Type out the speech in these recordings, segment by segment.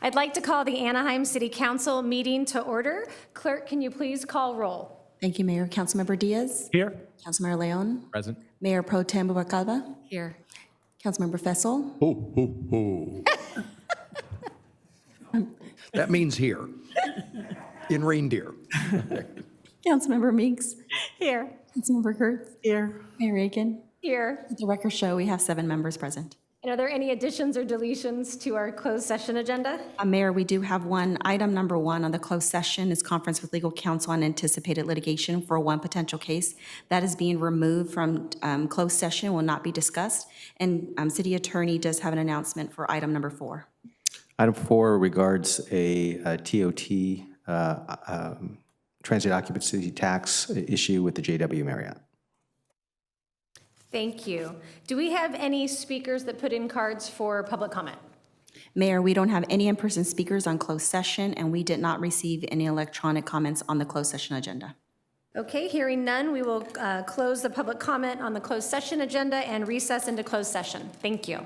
I'd like to call the Anaheim City Council meeting to order. Clerk, can you please call roll? Thank you, Mayor. Councilmember Diaz? Here. Councilmember Leon? Present. Mayor Pro Tem Bubalcaba? Here. Councilmember Fessel? Ho, ho, ho. That means here, in reindeer. Councilmember Meeks? Here. Councilmember Kurtz? Here. Mayor Aiken? Here. Let the record show we have 7 members present. And are there any additions or deletions to our closed session agenda? Mayor, we do have one. Item number 1 on the closed session is conference with legal counsel on anticipated litigation for one potential case. That is being removed from closed session, will not be discussed. And city attorney does have an announcement for item number 4. Item 4 regards a TOT, transit occupancy tax issue with the JW Marriott. Thank you. Do we have any speakers that put in cards for public comment? Mayor, we don't have any in-person speakers on closed session, and we did not receive any electronic comments on the closed session agenda. Okay, hearing none, we will close the public comment on the closed session agenda and recess into closed session. Thank you.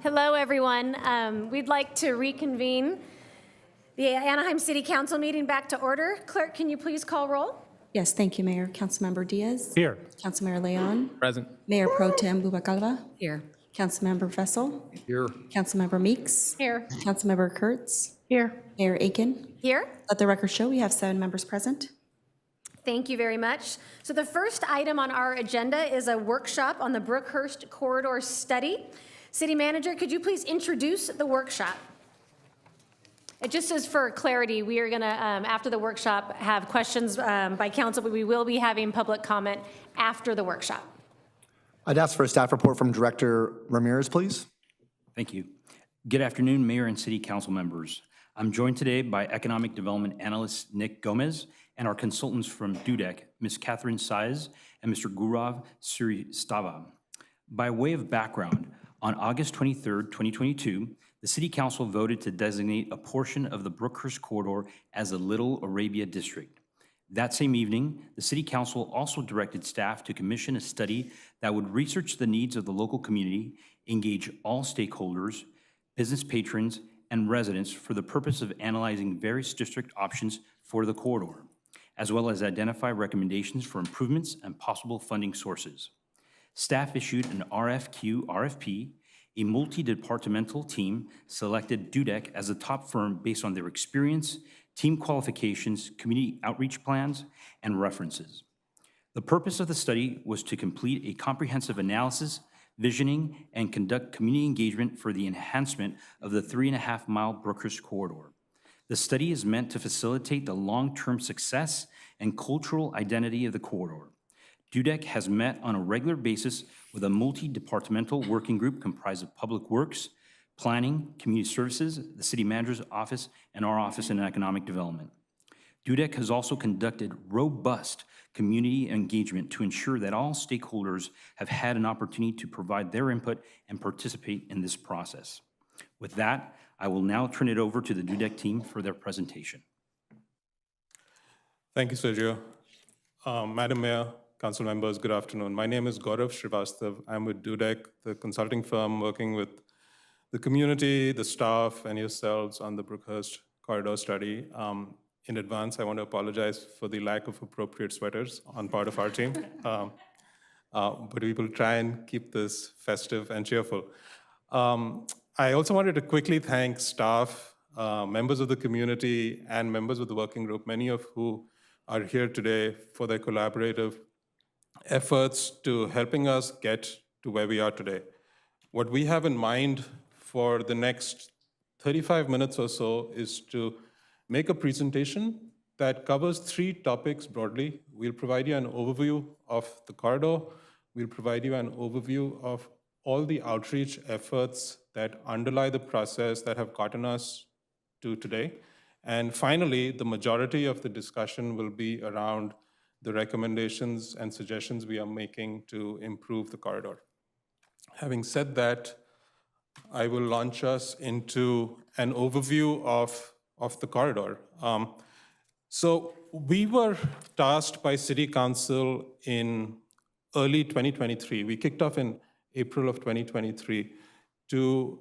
Hello, everyone. We'd like to reconvene the Anaheim City Council meeting back to order. Clerk, can you please call roll? Yes, thank you, Mayor. Councilmember Diaz. Here. Councilmember Leon. Present. Mayor Pro Tem Bubakalva. Here. Councilmember Vessel. Here. Councilmember Meeks. Here. Councilmember Kurtz. Here. Mayor Aiken. Here. Let the record show we have 7 members present. Thank you very much. So the first item on our agenda is a workshop on the Brookhurst Corridor Study. City Manager, could you please introduce the workshop? It just is for clarity, we are going to, after the workshop, have questions by council, but we will be having public comment after the workshop. I'd ask for a staff report from Director Ramirez, please. Thank you. Good afternoon, Mayor and City Council members. I'm joined today by Economic Development Analyst Nick Gomez and our consultants from DUDEC, Ms. Catherine Saiz and Mr. Gaurav Sristava. By way of background, on August 23rd, 2022, the City Council voted to designate a portion of the Brookhurst Corridor as a Little Arabia District. That same evening, the City Council also directed staff to commission a study that would research the needs of the local community, engage all stakeholders, business patrons, and residents for the purpose of analyzing various district options for the corridor, as well as identify recommendations for improvements and possible funding sources. Staff issued an RFP. A multi-departmental team selected DUDEC as the top firm based on their experience, team qualifications, community outreach plans, and references. The purpose of the study was to complete a comprehensive analysis, visioning, and conduct community engagement for the enhancement of the 3.5-mile Brookhurst corridor. The study is meant to facilitate the long-term success and cultural identity of the corridor. DUDEC has met on a regular basis with a multi-departmental working group comprised of Public Works, Planning, Community Services, the City Manager's Office, and our Office in Economic Development. DUDEC has also conducted robust community engagement to ensure that all stakeholders have had an opportunity to provide their input and participate in this process. With that, I will now turn it over to the DUDEC team for their presentation. Thank you, Sergio. Madam Mayor, Council members, good afternoon. My name is Gaurav Srivastava. I'm with DUDEC, the consulting firm working with the community, the staff, and yourselves on the Brookhurst Corridor Study. In advance, I want to apologize for the lack of appropriate sweaters on part of our team, but we will try and keep this festive and cheerful. I also wanted to quickly thank staff, members of the community, and members of the working group, many of who are here today for their collaborative efforts to helping us get to where we are today. What we have in mind for the next 35 minutes or so is to make a presentation that covers 3 topics broadly. We'll provide you an overview of the corridor. We'll provide you an overview of all the outreach efforts that underlie the process that have gotten us to today. And finally, the majority of the discussion will be around the recommendations and suggestions we are making to improve the corridor. Having said that, I will launch us into an overview of the corridor. So we were tasked by City Council in early 2023. We kicked off in April of 2023 to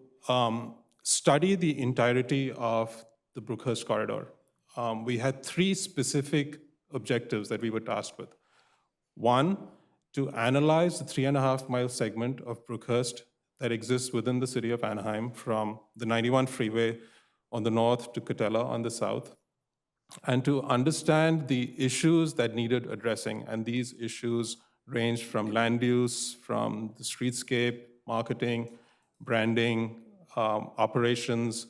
study the entirety of the Brookhurst corridor. We had 3 specific objectives that we were tasked with. 1, to analyze the 3.5-mile segment of Brookhurst that exists within the city of Anaheim from the 91 freeway on the north to Catella on the south, and to understand the issues that needed addressing. And these issues ranged from land use, from the streetscape, marketing, branding, operations.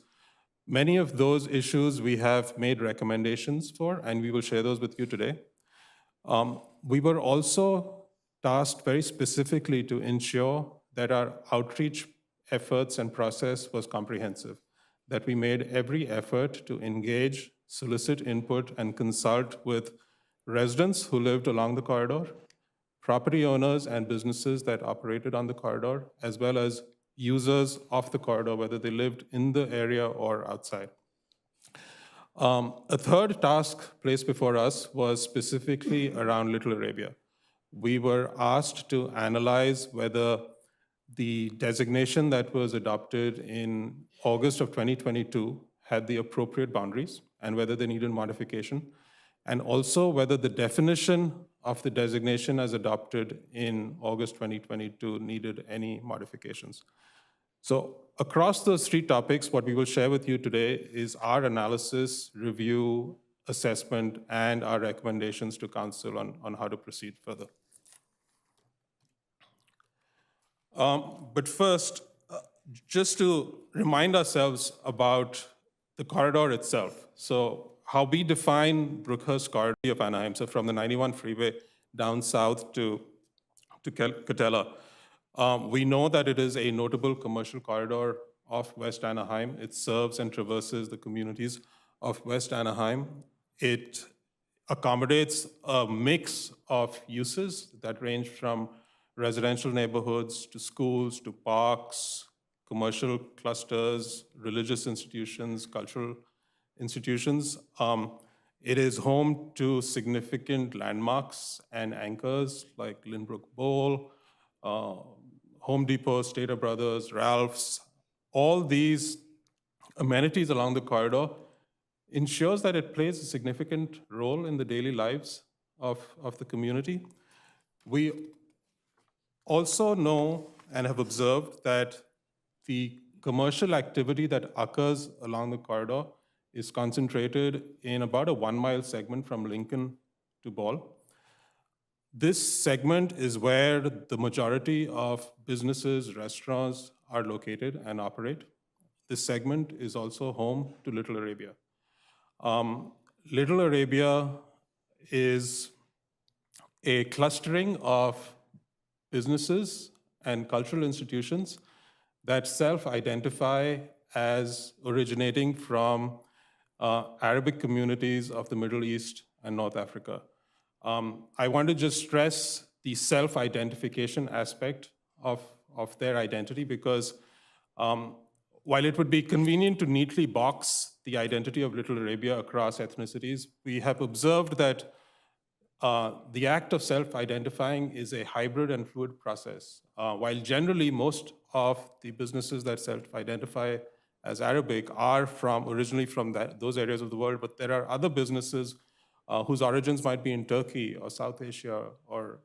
Many of those issues we have made recommendations for, and we will share those with you today. We were also tasked very specifically to ensure that our outreach efforts and process was comprehensive, that we made every effort to engage, solicit input, and consult with residents who lived along the corridor, property owners and businesses that operated on the corridor, as well as users of the corridor, whether they lived in the area or outside. A third task placed before us was specifically around Little Arabia. We were asked to analyze whether the designation that was adopted in August of 2022 had the appropriate boundaries and whether they needed modification, and also whether the definition of the designation as adopted in August 2022 needed any modifications. So across those three topics, what we will share with you today is our analysis, review, assessment, and our recommendations to council on how to proceed further. But first, just to remind ourselves about the corridor itself. So how we define Brookhurst Corridor of Anaheim, so from the 91 freeway down south to Catella. We know that it is a notable commercial corridor of West Anaheim. It serves and traverses the communities of West Anaheim. It accommodates a mix of uses that range from residential neighborhoods to schools to parks, commercial clusters, religious institutions, cultural institutions. It is home to significant landmarks and anchors like Lynbrook Bowl, Home Depot, Stater Brothers, Ralph's. All these amenities along the corridor ensures that it plays a significant role in the daily lives of the community. We also know and have observed that the commercial activity that occurs along the corridor is concentrated in about a 1 mile segment from Lincoln to Ball. This segment is where the majority of businesses, restaurants are located and operate. This segment is also home to Little Arabia. Little Arabia is a clustering of businesses and cultural institutions that self-identify as originating from Arabic communities of the Middle East and North Africa. I want to just stress the self-identification aspect of their identity because while it would be convenient to neatly box the identity of Little Arabia across ethnicities, we have observed that the act of self-identifying is a hybrid and fluid process. While generally most of the businesses that self-identify as Arabic are originally from those areas of the world, but there are other businesses whose origins might be in Turkey or South Asia or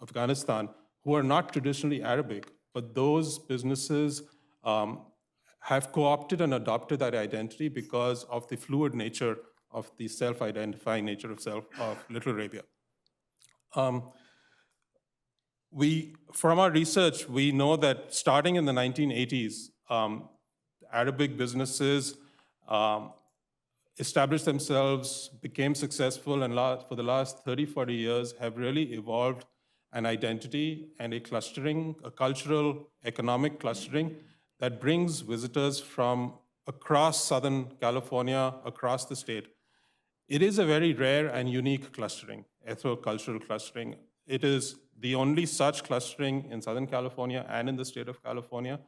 Afghanistan who are not traditionally Arabic, but those businesses have co-opted and adopted that identity because of the fluid nature of the self-identifying nature of Little Arabia. From our research, we know that starting in the 1980s, Arabic businesses established themselves, became successful, and for the last 30, 40 years have really evolved an identity and a clustering, a cultural, economic clustering that brings visitors from across Southern California, across the state. It is a very rare and unique clustering, ethno-cultural clustering. It is the only such clustering in Southern California and in the state of California,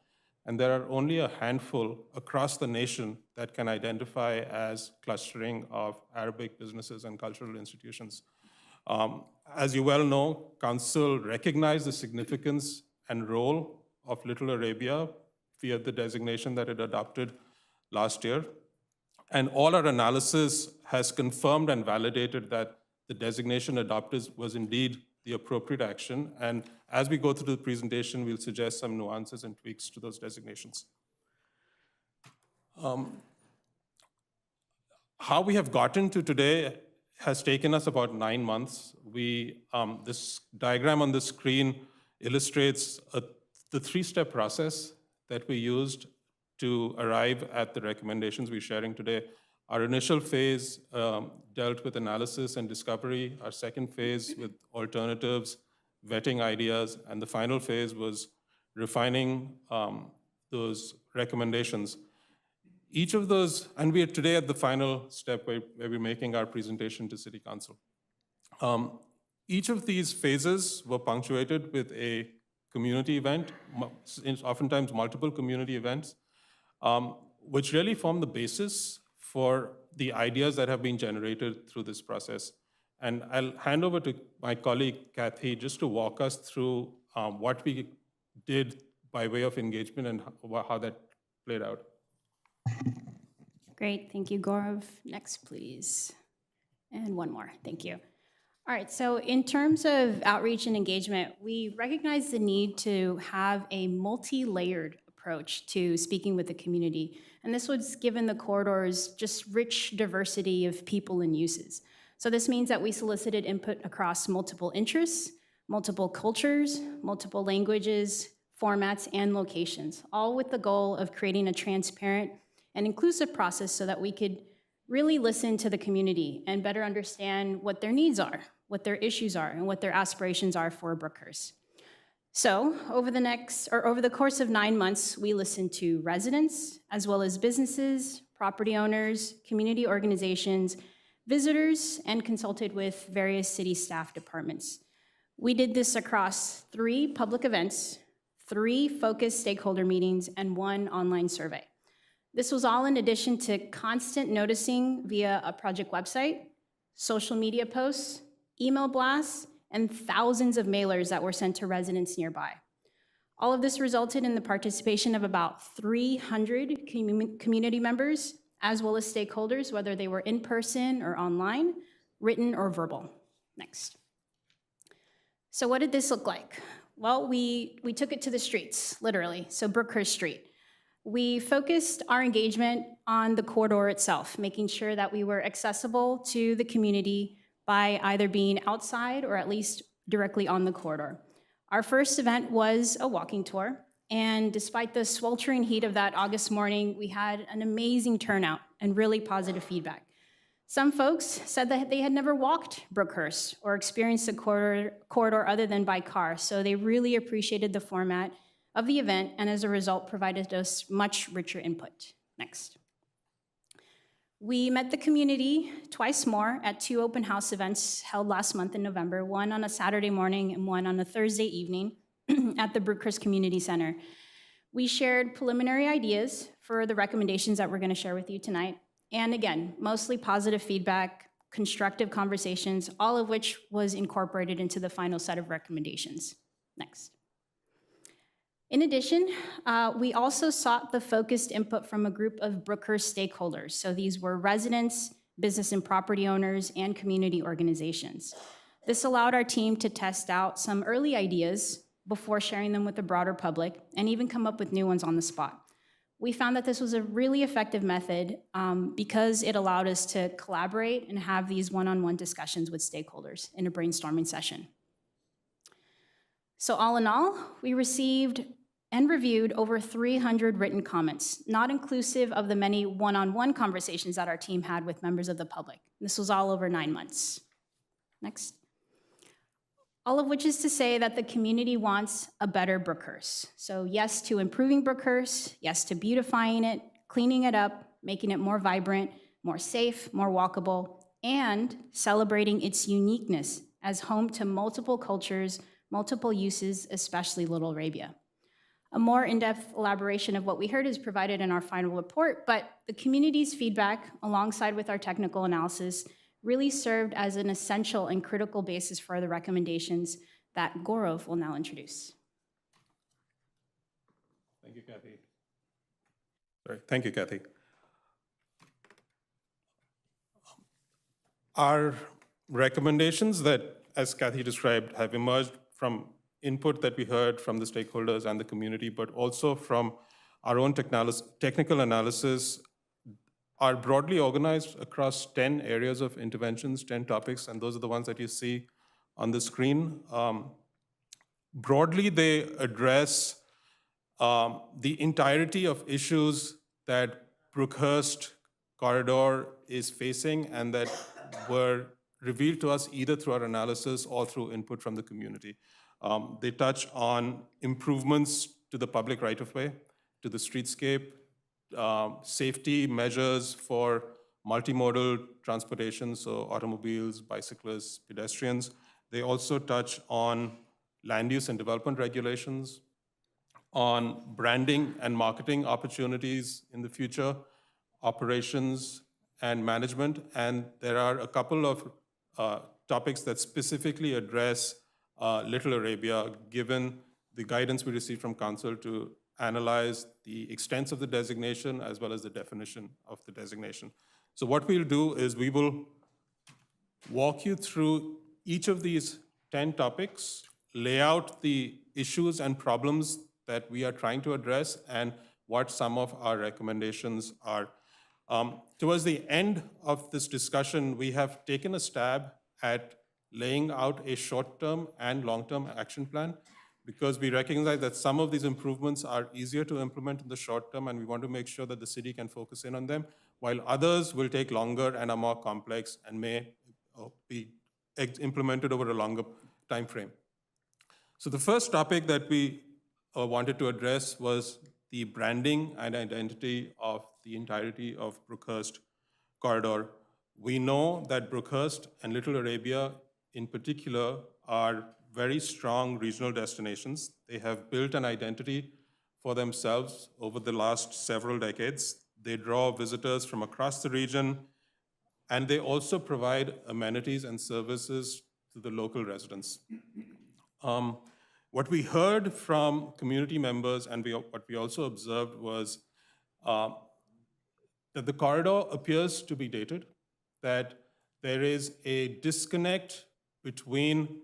and there are only a handful across the nation that can identify as clustering of Arabic businesses and cultural institutions. As you well know, Council recognized the significance and role of Little Arabia via the designation that it adopted last year. And all our analysis has confirmed and validated that the designation adopted was indeed the appropriate action. And as we go through the presentation, we'll suggest some nuances and tweaks to those designations. How we have gotten to today has taken us about 9 months. This diagram on the screen illustrates the 3-step process that we used to arrive at the recommendations we're sharing today. Our initial phase dealt with analysis and discovery. Our second phase with alternatives, vetting ideas, and the final phase was refining those recommendations. Each of those, and we are today at the final step where we're making our presentation to City Council. Each of these phases were punctuated with a community event, oftentimes multiple community events, which really form the basis for the ideas that have been generated through this process. And I'll hand over to my colleague, Kathy, just to walk us through what we did by way of engagement and how that played out. Great, thank you, Gaurav. Next, please. And one more, thank you. All right, so in terms of outreach and engagement, we recognize the need to have a multi-layered approach to speaking with the community. And this was given the corridor's just rich diversity of people and uses. So this means that we solicited input across multiple interests, multiple cultures, multiple languages, formats, and locations, all with the goal of creating a transparent and inclusive process so that we could really listen to the community and better understand what their needs are, what their issues are, and what their aspirations are for Brookhurst. So over the course of 9 months, we listened to residents, as well as businesses, property owners, community organizations, visitors, and consulted with various city staff departments. We did this across 3 public events, 3 focused stakeholder meetings, and 1 online survey. This was all in addition to constant noticing via a project website, social media posts, email blasts, and thousands of mailers that were sent to residents nearby. All of this resulted in the participation of about 300 community members, as well as stakeholders, whether they were in person or online, written or verbal. Next. So what did this look like? Well, we took it to the streets, literally, so Brookhurst Street. We focused our engagement on the corridor itself, making sure that we were accessible to the community by either being outside or at least directly on the corridor. Our first event was a walking tour, and despite the sweltering heat of that August morning, we had an amazing turnout and really positive feedback. Some folks said that they had never walked Brookhurst or experienced the corridor other than by car, so they really appreciated the format of the event, and as a result, provided us much richer input. Next. We met the community twice more at 2 open house events held last month in November, one on a Saturday morning and one on a Thursday evening at the Brookhurst Community Center. We shared preliminary ideas for the recommendations that we're going to share with you tonight. And again, mostly positive feedback, constructive conversations, all of which was incorporated into the final set of recommendations. Next. In addition, we also sought the focused input from a group of Brookhurst stakeholders. So these were residents, business and property owners, and community organizations. This allowed our team to test out some early ideas before sharing them with the broader public and even come up with new ones on the spot. We found that this was a really effective method because it allowed us to collaborate and have these one-on-one discussions with stakeholders in a brainstorming session. So all in all, we received and reviewed over 300 written comments, not inclusive of the many one-on-one conversations that our team had with members of the public. This was all over 9 months. Next. All of which is to say that the community wants a better Brookhurst. So yes to improving Brookhurst, yes to beautifying it, cleaning it up, making it more vibrant, more safe, more walkable, and celebrating its uniqueness as home to multiple cultures, multiple uses, especially Little Arabia. A more in-depth elaboration of what we heard is provided in our final report, but the community's feedback, alongside with our technical analysis, really served as an essential and critical basis for the recommendations that Gaurav will now introduce. Thank you, Kathy. Sorry, thank you, Kathy. Our recommendations that, as Kathy described, have emerged from input that we heard from the stakeholders and the community, but also from our own technical analysis, are broadly organized across 10 areas of interventions, 10 topics, and those are the ones that you see on the screen. Broadly, they address the entirety of issues that Brookhurst corridor is facing and that were revealed to us either through our analysis or through input from the community. They touch on improvements to the public right-of-way, to the streetscape, safety measures for multimodal transportation, so automobiles, bicyclists, pedestrians. They also touch on land use and development regulations, on branding and marketing opportunities in the future, operations and management, and there are a couple of topics that specifically address Little Arabia, given the guidance we received from Council to analyze the extents of the designation as well as the definition of the designation. So what we'll do is we will walk you through each of these 10 topics, lay out the issues and problems that we are trying to address, and what some of our recommendations are. Towards the end of this discussion, we have taken a stab at laying out a short-term and long-term action plan, because we recognize that some of these improvements are easier to implement in the short term, and we want to make sure that the city can focus in on them, while others will take longer and are more complex and may be implemented over a longer time frame. So the first topic that we wanted to address was the branding and identity of the entirety of Brookhurst corridor. We know that Brookhurst and Little Arabia in particular are very strong regional destinations. They have built an identity for themselves over the last several decades. They draw visitors from across the region, and they also provide amenities and services to the local residents. What we heard from community members and what we also observed was that the corridor appears to be dated, that there is a disconnect between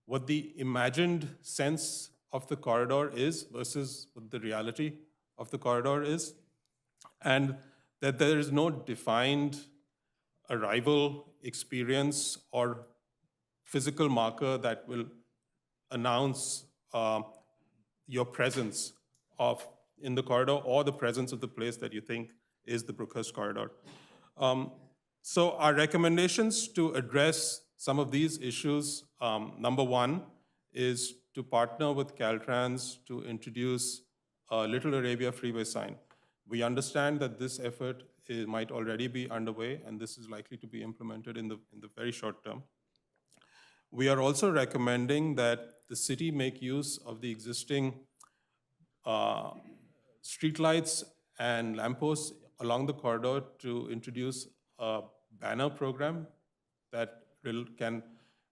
what the imagined sense of the corridor is versus what the reality of the corridor is, and that there is no defined arrival experience or physical marker that will announce your presence in the corridor or the presence of the place that you think is the Brookhurst corridor. So our recommendations to address some of these issues, number one, is to partner with Caltrans to introduce a Little Arabia freeway sign. We understand that this effort might already be underway, and this is likely to be implemented in the very short term. We are also recommending that the city make use of the existing streetlights and lampposts along the corridor to introduce a banner program that can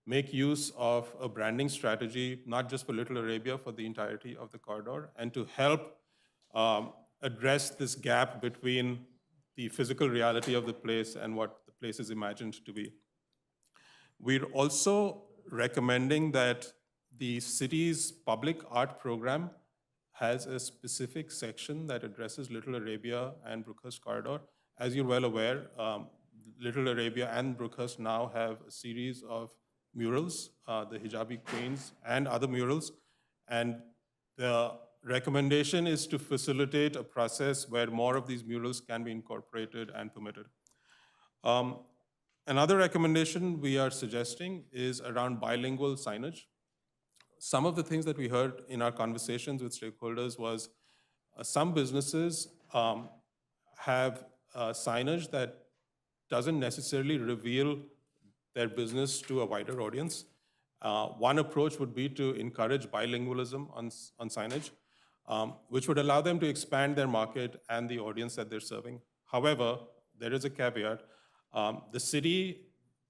make use of a branding strategy, not just for Little Arabia, for the entirety of the corridor, and to help address this gap between the physical reality of the place and what the place is imagined to be. We're also recommending that the city's public art program has a specific section that addresses Little Arabia and Brookhurst corridor. As you're well aware, Little Arabia and Brookhurst now have a series of murals, the Hijabi Queens and other murals, and the recommendation is to facilitate a process where more of these murals can be incorporated and permitted. Another recommendation we are suggesting is around bilingual signage. Some of the things that we heard in our conversations with stakeholders was some businesses have signage that doesn't necessarily reveal their business to a wider audience. One approach would be to encourage bilingualism on signage, which would allow them to expand their market and the audience that they're serving. However, there is a caveat. The city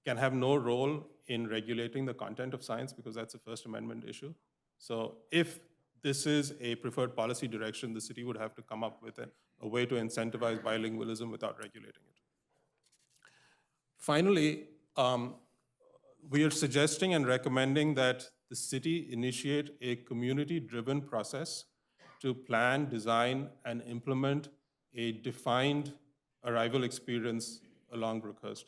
can have no role in regulating the content of signs because that's a First Amendment issue. So if this is a preferred policy direction, the city would have to come up with a way to incentivize bilingualism without regulating it. Finally, we are suggesting and recommending that the city initiate a community-driven process to plan, design, and implement a defined arrival experience along Brookhurst.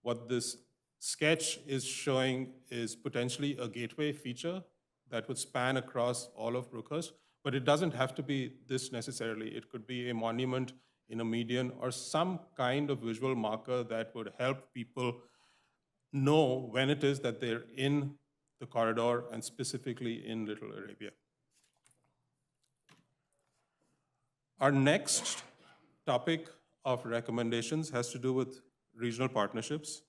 What this sketch is showing is potentially a gateway feature that would span across all of Brookhurst, but it doesn't have to be this necessarily. It could be a monument in a median or some kind of visual marker that would help people know when it is that they're in the corridor and specifically in Little Arabia. Our next topic of recommendations has to do with regional partnerships.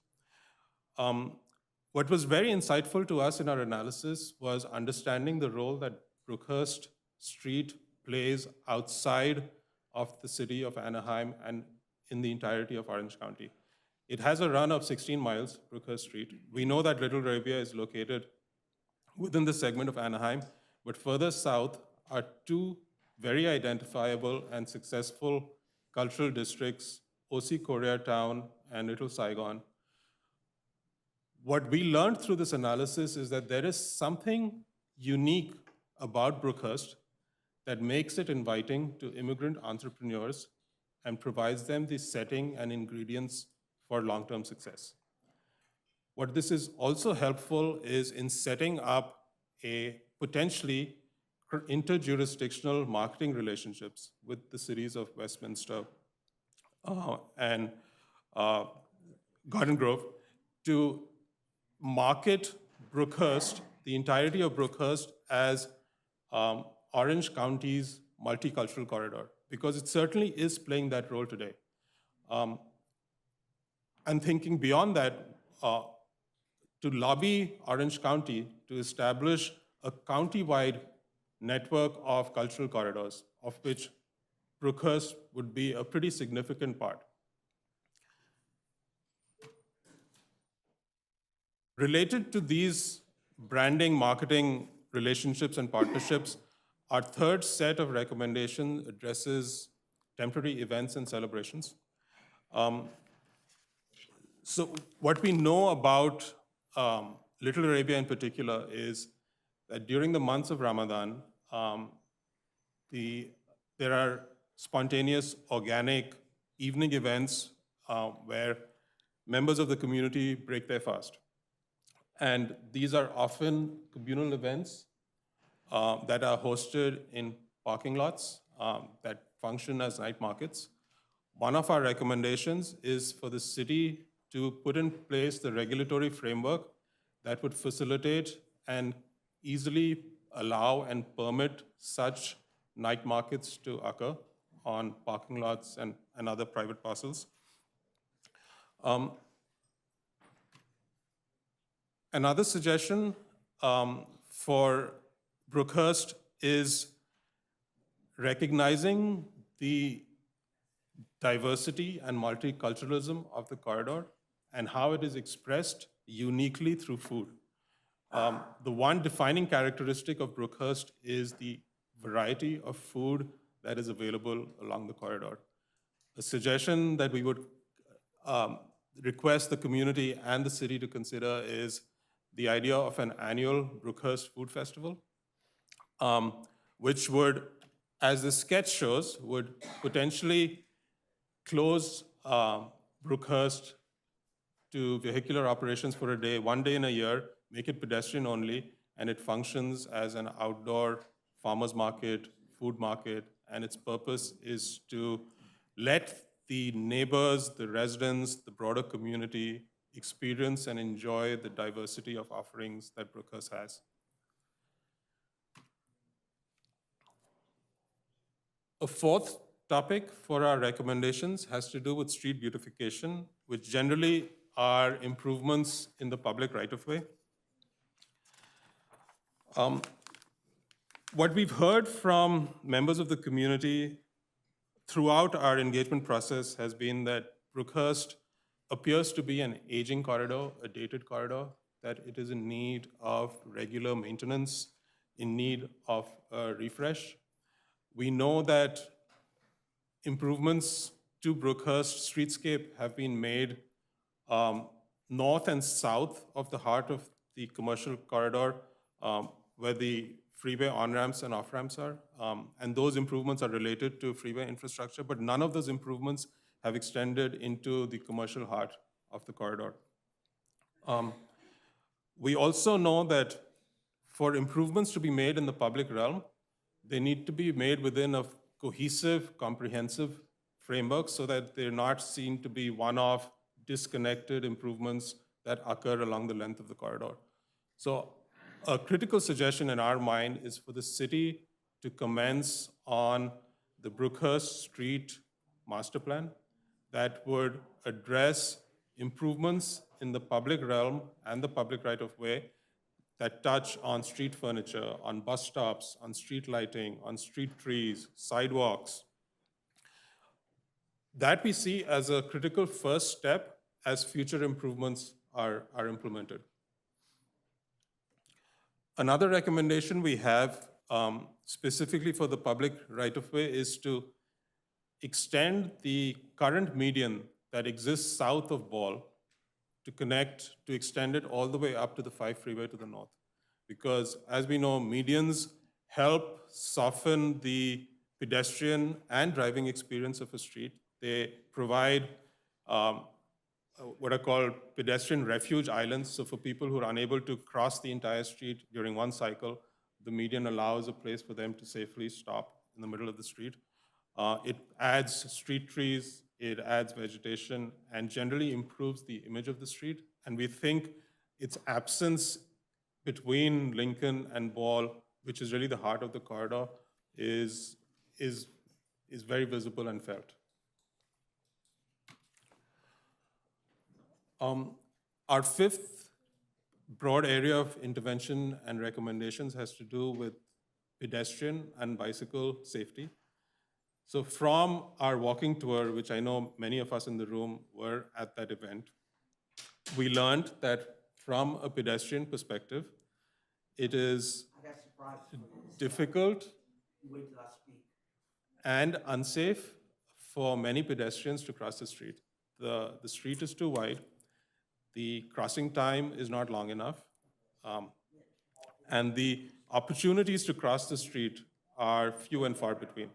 What was very insightful to us in our analysis was understanding the role that Brookhurst Street plays outside of the city of Anaheim and in the entirety of Orange County. It has a run of 16 miles, Brookhurst Street. We know that Little Arabia is located within the segment of Anaheim, but further south are two very identifiable and successful cultural districts, OC Koreatown and Little Saigon. What we learned through this analysis is that there is something unique about Brookhurst that makes it inviting to immigrant entrepreneurs and provides them the setting and ingredients for long-term success. What this is also helpful is in setting up a potentially interjurisdictional marketing relationships with the cities of Westminster and Garden Grove to market Brookhurst, the entirety of Brookhurst, as Orange County's multicultural corridor, because it certainly is playing that role today. And thinking beyond that, to lobby Orange County to establish a county-wide network of cultural corridors, of which Brookhurst would be a pretty significant part. Related to these branding, marketing relationships and partnerships, our third set of recommendations addresses temporary events and celebrations. So what we know about Little Arabia in particular is that during the months of Ramadan, there are spontaneous, organic evening events where members of the community break their fast. And these are often communal events that are hosted in parking lots that function as night markets. One of our recommendations is for the city to put in place the regulatory framework that would facilitate and easily allow and permit such night markets to occur on parking lots and other private parcels. Another suggestion for Brookhurst is recognizing the diversity and multiculturalism of the corridor and how it is expressed uniquely through food. The one defining characteristic of Brookhurst is the variety of food that is available along the corridor. A suggestion that we would request the community and the city to consider is the idea of an annual Brookhurst Food Festival, which would, as the sketch shows, would potentially close Brookhurst to vehicular operations for a day, one day in a year, make it pedestrian only, and it functions as an outdoor farmers market, food market, and its purpose is to let the neighbors, the residents, the broader community experience and enjoy the diversity of offerings that Brookhurst has. A fourth topic for our recommendations has to do with street beautification, which generally are improvements in the public right-of-way. What we've heard from members of the community throughout our engagement process has been that Brookhurst appears to be an aging corridor, a dated corridor, that it is in need of regular maintenance, in need of a refresh. We know that improvements to Brookhurst streetscape have been made north and south of the heart of the commercial corridor, where the freeway on-ramps and off-ramps are. And those improvements are related to freeway infrastructure, but none of those improvements have extended into the commercial heart of the corridor. We also know that for improvements to be made in the public realm, they need to be made within a cohesive, comprehensive framework so that they're not seen to be one-off, disconnected improvements that occur along the length of the corridor. So a critical suggestion in our mind is for the city to commence on the Brookhurst Street master plan that would address improvements in the public realm and the public right-of-way that touch on street furniture, on bus stops, on street lighting, on street trees, sidewalks. That we see as a critical first step as future improvements are implemented. Another recommendation we have specifically for the public right-of-way is to extend the current median that exists south of Ball to extend it all the way up to the 5 freeway to the north. Because as we know, medians help soften the pedestrian and driving experience of a street. They provide what are called pedestrian refuge islands. So for people who are unable to cross the entire street during one cycle, the median allows a place for them to safely stop in the middle of the street. It adds street trees, it adds vegetation, and generally improves the image of the street. And we think its absence between Lincoln and Ball, which is really the heart of the corridor, is very visible and felt. Our fifth broad area of intervention and recommendations has to do with pedestrian and bicycle safety. So from our walking tour, which I know many of us in the room were at that event, we learned that from a pedestrian perspective, it is difficult and unsafe for many pedestrians to cross the street. The street is too wide, the crossing time is not long enough, and the opportunities to cross the street are few and far between.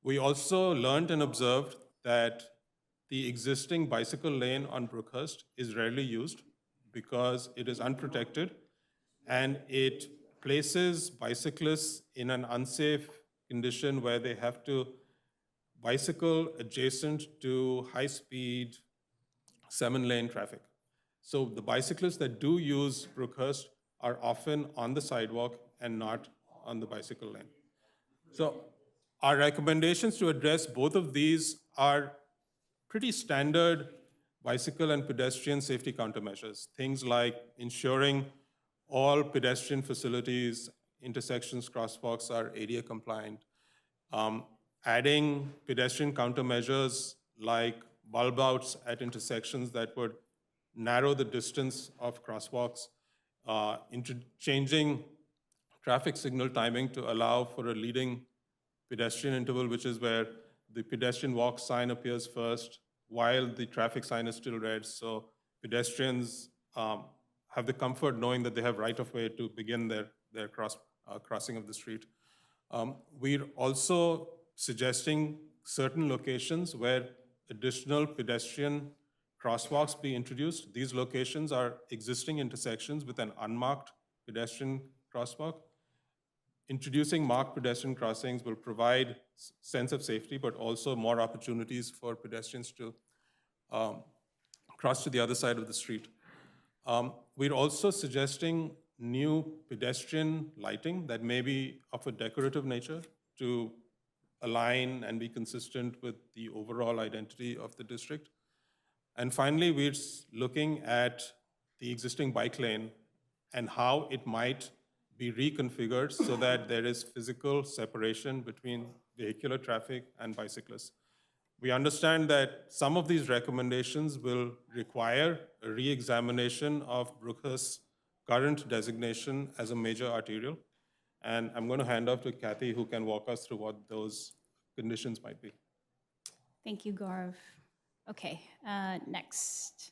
We also learned and observed that the existing bicycle lane on Brookhurst is rarely used because it is unprotected and it places bicyclists in an unsafe condition where they have to bicycle adjacent to high-speed 7-lane traffic. So the bicyclists that do use Brookhurst are often on the sidewalk and not on the bicycle lane. So our recommendations to address both of these are pretty standard bicycle and pedestrian safety countermeasures. Things like ensuring all pedestrian facilities, intersections, crosswalks are ADA compliant. Adding pedestrian countermeasures like bulb outs at intersections that would narrow the distance of crosswalks, changing traffic signal timing to allow for a leading pedestrian interval, which is where the pedestrian walk sign appears first while the traffic sign is still red. So pedestrians have the comfort knowing that they have right of way to begin their crossing of the street. We're also suggesting certain locations where additional pedestrian crosswalks be introduced. These locations are existing intersections with an unmarked pedestrian crosswalk. Introducing marked pedestrian crossings will provide sense of safety, but also more opportunities for pedestrians to cross to the other side of the street. We're also suggesting new pedestrian lighting that may be of a decorative nature to align and be consistent with the overall identity of the district. And finally, we're looking at the existing bike lane and how it might be reconfigured so that there is physical separation between vehicular traffic and bicyclists. We understand that some of these recommendations will require a re-examination of Brookhurst's current designation as a major arterial. And I'm going to hand off to Kathy, who can walk us through what those conditions might be. Thank you, Gaurav. Okay, next.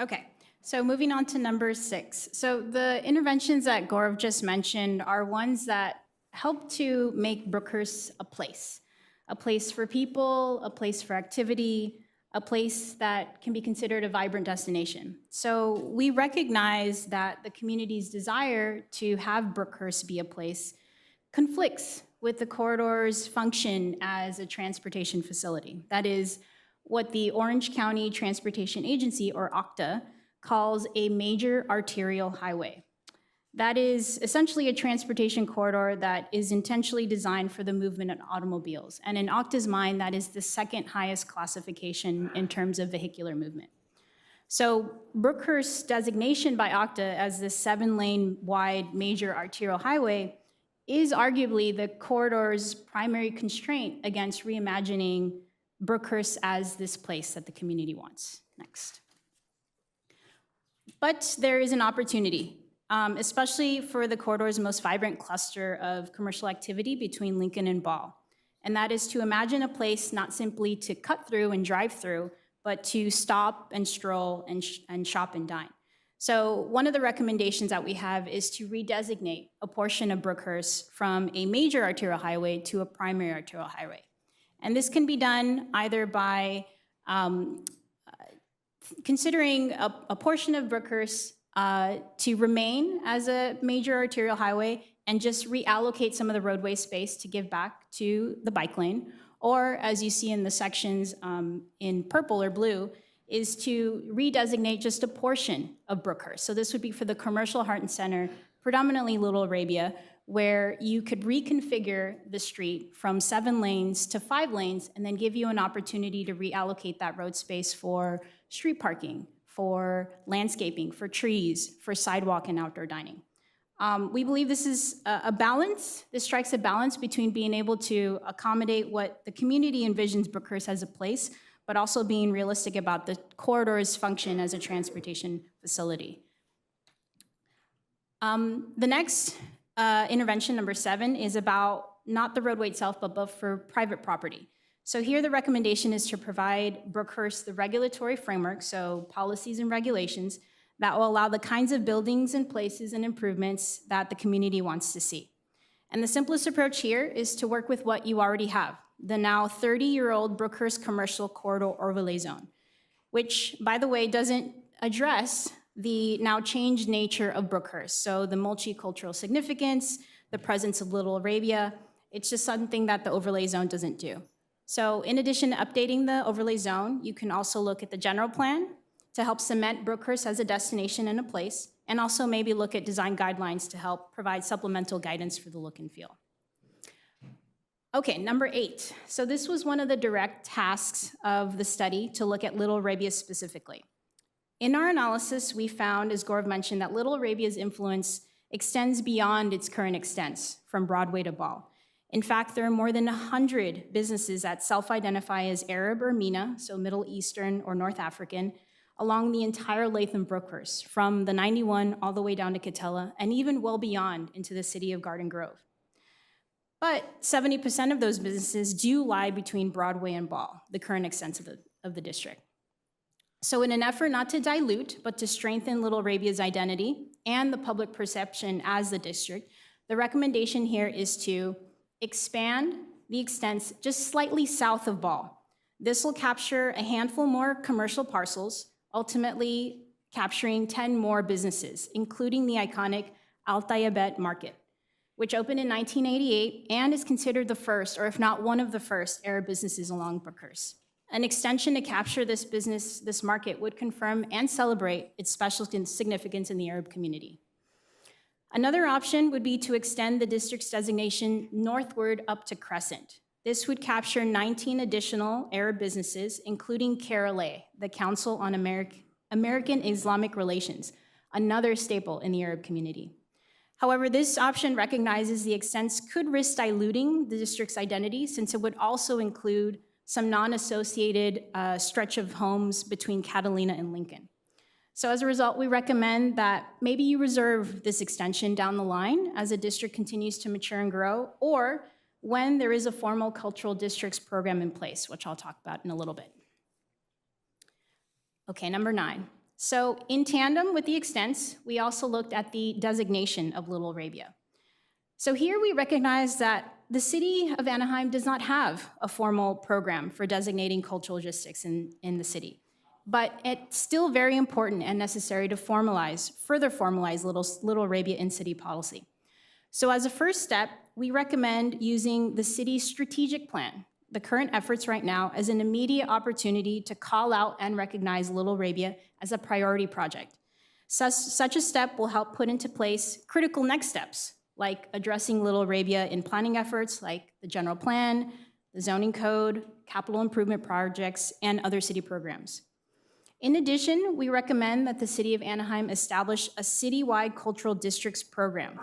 Okay, so moving on to number 6. So the interventions that Gaurav just mentioned are ones that help to make Brookhurst a place for people, a place for activity, a place that can be considered a vibrant destination. So we recognize that the community's desire to have Brookhurst be a place conflicts with the corridor's function as a transportation facility. That is what the Orange County Transportation Agency, or OCTA, calls a major arterial highway. That is essentially a transportation corridor that is intentionally designed for the movement of automobiles. And in OCTA's mind, that is the second highest classification in terms of vehicular movement. So Brookhurst's designation by OCTA as the 7-lane wide major arterial highway is arguably the corridor's primary constraint against reimagining Brookhurst as this place that the community wants. Next. But there is an opportunity, especially for the corridor's most vibrant cluster of commercial activity between Lincoln and Ball. And that is to imagine a place not simply to cut through and drive through, but to stop and stroll and shop and dine. So one of the recommendations that we have is to redesignate a portion of Brookhurst from a major arterial highway to a primary arterial highway. And this can be done either by considering a portion of Brookhurst to remain as a major arterial highway and just reallocate some of the roadway space to give back to the bike lane, or as you see in the sections in purple or blue, is to redesignate just a portion of Brookhurst. So this would be for the commercial heart and center, predominantly Little Arabia, where you could reconfigure the street from 7 lanes to 5 lanes and then give you an opportunity to reallocate that road space for street parking, for landscaping, for trees, for sidewalk and outdoor dining. We believe this is a balance. This strikes a balance between being able to accommodate what the community envisions Brookhurst as a place, but also being realistic about the corridor's function as a transportation facility. The next intervention, number 7, is about not the roadway itself, but for private property. So here the recommendation is to provide Brookhurst the regulatory framework, so policies and regulations, that will allow the kinds of buildings and places and improvements that the community wants to see. And the simplest approach here is to work with what you already have, the now 30-year-old Brookhurst Commercial Corridor Overlay Zone, which, by the way, doesn't address the now changed nature of Brookhurst. So the multicultural significance, the presence of Little Arabia, it's just something that the overlay zone doesn't do. So in addition to updating the overlay zone, you can also look at the general plan to help cement Brookhurst as a destination and a place, and also maybe look at design guidelines to help provide supplemental guidance for the look and feel. Okay, number 8. So this was one of the direct tasks of the study to look at Little Arabia specifically. In our analysis, we found, as Gaurav mentioned, that Little Arabia's influence extends beyond its current extents from Broadway to Ball. In fact, there are more than 100 businesses that self-identify as Arab or MENA, so Middle Eastern or North African, along the entire length of Brookhurst, from the 91 all the way down to Catella, and even well beyond into the city of Garden Grove. But 70% of those businesses do lie between Broadway and Ball, the current extents of the district. So in an effort not to dilute, but to strengthen Little Arabia's identity and the public perception as the district, the recommendation here is to expand the extents just slightly south of Ball. This will capture a handful more commercial parcels, ultimately capturing 10 more businesses, including the iconic Al Tayebet Market, which opened in 1988 and is considered the first, or if not one of the first, Arab businesses along Brookhurst. An extension to capture this market would confirm and celebrate its special significance in the Arab community. Another option would be to extend the district's designation northward up to Crescent. This would capture 19 additional Arab businesses, including CARILE, the Council on American Islamic Relations, another staple in the Arab community. However, this option recognizes the extents could risk diluting the district's identity, since it would also include some non-associated stretch of homes between Catalina and Lincoln. So as a result, we recommend that maybe you reserve this extension down the line as the district continues to mature and grow, or when there is a formal cultural districts program in place, which I'll talk about in a little bit. Okay, number 9. So in tandem with the extents, we also looked at the designation of Little Arabia. So here we recognize that the city of Anaheim does not have a formal program for designating cultural districts in the city, but it's still very important and necessary to further formalize Little Arabia in city policy. So as a first step, we recommend using the city's strategic plan, the current efforts right now, as an immediate opportunity to call out and recognize Little Arabia as a priority project. Such a step will help put into place critical next steps, like addressing Little Arabia in planning efforts like the general plan, the zoning code, capital improvement projects, and other city programs. In addition, we recommend that the city of Anaheim establish a citywide cultural districts program.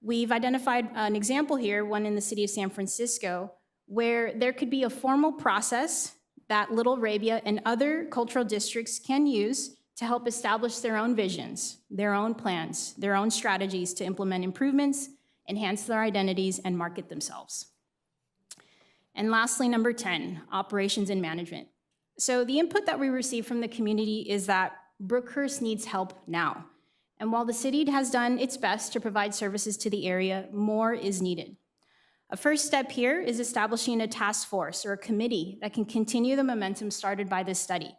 We've identified an example here, one in the city of San Francisco, where there could be a formal process that Little Arabia and other cultural districts can use to help establish their own visions, their own plans, their own strategies to implement improvements, enhance their identities, and market themselves. And lastly, number 10, operations and management. So the input that we received from the community is that Brookhurst needs help now. And while the city has done its best to provide services to the area, more is needed. A first step here is establishing a task force or a committee that can continue the momentum started by this study.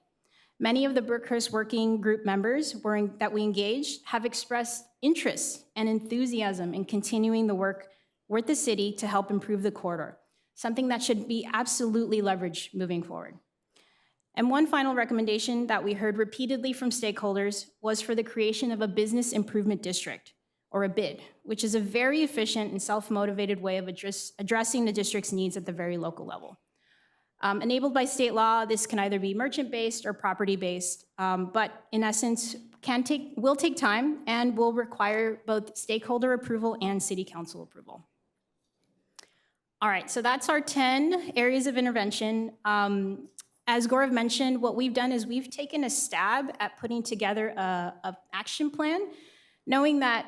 Many of the Brookhurst working group members that we engaged have expressed interest and enthusiasm in continuing the work with the city to help improve the corridor, something that should be absolutely leveraged moving forward. And one final recommendation that we heard repeatedly from stakeholders was for the creation of a business improvement district, or a BID, which is a very efficient and self-motivated way of addressing the district's needs at the very local level. Enabled by state law, this can either be merchant-based or property-based, but in essence, will take time and will require both stakeholder approval and city council approval. All right, so that's our 10 areas of intervention. As Gaurav mentioned, what we've done is we've taken a stab at putting together an action plan, knowing that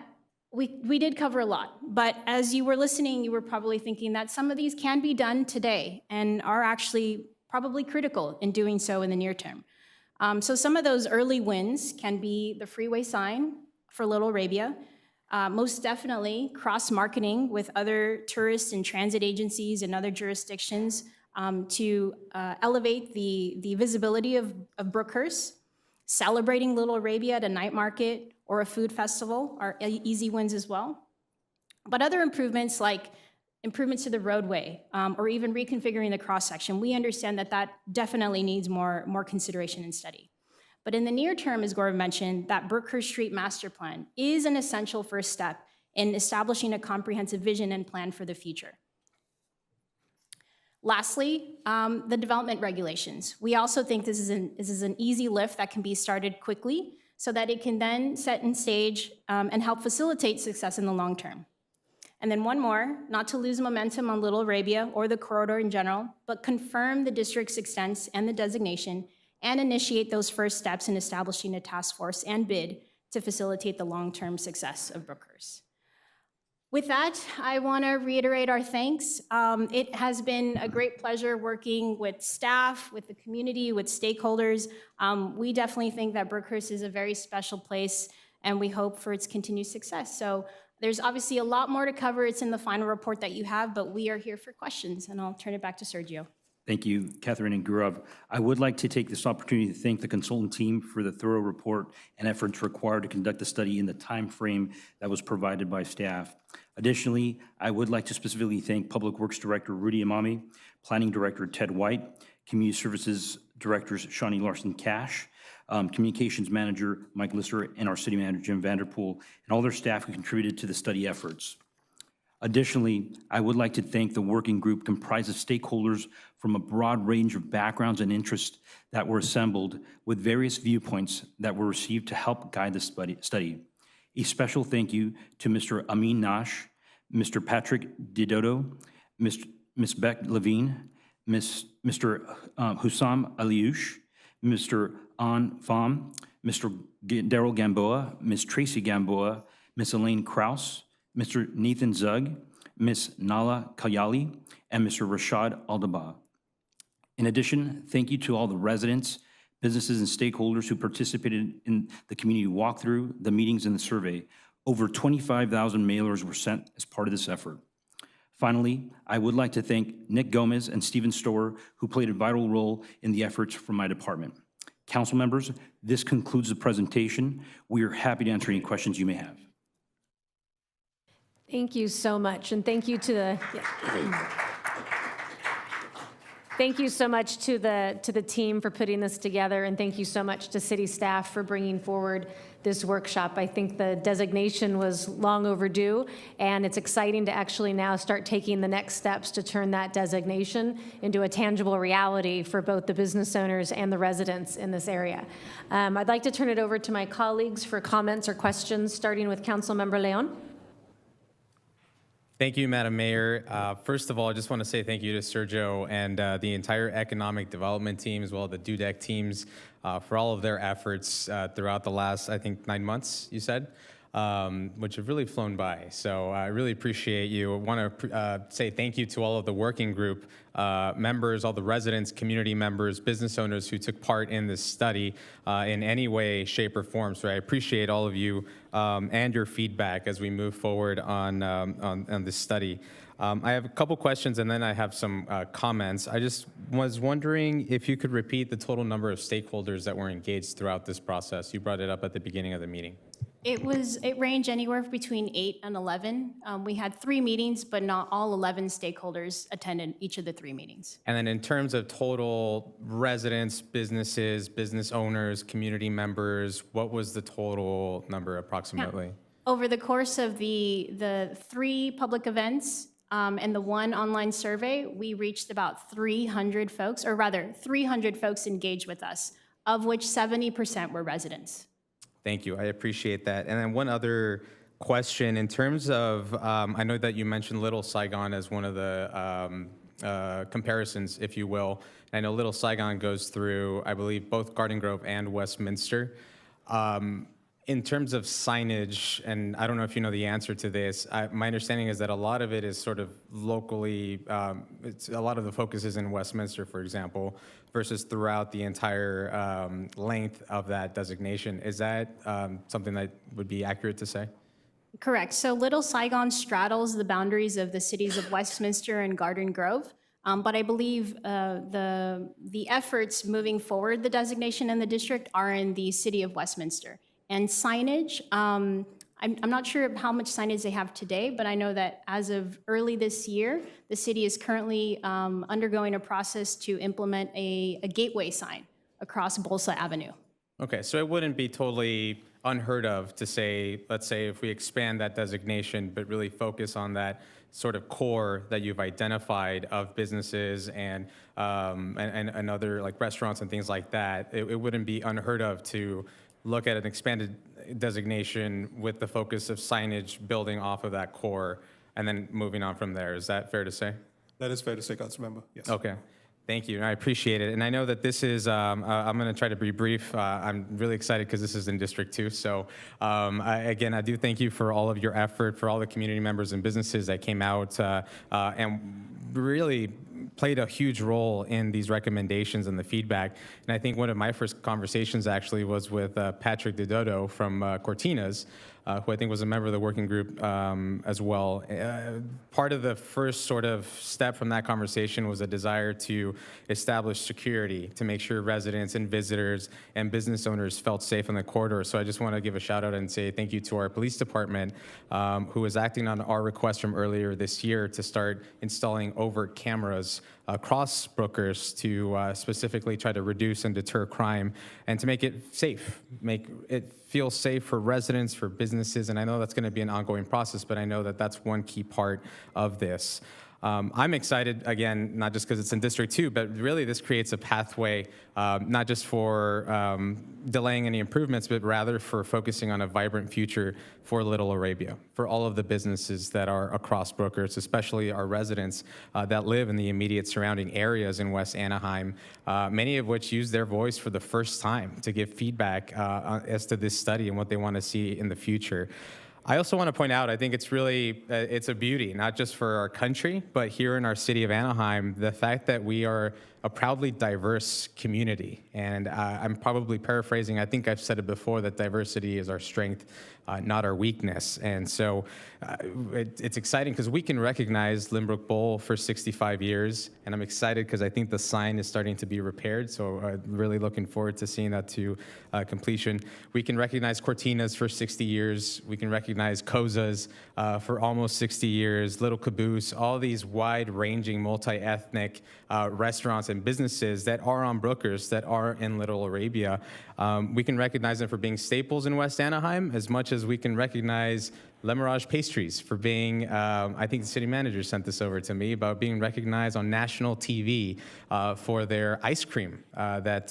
we did cover a lot. But as you were listening, you were probably thinking that some of these can be done today and are actually probably critical in doing so in the near term. So some of those early wins can be the freeway sign for Little Arabia, most definitely cross-marketing with other tourist and transit agencies and other jurisdictions to elevate the visibility of Brookhurst, celebrating Little Arabia at a night market or a food festival are easy wins as well. But other improvements like improvements to the roadway or even reconfiguring the cross-section, we understand that that definitely needs more consideration and study. But in the near term, as Gaurav mentioned, that Brookhurst Street Master Plan is an essential first step in establishing a comprehensive vision and plan for the future. Lastly, the development regulations. We also think this is an easy lift that can be started quickly so that it can then set and stage and help facilitate success in the long term. And then one more, not to lose momentum on Little Arabia or the corridor in general, but confirm the district's extent and the designation and initiate those first steps in establishing a task force and bid to facilitate the long-term success of Brookhurst. With that, I want to reiterate our thanks. It has been a great pleasure working with staff, with the community, with stakeholders. We definitely think that Brookhurst is a very special place, and we hope for its continued success. So there's obviously a lot more to cover. It's in the final report that you have, but we are here for questions, and I'll turn it back to Sergio. Thank you, Catherine and Gaurav. I would like to take this opportunity to thank the consultant team for the thorough report and efforts required to conduct the study in the time frame that was provided by staff. Additionally, I would like to specifically thank Public Works Director Rudy Amami, Planning Director Ted White, Community Services Directors Shawnee Larson-Cash, Communications Manager Mike Lister, and our City Manager Jim Vanderpool, and all their staff who contributed to the study efforts. Additionally, I would like to thank the working group comprised of stakeholders from a broad range of backgrounds and interests that were assembled with various viewpoints that were received to help guide the study. A special thank you to Mr. Amin Nash, Mr. Patrick Didodo, Ms. Beck Levine, Mr. Hussam Aliouche, Mr. An Pham, Mr. Daryl Gamboa, Ms. Tracy Gamboa, Ms. Elaine Kraus, Mr. Nathan Zug, Ms. Nala Kayali, and Mr. Rashad Aldaba. In addition, thank you to all the residents, businesses, and stakeholders who participated in the community walkthrough, the meetings, and the survey. Over 25,000 mailers were sent as part of this effort. Finally, I would like to thank Nick Gomez and Stephen Storer, who played a vital role in the efforts from my department. Council members, this concludes the presentation. We are happy to answer any questions you may have. Thank you so much, and thank you to the thank you so much to the team for putting this together, and thank you so much to city staff for bringing forward this workshop. I think the designation was long overdue, and it's exciting to actually now start taking the next steps to turn that designation into a tangible reality for both the business owners and the residents in this area. I'd like to turn it over to my colleagues for comments or questions, starting with Councilmember Leon. Thank you, Madam Mayor. First of all, I just want to say thank you to Sergio and the entire economic development team, as well as the DUDEC teams, for all of their efforts throughout the last, I think, 9 months, you said, which have really flown by. So I really appreciate you. I want to say thank you to all of the working group members, all the residents, community members, business owners who took part in this study in any way, shape, or form. So I appreciate all of you and your feedback as we move forward on this study. I have a couple questions and then I have some comments. I just was wondering if you could repeat the total number of stakeholders that were engaged throughout this process. You brought it up at the beginning of the meeting. It ranged anywhere between 8 and 11. We had 3 meetings, but not all 11 stakeholders attended each of the 3 meetings. And then in terms of total residents, businesses, business owners, community members, what was the total number approximately? Over the course of the 3 public events and the 1 online survey, we reached about 300 folks, or rather 300 folks engaged with us, of which 70% were residents. Thank you. I appreciate that. And then one other question in terms of, I know that you mentioned Little Saigon as one of the comparisons, if you will. I know Little Saigon goes through, I believe, both Garden Grove and Westminster. In terms of signage, and I don't know if you know the answer to this, my understanding is that a lot of it is sort of locally, a lot of the focus is in Westminster, for example, versus throughout the entire length of that designation. Is that something that would be accurate to say? Correct. So Little Saigon straddles the boundaries of the cities of Westminster and Garden Grove. But I believe the efforts moving forward, the designation in the district, are in the city of Westminster. And signage, I'm not sure how much signage they have today, but I know that as of early this year, the city is currently undergoing a process to implement a gateway sign across Bolsa Avenue. Okay, so it wouldn't be totally unheard of to say, let's say if we expand that designation, but really focus on that sort of core that you've identified of businesses and other like restaurants and things like that, it wouldn't be unheard of to look at an expanded designation with the focus of signage building off of that core and then moving on from there. Is that fair to say? That is fair to say, Councilmember, yes. Okay. Thank you. I appreciate it. And I know that this is, I'm going to try to be brief. I'm really excited because this is in District 2. So again, I do thank you for all of your effort, for all the community members and businesses that came out and really played a huge role in these recommendations and the feedback. And I think one of my first conversations actually was with Patrick DiDodo from Cortinas, who I think was a member of the working group as well. Part of the first sort of step from that conversation was a desire to establish security to make sure residents and visitors and business owners felt safe on the corridor. So I just want to give a shout out and say thank you to our police department, who is acting on our request from earlier this year to start installing overt cameras across Brookers to specifically try to reduce and deter crime and to make it safe, make it feel safe for residents, for businesses. And I know that's going to be an ongoing process, but I know that that's one key part of this. I'm excited, again, not just because it's in District 2, but really this creates a pathway, not just for delaying any improvements, but rather for focusing on a vibrant future for Little Arabia, for all of the businesses that are across Brookers, especially our residents that live in the immediate surrounding areas in West Anaheim, many of which use their voice for the first time to give feedback as to this study and what they want to see in the future. I also want to point out, I think it's really, it's a beauty, not just for our country, but here in our city of Anaheim, the fact that we are a proudly diverse community. And I'm probably paraphrasing, I think I've said it before, that diversity is our strength, not our weakness. And so it's exciting because we can recognize Lynbrook Bowl for 65 years, and I'm excited because I think the sign is starting to be repaired, so really looking forward to seeing that to completion. We can recognize Cortinas for 60 years. We can recognize Koza's for almost 60 years, Little Caboose, all these wide-ranging, multi-ethnic restaurants and businesses that are on Brookers, that are in Little Arabia. We can recognize them for being staples in West Anaheim as much as we can recognize Lemirage Pastries for being, I think the city manager sent this over to me, about being recognized on national TV for their ice cream that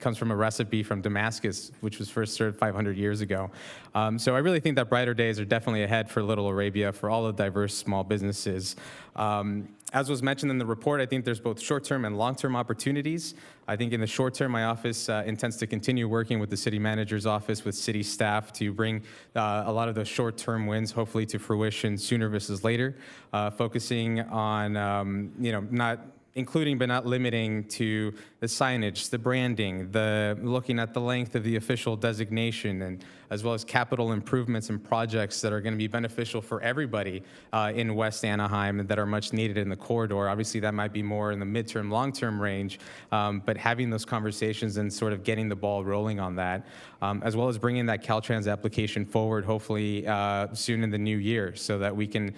comes from a recipe from Damascus, which was first served 500 years ago. So I really think that brighter days are definitely ahead for Little Arabia, for all the diverse small businesses. As was mentioned in the report, I think there's both short-term and long-term opportunities. I think in the short term, my office intends to continue working with the city manager's office, with city staff, to bring a lot of those short-term wins, hopefully to fruition sooner versus later, focusing on, not including but not limiting to the signage, the branding, the looking at the length of the official designation, and as well as capital improvements and projects that are going to be beneficial for everybody in West Anaheim and that are much needed in the corridor. Obviously, that might be more in the midterm, long-term range, but having those conversations and sort of getting the ball rolling on that, as well as bringing that Caltrans application forward, hopefully soon in the new year, so that we can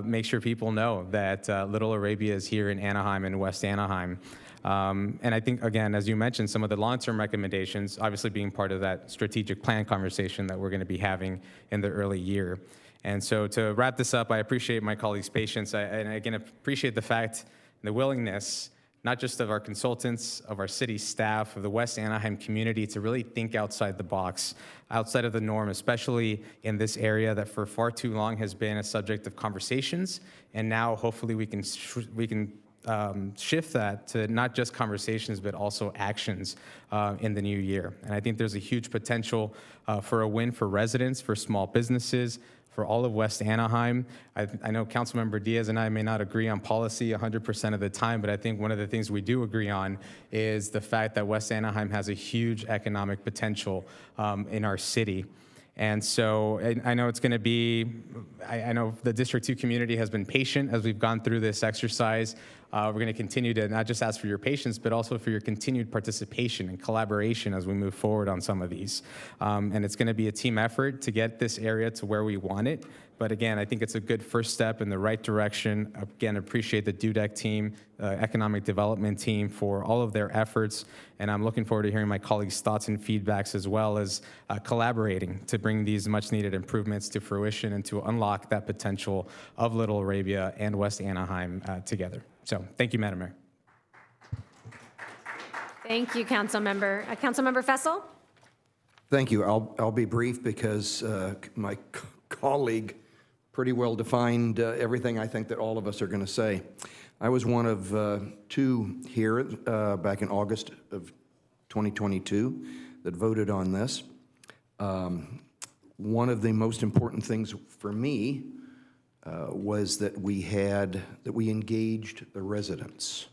make sure people know that Little Arabia is here in Anaheim and West Anaheim. And I think, again, as you mentioned, some of the long-term recommendations, obviously being part of that strategic plan conversation that we're going to be having in the early year. And so to wrap this up, I appreciate my colleagues' patience. And again, appreciate the fact and the willingness, not just of our consultants, of our city staff, of the West Anaheim community, to really think outside the box, outside of the norm, especially in this area that for far too long has been a subject of conversations. And now hopefully we can shift that to not just conversations, but also actions in the new year. And I think there's a huge potential for a win for residents, for small businesses, for all of West Anaheim. I know Councilmember Diaz and I may not agree on policy 100% of the time, but I think one of the things we do agree on is the fact that West Anaheim has a huge economic potential in our city. And so I know it's going to be, I know the District 2 community has been patient as we've gone through this exercise. We're going to continue to not just ask for your patience, but also for your continued participation and collaboration as we move forward on some of these. And it's going to be a team effort to get this area to where we want it. But again, I think it's a good first step in the right direction. Again, appreciate the DUDEC team, economic development team, for all of their efforts. And I'm looking forward to hearing my colleagues' thoughts and feedbacks, as well as collaborating to bring these much needed improvements to fruition and to unlock that potential of Little Arabia and West Anaheim together. So thank you, Madam Mayor. Thank you, Councilmember. Councilmember Fessel? Thank you. I'll be brief because my colleague pretty well defined everything I think that all of us are going to say. I was one of two here back in August of 2022 that voted on this. One of the most important things for me was that we engaged the residents.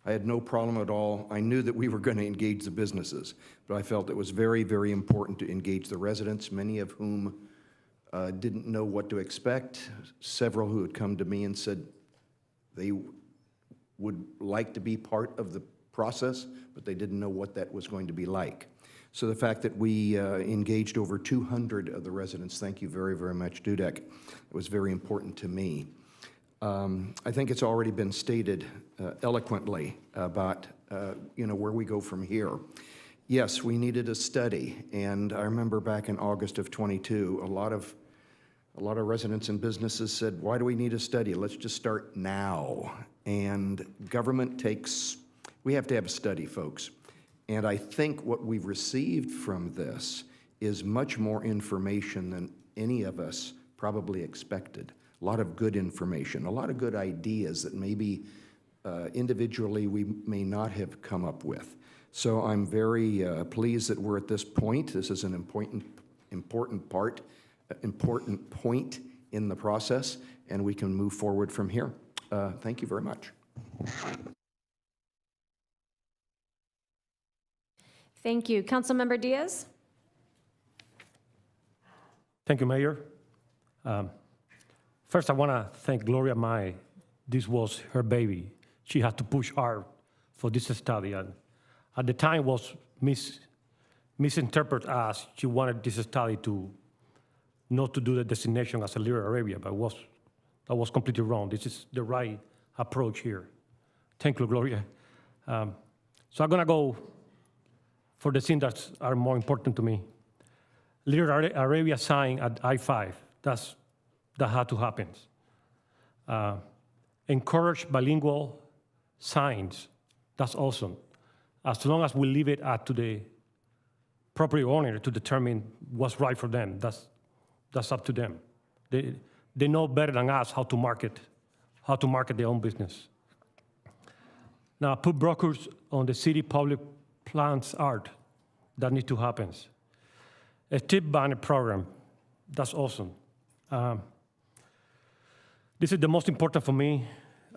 I had no problem at all. I knew that we were going to engage the businesses, but I felt it was very, very important to engage the residents, many of whom didn't know what to expect. Several who had come to me and said they would like to be part of the process, but they didn't know what that was going to be like. So the fact that we engaged over 200 of the residents, thank you very, very much, DUDEC, it was very important to me. I think it's already been stated eloquently about where we go from here. Yes, we needed a study, and I remember back in August of 22, a lot of residents and businesses said, "Why do we need a study? Let's just start now." And government we have to have a study, folks. And I think what we've received from this is much more information than any of us probably expected. A lot of good information, a lot of good ideas that maybe individually we may not have come up with. So I'm very pleased that we're at this point. This is an important point in the process, and we can move forward from here. Thank you very much. Thank you. Councilmember Diaz? Thank you, Mayor. First, I want to thank Gloria Mai. This was her baby. She had to push hard for this study, and at the time was misinterpreted as she wanted this study to not to do the designation as a Little Arabia, but that was completely wrong. This is the right approach here. Thank you, Gloria. So I'm going to go for the things that are more important to me. Little Arabia sign at I-5, that's that had to happen. Encourage bilingual signs. That's awesome. As long as we leave it up to the property owner to determine what's right for them, that's up to them. They know better than us how to market their own business. Now, put brokers on the city public plans art. That needs to happen. A tip banner program. That's awesome. This is the most important for me,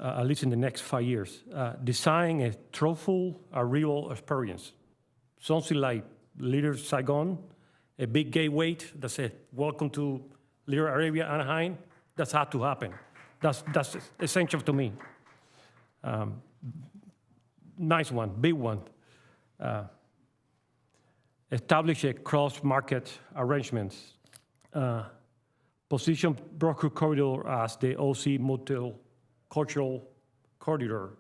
at least in the next 5 years. Design a truthful, a real experience. Something like Little Saigon, a big gateway that says, welcome to Little Arabia, Anaheim. That's had to happen. That's essential to me. Nice one, big one. Establish a cross-market arrangements. Position broker corridor as the OC multicultural corridor.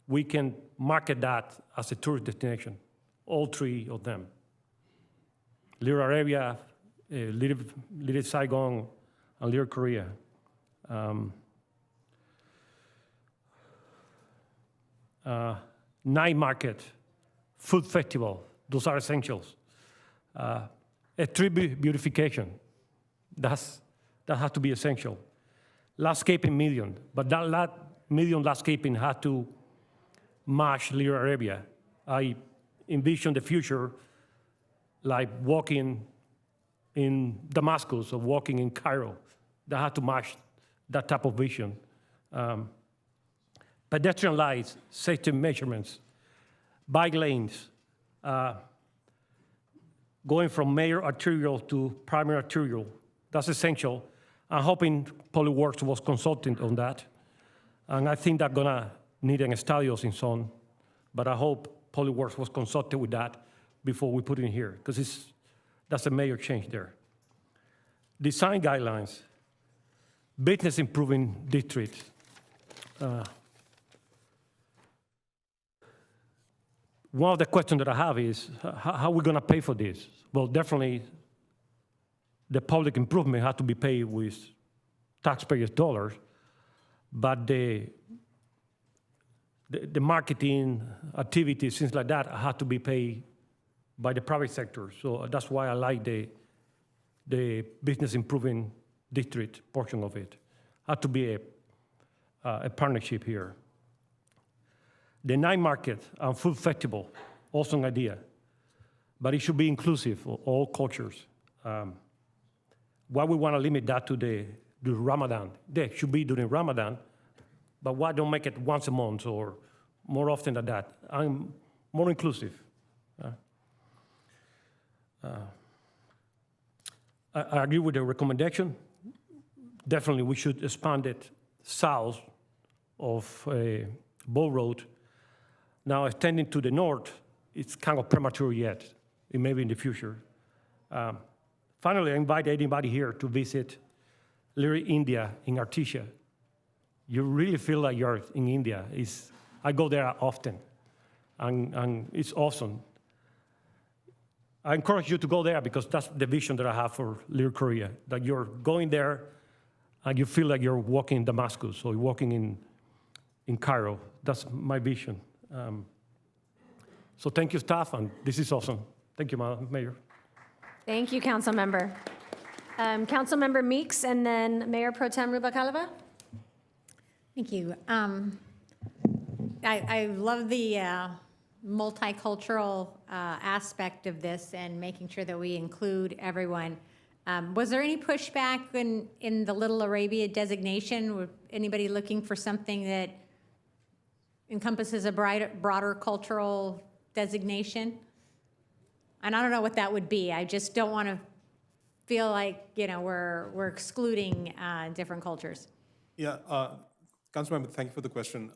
We can market that as a tourist destination, all three of them. Little Arabia, Little Saigon, and Little Korea. Night market, food festival, those are essentials. A tree beautification, that has to be essential. Landscaping medium, but that medium landscaping had to match Little Arabia. I envision the future like walking in Damascus or walking in Cairo. That had to match that type of vision. Pedestrian lights, safety measurements, bike lanes, going from major arterial to primary arterial. That's essential. I'm hoping Public Works was consulting on that. And I think they're gonna need an estadios in some, but I hope Public Works was consulted with that before we put it in here, because that's a major change there. Design guidelines, business improving district. One of the questions that I have is, how are we gonna pay for this? Well, definitely the public improvement had to be paid with taxpayers' dollars, but the marketing activities, things like that, had to be paid by the private sector. So that's why I like the business improving district portion of it. Had to be a partnership here. The night market and food festival, also an idea, but it should be inclusive of all cultures. Why we want to limit that to the Ramadan? They should be during Ramadan, but why don't make it once a month or more often than that? I'm more inclusive. I agree with the recommendation. Definitely we should expand it south of Bow Road. Now extending to the north, it's kind of premature yet. It may be in the future. Finally, I invite anybody here to visit Little India in Artesia. You really feel like you're in India. I go there often, and it's awesome. I encourage you to go there because that's the vision that I have for Little Korea, that you're going there and you feel like you're walking in Damascus or you're walking in Cairo. That's my vision. So thank you, staff, and this is awesome. Thank you, Madam Mayor. Thank you, Council Member. Council Member Meeks, and then Mayor Pro Tem Rubalcaba. Thank you. I love the multicultural aspect of this and making sure that we include everyone. Was there any pushback in the Little Arabia designation? Was anybody looking for something that encompasses a broader cultural designation? And I don't know what that would be. I just don't want to feel like, we're excluding different cultures. Yeah, Councilmember, thank you for the question.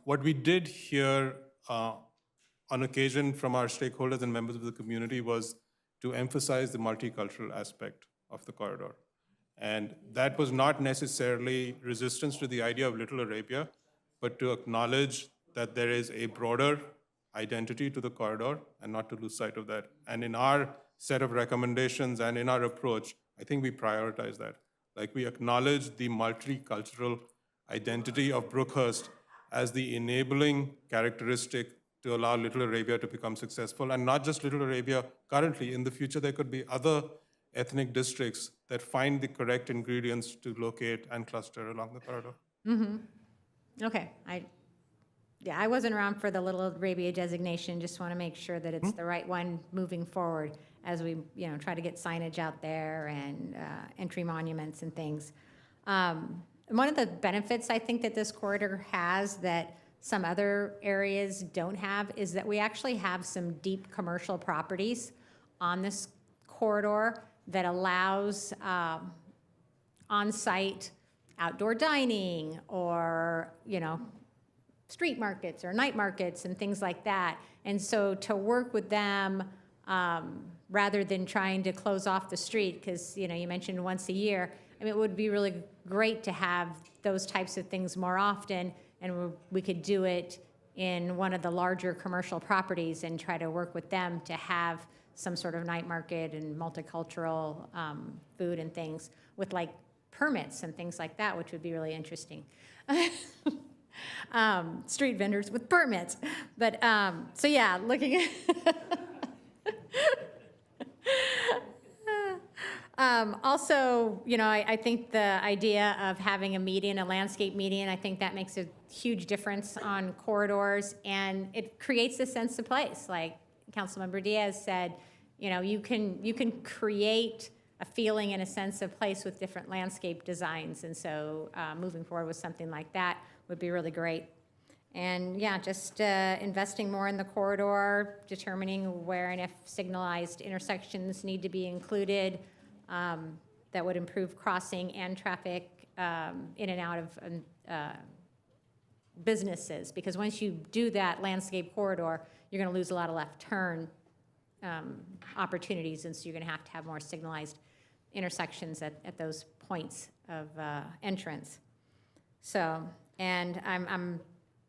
What we did hear on occasion from our stakeholders and members of the community was to emphasize the multicultural aspect of the corridor. And that was not necessarily resistance to the idea of Little Arabia, but to acknowledge that there is a broader identity to the corridor and not to lose sight of that. And in our set of recommendations and in our approach, I think we prioritize that. Like we acknowledge the multicultural identity of Brookhurst as the enabling characteristic to allow Little Arabia to become successful. And not just Little Arabia currently, in the future there could be other ethnic districts that find the correct ingredients to locate and cluster along the corridor. Okay, I wasn't around for the Little Arabia designation, just want to make sure that it's the right one moving forward as we, try to get signage out there and entry monuments and things. One of the benefits I think that this corridor has that some other areas don't have is that we actually have some deep commercial properties on this corridor that allows on-site outdoor dining or, street markets or night markets and things like that. And so to work with them rather than trying to close off the street, because, you mentioned once a year, it would be really great to have those types of things more often, and we could do it in one of the larger commercial properties and try to work with them to have some sort of night market and multicultural food and things with like permits and things like that, which would be really interesting. Street vendors with permits. But, so yeah, looking at, also, I think the idea of having a median, a landscape median, I think that makes a huge difference on corridors, and it creates a sense of place. Like Councilmember Diaz said, you can create a feeling and a sense of place with different landscape designs, and so moving forward with something like that would be really great. And yeah, just investing more in the corridor, determining where and if signalized intersections need to be included, that would improve crossing and traffic in and out of businesses. Because once you do that landscape corridor, you're going to lose a lot of left turn opportunities, and so you're going to have more signalized intersections at those points of entrance. So, and I'm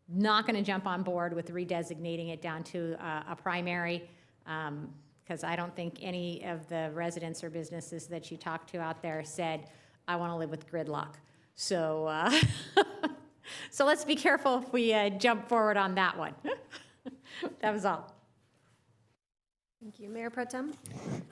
not going to jump on board with redesignating it down to a primary, because I don't think any of the residents or businesses that you talked to out there said, I want to live with gridlock. So, so let's be careful if we jump forward on that one. That was all. Thank you. Mayor Pro Tem?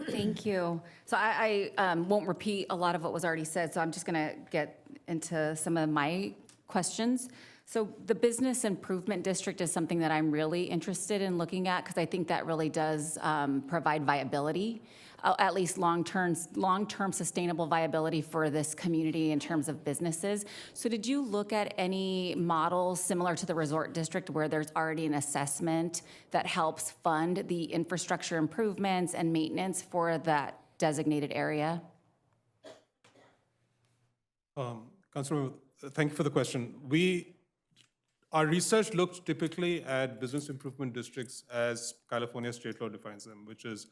Thank you. So I won't repeat a lot of what was already said, so I'm just going to get into some of my questions. So the business improvement district is something that I'm really interested in looking at, because I think that really does provide viability, at least long-term sustainable viability for this community in terms of businesses. So did you look at any models similar to the resort district where there's already an assessment that helps fund the infrastructure improvements and maintenance for that designated area? Councilor, thank you for the question. Our research looks typically at business improvement districts as California state law defines them, which is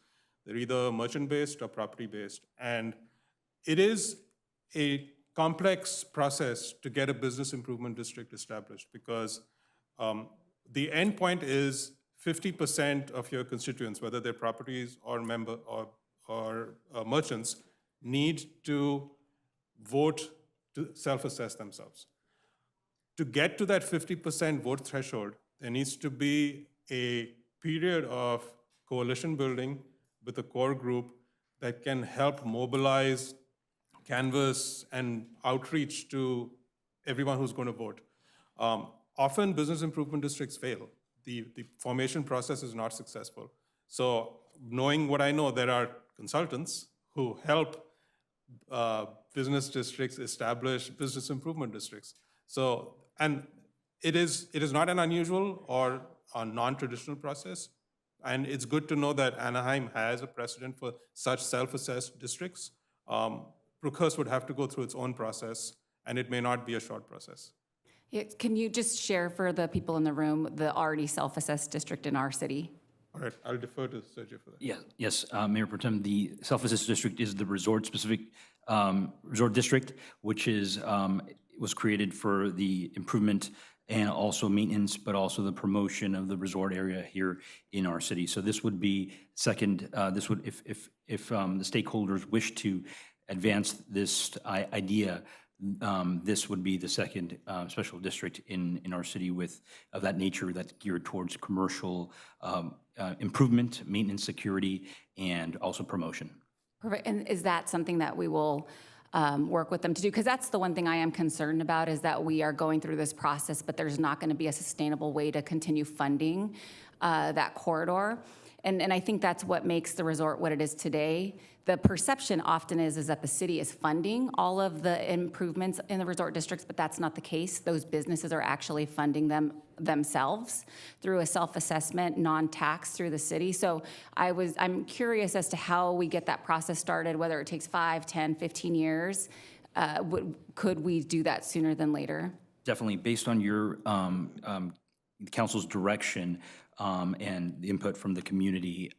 they're either merchant-based or property-based. And it is a complex process to get a business improvement district established, because the end point is 50% of your constituents, whether they're properties or merchants, need to vote to self-assess themselves. To get to that 50% vote threshold, there needs to be a period of coalition building with a core group that can help mobilize, canvas, and outreach to everyone who's going to vote. Often business improvement districts fail. The formation process is not successful. So knowing what I know, there are consultants who help business districts establish business improvement districts. So, and it is not an unusual or a non-traditional process. And it's good to know that Anaheim has a precedent for such self-assessed districts. Brookhurst would have to go through its own process, and it may not be a short process. Yeah, can you just share for the people in the room the already self-assessed district in our city? All right, I'll defer to Sergio for that. Yes, Mayor Pro Tem, the self-assessed district is the resort-specific resort district, which was created for the improvement and also maintenance, but also the promotion of the resort area here in our city. So this would be second. This would, if the stakeholders wish to advanced this idea, this would be the second special district in our city of that nature that's geared towards commercial improvement, maintenance, security, and also promotion. Perfect. And is that something that we will work with them to do? Because that's the one thing I am concerned about, is that we are going through this process, but there's not going to be a sustainable way to continue funding that corridor. And I think that's what makes the resort what it is today. The perception often is that the city is funding all of the improvements in the resort districts, but that's not the case. Those businesses are actually funding them themselves through a self-assessment, non-tax through the city. So I'm curious as to how we get that process started, whether it takes 5, 10, 15 years. Could we do that sooner than later? Definitely, based on your council's direction and the input from the community,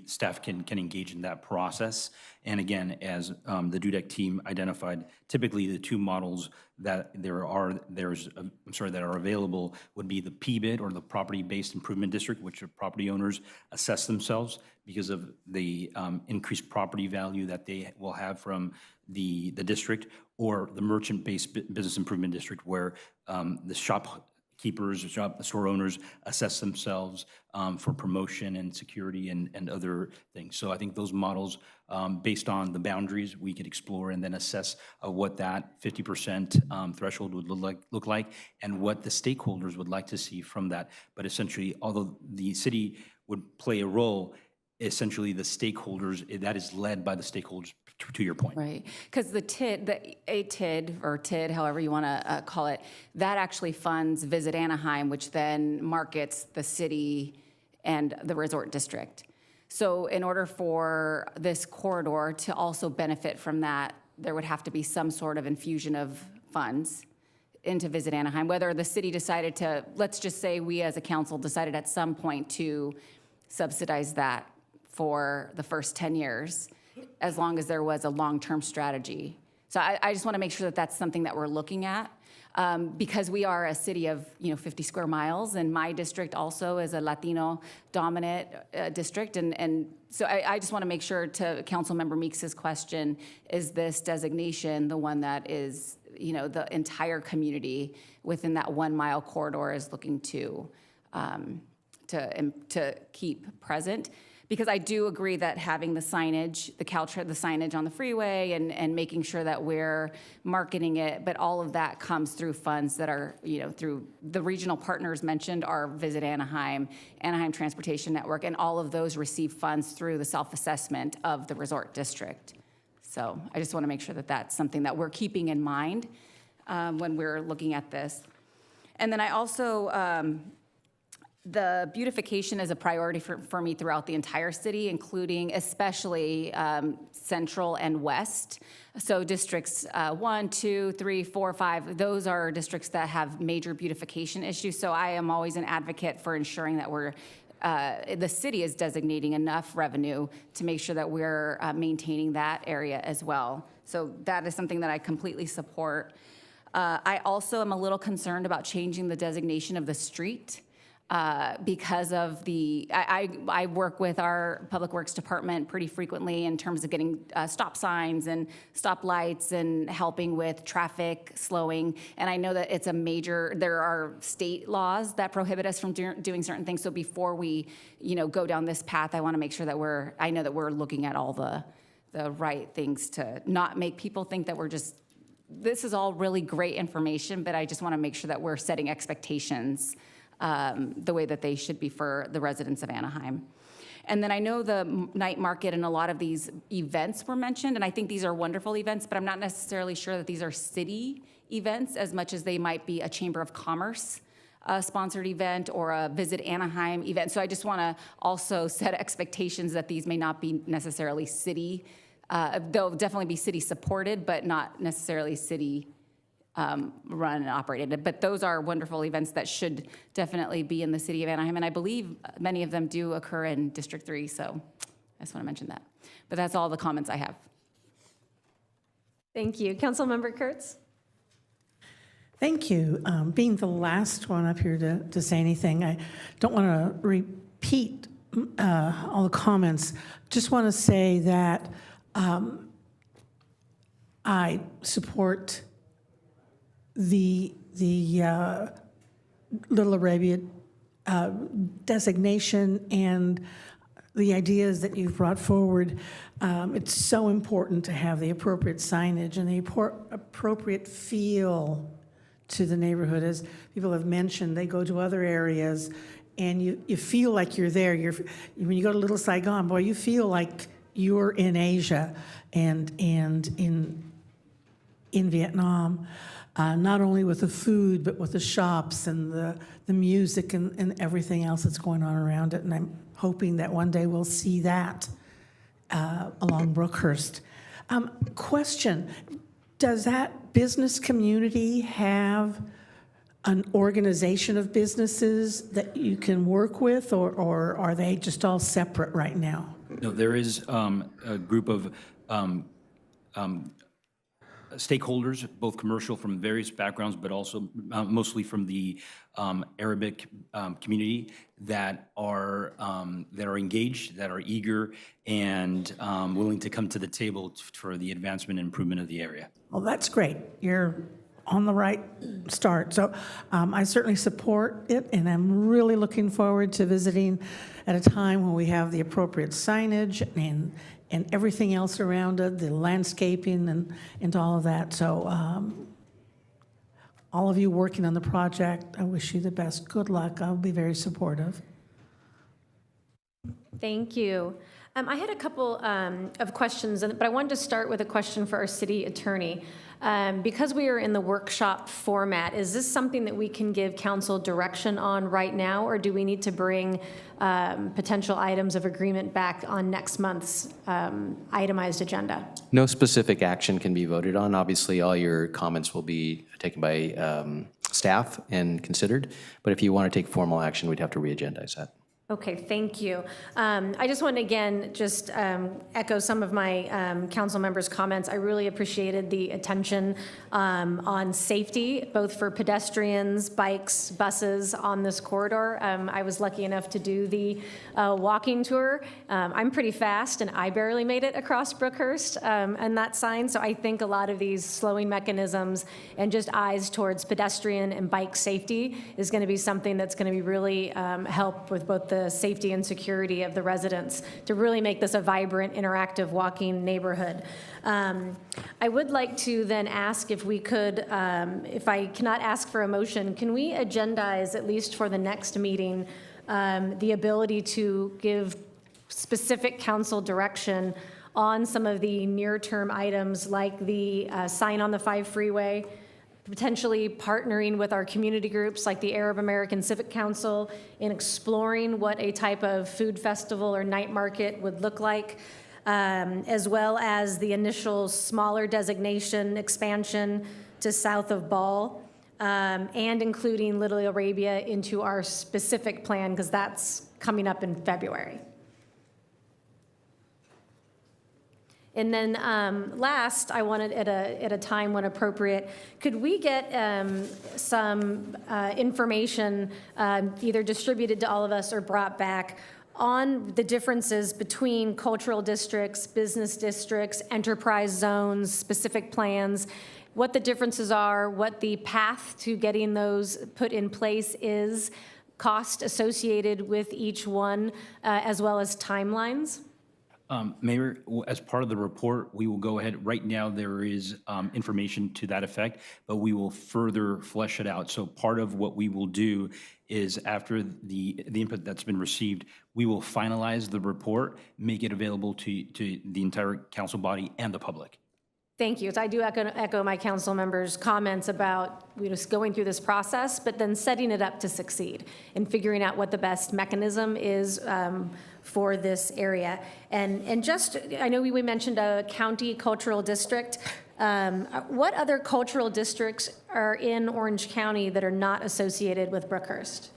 staff can engage in that process. And again, as the DUDEC team identified, typically the two models that that are available would be the PBID, or the Property-Based Improvement District, which the property owners assess themselves because of the increased property value that they will have from the district, or the Merchant-Based Business Improvement District, where the shopkeepers, store owners assess themselves for promotion and security and other things. So I think those models, based on the boundaries, we could explore and then assess what that 50% threshold would look like and what the stakeholders would like to see from that. But essentially, although the city would play a role, essentially the stakeholders, that is led by the stakeholders, to your point. Right, because the ATID, or TID, however you want to call it, that actually funds Visit Anaheim, which then markets the city and the resort district. So in order for this corridor to also benefit from that, there would have to be some sort of infusion of funds into Visit Anaheim, whether the city decided to, let's just say we as a council decided at some point to subsidize that for the first 10 years, as long as there was a long-term strategy. So I just want to make sure that that's something that we're looking at, because we are a city of 50 square miles, and my district also is a Latino-dominant district, and so I just want to make sure, to Councilmember Meeks's question, is this designation the one that is the entire community within that 1 mile corridor is looking to keep present? Because I do agree that having the signage, the signage on the freeway, and making sure that we're marketing it, but all of that comes through funds that are, through the regional partners mentioned are Visit Anaheim, Anaheim Transportation Network, and all of those receive funds through the self-assessment of the resort district. So I just want to make sure that that's something that we're keeping in mind when we're looking at this. And then I also, the beautification is a priority for me throughout the entire city, including especially central and west. So districts 1, 2, 3, 4, 5, those are districts that have major beautification issues. So I am always an advocate for ensuring that the city is designating enough revenue to make sure that we're maintaining that area as well. So that is something that I completely support. I also am a little concerned about changing the designation of the street. Because of I work with our Public Works Department pretty frequently in terms of getting stop signs and stop lights and helping with traffic slowing. And I know that it's there are state laws that prohibit us from doing certain things. So before we, go down this path, I want to make sure that I know that we're looking at all the right things to not make people think that this is all really great information, but I just want to make sure that we're setting expectations the way that they should be for the residents of Anaheim. And then I know the night market and a lot of these events were mentioned, and I think these are wonderful events, but I'm not necessarily sure that these are city events as much as they might be a Chamber of Commerce sponsored event or a Visit Anaheim event. So I just want to also set expectations that these may not be necessarily city, they'll definitely be city supported, but not necessarily city run and operated. But those are wonderful events that should definitely be in the city of Anaheim. And I believe many of them do occur in District 3. So I just want to mention that. But that's all the comments I have. Thank you. Councilmember Kurtz? Thank you. Being the last one up here to say anything, I don't want to repeat all the comments. Just want to say that I support the Little Arabia designation and the ideas that you've brought forward. It's so important to have the appropriate signage and the appropriate feel to the neighborhood. As people have mentioned, they go to other areas, and you feel like you're there. When you go to Little Saigon, boy, you feel like you're in Asia and in Vietnam. Not only with the food, but with the shops and the music and everything else that's going on around it. And I'm hoping that one day we'll see that along Brookhurst. Question, does that business community have an organization of businesses that you can work with, or are they just all separate right now? No, there is a group of stakeholders, both commercial from various backgrounds, but also mostly from the Arabic community that are engaged, that are eager, and willing to come to the table for the advancement and improvement of the area. Well, that's great. You're on the right start. So I certainly support it, and I'm really looking forward to visiting at a time when we have the appropriate signage and everything else around it, the landscaping and all of that. So all of you working on the project, I wish you the best. Good luck. I'll be very supportive. Thank you. I had a couple of questions, but I wanted to start with a question for our city attorney. Because we are in the workshop format, is this something that we can give council direction on right now, or do we need to bring potential items of agreement back on next month's itemized agenda? No specific action can be voted on. Obviously, all your comments will be taken by staff and considered, but if you want to take formal action, we'd have to re-agendize that. Okay, thank you. I just want to again just echo some of my council members' comments. I really appreciated the attention on safety, both for pedestrians, bikes, buses on this corridor. I was lucky enough to do the walking tour. I'm pretty fast, and I barely made it across Brookhurst and that sign. So I think a lot of these slowing mechanisms and just eyes towards pedestrian and bike safety is going to be something that's going to be really help with both the safety and security of the residents to really make this a vibrant, interactive walking neighborhood. I would like to then ask if we could, if I cannot ask for a motion, can we agendize, at least for the next meeting, the ability to give specific council direction on some of the near-term items like the sign on the 5 freeway, potentially partnering with our community groups like the Arab American Civic Council in exploring what a type of food festival or night market would look like, as well as the initial smaller designation expansion to south of Ball, and including Little Arabia into our specific plan, because that's coming up in February. And then last, I wanted at a time when appropriate, could we get some information either distributed to all of us or brought back on the differences between cultural districts, business districts, enterprise zones, specific plans, what the differences are, what the path to getting those put in place is, cost associated with each one, as well as timelines? Mayor, as part of the report, we will go ahead. Right now, there is information to that effect, but we will further flesh it out. So part of what we will do is after the input that's been received, we will finalize the report, make it available to the entire council body and the public. Thank you. So I do echo my council members' comments about just going through this process, but then setting it up to succeed and figuring out what the best mechanism is for this area. And just, I know we mentioned a county cultural district. What other cultural districts are in Orange County that are not associated with Brookhurst?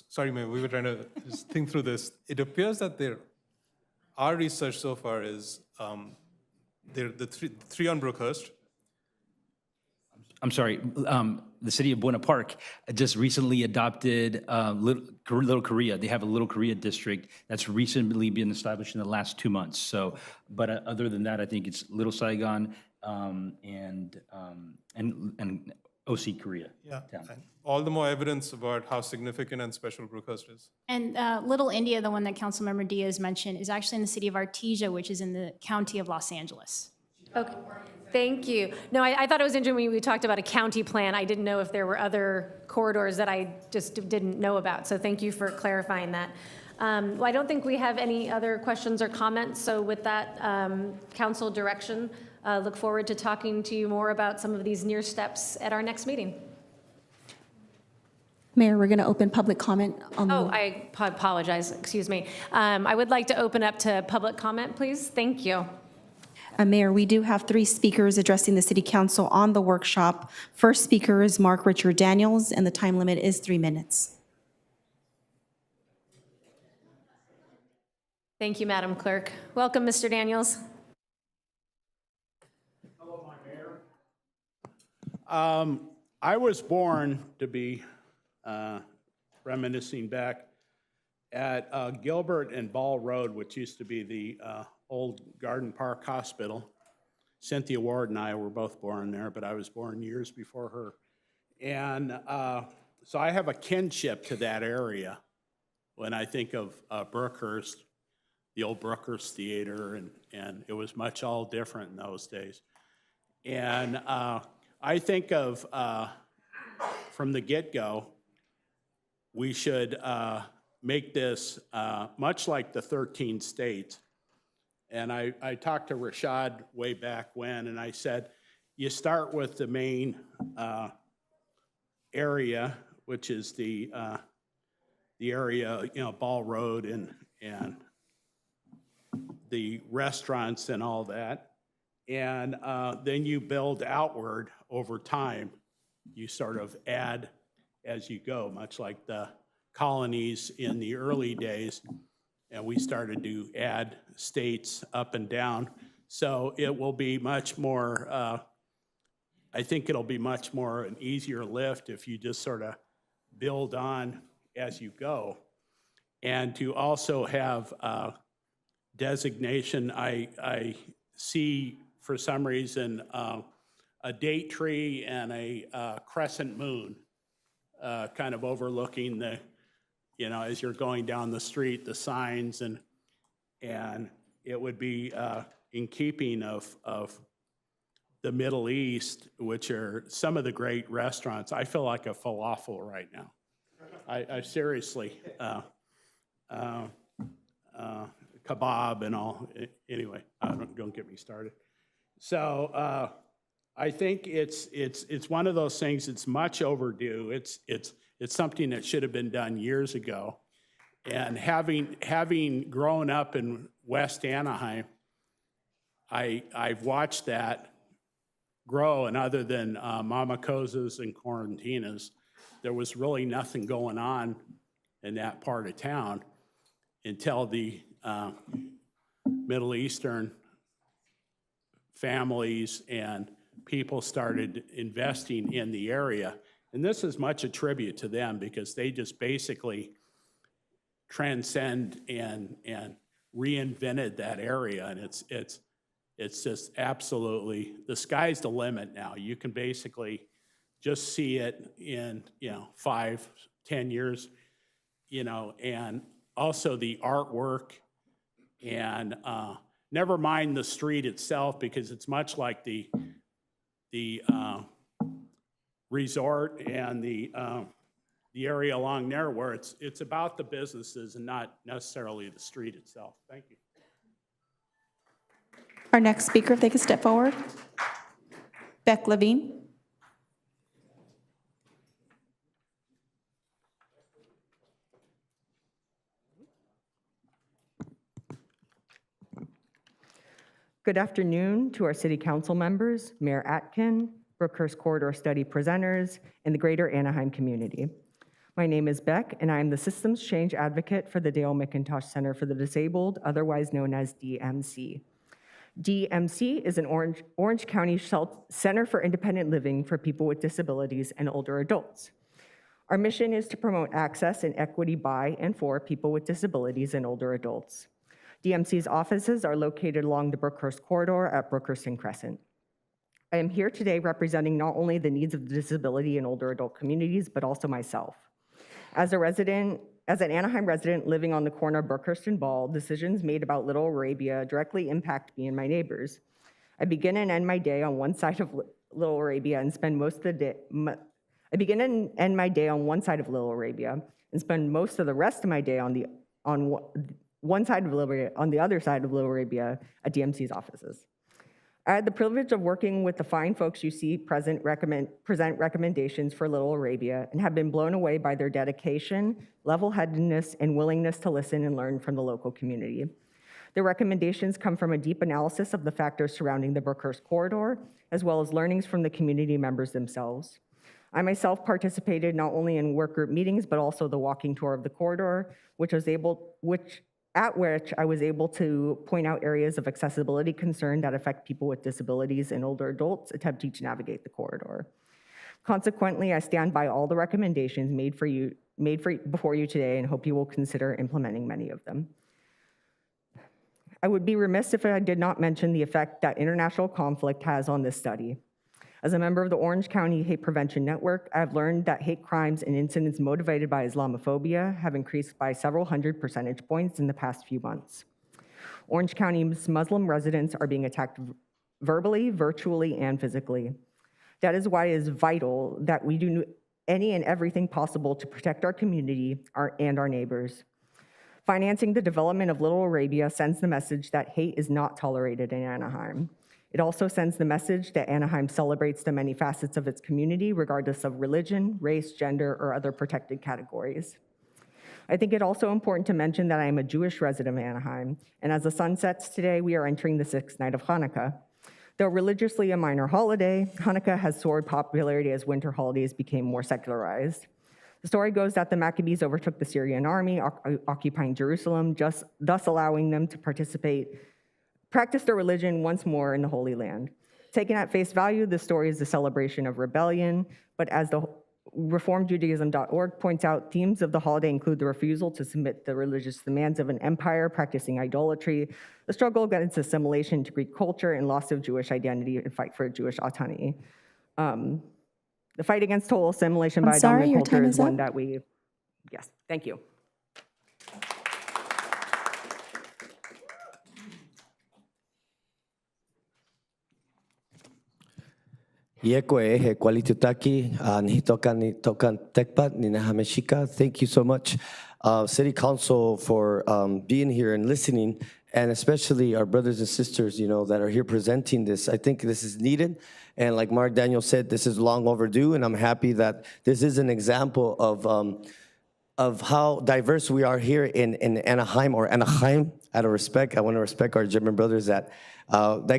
Sorry, Mayor, we were trying to just think through this. It appears that our research so far is the three on Brookhurst. I'm sorry, the city of Buena Park just recently adopted Little Korea. They have a Little Korea district that's recently been established in the last 2 months. So, but other than that, I think it's Little Saigon and OC Korea. Yeah, town. and all the more evidence about how significant and special Brookhurst is. And Little India, the one that Councilmember Diaz mentioned, is actually in the city of Artesia, which is in the county of Los Angeles. Okay, thank you. No, I thought it was interesting when we talked about a county plan. I didn't know if there were other corridors that I just didn't know about, so thank you for clarifying that. Well, I don't think we have any other questions or comments, so with that council direction, look forward to talking to you more about some of these near steps at our next meeting. Mayor, we're going to open public comment on the... Oh, I apologize, excuse me. I would like to open up to public comment, please. Thank you. Mayor, we do have 3 speakers addressing the city council on the workshop. First speaker is Mark Richard Daniels, and the time limit is 3 minutes. Thank you, Madam Clerk. Welcome, Mr. Daniels. Hello, my mayor. I was born to be reminiscing back at Gilbert and Ball Road, which used to be the old Garden Park Hospital. Cynthia Ward and I were both born there, but I was born years before her. And so I have a kinship to that area when I think of Brookhurst, the old Brookhurst Theater, and it was much all different in those days. And I think of, from the get-go, we should make this much like the 13 states. And I talked to Rashad way back when, and I said, you start with the main area, which is the area, Ball Road and the restaurants and all that. And then you build outward over time. You sort of add as you go, much like the colonies in the early days. And we started to add states up and down. So it will be much more, I think it'll be much more an easier lift if you just sort of build on as you go. And to also have designation, I see for some reason a date tree and a crescent moon kind of overlooking the, as you're going down the street, the signs, and it would be in keeping of the Middle East, which are some of the great restaurants. I feel like a falafel right now. I seriously, kebab and all. Anyway, don't get me started. So I think it's one of those things. It's much overdue. It's something that should have been done years ago. And having grown up in West Anaheim, I've watched that grow. And other than Mama Cosas and Quarantinas, there was really nothing going on in that part of town until the Middle Eastern families and people started investing in the area. And this is much a tribute to them because they just basically transcend and reinvented that area. And it's just absolutely, the sky's the limit now. You can basically just see it in 5-10 years, and also the artwork, and never mind the street itself, because it's much like the resort and the area along there, where it's about the businesses and not necessarily the street itself. Thank you. Our next speaker, if they could step forward. Beck Levine. Good afternoon to our city council members, Mayor Atkin, Brookhurst Corridor Study presenters, and the greater Anaheim community. My name is Beck, and I am the Systems Change Advocate for the Dale McIntosh Center for the Disabled, otherwise known as DMC. DMC is an Orange County Center for Independent Living for people with disabilities and older adults. Our mission is to promote access and equity by and for people with disabilities and older adults. DMC's offices are located along the Brookhurst corridor at Brookhurst and Crescent. I am here today representing not only the needs of the disability and older adult communities, but also myself. As an Anaheim resident living on the corner of Brookhurst and Ball, decisions made about Little Arabia directly impact me and my neighbors. I begin and end my day on one side of Little Arabia and spend most of the day. I begin and end my day on one side of Little Arabia and spend most of the rest of my day on the other side of Little Arabia at DMC's offices. I had the privilege of working with the fine folks you see present recommendations for Little Arabia and have been blown away by their dedication, level-headedness, and willingness to listen and learn from the local community. The recommendations come from a deep analysis of the factors surrounding the Brookhurst corridor, as well as learnings from the community members themselves. I myself participated not only in work group meetings, but also the walking tour of the corridor, at which I was able to point out areas of accessibility concern that affect people with disabilities and older adults attempting to navigate the corridor. Consequently, I stand by all the recommendations made before you today and hope you will consider implementing many of them. I would be remiss if I did not mention the effect that international conflict has on this study. As a member of the Orange County Hate Prevention Network, I have learned that hate crimes and incidents motivated by Islamophobia have increased by several hundred percentage points in the past few months. Orange County's Muslim residents are being attacked verbally, virtually, and physically. That is why it is vital that we do any and everything possible to protect our community and our neighbors. Financing the development of Little Arabia sends the message that hate is not tolerated in Anaheim. It also sends the message that Anaheim celebrates the many facets of its community, regardless of religion, race, gender, or other protected categories. I think it also important to mention that I am a Jewish resident of Anaheim, and as the sun sets today, we are entering the 6th night of Hanukkah. Though religiously a minor holiday, Hanukkah has soared popularity as winter holidays became more secularized. The story goes that the Maccabees overtook the Syrian army, occupying Jerusalem, thus allowing them to practice their religion once more in the Holy Land. Taken at face value, this story is a celebration of rebellion, but as the reformjudaism.org points out, themes of the holiday include the refusal to submit the religious demands of an empire, practicing idolatry, the struggle against assimilation to Greek culture, and loss of Jewish identity and fight for Jewish autonomy. The fight against total assimilation by dominant culture is one that yes, thank you. Thank you so much, City Council, for being here and listening, and especially our brothers and sisters, that are here presenting this. I think this is needed, and like Mark Daniel said, this is long overdue, and I'm happy that this is an example of how diverse we are here in Anaheim, or Anaheim, out of respect. I want to respect our German brothers that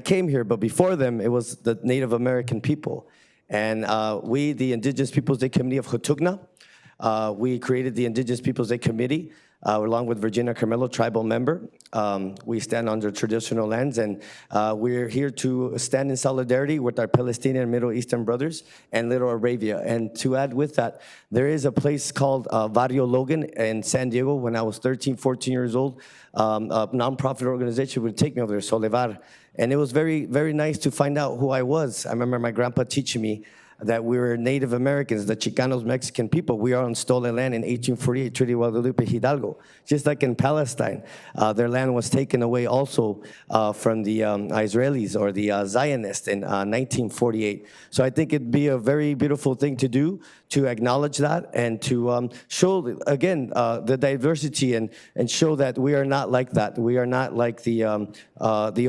came here, but before them, it was the Native American people. And we, the Indigenous Peoples Day Committee of Hutugna, we created the Indigenous Peoples Day Committee, along with Virginia Carmelo, tribal member. We stand on the traditional lands, and we're here to stand in solidarity with our Palestinian and Middle Eastern brothers and Little Arabia. And to add with that, there is a place called Barrio Logan in San Diego. When I was 13, 14 years old, a nonprofit organization would take me over there, Solevar. And it was very, very nice to find out who I was. I remember my grandpa teaching me that we were Native Americans, the Chicanos, Mexican people. We are on stolen land in 1848, Treaty of Guadalupe, Hidalgo. Just like in Palestine, their land was taken away also from the Israelis or the Zionists in 1948. So I think it'd be a very beautiful thing to do, to acknowledge that and to show, again, the diversity and show that we are not like that. We are not like the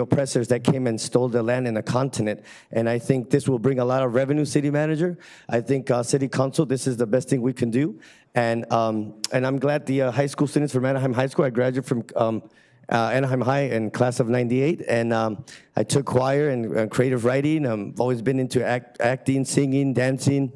oppressors that came and stole the land in the continent. And I think this will bring a lot of revenue, City Manager. I think City Council, this is the best thing we can do. And I'm glad the high school students from Anaheim High School, I graduated from Anaheim High in class of 98, and I took choir and creative writing. I've always been into acting, singing, dancing.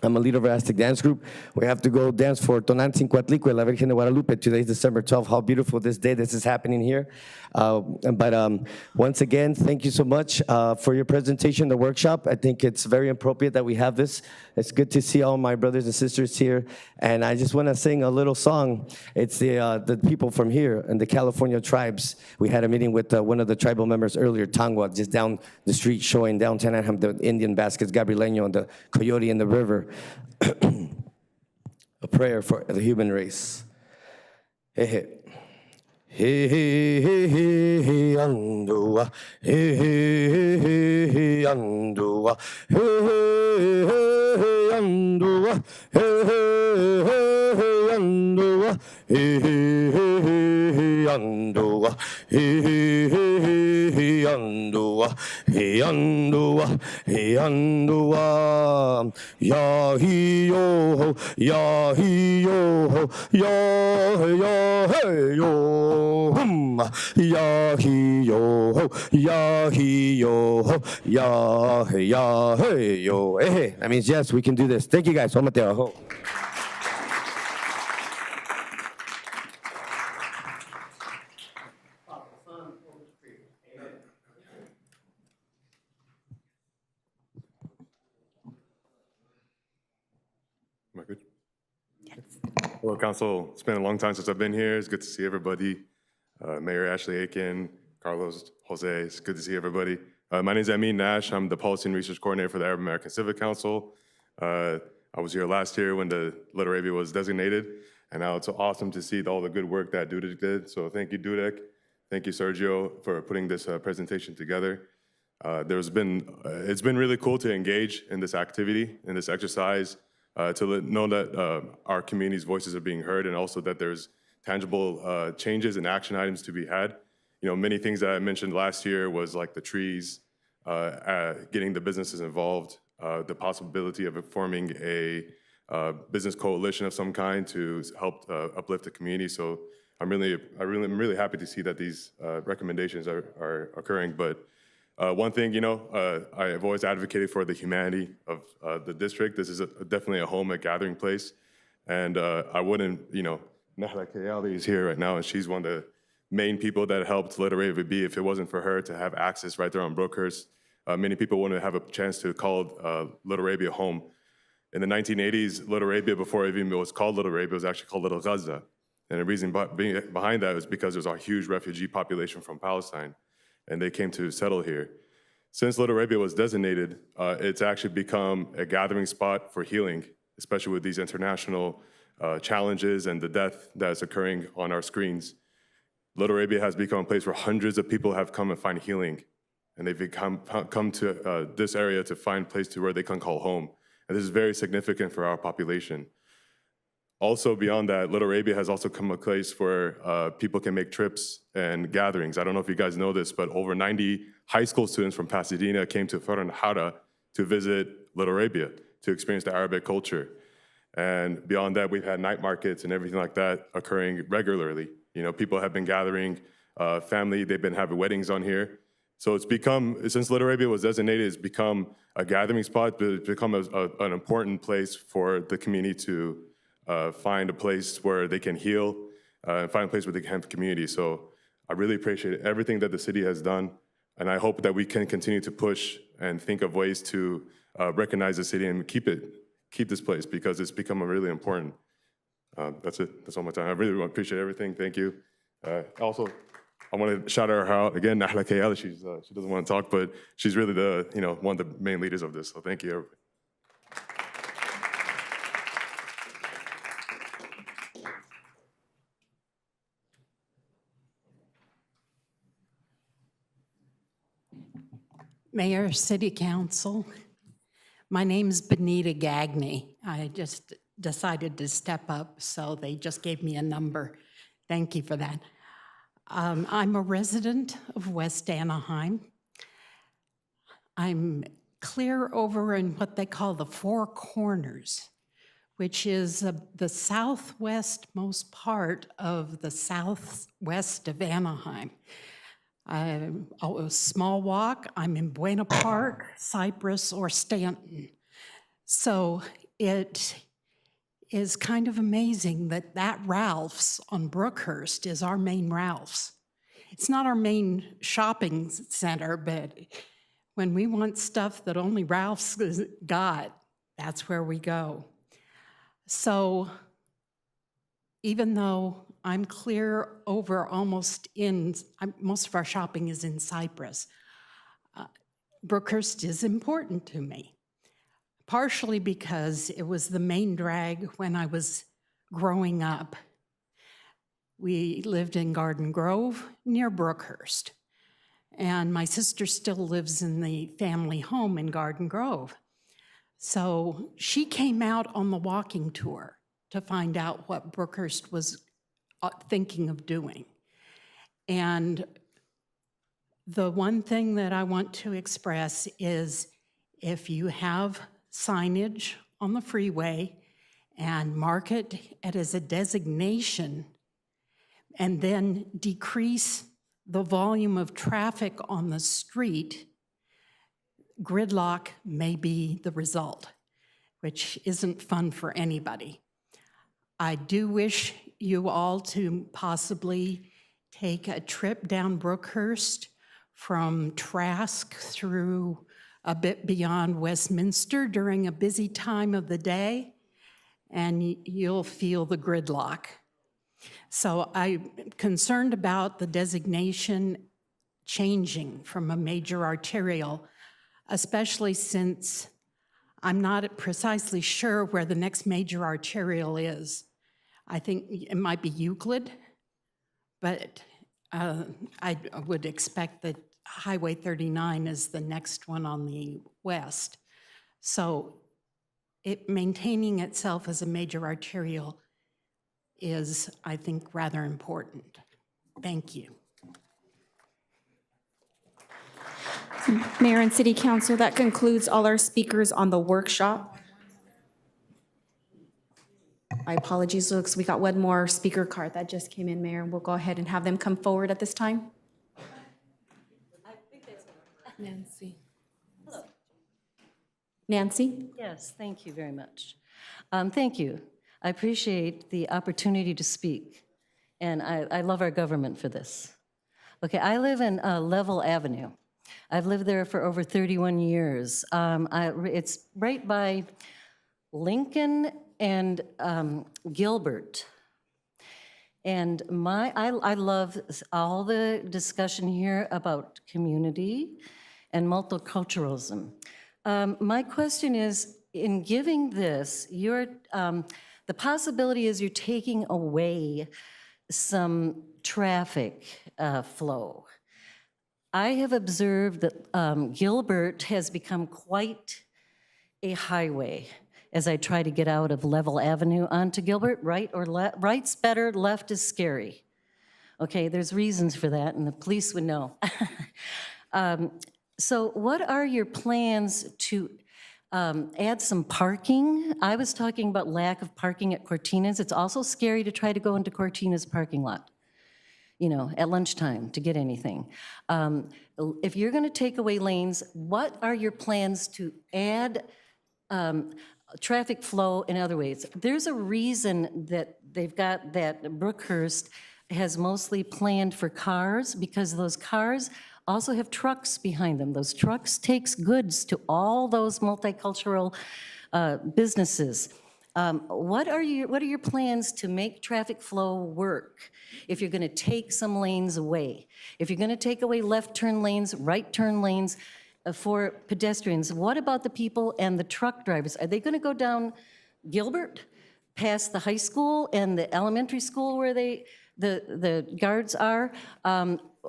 I'm a leader of Aztec dance group. We have to go dance for Tonantzin La Virgen de Guadalupe. Today is December 12th. How beautiful this day this is happening here. But once again, thank you so much for your presentation, the workshop. I think it's very appropriate that we have this. It's good to see all my brothers and sisters here. And I just want to sing a little song. It's the people from here and the California tribes. We had a meeting with one of the tribal members earlier, Tangwa, just down the street showing downtown Anaheim the Indian baskets, Gabrieleño, and the coyote in the river. A prayer for the human race. Hey, hey. Hey, hey, hey, hey, hey, andua. Hey, hey, hey, hey, hey, andua. Hey, hey, hey, hey, andua. Hey, hey, hey, hey, andua. Hey, hey, hey, hey, andua. Hey, hey, hey, hey, andua. Hey, andua. Hey, andua. Ya hi yo ho. Ya hi yo ho. Ya hey yo. Yahi yo ho, yahi yo ho, ya hey yo. Hey, that means yes, we can do this. Thank you guys. Mateo ho. Am I good? Yes. Hello, Council. It's been a long time since I've been here. It's good to see everybody. Mayor Ashley Aiken, Carlos, Jose, it's good to see everybody. My name is Amin Nash. I'm the Policy and Research Coordinator for the Arab American Civic Council. I was here last year when the Little Arabia was designated, and now it's awesome to see all the good work that Dudek did. So thank you, Dudek. Thank you, Sergio, for putting this presentation together. It's been really cool to engage in this activity, in this exercise, to know that our community's voices are being heard, and also that there's tangible changes and action items to be had. You know, many things that I mentioned last year was like the trees, getting the businesses involved, the possibility of forming a business coalition of some kind to help uplift the community. So I'm really happy to see that these recommendations are occurring. But one thing, you know, I've always advocated for the humanity of the district. This is definitely a home, a gathering place. And I wouldn't, you know, Nahla Kayali is here right now, and she's one of the main people that helped Little Arabia be. If it wasn't for her to have access right there on Brookhurst, many people wouldn't have a chance to call Little Arabia home. In the 1980s, Little Arabia, before it even was called Little Arabia, was actually called Little Gaza. And the reason behind that was because there's a huge refugee population from Palestine, and they came to settle here. Since Little Arabia was designated, it's actually become a gathering spot for healing, especially with these international challenges and the death that's occurring on our screens. Little Arabia has become a place where hundreds of people have come and find healing, and they've come to this area to find a place to where they can call home. And this is very significant for our population. Also beyond that, Little Arabia has also come a place where people can make trips and gatherings. I don't know if you guys know this, but over 90 high school students from Pasadena came to Ferranjara to visit Little Arabia, to experience the Arabic culture. And beyond that, we've had night markets and everything like that occurring regularly. You know, people have been gathering, family, they've been having weddings on here. So it's become, since Little Arabia was designated, it's become a gathering spot, but it's become an important place for the community to find a place where they can heal, and find a place where they can have community. So I really appreciate everything that the city has done, and I hope that we can continue to push and think of ways to recognize the city and keep this place, because it's become really important. That's it. That's all my time. I really appreciate everything. Thank you. Also, I want to shout her out again, Nahla Kayali. She doesn't want to talk, but she's really one of the main leaders of this. So thank you, everybody. Mayor, City Council, my name's Benita Gagney. I just decided to step up, so they just gave me a number. Thank you for that. I'm a resident of West Anaheim. I'm clear over in what they call the Four Corners, which is the southwestmost part of the southwest of Anaheim. A small walk, I'm in Buena Park, Cypress, or Stanton. So it is kind of amazing that that Ralph's on Brookhurst is our main Ralph's. It's not our main shopping center, but when we want stuff that only Ralph's got, that's where we go. So even though I'm clear over almost most of our shopping is in Cypress, Brookhurst is important to me, partially because it was the main drag when I was growing up. We lived in Garden Grove near Brookhurst, and my sister still lives in the family home in Garden Grove. So she came out on the walking tour to find out what Brookhurst was thinking of doing. And the one thing that I want to express is if you have signage on the freeway and mark it as a designation and then decrease the volume of traffic on the street, gridlock may be the result, which isn't fun for anybody. I do wish you all to possibly take a trip down Brookhurst from Trask through a bit beyond Westminster during a busy time of the day, and you'll feel the gridlock. So I'm concerned about the designation changing from a major arterial, especially since I'm not precisely sure where the next major arterial is. I think it might be Euclid, but I would expect that Highway 39 is the next one on the west. So it maintaining itself as a major arterial is, I think, rather important. Thank you. Mayor and City Council, that concludes all our speakers on the workshop. My apologies, looks, we got one more speaker card that just came in, Mayor. We'll go ahead and have them come forward at this time. Nancy. Nancy? Yes, thank you very much. Thank you. I appreciate the opportunity to speak, and I love our government for this. Okay, I live in Level Avenue. I've lived there for over 31 years. It's right by Lincoln and Gilbert. And I love all the discussion here about community and multiculturalism. My question is, in giving this, the possibility is you're taking away some traffic flow. I have observed that Gilbert has become quite a highway as I try to get out of Level Avenue onto Gilbert. Right or left? Right's better, left is scary. Okay, there's reasons for that, and the police would know. So what are your plans to add some parking? I was talking about lack of parking at Cortina's. It's also scary to try to go into Cortina's parking lot, you know, at lunchtime to get anything. If you're going to take away lanes, what are your plans to add traffic flow in other ways? There's a reason that they've got that Brookhurst has mostly planned for cars, because those cars also have trucks behind them. Those trucks takes goods to all those multicultural businesses. What are your plans to make traffic flow work if you're going to take some lanes away? If you're going to take away left turn lanes, right turn lanes for pedestrians, what about the people and the truck drivers? Are they going to go down Gilbert, past the high school and the elementary school where the guards are?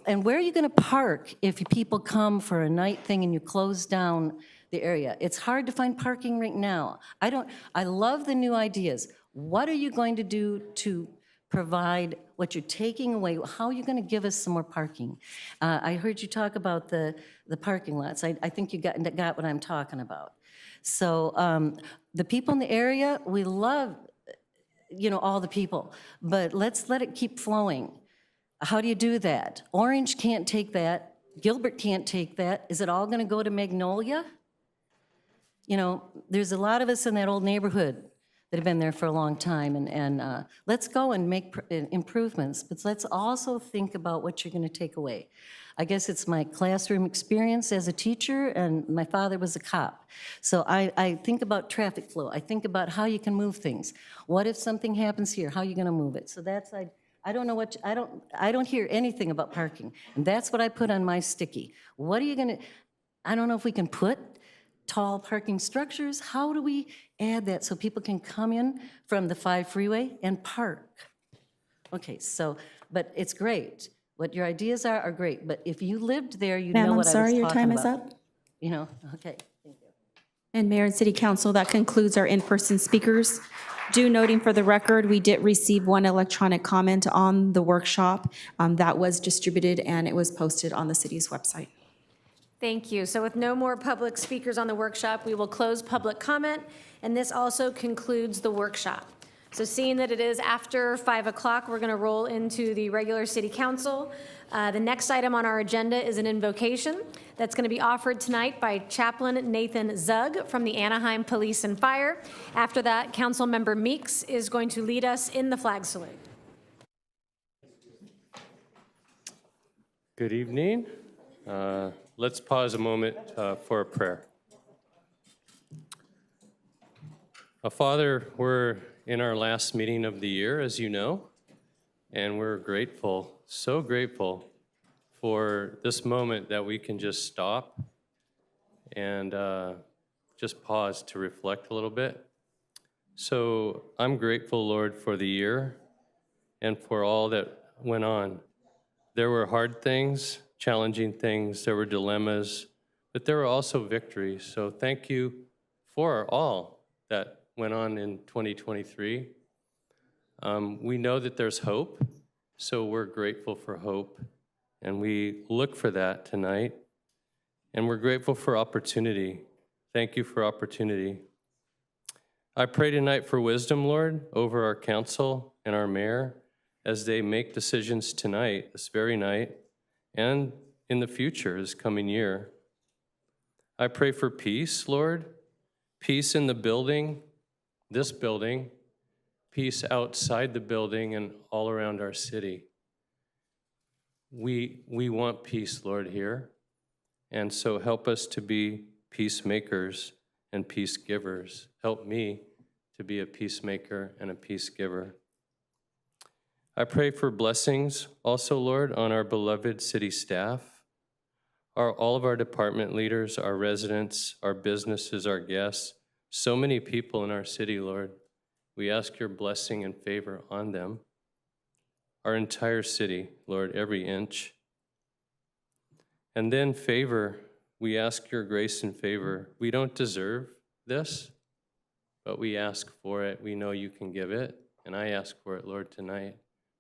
And where are you going to park if people come for a night thing and you close down the area? It's hard to find parking right now. I love the new ideas. What are you going to do to provide what you're taking away? How are you going to give us some more parking? I heard you talk about the parking lots. I think you got what I'm talking about. So the people in the area, we love, you know, all the people, but let's let it keep flowing. How do you do that? Orange can't take that. Gilbert can't take that. Is it all going to go to Magnolia? You know, there's a lot of us in that old neighborhood that have been there for a long time, and let's go and make improvements, but let's also think about what you're going to take away. I guess it's my classroom experience as a teacher, and my father was a cop. So I think about traffic flow. I think about how you can move things. What if something happens here? How are you going to move it? So that's, I don't know what, I don't hear anything about parking, and that's what I put on my sticky. What are you going to, I don't know if we can put tall parking structures. How do we add that so people can come in from the 5 freeway and park? Okay, so, but it's great. What your ideas are great, but if you lived there, you know Ma'am, I'm what I was sorry, talking your time about. is up. You know, okay, thank you. And Mayor and City Council, that concludes our in-person speakers. Do noting for the record, we did receive one electronic comment on the workshop that was distributed, and it was posted on the city's website. Thank you. So with no more public speakers on the workshop, we will close public comment, and this also concludes the workshop. So seeing that it is after 5 o'clock, we're going to roll into the regular city council. The next item on our agenda is an invocation that's going to be offered tonight by Chaplain Nathan Zug from the Anaheim Police and Fire. After that, Council Member Meeks is going to lead us in the flag salute. Good evening. Let's pause a moment for a prayer. Father, we're in our last meeting of the year, as you know, and we're grateful, so grateful for this moment that we can just stop and just pause to reflect a little bit. So I'm grateful, Lord, for the year and for all that went on. There were hard things, challenging things, there were dilemmas, but there were also victories. So thank you for all that went on in 2023. We know that there's hope, so we're grateful for hope, and we look for that tonight. And we're grateful for opportunity. Thank you for opportunity. I pray tonight for wisdom, Lord, over our council and our mayor as they make decisions tonight, this very night, and in the future, this coming year. I pray for peace, Lord, peace in the building, this building, peace outside the building and all around our city. We want peace, Lord, here, and so help us to be peacemakers and peace givers. Help me to be a peacemaker and a peace giver. I pray for blessings also, Lord, on our beloved city staff, all of our department leaders, our residents, our businesses, our guests, so many people in our city, Lord. We ask your blessing and favor on them. Our entire city, Lord, every inch. And then favor, we ask your grace and favor. We don't deserve this, but we ask for it. We know you can give it, and I ask for it, Lord, tonight,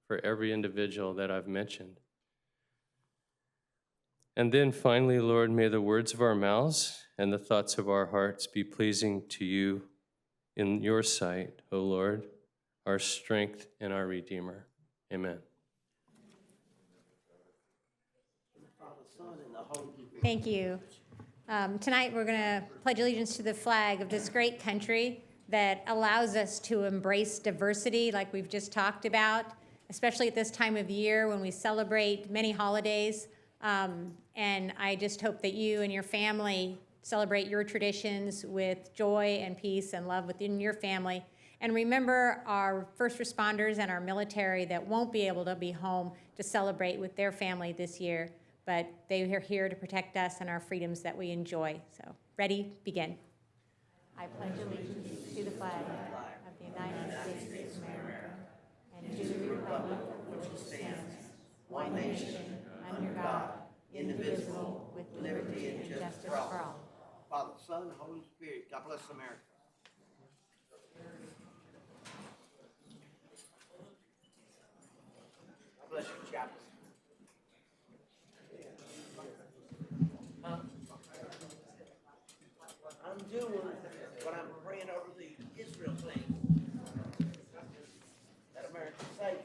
for every individual that I've mentioned. And then finally, Lord, may the words of our mouths and the thoughts of our hearts be pleasing to you in your sight, O Lord, our strength and our Redeemer. Amen. Thank you. Tonight, we're going to pledge allegiance to the flag of this great country that allows us to embrace diversity like we've just talked about, especially at this time of year when we celebrate many holidays. And I just hope that you and your family celebrate your traditions with joy and peace and love within your family. And remember our first responders and our military that won't be able to be home to celebrate with their family this year, but they are here to protect us and our freedoms that we enjoy. So, ready, begin. I pledge allegiance to the flag of the United States of America and to the republic for which it stands, one nation, under God, indivisible, with liberty and justice for all. Father, Son, Holy Spirit, God bless America. God bless you, Chaplain. I'm doing what I'm praying over the Israel thing. That America's safe.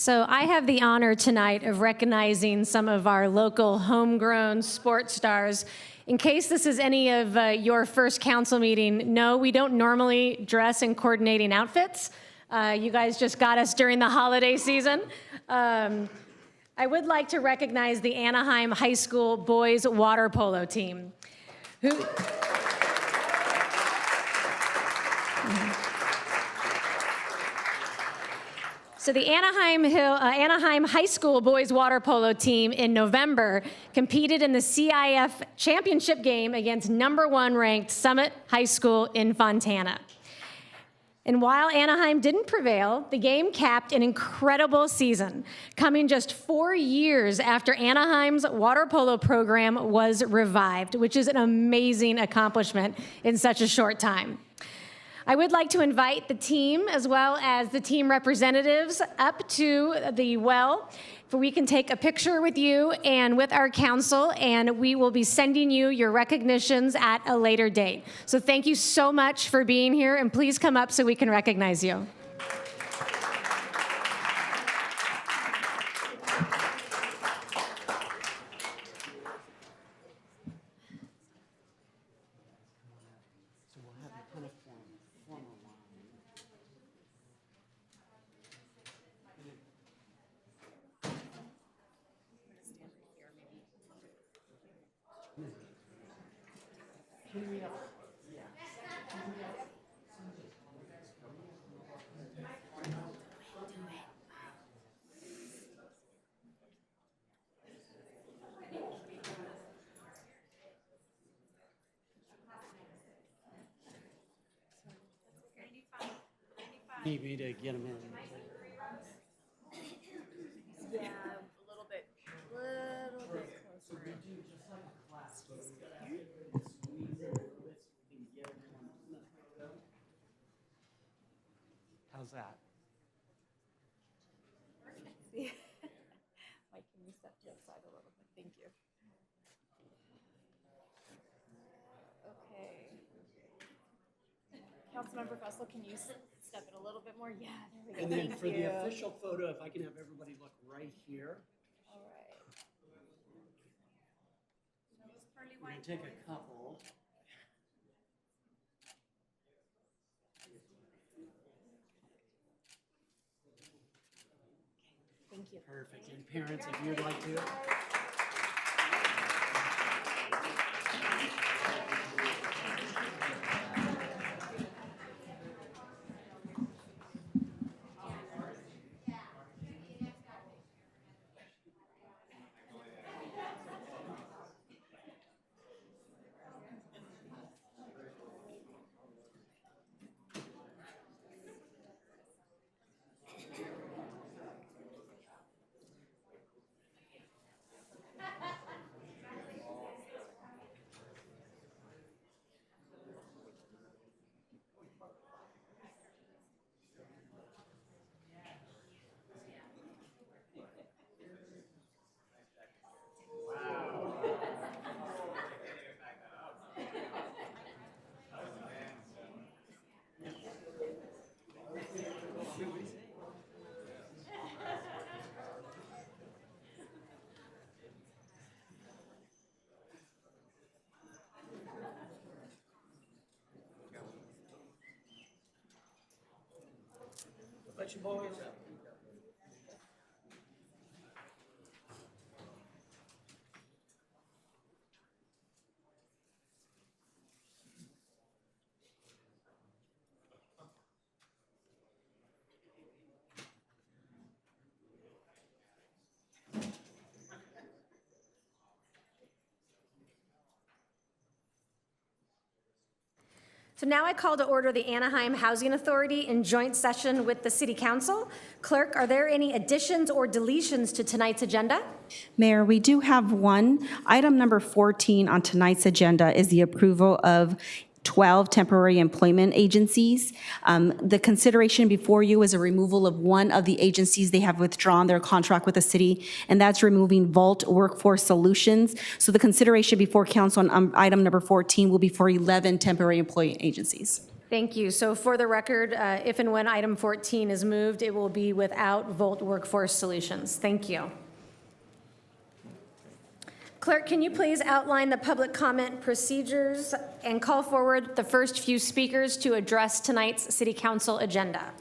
So I have the honor tonight of recognizing some of our local homegrown sports stars. In case this is any of your first council meeting, no, we don't normally dress in coordinating outfits. You guys just got us during the holiday season. I would like to recognize the Anaheim High School boys water polo team, who So the Anaheim High School boys water polo team in November competed in the CIF championship game against #1 ranked Summit High School in Fontana. And while Anaheim didn't prevail, the game capped an incredible season, coming just 4 years after Anaheim's water polo program was revived, which is an amazing accomplishment in such a short time. I would like to invite the team as well as the team representatives up to the well, for we can take a picture with you and with our council, and we will be sending you your recognitions at a later date. So thank you so much for being here, and please come up so we can recognize you. Need me to get them in. Yeah, a little bit closer. How's that? Mike, can you step to the side a little bit? Thank you. Okay. Councilmember Fussell, can you step it a little bit more? Yeah, there we go. And then Thank for you. the official photo, if I can have everybody look right here. All right. We're gonna take a couple. Thank you. Perfect. And parents, if you'd like to. Let you boys up. So now I call to order the Anaheim Housing Authority in joint session with the City Council. Clerk, are there any additions or deletions to tonight's agenda? Mayor, we do have one. Item number 14 on tonight's agenda is the approval of 12 temporary employment agencies. The consideration before you is a removal of one of the agencies. They have withdrawn their contract with the city, and that's removing Vault Workforce Solutions. So the consideration before council on item number 14 will be for 11 temporary employment agencies. Thank you. So for the record, if and when item 14 is moved, it will be without Volt Workforce Solutions. Thank you. Clerk, can you please outline the public comment procedures and call forward the first few speakers to address tonight's City Council agenda?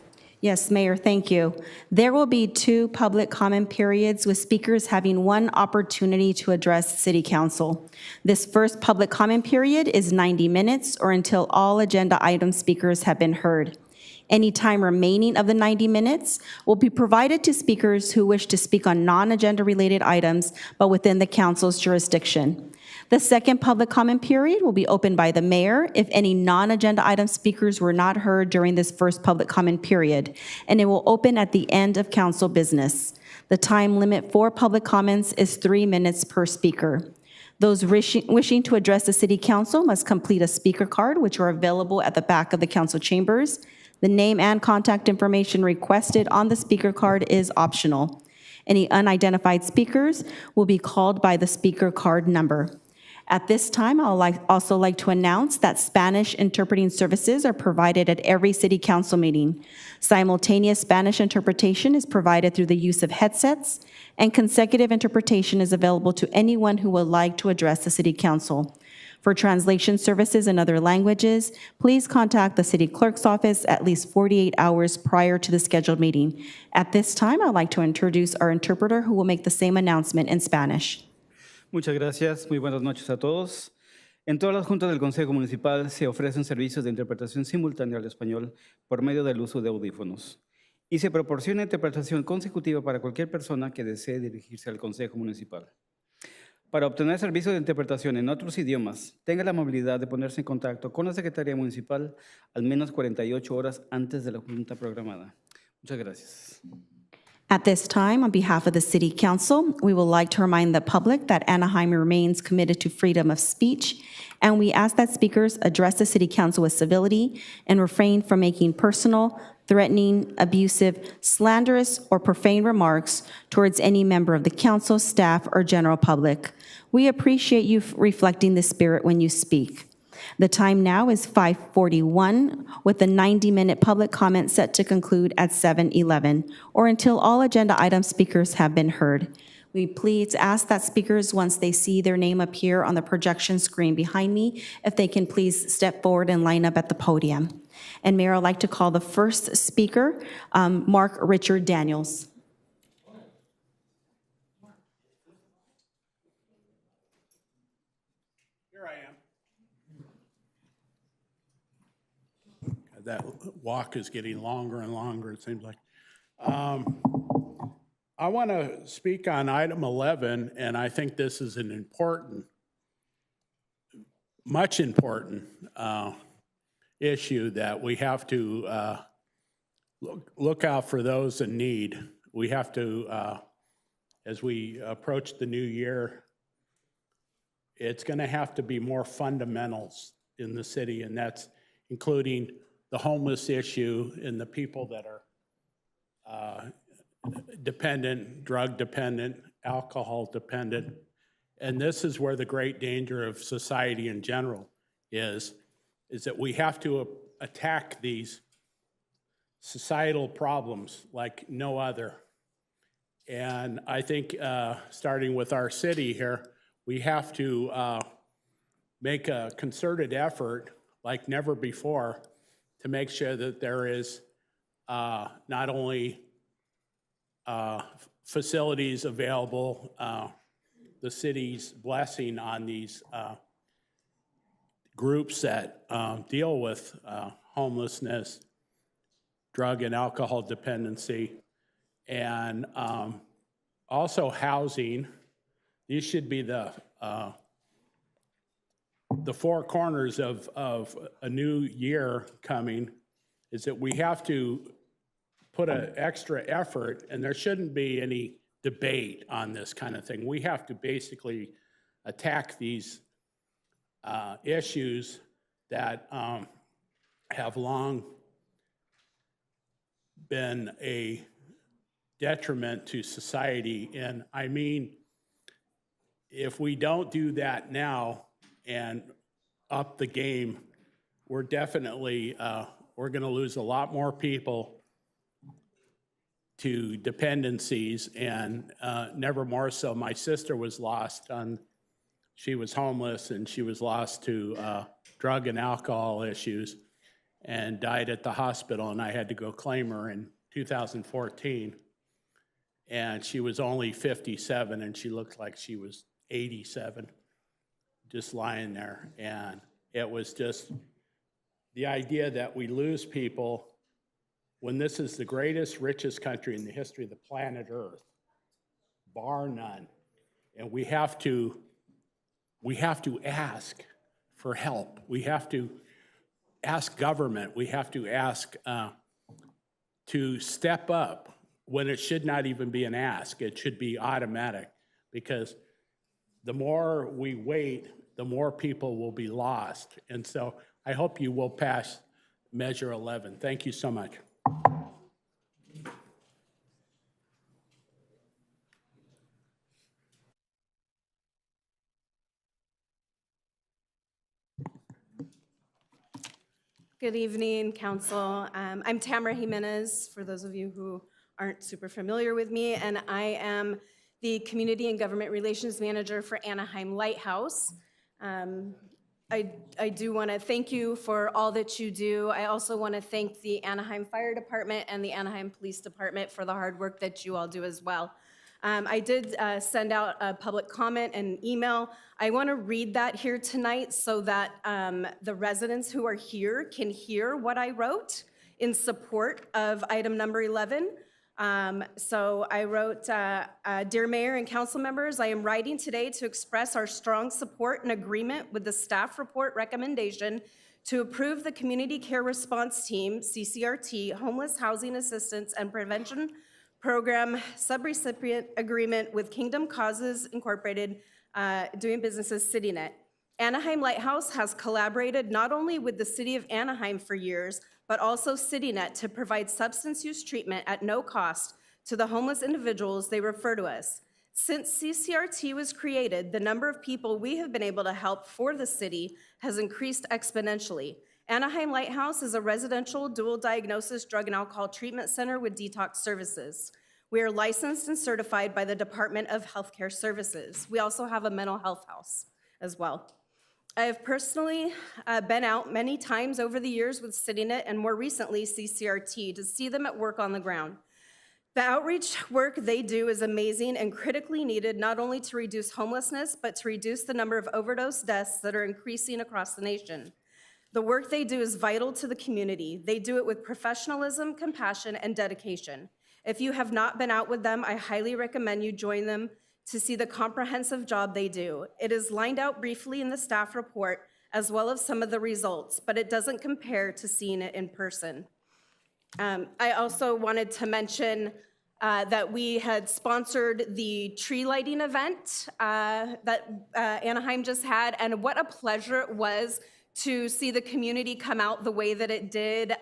Yes, Mayor, thank you. There will be 2 public comment periods with speakers having 1 opportunity to address City Council. This first public comment period is 90 minutes or until all agenda item speakers have been heard. Any time remaining of the 90 minutes will be provided to speakers who wish to speak on non-agenda related items, but within the council's jurisdiction. The second public comment period will be opened by the mayor if any non-agenda item speakers were not heard during this first public comment period, and it will open at the end of council business. The time limit for public comments is 3 minutes per speaker. Those wishing to address the city council must complete a speaker card, which are available at the back of the council chambers. The name and contact information requested on the speaker card is optional. Any unidentified speakers will be called by the speaker card number. At this time, I'd also like to announce that Spanish interpreting services are provided at every city council meeting. Simultaneous Spanish interpretation is provided through the use of headsets, and consecutive interpretation is available to anyone who would like to address the city council. For translation services in other languages, please contact the city clerk's office at least 48 hours prior to the scheduled meeting. At this time, I'd like to introduce our interpreter who will make the same announcement in Spanish. Muchas gracias. Muy buenas noches a todos. En todas las juntas del Consejo Municipal se ofrecen servicios de interpretación simultánea al español por medio del uso de audífonos. Y se proporciona interpretación consecutiva para cualquier persona que desee dirigirse al Consejo Municipal. Para obtener servicios de interpretación en otros idiomas, tenga la amabilidad de ponerse en contacto con la Secretaría Municipal al menos 48 horas antes de la junta programada. Muchas gracias. At this time, on behalf of the City Council, we would like to remind the public that Anaheim remains committed to freedom of speech, and we ask that speakers address the City Council with civility and refrain from making personal, threatening, abusive, slanderous, or profane remarks towards any member of the council, staff, or general public. We appreciate you reflecting this spirit when you speak. The time now is 5:41, with the 90-minute public comment set to conclude at 7:11, or until all agenda item speakers have been heard. We please ask that speakers, once they see their name appear on the projection screen behind me, if they can please step forward and line up at the podium. And Mayor, I'd like to call the first speaker, Mark Richard Daniels. Here I am. That walk is getting longer and longer, it seems like. I want to speak on item 11, and I think this is an important, much important issue that we have to look out for those in need. We have to, as we approach the new year, it's going to have to be more fundamentals in the city, and that's including the homeless issue and the people that are dependent, drug dependent, alcohol dependent. And this is where the great danger of society in general is that we have to attack these societal problems like no other. And I think starting with our city here, we have to make a concerted effort like never before to make sure that there is not only facilities available, the city's blessing on these groups that deal with homelessness, drug and alcohol dependency, and also housing. These should be the four corners of a new year coming, is that we have to put an extra effort, and there shouldn't be any debate on this kind of thing. We have to basically attack these issues that have long been a detriment to society. And I mean, if we don't do that now and up the game, we're definitely, we're going to lose a lot more people to dependencies, and never more so. My sister was lost on, she was homeless, and she was lost to drug and alcohol issues and died at the hospital, and I had to go claim her in 2014. And she was only 57, and she looked like she was 87, just lying there. And it was just the idea that we lose people when this is the greatest, richest country in the history of the planet Earth, bar none. And we have to ask for help. We have to ask government. We have to ask to step up when it should not even be an ask. It should be automatic, because the more we wait, the more people will be lost. And so I hope you will pass Measure 11. Thank you so much. Good evening, Council. I'm Tamara Jimenez, for those of you who aren't super familiar with me, and I am the Community and Government Relations Manager for Anaheim Lighthouse. I do want to thank you for all that you do. I also want to thank the Anaheim Fire Department and the Anaheim Police Department for the hard work that you all do as well. I did send out a public comment and email. I want to read that here tonight so that the residents who are here can hear what I wrote in support of item number 11. So I wrote, Dear Mayor and council members, I am writing today to express our strong support and agreement with the staff report recommendation to approve the Community Care Response Team, CCRT, Homeless Housing Assistance and Prevention Program subrecipient agreement with Kingdom Causes Incorporated, doing business as CityNet. Anaheim Lighthouse has collaborated not only with the city of Anaheim for years, but also CityNet to provide substance use treatment at no cost to the homeless individuals they refer to us. Since CCRT was created, the number of people we have been able to help for the city has increased exponentially. Anaheim Lighthouse is a residential dual diagnosis drug and alcohol treatment center with detox services. We are licensed and certified by the Department of Healthcare Services. We also have a mental health house as well. I have personally been out many times over the years with CityNet and more recently CCRT to see them at work on the ground. The outreach work they do is amazing and critically needed, not only to reduce homelessness, but to reduce the number of overdose deaths that are increasing across the nation. The work they do is vital to the community. They do it with professionalism, compassion, and dedication. If you have not been out with them, I highly recommend you join them to see the comprehensive job they do. It is lined out briefly in the staff report, as well as some of the results, but it doesn't compare to seeing it in person. I also wanted to mention that we had sponsored the tree lighting event that Anaheim just had, and what a pleasure it was to see the community come out the way that it did,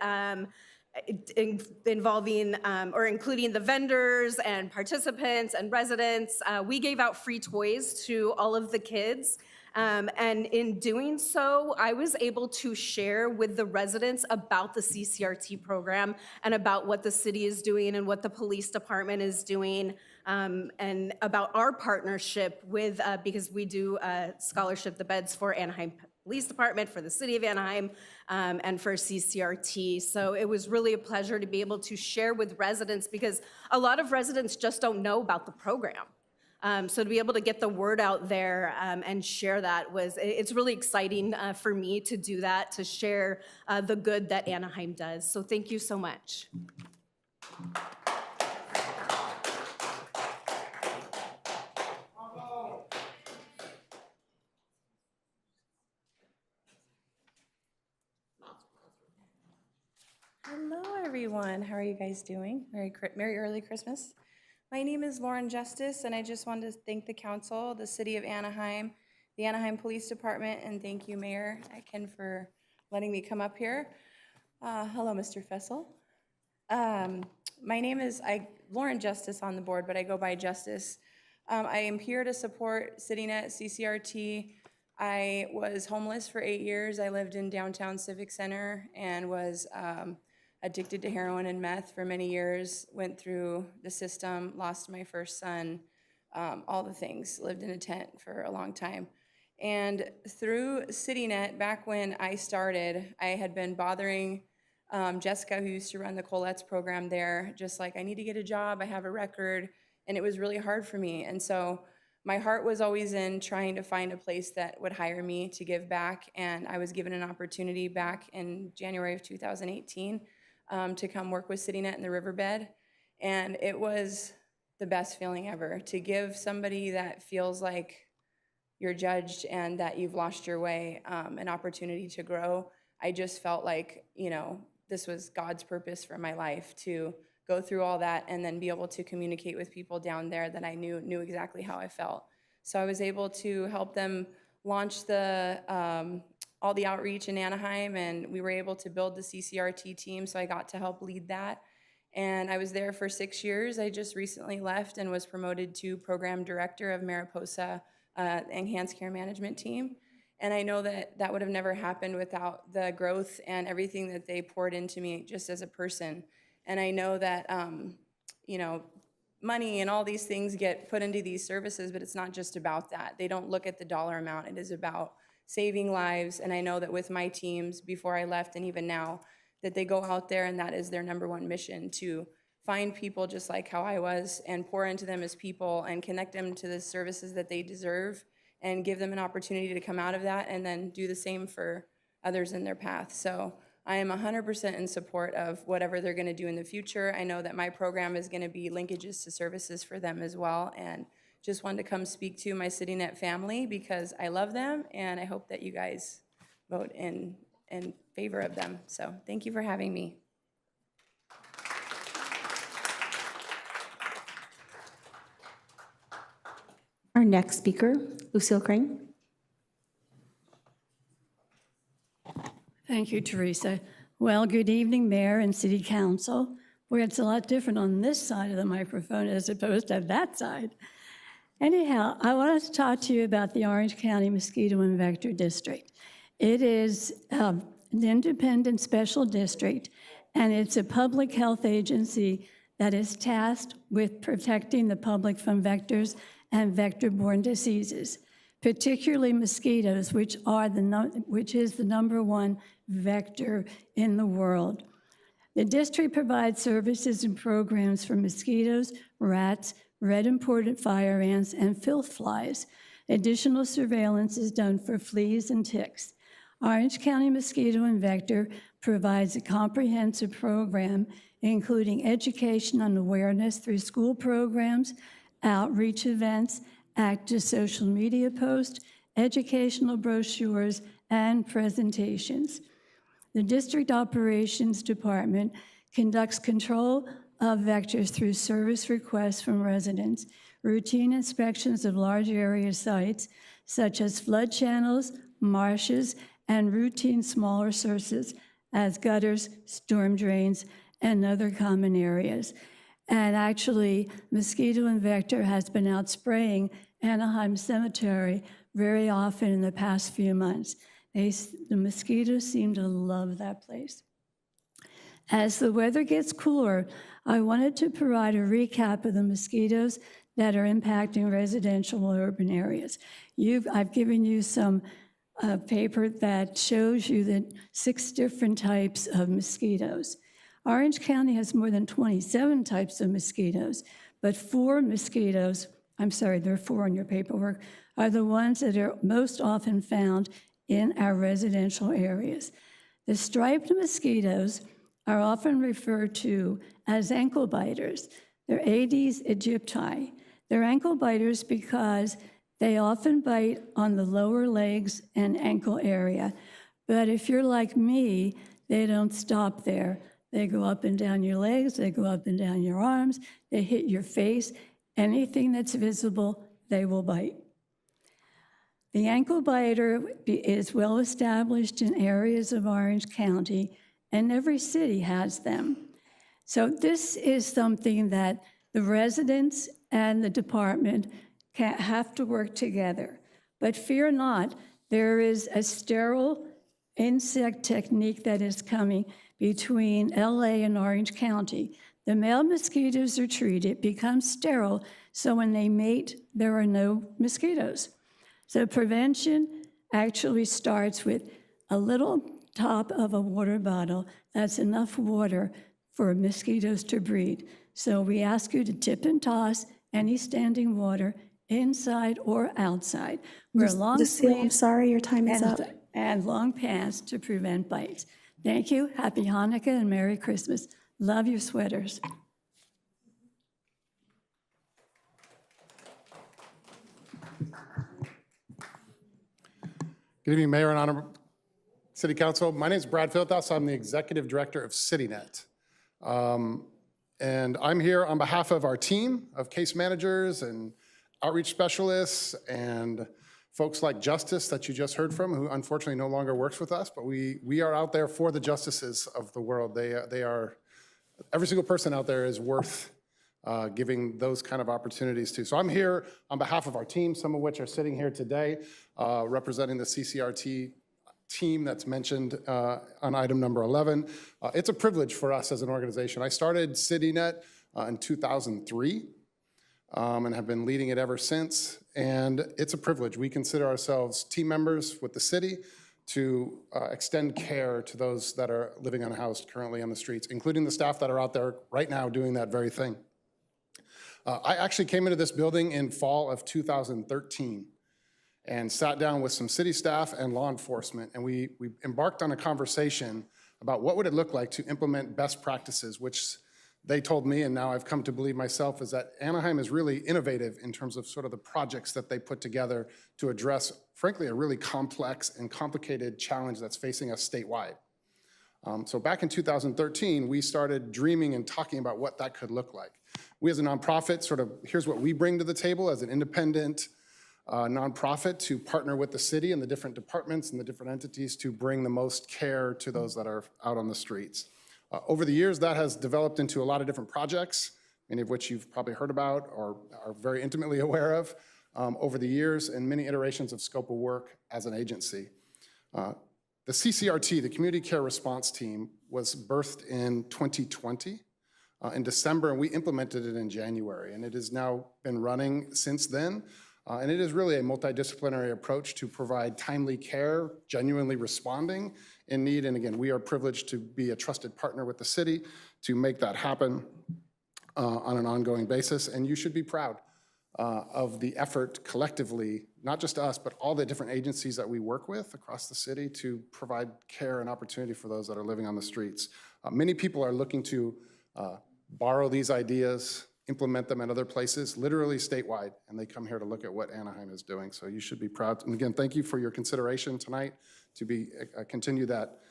involving or including the vendors and participants and residents. We gave out free toys to all of the kids. And in doing so, I was able to share with the residents about the CCRT program and about what the city is doing and what the police department is doing, and about our partnership with, because we do scholarship the beds for Anaheim Police Department, for the city of Anaheim, and for CCRT. So it was really a pleasure to be able to share with residents, because a lot of residents just don't know about the program. So to be able to get the word out there and share that it's really exciting for me to do that, to share the good that Anaheim does. So thank you so much. Hello, everyone. How are you guys doing? Merry early Christmas. My name is Lauren Justice, and I just wanted to thank the council, the city of Anaheim, the Anaheim Police Department, and thank you, Mayor Atkin, for letting me come up here. Hello, Mr. Fessel. My name is Lauren Justice on the board, but I go by Justice. I am here to support CityNet, CCRT. I was homeless for 8 years. I lived in downtown Civic Center and was addicted to heroin and meth for many years, went through the system, lost my first son, all the things, lived in a tent for a long time. And through CityNet, back when I started, I had been bothering Jessica, who used to run the Colette's program there, just like, I need to get a job, I have a record, and it was really hard for me. And so my heart was always in trying to find a place that would hire me to give back, and I was given an opportunity back in January of 2018 to come work with CityNet in the Riverbed, and it was the best feeling ever to give somebody that feels like you're judged and that you've lost your way an opportunity to grow. I just felt like, you know, this was God's purpose for my life, to go through all that and then be able to communicate with people down there that I knew exactly how I felt. So I was able to help them launch the all the outreach in Anaheim, and we were able to build the CCRT team, so I got to help lead that. And I was there for 6 years. I just recently left and was promoted to program director of Mariposa Enhanced Care Management Team. And I know that that would have never happened without the growth and everything that they poured into me just as a person. And I know that, you know, money and all these things get put into these services, but it's not just about that. They don't look at the dollar amount. It is about saving lives. And I know that with my teams, before I left and even now, that they go out there and that is their #1 mission, to find people just like how I was and pour into them as people and connect them to the services that they deserve and give them an opportunity to come out of that and then do the same for others in their path. So I am 100% in support of whatever they're going to do in the future. I know that my program is going to be linkages to services for them as well, and just wanted to come speak to my CityNet family because I love them, and I hope that you guys vote in favor of them. So thank you for having me. Our next speaker, Lucille Crane. Thank you, Teresa. Well, good evening, Mayor and City Council. Boy, it's a lot different on this side of the microphone as opposed to that side. Anyhow, I wanted to talk to you about the Orange County Mosquito and Vector District. It is an independent special district, and it's a public health agency that is tasked with protecting the public from vectors and vector-borne diseases, particularly mosquitoes, which is the #1 vector in the world. The district provides services and programs for mosquitoes, rats, red imported fire ants, and filth flies. Additional surveillance is done for fleas and ticks. Orange County Mosquito and Vector provides a comprehensive program, including education and awareness through school programs, outreach events, active social media posts, educational brochures, and presentations. The District Operations Department conducts control of vectors through service requests from residents, routine inspections of large area sites, such as flood channels, marshes, and routine smaller sources as gutters, storm drains, and other common areas. And actually, Mosquito and Vector has been out spraying Anaheim Cemetery very often in the past few months. The mosquitoes seem to love that place. As the weather gets cooler, I wanted to provide a recap of the mosquitoes that are impacting residential urban areas. I've given you some paper that shows you the 6 different types of mosquitoes. Orange County has more than 27 types of mosquitoes, but 4 mosquitoes, I'm sorry, there are 4 on your paperwork, are the ones that are most often found in our residential areas. The striped mosquitoes are often referred to as ankle biters. They're Aedes aegypti. They're ankle biters because they often bite on the lower legs and ankle area. But if you're like me, they don't stop there. They go up and down your legs, they go up and down your arms, they hit your face. Anything that's visible, they will bite. The ankle biter is well established in areas of Orange County, and every city has them. So this is something that the residents and the department have to work together. But fear not, There is a sterile insect technique that is coming between LA and Orange County. The male mosquitoes are treated, become sterile, so when they mate, there are no mosquitoes. So prevention actually starts with a little top of a water bottle. That's enough water for mosquitoes to breed. So we ask you to tip and toss any standing water inside or outside. Wear long Lucille, I'm sleeves sorry, your time is up. and long pants to prevent bites. Thank you. Happy Hanukkah and Merry Christmas. Love your sweaters. Good evening, Mayor and Honorable City Council. My name is Brad Filthouse. I'm the Executive Director of CityNet. And I'm here on behalf of our team of case managers and outreach specialists and folks like Justice that you just heard from, who unfortunately no longer works with us, but we are out there for the justices of the world. They are, every single person out there is worth giving those kind of opportunities to. So I'm here on behalf of our team, some of which are sitting here today, representing the CCRT team that's mentioned on item number 11. It's a privilege for us as an organization. I started CityNet in 2003 and have been leading it ever since. And it's a privilege. We consider ourselves team members with the city to extend care to those that are living unhoused currently on the streets, including the staff that are out there right now doing that very thing. I actually came into this building in fall of 2013 and sat down with some city staff and law enforcement, and we embarked on a conversation about what would it look like to implement best practices, which they told me, and now I've come to believe myself, is that Anaheim is really innovative in terms of sort of the projects that they put together to address, frankly, a really complex and complicated challenge that's facing us statewide. So back in 2013, we started dreaming and talking about what that could look like. We as a nonprofit, sort of, here's what we bring to the table as an independent nonprofit to partner with the city and the different departments and the different entities to bring the most care to those that are out on the streets. Over the years, that has developed into a lot of different projects, many of which you've probably heard about or are very intimately aware of over the years, and many iterations of scope of work as an agency. The CCRT, the Community Care Response Team, was birthed in 2020 in December, and we implemented it in January, and it has now been running since then. And it is really a multidisciplinary approach to provide timely care, genuinely responding in need. And again, we are privileged to be a trusted partner with the city to make that happen on an ongoing basis. And you should be proud of the effort collectively, not just us, but all the different agencies that we work with across the city to provide care and opportunity for those that are living on the streets. Many people are looking to borrow these ideas, implement them at other places, literally statewide, and they come here to look at what Anaheim is doing. So you should be proud. And again, thank you for your consideration tonight to continue that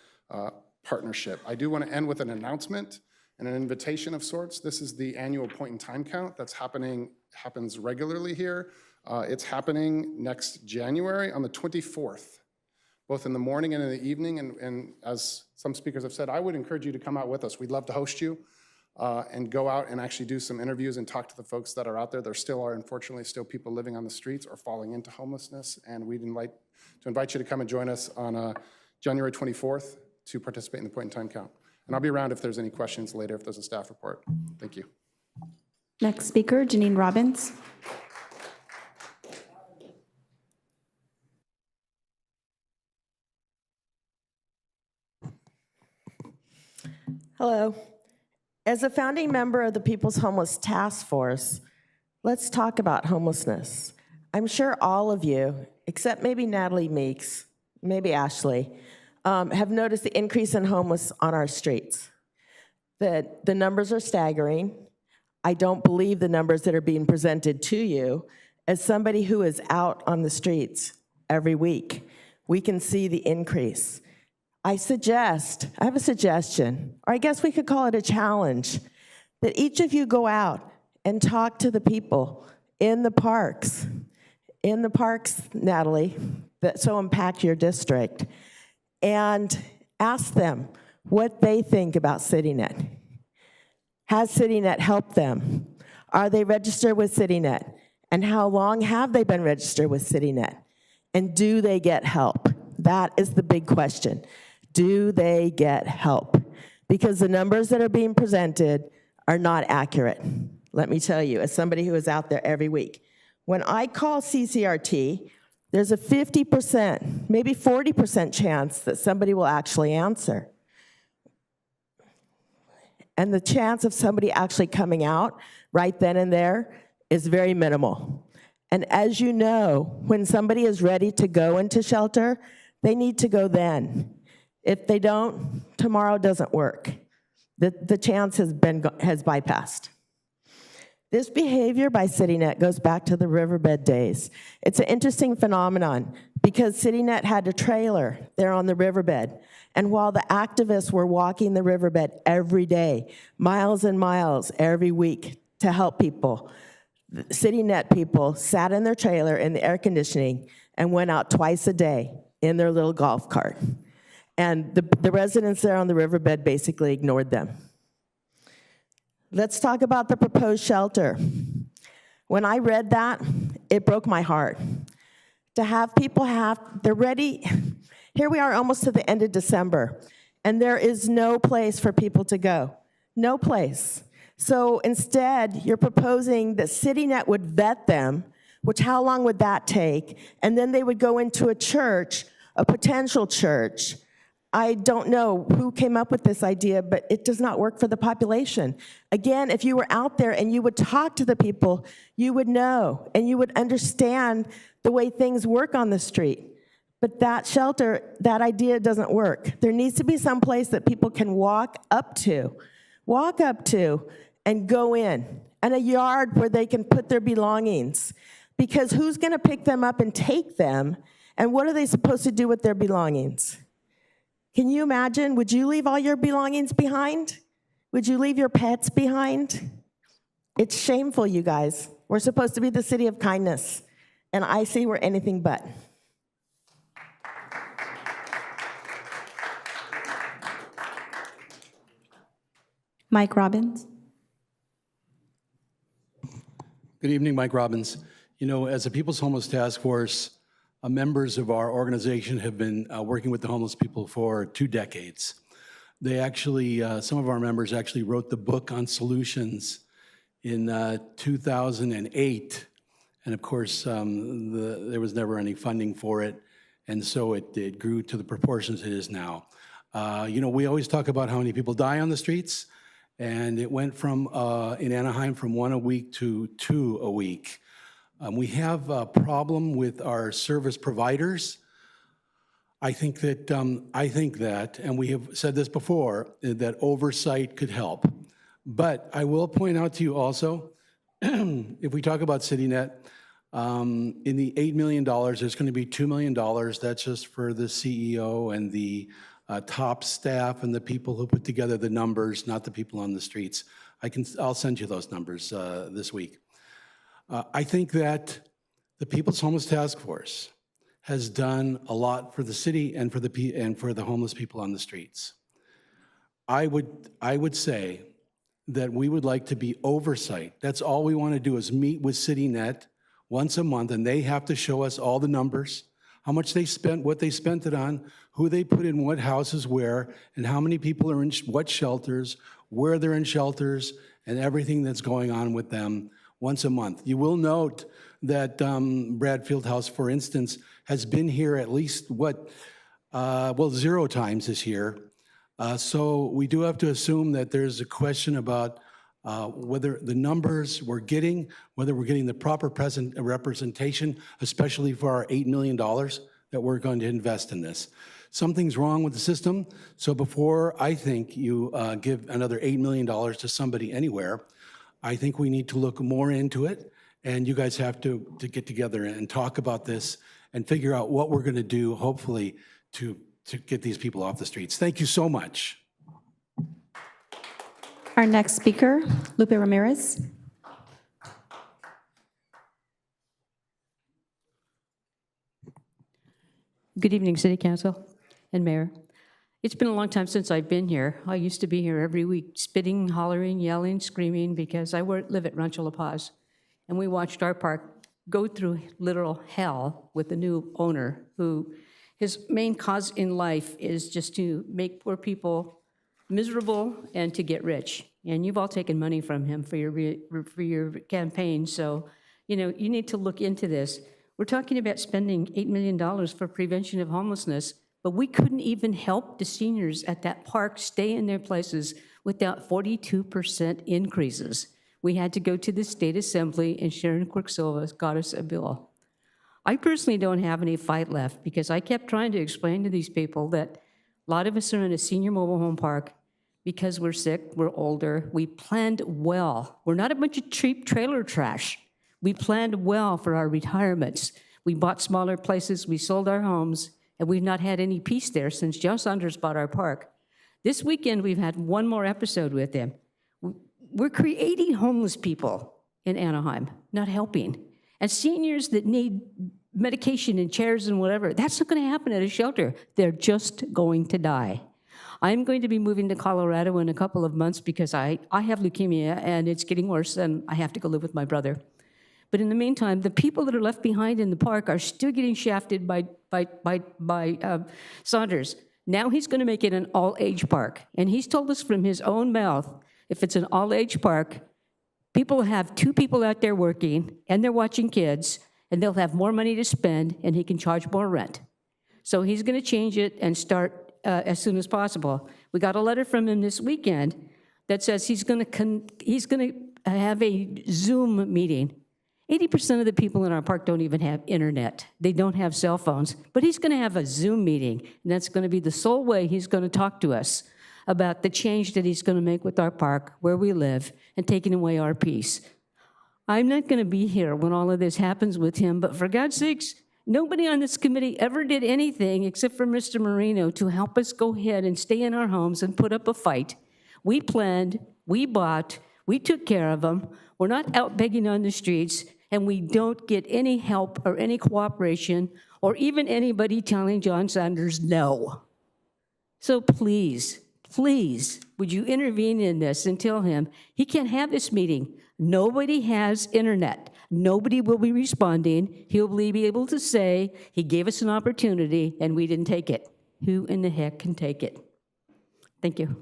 partnership. I do want to end with an announcement and an invitation of sorts. This is the annual point in time count that's happens regularly here. It's happening next January on the 24th, both in the morning and in the evening. And as some speakers have said, I would encourage you to come out with us. We'd love to host you. And go out and actually do some interviews and talk to the folks that are out there. There still are, unfortunately, still people living on the streets or falling into homelessness, and we'd invite you to come and join us on January 24th to participate in the point in time count. And I'll be around if there's any questions later, if there's a staff report. Thank you. Next speaker, Janine Robbins. Hello. As a founding member of the People's Homeless Task Force, let's talk about homelessness. I'm sure all of you, except maybe Natalie Meeks, maybe Ashley, have noticed the increase in homeless on our streets. That the numbers are staggering. I don't believe the numbers that are being presented to you. As somebody who is out on the streets every week, we can see the increase. I have a suggestion, or I guess we could call it a challenge, that each of you go out and talk to the people in the parks, Natalie, that so impact your district, and ask them what they think about CityNet. Has CityNet helped them? Are they registered with CityNet? And how long have they been registered with CityNet? And do they get help? That is the big question. Do they get help? Because the numbers that are being presented are not accurate. Let me tell you, as somebody who is out there every week, when I call CCRT, there's a 50%, maybe 40% chance that somebody will actually answer. And the chance of somebody actually coming out right then and there is very minimal. And as you know, when somebody is ready to go into shelter, they need to go then. If they don't, tomorrow doesn't work. The chance has bypassed. This behavior by CityNet goes back to the riverbed days. It's an interesting phenomenon because CityNet had a trailer there on the riverbed. And while the activists were walking the riverbed every day, miles and miles every week to help people, the CityNet people sat in their trailer in the air conditioning and went out twice a day in their little golf cart. And the residents there on the riverbed basically ignored them. Let's talk about the proposed shelter. When I read that, it broke my heart. To have people they're ready. Here we are almost to the end of December, and there is no place for people to go. No place. So instead, you're proposing that CityNet would vet them, which how long would that take? And then they would go into a church, a potential church. I don't know who came up with this idea, but it does not work for the population. Again, if you were out there and you would talk to the people, you would know and you would understand the way things work on the street. But that shelter, that idea doesn't work. There needs to be some place that people can walk up to and go in, and a yard where they can put their belongings. Because who's gonna pick them up and take them, and what are they supposed to do with their belongings? Can you imagine, would you leave all your belongings behind? Would you leave your pets behind? It's shameful, you guys. We're supposed to be the city of kindness, and I see we're anything but. Mike Robbins. Good evening, Mike Robbins. You know, as a People's Homeless Task Force, members of our organization have been working with the homeless people for 2 decades. They actually, some of our members actually wrote the book on solutions in 2008. And of course, there was never any funding for it. And so it grew to the proportions it is now. You know, we always talk about how many people die on the streets. And it went from, in Anaheim, from 1 a week to 2 a week. We have a problem with our service providers. I think that, and we have said this before, that oversight could help. But I will point out to you also, if we talk about CityNet, in the $8 million, there's going to be $2 million. That's just for the CEO and the top staff and the people who put together the numbers, not the people on the streets. I'll send you those numbers this week. I think that the People's Homeless Task Force has done a lot for the city and for the homeless people on the streets. I would say that we would like to be oversight. That's all we want to do is meet with CityNet once a month, and they have to show us all the numbers, how much they spent, what they spent it on, who they put in what houses where, and how many people are in what shelters, where they're in shelters, and everything that's going on with them once a month. You will note that Bradfield House, for instance, has been here at least, 0 times this year. So we do have to assume that there's a question about whether the numbers we're getting, whether we're getting the proper representation, especially for our $8 million that we're going to invest in this. Something's wrong with the system, so before I think you give another $8 million to somebody anywhere, I think we need to look more into it, and you guys have to get together and talk about this and figure out what we're gonna do, hopefully, to get these people off the streets. Thank you so much. Our next speaker, Lupe Ramirez. Good evening, City Council and Mayor. It's been a long time since I've been here. I used to be here every week, spitting, hollering, yelling, screaming, because I live at Rancho La Paz, and we watched our park go through literal hell with the new owner who his main cause in life is just to make poor people miserable and to get rich. And you've all taken money from him for your campaign, so you need to look into this. We're talking about spending $8 million for prevention of homelessness, but we couldn't even help the seniors at that park stay in their places without 42% increases. We had to go to the state assembly, and Sharon Quirk-Silva got us a bill. I personally don't have any fight left because I kept trying to explain to these people that a lot of us are in a senior mobile home park because we're sick, we're older. We planned well. We're not a bunch of cheap trailer trash. We planned well for our retirements. We bought smaller places, we sold our homes, and we've not had any peace there since Joe Saunders bought our park. This weekend, we've had one more episode with him. We're creating homeless people in Anaheim, not helping. And seniors that need medication and chairs and whatever, that's not going to happen at a shelter. They're just going to die. I'm going to be moving to Colorado in a couple of months because I have leukemia and it's getting worse and I have to go live with my brother. But in the meantime, the people that are left behind in the park are still getting shafted by Saunders. Now he's going to make it an all-age park. And he's told us from his own mouth, if it's an all-age park, people have 2 people out there working, and they're watching kids, and they'll have more money to spend, and he can charge more rent. So he's going to change it and start as soon as possible. We got a letter from him this weekend that says he's going to have a Zoom meeting. 80% of the people in our park don't even have internet. They don't have cell phones. But he's going to have a Zoom meeting, and that's going to be the sole way he's going to talk to us about the change that he's going to make with our park, where we live, and taking away our peace. I'm not going to be here when all of this happens with him, but for God's sakes, nobody on this committee ever did anything except for Mr. Marino to help us go ahead and stay in our homes and put up a fight. We planned, we bought, we took care of them. We're not out begging on the streets, and we don't get any help or any cooperation or even anybody telling John Saunders no. So please, please, would you intervene in this and tell him he can't have this meeting. Nobody has internet. Nobody will be responding. He'll be able to say he gave us an opportunity and we didn't take it. Who in the heck can take it? Thank you.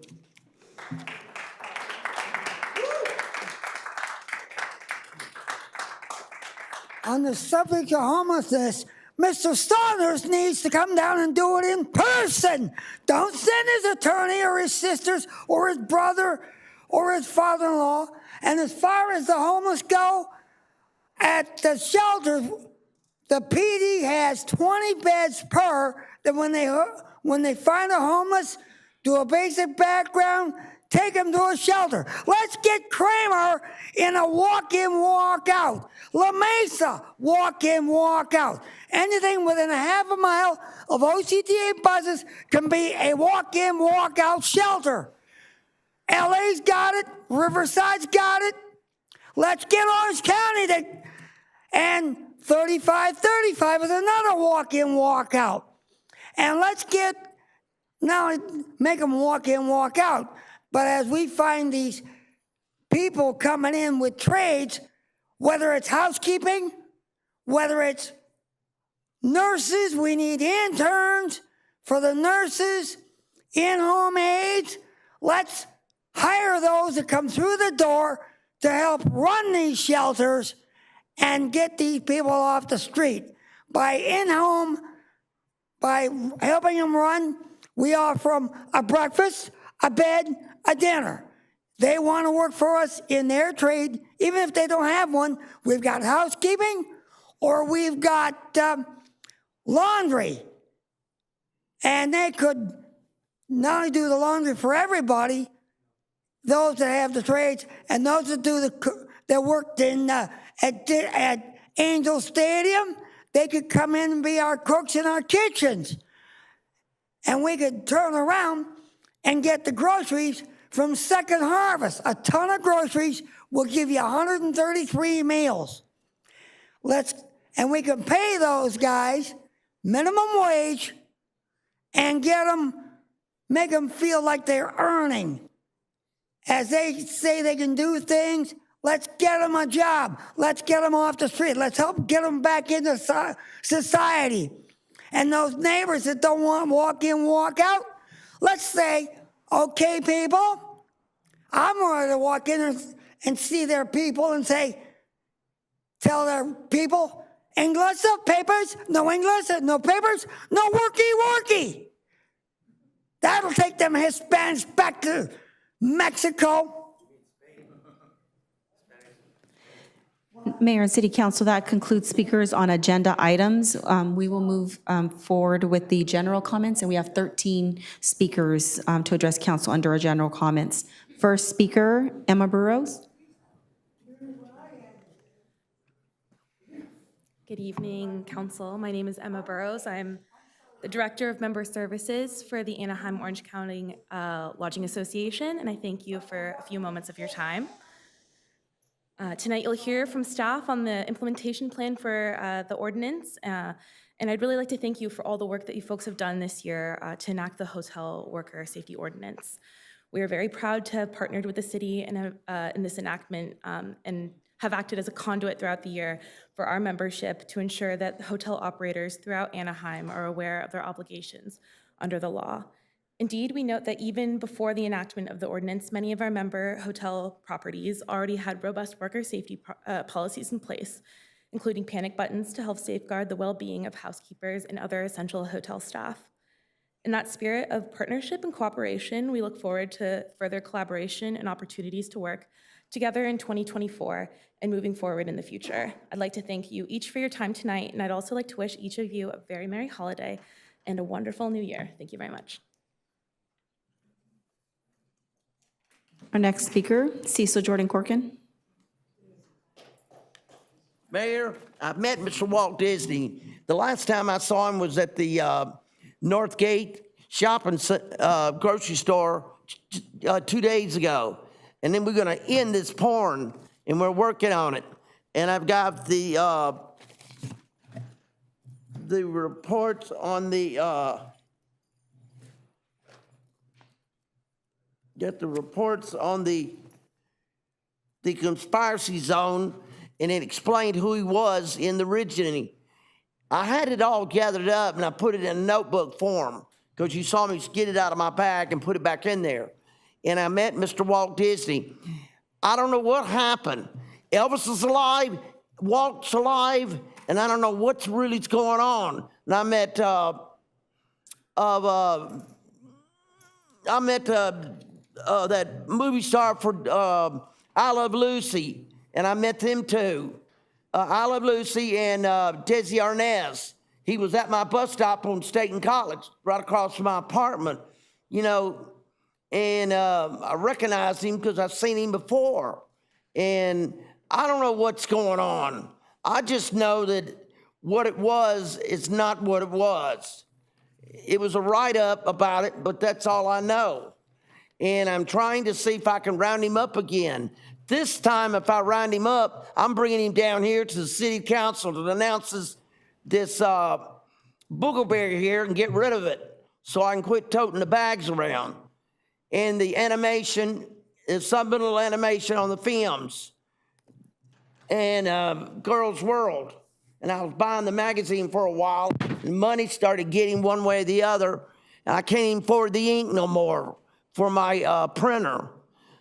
On the subject of homelessness, Mr. Saunders needs to come down and do it in person. Don't send his attorney or his sisters or his brother or his father-in-law. And as far as the homeless go, at the shelter, the PD has 20 beds per. That when they find a homeless, do a basic background, take them to a shelter. Let's get Kramer in a walk-in, walk-out. La Mesa, walk-in, walk-out. Anything within a half a mile of OCTA buses can be a walk-in, walk-out shelter. LA's got it. Riverside's got it. Let's get Orange County and 3535 is another walk-in, walk-out. And let's get, now make them walk-in, walk-out. But as we find these people coming in with trades, whether it's housekeeping, whether it's nurses, we need interns for the nurses, in-home aides. Let's hire those that come through the door to help run these shelters and get these people off the street. By in-home, by helping them run, we offer them a breakfast, a bed, a dinner. They want to work for us in their trade, even if they don't have one. We've got housekeeping or we've got laundry. And they could not only do the laundry for everybody, those that have the trades and those that do that worked in at Angel Stadium, they could come in and be our cooks in our kitchens. And we could turn around and get the groceries from Second Harvest. A ton of groceries will give you 133 meals. And we can pay those guys minimum wage and make them feel like they're earning. As they say they can do things, Let's get them a job. Let's get them off the street. Let's help get them back into society. And those neighbors that don't want to walk in, walk out, let's say, okay, people, I'm ready to walk in and see their people and say, tell their people, English, papers, no English, no papers, no worky. That'll take them Hispanics back to Mexico. Mayor and City Council, that concludes speakers on agenda items. We will move forward with the general comments, and we have 13 speakers to address council under our general comments. First speaker, Emma Burrows. Good evening, Council. My name is Emma Burrows. I'm the Director of Member Services for the Anaheim Orange County Lodging Association, and I thank you for a few moments of your time. Tonight, you'll hear from staff on the implementation plan for the ordinance, and I'd really like to thank you for all the work that you folks have done this year to enact the Hotel Worker Safety Ordinance. We are very proud to have partnered with the city in this enactment and have acted as a conduit throughout the year for our membership to ensure that hotel operators throughout Anaheim are aware of their obligations under the law. Indeed, we note that even before the enactment of the ordinance, many of our member hotel properties already had robust worker safety policies in place, including panic buttons to help safeguard the well-being of housekeepers and other essential hotel staff. In that spirit of partnership and cooperation, we look forward to further collaboration and opportunities to work together in 2024 and moving forward in the future. I'd like to thank you each for your time tonight, and I'd also like to wish each of you a very merry holiday and a wonderful new year. Thank you very much. Our next speaker, Cecil Jordan Corkin. Mayor, I've met Mr. Walt Disney. The last time I saw him was at the Northgate shopping grocery store 2 days ago. And then we're going to end this porn, and we're working on it. And I've got the reports on the conspiracy zone, and it explained who he was in the originally. I had it all gathered up, and I put it in a notebook form because you saw me get it out of my bag and put it back in there. And I met Mr. Walt Disney. I don't know what happened. Elvis is alive, Walt's alive, and I don't know what's really going on. And I met that movie star for I Love Lucy, and I met them too. I Love Lucy and Desi Arnaz. He was at my bus stop on State and College, right across from my apartment, you know, and I recognized him because I've seen him before. And I don't know what's going on. I just know that what it was is not what it was. It was a write-up about it, but that's all I know. And I'm trying to see if I can round him up again. This time, if I round him up, I'm bringing him down here to the city council to announce this boogleberry here and get rid of it so I can quit toting the bags around. And the animation is subliminal animation on the films and Girls World. And I was buying the magazine for a while, and money started getting one way or the other, and I can't even afford the ink no more for my printer.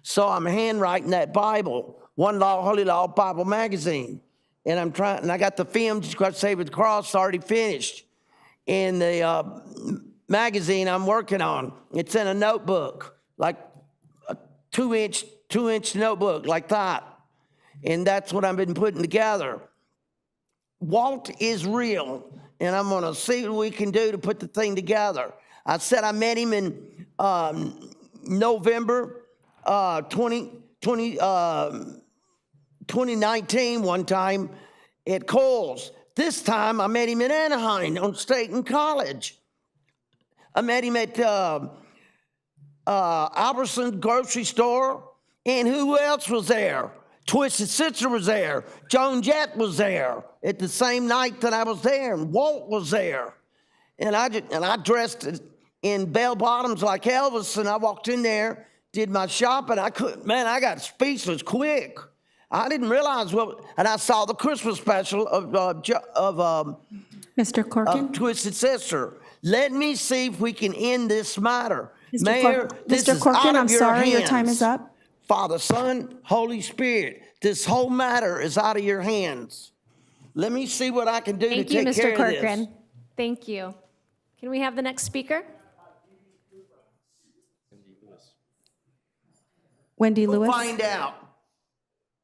So I'm handwriting that Bible, One Law, Holy Law Bible magazine. And I'm trying, and I got the film, Just Got Saved with the Cross, already finished. And the magazine I'm working on, it's in a notebook, like a two-inch notebook, like that. And that's what I've been putting together. Walt is real, and I'm gonna see what we can do to put the thing together. I said I met him in November 2019 one time at Kohl's. This time I met him in Anaheim on State and College. I met him at Albertsons grocery store, and who else was there? Twisted Sister was there. Joan Jett was there at the same night that I was there, and Walt was there. And I dressed in bell bottoms like Elvis, and I walked in there, did my shopping. I got speechless quick. I didn't realize and I saw the Christmas special of Mr. Corkin? Twisted Sister. Let me see if we can end this matter. Mr. Mayor, this Mr. is Corkin, out of I'm your sorry, hands. your time is up. Father, Son, Holy Spirit, this whole matter is out of your hands. Let me see what I can do to Thank you, take Mr. care of this. Corcoran. Thank you. Can we have the next speaker? Wendy We'll Lewis? find out.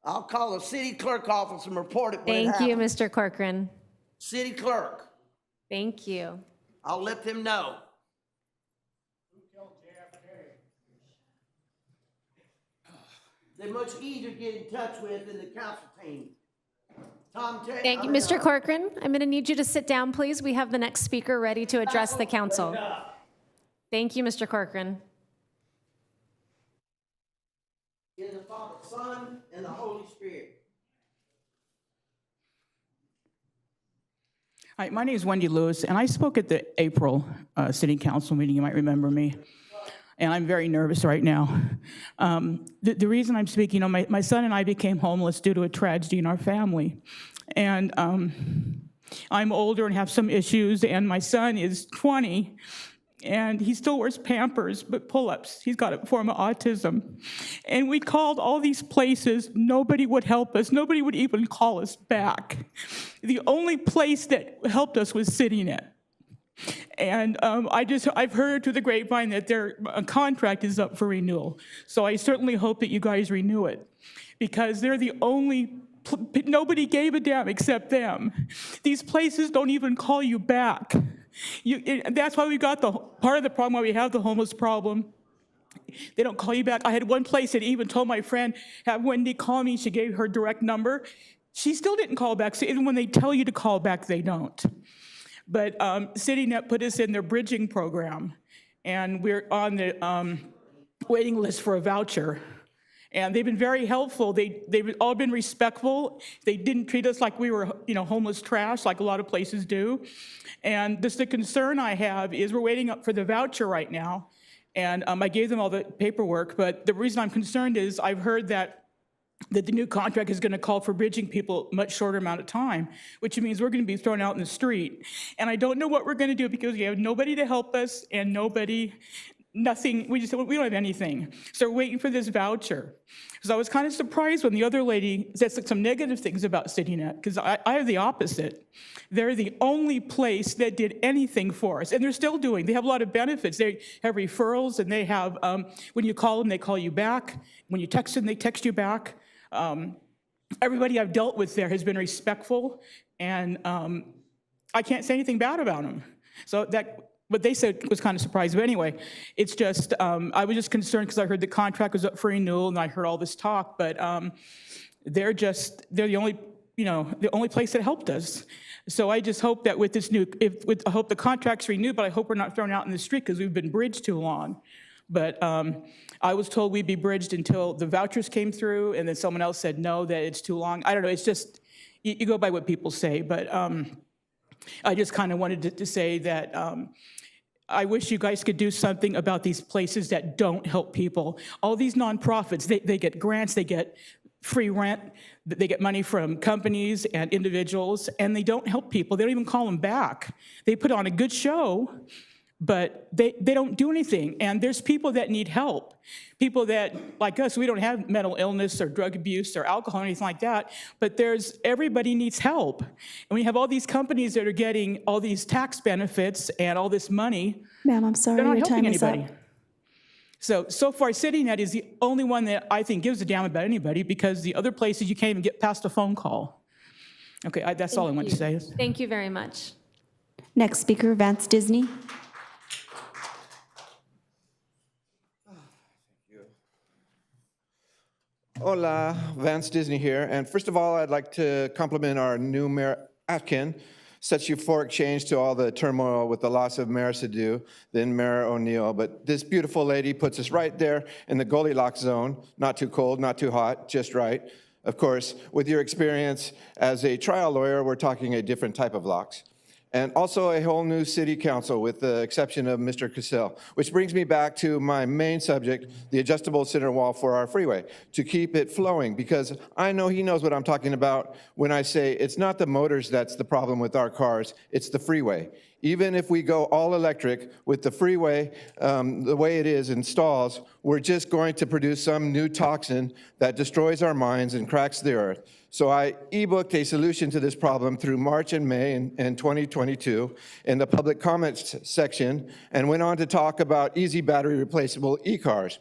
I'll call the city clerk office and report it when it Thank you, happens. Mr. Corcoran. City clerk, Thank you. I'll let them know. They're much easier to get in touch with than the council team. Thank you, Mr. Corcoran. I'm going to need you to sit down, please. We have the next speaker ready to address the council. Thank you, Mr. Corcoran. In the Father, Son, and the Holy Spirit. Hi, my name is Wendy Lewis, and I spoke at the April City Council meeting. You might remember me. And I'm very nervous right now. The reason I'm speaking, my son and I became homeless due to a tragedy in our family. And I'm older and have some issues, and my son is 20, and he still wears Pampers, but pull-ups. He's got a form of autism. And we called all these places. Nobody would help us. Nobody would even call us back. The only place that helped us was CityNet. And I've heard through the grapevine that their contract is up for renewal. So I certainly hope that you guys renew it, because they're the only, nobody gave a damn except them. These places don't even call you back. That's why we got part of the problem why we have the homeless problem. They don't call you back. I had one place that even told my friend, have Wendy call me. She gave her direct number. She still didn't call back. So even when they tell you to call back, they don't. But CityNet put us in their bridging program, and we're on the waiting list for a voucher. And they've been very helpful. They've all been respectful. They didn't treat us like we were, homeless trash, like a lot of places do. And the concern I have is we're waiting up for the voucher right now. And I gave them all the paperwork. But the reason I'm concerned is I've heard that the new contract is going to call for bridging people a much shorter amount of time, which means we're going to be thrown out in the street. And I don't know what we're going to do because we have nobody to help us and nothing, we don't have anything. So we're waiting for this voucher. So I was kind of surprised when the other lady said some negative things about CityNet, because I have the opposite. They're the only place that did anything for us, and they're still doing. They have a lot of benefits. They have referrals, and they have, when you call them, they call you back. When you text them, they text you back. Everybody I've dealt with there has been respectful, and I can't say anything bad about them. So what they said was kind of surprising. But anyway, it's just, I was just concerned because I heard the contract was up for renewal, and I heard all this talk, but they're the only place that helped us. So I just hope that with this I hope the contract's renewed, but I hope we're not thrown out in the street because we've been bridged too long. But I was told we'd be bridged until the vouchers came through, and then someone else said no, that it's too long. I don't know, it's just, you go by what people say, but I just kind of wanted to say that I wish you guys could do something about these places that don't help people. All these nonprofits, they get grants, they get free rent, they get money from companies and individuals, and they don't help people. They don't even call them back. They put on a good show, but they don't do anything. And there's people that need help. People that, like us, we don't have mental illness or drug abuse or alcohol or anything like that, but everybody needs help. And we have all these companies that are getting all these tax benefits and all this money. Ma'am, I'm sorry, They're not your helping time is up. anybody. So far, CityNet is the only one that I think gives a damn about anybody, because the other places you can't even get past a phone call. Okay, that's all I want to say. Thank you very much. Next speaker, Vance Disney. Hola, Vance Disney here. And first of all, I'd like to compliment our new Mayor Atkin. Such euphoric change to all the turmoil with the loss of Mayor Sadu, then Mayor O'Neill. But this beautiful lady puts us right there in the Goldilocks zone. Not too cold, not too hot, just right. Of course, with your experience as a trial lawyer, we're talking a different type of locks. and also a whole new city council with the exception of Mr. Cassell, which brings me back to my main subject, the adjustable center wall for our freeway, to keep it flowing, because I know he knows what I'm talking about when I say it's not the motors that's the problem with our cars, it's the freeway. Even if we go all electric with the freeway, the way it is in stalls, we're just going to produce some new toxin that destroys our minds and cracks the earth. So I e-booked a solution to this problem through March and May in 2022 in the public comments section, and went on to talk about easy battery replaceable e-cars,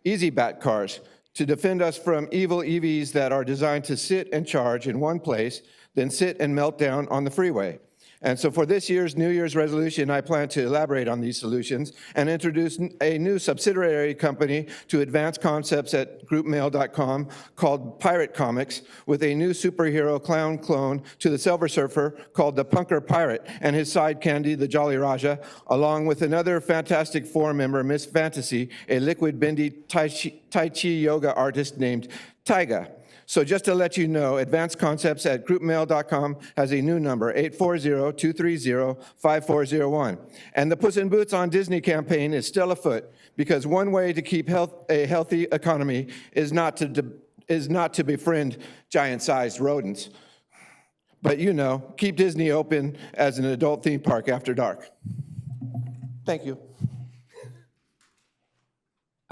easy bat cars, to defend us from evil EVs that are designed to sit and charge in one place, then sit and melt down on the freeway. And so for this year's New Year's resolution, I plan to elaborate on these solutions and introduce a new subsidiary company to advance concepts at groupmail.com called Pirate Comics, with a new superhero clown clone to the Silver Surfer called the Punker Pirate and his side candy, the Jolly Raja, along with another Fantastic Four member, Miss Fantasy, a liquid bendy Tai Chi yoga artist named Taiga. So just to let you know, Advanced Concepts at groupmail.com has a new number, 840-230-5401. And the Puss in Boots on Disney campaign is still afoot, because one way to keep a healthy economy is not to befriend giant-sized rodents. But you know, keep Disney open as an adult theme park after dark. Thank you.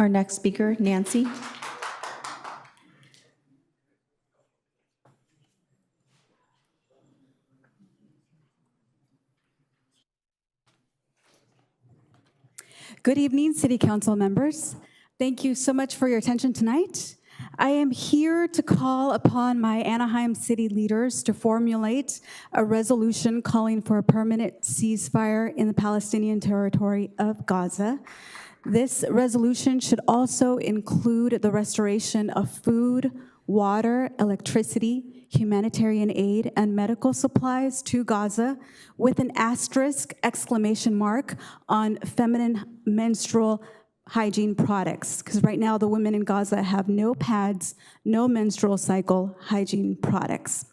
Our next speaker, Nancy. Good evening, City Council members. Thank you so much for your attention tonight. I am here to call upon my Anaheim city leaders to formulate a resolution calling for a permanent ceasefire in the Palestinian territory of Gaza. This resolution should also include the restoration of food, water, electricity, humanitarian aid, and medical supplies to Gaza, with an asterisk exclamation mark on feminine menstrual hygiene products, because right now the women in Gaza have no pads, no menstrual cycle hygiene products.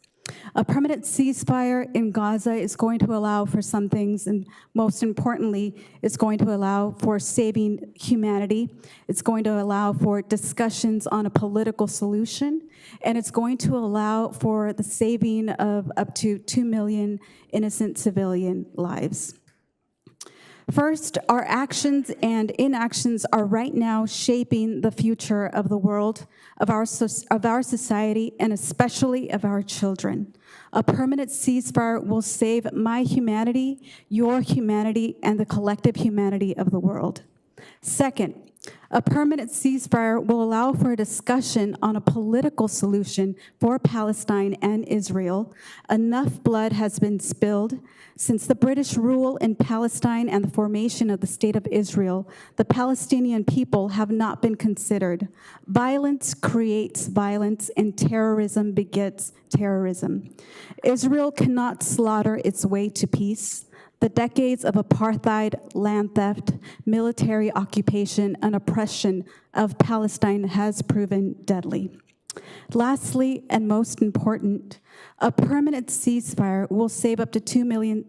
A permanent ceasefire in Gaza is going to allow for some things, and most importantly, it's going to allow for saving humanity. It's going to allow for discussions on a political solution, and it's going to allow for the saving of up to 2 million innocent civilian lives. First, our actions and inactions are right now shaping the future of the world, of our society, and especially of our children. A permanent ceasefire will save my humanity, your humanity, and the collective humanity of the world. Second, a permanent ceasefire will allow for a discussion on a political solution for Palestine and Israel. Enough blood has been spilled. Since the British rule in Palestine and the formation of the State of Israel, the Palestinian people have not been considered. Violence creates violence, and terrorism begets terrorism. Israel cannot slaughter its way to peace. The decades of apartheid, land theft, military occupation, and oppression of Palestine has proven deadly. Lastly, and most important, a permanent ceasefire will save up to 2 million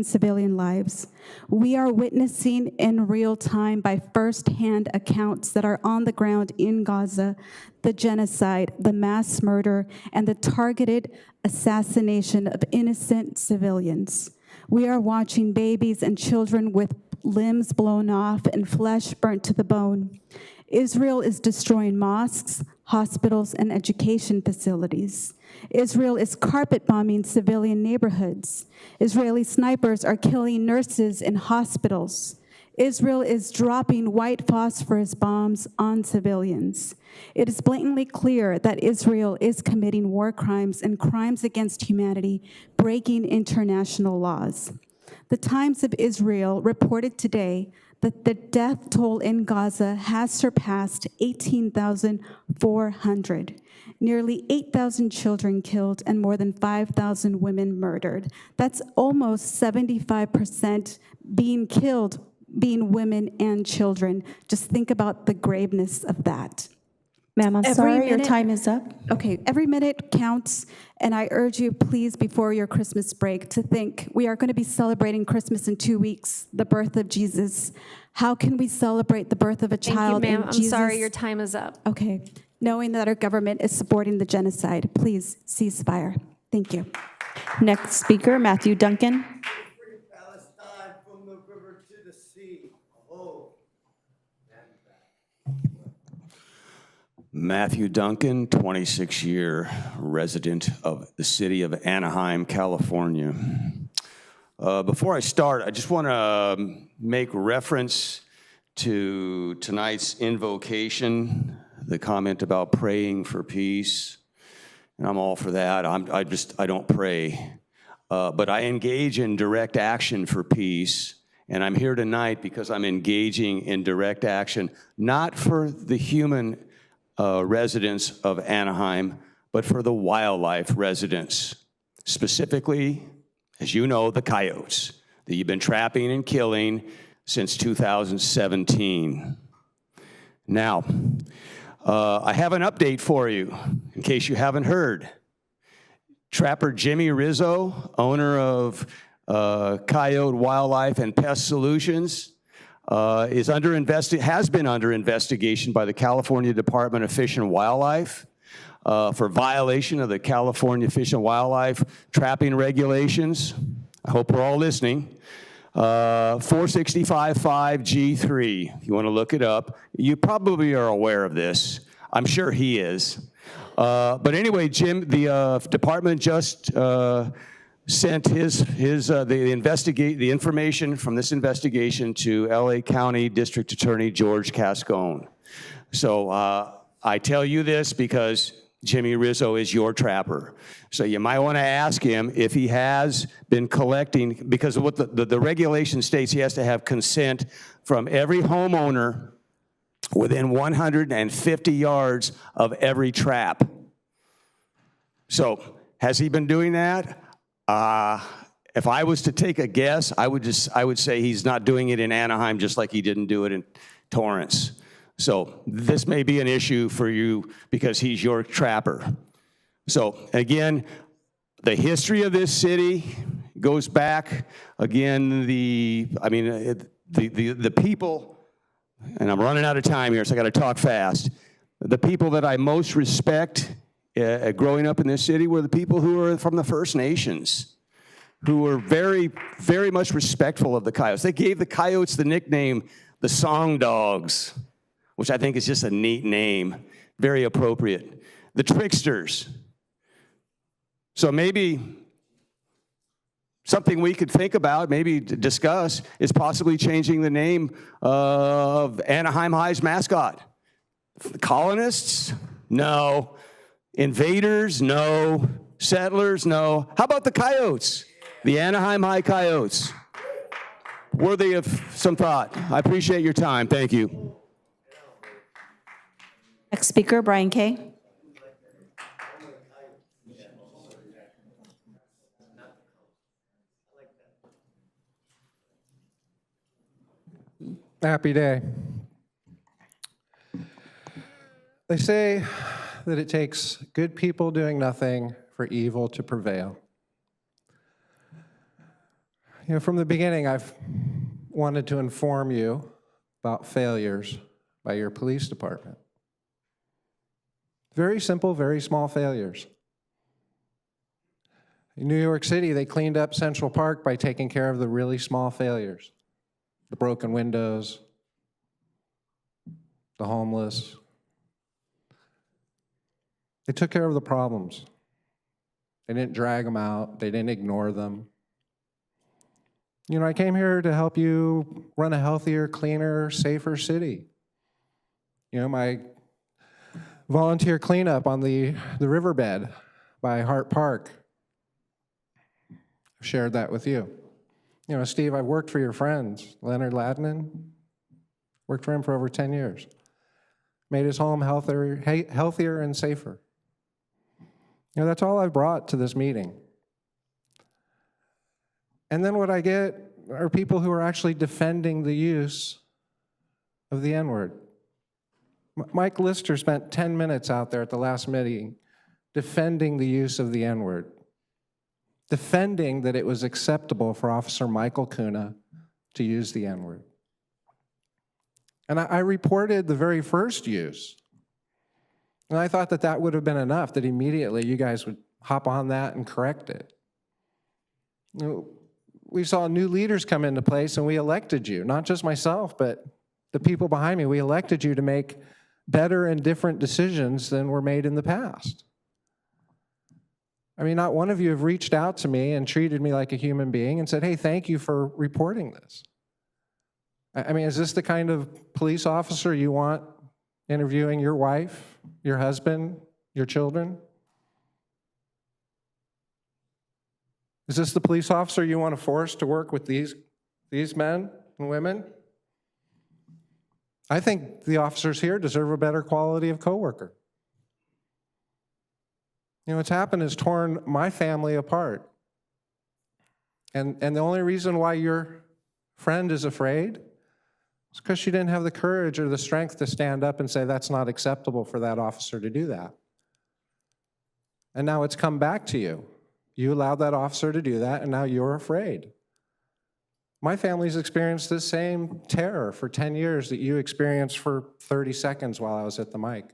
civilian lives. We are witnessing in real time, by firsthand accounts that are on the ground in Gaza, the genocide, the mass murder, and the targeted assassination of innocent civilians. We are watching babies and children with limbs blown off and flesh burnt to the bone. Israel is destroying mosques, hospitals, and education facilities. Israel is carpet bombing civilian neighborhoods. Israeli snipers are killing nurses in hospitals. Israel is dropping white phosphorus bombs on civilians. It is blatantly clear that Israel is committing war crimes and crimes against humanity, breaking international laws. The Times of Israel reported today that the death toll in Gaza has surpassed 18,400. Nearly 8,000 children killed and more than 5,000 women murdered. That's almost 75% being killed, being women and children. Just think about the graveness of that. Ma'am, I'm Every sorry, your minute- time is up. Okay, every minute counts, and I urge you, please, before your Christmas break, to think, we are going to be celebrating Christmas in 2 weeks, the birth of Jesus. How can we celebrate the birth of a Thank you, child ma'am. in I'm Jesus? sorry, your time is up. Okay, knowing that our government is supporting the genocide, please cease fire. Thank you. Next speaker, Matthew Duncan. Palestine from the river to the sea. Oh. Matthew Duncan, 26-year resident of the city of Anaheim, California. Before I start, I just want to make reference to tonight's invocation, the comment about praying for peace, and I'm all for that. I don't pray, but I engage in direct action for peace, and I'm here tonight because I'm engaging in direct action, not for the human residents of Anaheim, but for the wildlife residents, specifically, as you know, the coyotes that you've been trapping and killing since 2017. Now, I have an update for you, in case you haven't heard. Trapper Jimmy Rizzo, owner of Coyote Wildlife and Pest Solutions, has been under investigation by the California Department of Fish and Wildlife for violation of the California Fish and Wildlife trapping regulations. I hope we're all listening. 465.5G3, if you want to look it up. You probably are aware of this. I'm sure he is. But anyway, Jim, the department just sent the information from this investigation to LA County District Attorney George Cascone. So I tell you this because Jimmy Rizzo is your trapper. So you might want to ask him if he has been collecting, because what the regulation states, he has to have consent from every homeowner within 150 yards of every trap. So has he been doing that? If I was to take a guess, I would say he's not doing it in Anaheim, just like he didn't do it in Torrance. So this may be an issue for you because he's your trapper. So again, the history of this city goes back, again, the people, and I'm running out of time here, so I got to talk fast. The people that I most respect growing up in this city were the people who were from the First Nations, who were very, very much respectful of the coyotes. They gave the coyotes the nickname the Song Dogs, which I think is just a neat name, very appropriate. The Tricksters. So maybe something we could think about, maybe discuss, is possibly changing the name of Anaheim High's mascot. Colonists? No. Invaders? No. Settlers? No. How about the coyotes? The Anaheim High Coyotes. Worthy of some thought. I appreciate your time. Thank you. Next speaker, Brian Kay. Happy day. They say that it takes good people doing nothing for evil to prevail. You know, from the beginning, I've wanted to inform you about failures by your police department. Very simple, very small failures. In New York City, they cleaned up Central Park by taking care of the really small failures. The broken windows, the homeless. They took care of the problems. They didn't drag them out. They didn't ignore them. You know, I came here to help you run a healthier, cleaner, safer city. You know, my volunteer cleanup on the riverbed by Hart Park, I've shared that with you. You know, Steve, I've worked for your friends. Leonard Ladman, worked for him for over 10 years. Made his home healthier and safer. You know, that's all I've brought to this meeting. And then what I get are people who are actually defending the use of the N-word. Mike Lister spent 10 minutes out there at the last meeting defending the use of the N-word, defending that it was acceptable for Officer Michael Kuna to use the N-word. And I reported the very first use. And I thought that that would have been enough, that immediately you guys would hop on that and correct it. You know, we saw new leaders come into place and we elected you, not just myself, but the people behind me. We elected you to make better and different decisions than were made in the past. I mean, not one of you have reached out to me and treated me like a human being and said, hey, thank you for reporting this. I mean, is this the kind of police officer you want interviewing your wife, your husband, your children? Is this the police officer you want to force to work with these men and women? I think the officers here deserve a better quality of coworker. You know, what's happened is torn my family apart. And the only reason why your friend is afraid is because she didn't have the courage or the strength to stand up and say that's not acceptable for that officer to do that. And now it's come back to you. You allowed that officer to do that, and now you're afraid. My family's experienced this same terror for 10 years that you experienced for 30 seconds while I was at the mic.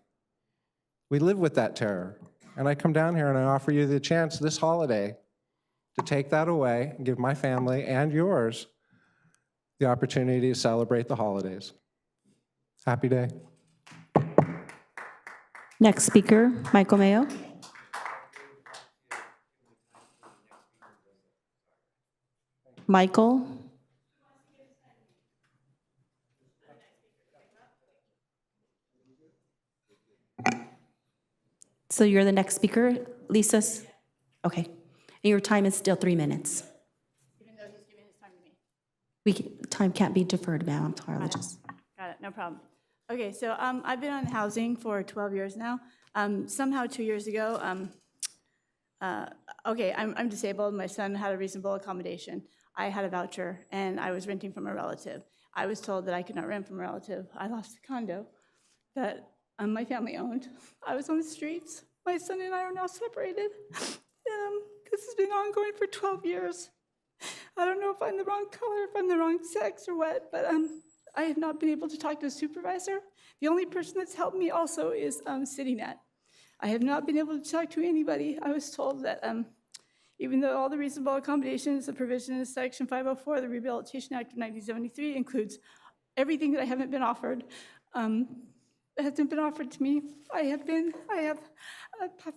We live with that terror. And I come down here and I offer you the chance this holiday to take that away and give my family and yours the opportunity to celebrate the holidays. Happy day. Next speaker, Michael Mayo. Michael. So you're the next speaker, Lisa's? Okay. And your time is still 3 minutes. Even though he's giving his time to me. Time can't be deferred, ma'am. I apologize. Got it, no problem. Okay, so I've been on housing for 12 years now. Somehow 2 years ago, okay, I'm disabled. My son had a reasonable accommodation. I had a voucher, and I was renting from a relative. I was told that I could not rent from a relative. I lost the condo that my family owned. I was on the streets. My son and I are now separated. This has been ongoing for 12 years. I don't know if I'm the wrong color, if I'm the wrong sex or what, but I have not been able to talk to a supervisor. The only person that's helped me also is CityNet. I have not been able to talk to anybody. I was told that even though all the reasonable accommodations, the provision in Section 504 of the Rehabilitation Act of 1973 includes everything that I haven't been offered, hasn't been offered to me. I have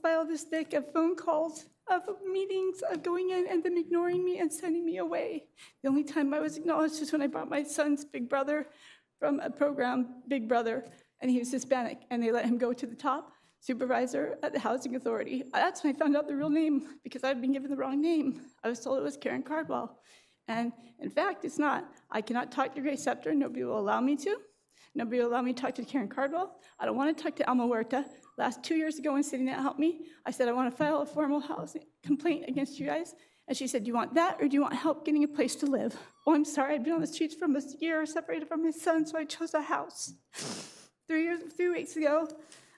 filed this thick of phone calls, of meetings, of going in and them ignoring me and sending me away. The only time I was acknowledged is when I brought my son's big brother from a program, Big Brother, and he was Hispanic, and they let him go to the top supervisor at the Housing Authority. That's when I found out the real name, because I'd been given the wrong name. I was told it was Karen Cardwell. And in fact, it's not. I cannot talk to Grace Scepter. Nobody will allow me to. Nobody will allow me to talk to Karen Cardwell. I don't want to talk to Alma Huerta. Last 2 years ago when CityNet helped me, I said, I want to file a formal housing complaint against you guys. And she said, do you want that or do you want help getting a place to live? Oh, I'm sorry, I'd been on the streets for almost a year, separated from my son, so I chose a house. 3 weeks ago,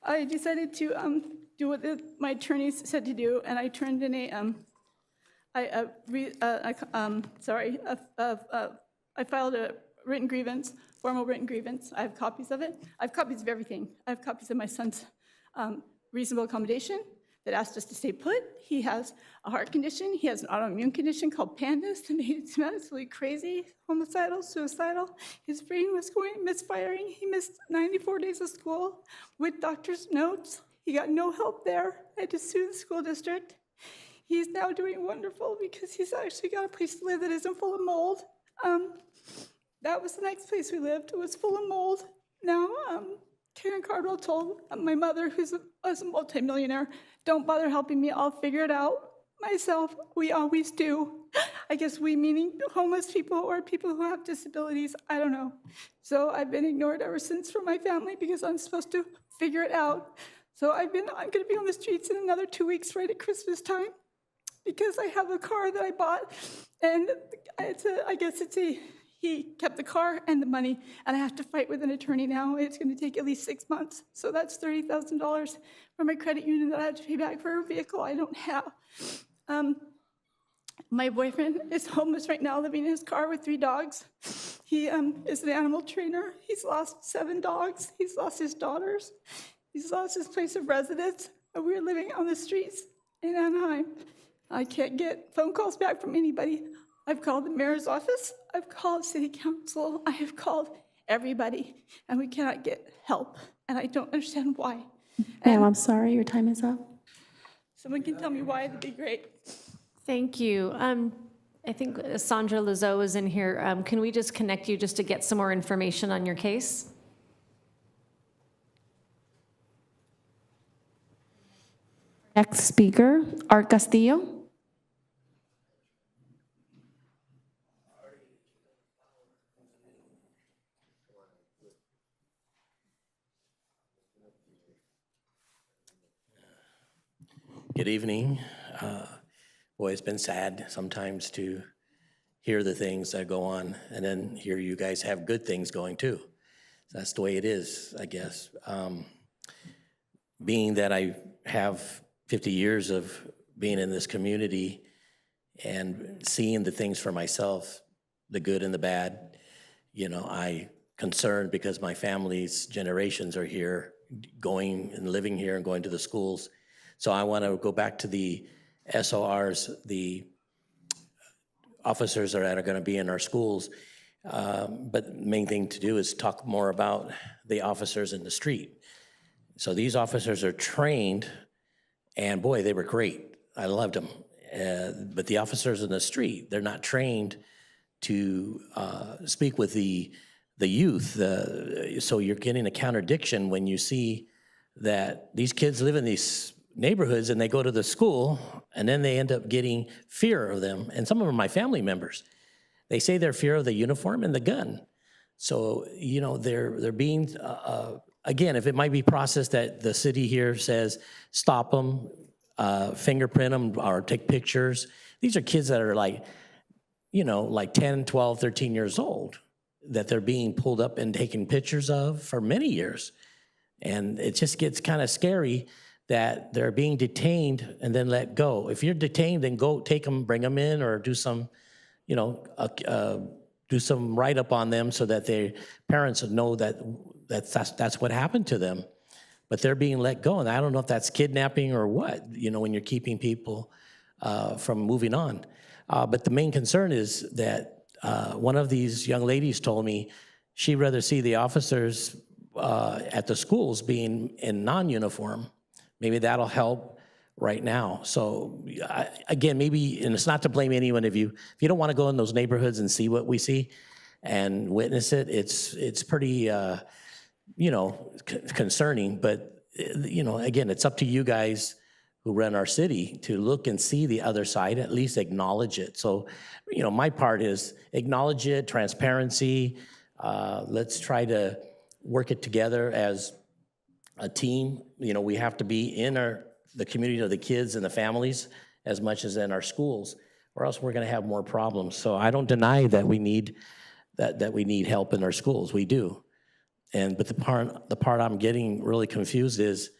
I decided to do what my attorneys said to do, and I turned in I filed a written grievance, formal written grievance. I have copies of it. I have copies of everything. I have copies of my son's reasonable accommodation that asked us to stay put. He has a heart condition. He has an autoimmune condition called PANDAS that made him absolutely crazy, homicidal, suicidal. His brain was misfiring. He missed 94 days of school with doctor's notes. He got no help there. I had to sue the school district. He's now doing wonderful because he's actually got a place to live that isn't full of mold. That was the next place we lived. It was full of mold. Now, Karen Cardwell told my mother, who's a multimillionaire, don't bother helping me, I'll figure it out myself. We always do. I guess we meaning homeless people or people who have disabilities, I don't know. So I've been ignored ever since from my family because I'm supposed to figure it out. So I'm gonna be on the streets in another 2 weeks right at Christmas time because I have a car that I bought and I guess it's a He kept the car and the money, and I have to fight with an attorney now. It's going to take at least 6 months. So that's $30,000 from my credit union that I have to pay back for a vehicle I don't have. My boyfriend is homeless right now, living in his car with 3 dogs. He is an animal trainer. He's lost 7 dogs. He's lost his daughters. He's lost his place of residence. And we're living on the streets in Anaheim. I can't get phone calls back from anybody. I've called the mayor's office. I've called city council. I have called everybody, and we cannot get help. And I don't understand why. Ma'am, I'm sorry, your time is up. Someone can tell me why, that'd be great. Thank you. I think Sandra Lazo is in here. Can we just connect you just to get some more information on your case? Next speaker, Art Castillo. Good evening. Boy, it's been sad sometimes to hear the things that go on and then hear you guys have good things going too. So that's the way it is, I guess. Being that I have 50 years of being in this community and seeing the things for myself, the good and the bad, you know, I concerned because my family's generations are here, going and living here and going to the schools. So I want to go back to the SORs, the officers that are going to be in our schools. But the main thing to do is talk more about the officers in the street. So these officers are trained, and boy, they were great. I loved them. But the officers in the street, they're not trained to speak with the youth. So you're getting a contradiction when you see that these kids live in these neighborhoods and they go to the school and then they end up getting fear of them. And some of them are my family members. They say they're fear of the uniform and the gun. So, you know, they're being, again, if it might be processed that the city here says, stop them, fingerprint them or take pictures. These are kids that are like, you know, like 10, 12, 13 years old that they're being pulled up and taken pictures of for many years. And it just gets kind of scary that they're being detained and then let go. If you're detained, then go take them, bring them in, or do some, you know, do some write-up on them so that their parents know that that's what happened to them. But they're being let go, and I don't know if that's kidnapping or what, you know, when you're keeping people from moving on. But the main concern is that one of these young ladies told me she'd rather see the officers at the schools being in non-uniform. Maybe that'll help right now. So again, maybe, and it's not to blame any one of you, if you don't want to go in those neighborhoods and see what we see and witness it, it's pretty, you know, concerning. But, you know, again, it's up to you guys who run our city to look and see the other side, at least acknowledge it. So, you know, my part is acknowledge it, transparency. Let's try to work it together as a team. You know, we have to be in the community of the kids and the families as much as in our schools, or else we're going to have more problems. So I don't deny that we need that we need help in our schools. We do. But the part I'm getting really confused is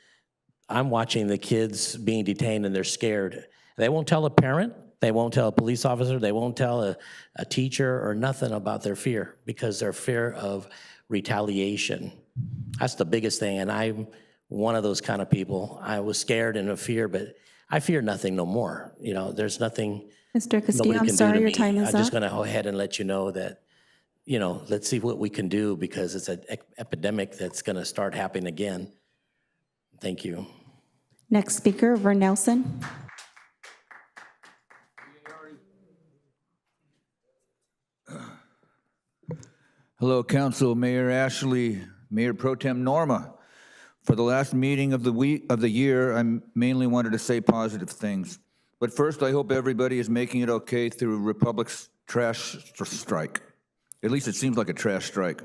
I'm watching the kids being detained and they're scared. They won't tell a parent, they won't tell a police officer, they won't tell a teacher or nothing about their fear because they're fear of retaliation. That's the biggest thing, and I'm one of those kind of people. I was scared and in fear, but I fear nothing no more. You know, there's nothing Mr. Castillo, nobody I'm can sorry, do to your me. time is I'm just up. gonna go ahead and let you know that, you know, let's see what we can do because it's an epidemic that's gonna start happening again. Thank you. Next speaker, Vern Nelson. Hello, Council, Mayor Ashley, Mayor Pro Tem Norma. For the last meeting of the year, I mainly wanted to say positive things. But first, I hope everybody is making it okay through Republic's trash strike. At least it seems like a trash strike.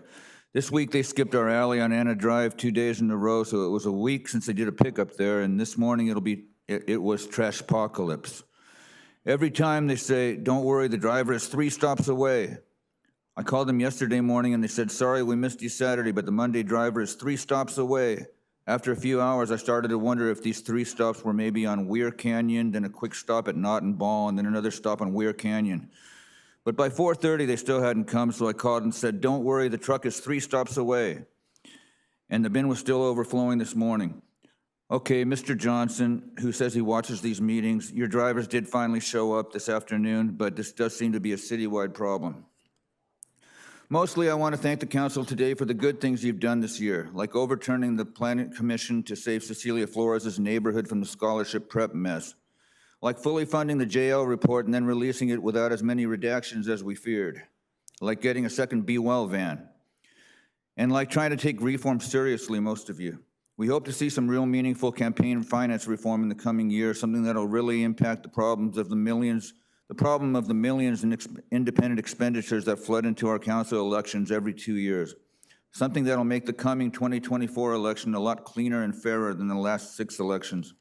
This week, they skipped our alley on Anna Drive 2 days in a row, so it was a week since they did a pickup there, and this morning it was trash apocalypse. Every time they say, don't worry, the driver is 3 stops away. I called them yesterday morning and they said, sorry, we missed you Saturday, but the Monday driver is 3 stops away. After a few hours, I started to wonder if these 3 stops were maybe on Weir Canyon, then a quick stop at Knott and Ball, and then another stop on Weir Canyon. But by 4:30, they still hadn't come, so I called and said, don't worry, the truck is 3 stops away. And the bin was still overflowing this morning. Okay, Mr. Johnson, who says he watches these meetings, your drivers did finally show up this afternoon, but this does seem to be a citywide problem. Mostly, I want to thank the council today for the good things you've done this year, like overturning the Planning Commission to save Cecilia Flores' neighborhood from the scholarship prep mess, like fully funding the JL report and then releasing it without as many redactions as we feared, like getting a second Be Well van, and like trying to take reform seriously, most of you. We hope to see some real meaningful campaign finance reform in the coming year, something that'll really impact the problem of the millions in independent expenditures that flood into our council elections every 2 years. Something that'll make the coming 2024 election a lot cleaner and fairer than the last 6 elections.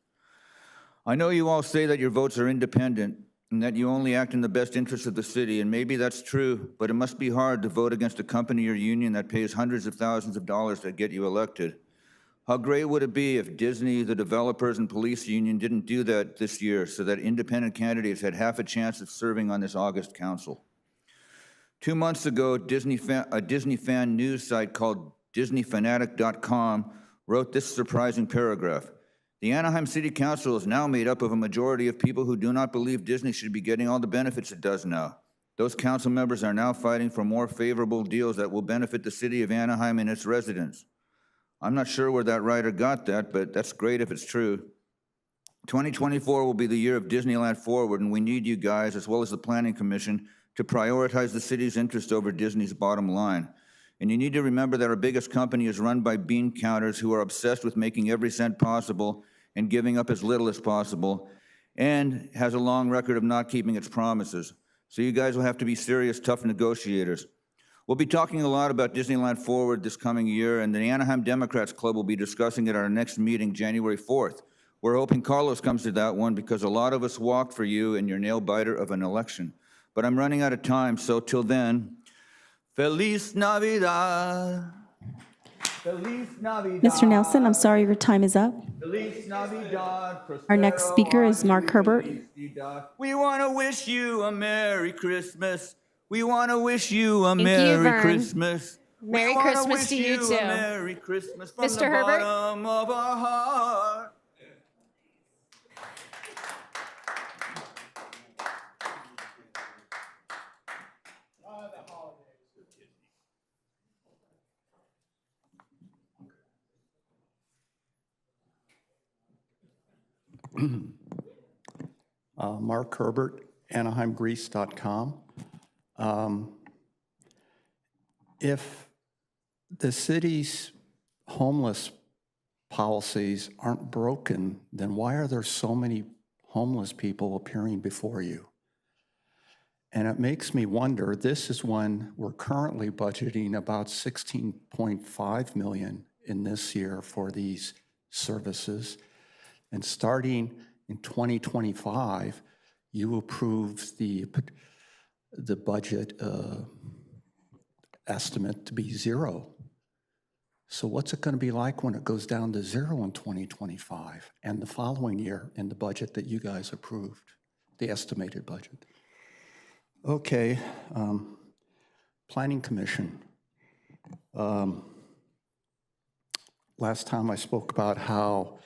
I know you all say that your votes are independent and that you only act in the best interest of the city, and maybe that's true, but it must be hard to vote against a company or union that pays hundreds of thousands of dollars to get you elected. How great would it be if Disney, the developers, and police union didn't do that this year so that independent candidates had half a chance of serving on this August council? 2 months ago, a Disney fan news site called DisneyFanatic.com wrote this surprising paragraph. The Anaheim City Council is now made up of a majority of people who do not believe Disney should be getting all the benefits it does now. Those council members are now fighting for more favorable deals that will benefit the city of Anaheim and its residents. I'm not sure where that writer got that, but that's great if it's true. 2024 will be the year of Disneyland Forward, and we need you guys, as well as the Planning Commission, to prioritize the city's interest over Disney's bottom line. And you need to remember that our biggest company is run by bean counters who are obsessed with making every cent possible and giving up as little as possible, and has a long record of not keeping its promises. So you guys will have to be serious, tough negotiators. We'll be talking a lot about Disneyland Forward this coming year, and the Anaheim Democrats Club will be discussing it at our next meeting, January 4th. We're hoping Carlos comes to that one because a lot of us walked for you and your nail-biter of an election. But I'm running out of time, so till then, Feliz Navidad. Feliz Navidad. Mr. Nelson, I'm sorry, your time is up. Feliz Navidad. Our next speaker is Mark Herbert. We want to wish you a Merry Christmas. We want to wish you a Thank you, Merry Vern. Christmas. Merry We wanna Christmas wish to you too. A Merry Christmas from Mr. the Herbert? bottom of our heart. Mark Herbert, AnaheimGrease.com. If the city's homeless policies aren't broken, then why are there so many homeless people appearing before you? And it makes me wonder, this is when we're currently budgeting about $16.5 million in this year for these services. And starting in 2025, you approved the budget estimate to be 0. So what's it going to be like when it goes down to 0 in 2025 and the following year in the budget that you guys approved, the estimated budget? Okay, Planning Commission. Last time I spoke about how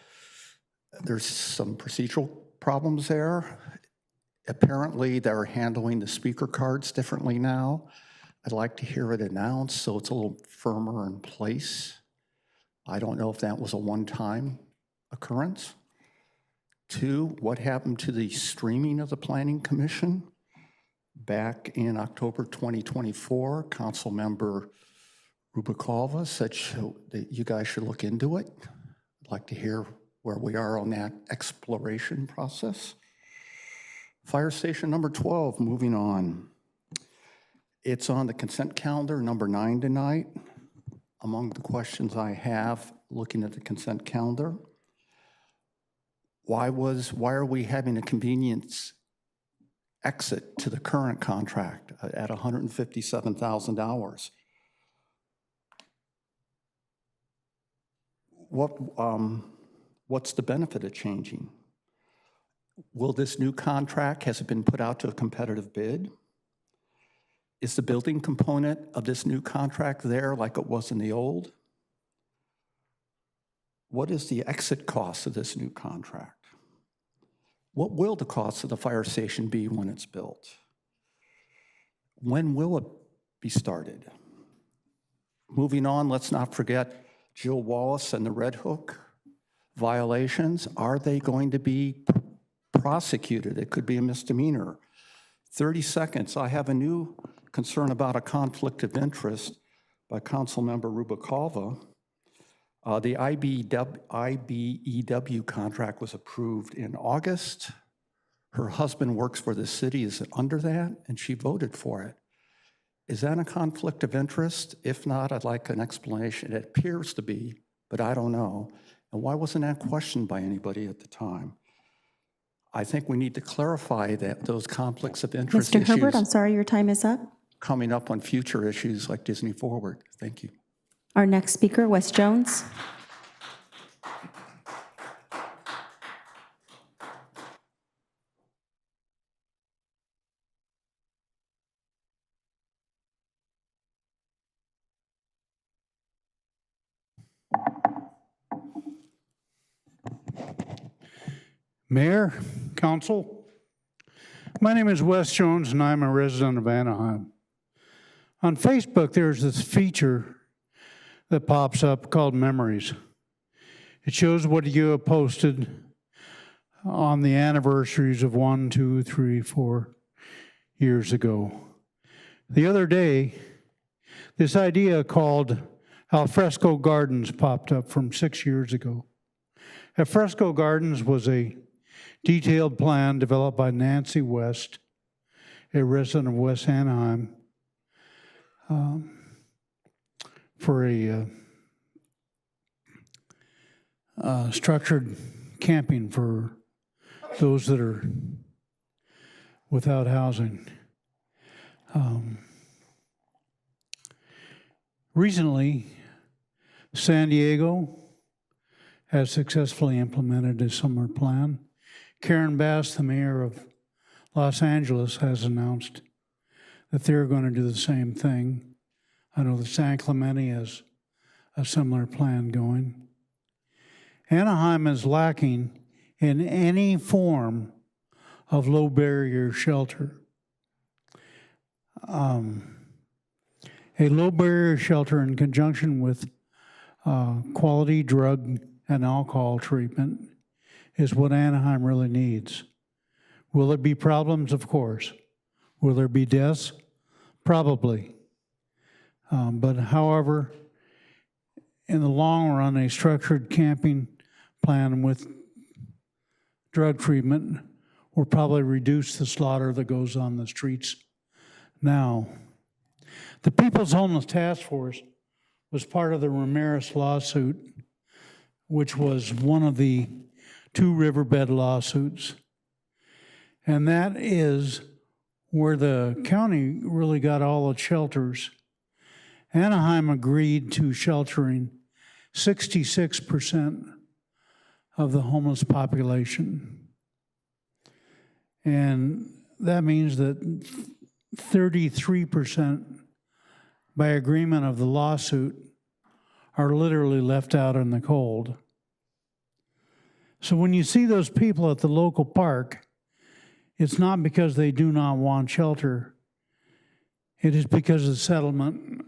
there's some procedural problems there. Apparently, they're handling the speaker cards differently now. I'd like to hear it announced so it's a little firmer in place. I don't know if that was a one-time occurrence. 2, what happened to the streaming of the Planning Commission? Back in October 2024, Council Member Rubicalva said that you guys should look into it. I'd like to hear where we are on that exploration process. Fire station number 12, moving on. It's on the consent calendar, number 9 tonight. Among the questions I have looking at the consent calendar, why are we having a convenience exit to the current contract at $157,000. What's the benefit of changing? Will this new contract, has it been put out to a competitive bid? Is the building component of this new contract there like it was in the old? What is the exit cost of this new contract? What will the cost of the fire station be when it's built? When will it be started? Moving on, let's not forget Jill Wallace and the Red Hook violations. Are they going to be prosecuted? It could be a misdemeanor. 30 seconds. I have a new concern about a conflict of interest by Councilmember Rubalcava. The IBEW contract was approved in August. Her husband works for the city, is under that, and she voted for it. Is that a conflict of interest? If not, I'd like an explanation. It appears to be, but I don't know. And why wasn't that questioned by anybody at the time? I think we need to clarify that those conflicts of interest Mr. issues Herbert, I'm sorry, your time is up. coming up on future issues like Disney Forward. Thank you. Our next speaker, Wes Jones. Mayor, Council, my name is Wes Jones and I'm a resident of Anaheim. On Facebook, there's this feature that pops up called Memories. It shows what you have posted on the anniversaries of 1, 2, 3, 4 years ago. The other day, this idea called Alfresco Gardens popped up from 6 years ago. Alfresco Gardens was a detailed plan developed by Nancy West, a resident of West Anaheim, for a structured camping for those that are without housing. Recently, San Diego has successfully implemented a similar plan. Karen Bass, the mayor of Los Angeles, has announced that they're going to do the same thing. I know that San Clemente has a similar plan going. Anaheim is lacking in any form of low barrier shelter. A low barrier shelter in conjunction with quality drug and alcohol treatment is what Anaheim really needs. Will there be problems? Of course. Will there be deaths? Probably. But however, in the long run, a structured camping plan with drug treatment will probably reduce the slaughter that goes on the streets now. The People's Homeless Task Force was part of the Ramirez lawsuit, which was one of the 2 riverbed lawsuits. And that is where the county really got all the shelters. Anaheim agreed to sheltering 66% of the homeless population. And that means that 33% by agreement of the lawsuit are literally left out in the cold. So when you see those people at the local park, it's not because they do not want shelter. It is because of the settlement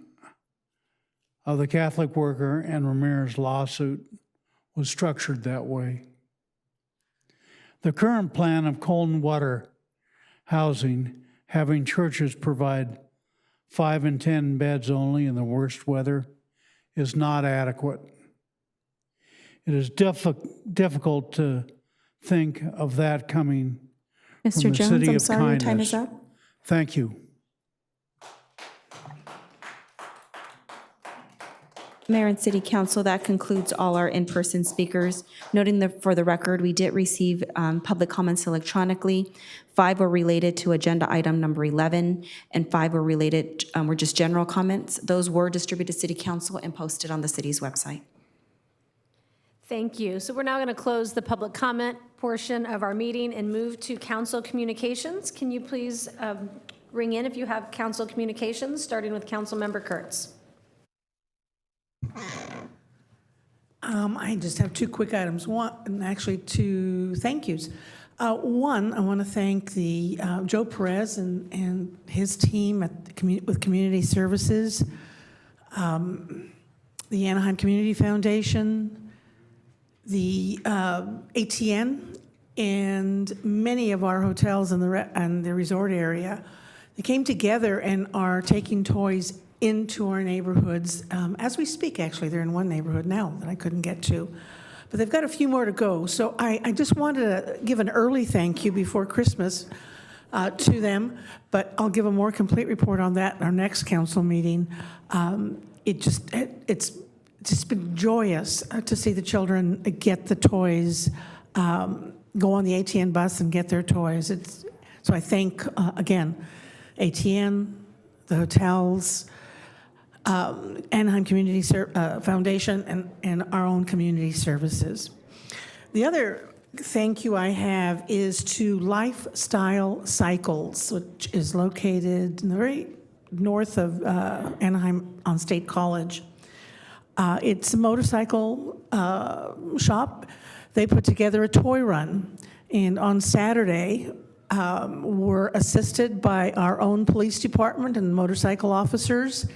of the Catholic worker and Ramirez lawsuit was structured that way. The current plan of cold and water housing, having churches provide 5 and 10 beds only in the worst weather, is not adequate. It is difficult to think of that coming Mr. from the Jones, city I'm of sorry, your time kindness. is up. Thank you. Mayor and City Council, that concludes all our in-person speakers. Noting that for the record, we did receive public comments electronically. 5 were related to agenda item number 11, and 5 were related, were just general comments. Those were distributed to City Council and posted on the city's website. Thank you. So we're now going to close the public comment portion of our meeting and move to council communications. Can you please ring in if you have council communications, starting with Councilmember Kurtz? I just have 2 quick items. One, and actually 2 thank yous. One, I want to thank the Joe Perez and his team at the with Community Services, the Anaheim Community Foundation, the ATN, and many of our hotels in the resort area. They came together and are taking toys into our neighborhoods. As we speak, actually, they're in one neighborhood now that I couldn't get to. But they've got a few more to go. So I just wanted to give an early thank you before Christmas to them, but I'll give a more complete report on that in our next council meeting. It's just been joyous to see the children get the toys, go on the ATN bus and get their toys. So I thank, again, ATN, the hotels, Anaheim Community Foundation, and our own community services. The other thank you I have is to Lifestyle Cycles, which is located in the very north of Anaheim on State College. It's a motorcycle shop. They put together a toy run, and on Saturday, we're assisted by our own police department and motorcycle officers,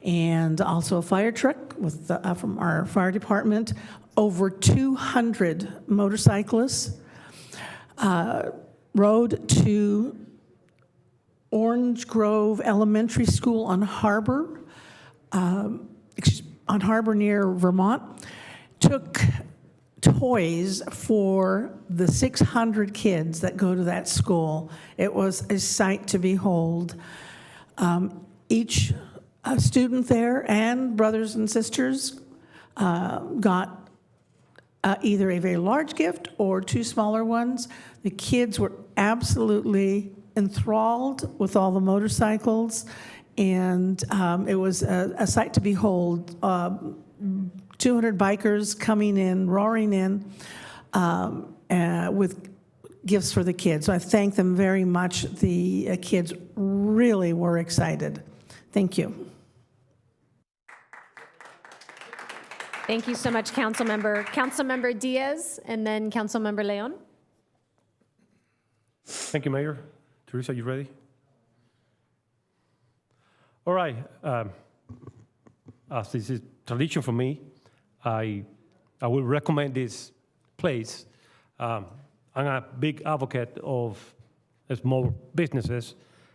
and also a fire truck with from our fire department. Over 200 motorcyclists rode to Orange Grove Elementary School on Harbor, near Vermont, took toys for the 600 kids that go to that school. It was a sight to behold. Each student there and brothers and sisters got either a very large gift or 2 smaller ones. The kids were absolutely enthralled with all the motorcycles, and it was a sight to behold. 200 bikers coming in, roaring in with gifts for the kids. So I thank them very much. The kids really were excited. Thank you. Thank you so much, Councilmember. Councilmember Diaz, and then Councilmember Leon. Thank you, Mayor. Teresa, you ready? All right. As this is tradition for me, I will recommend this place. I'm a big advocate of small businesses,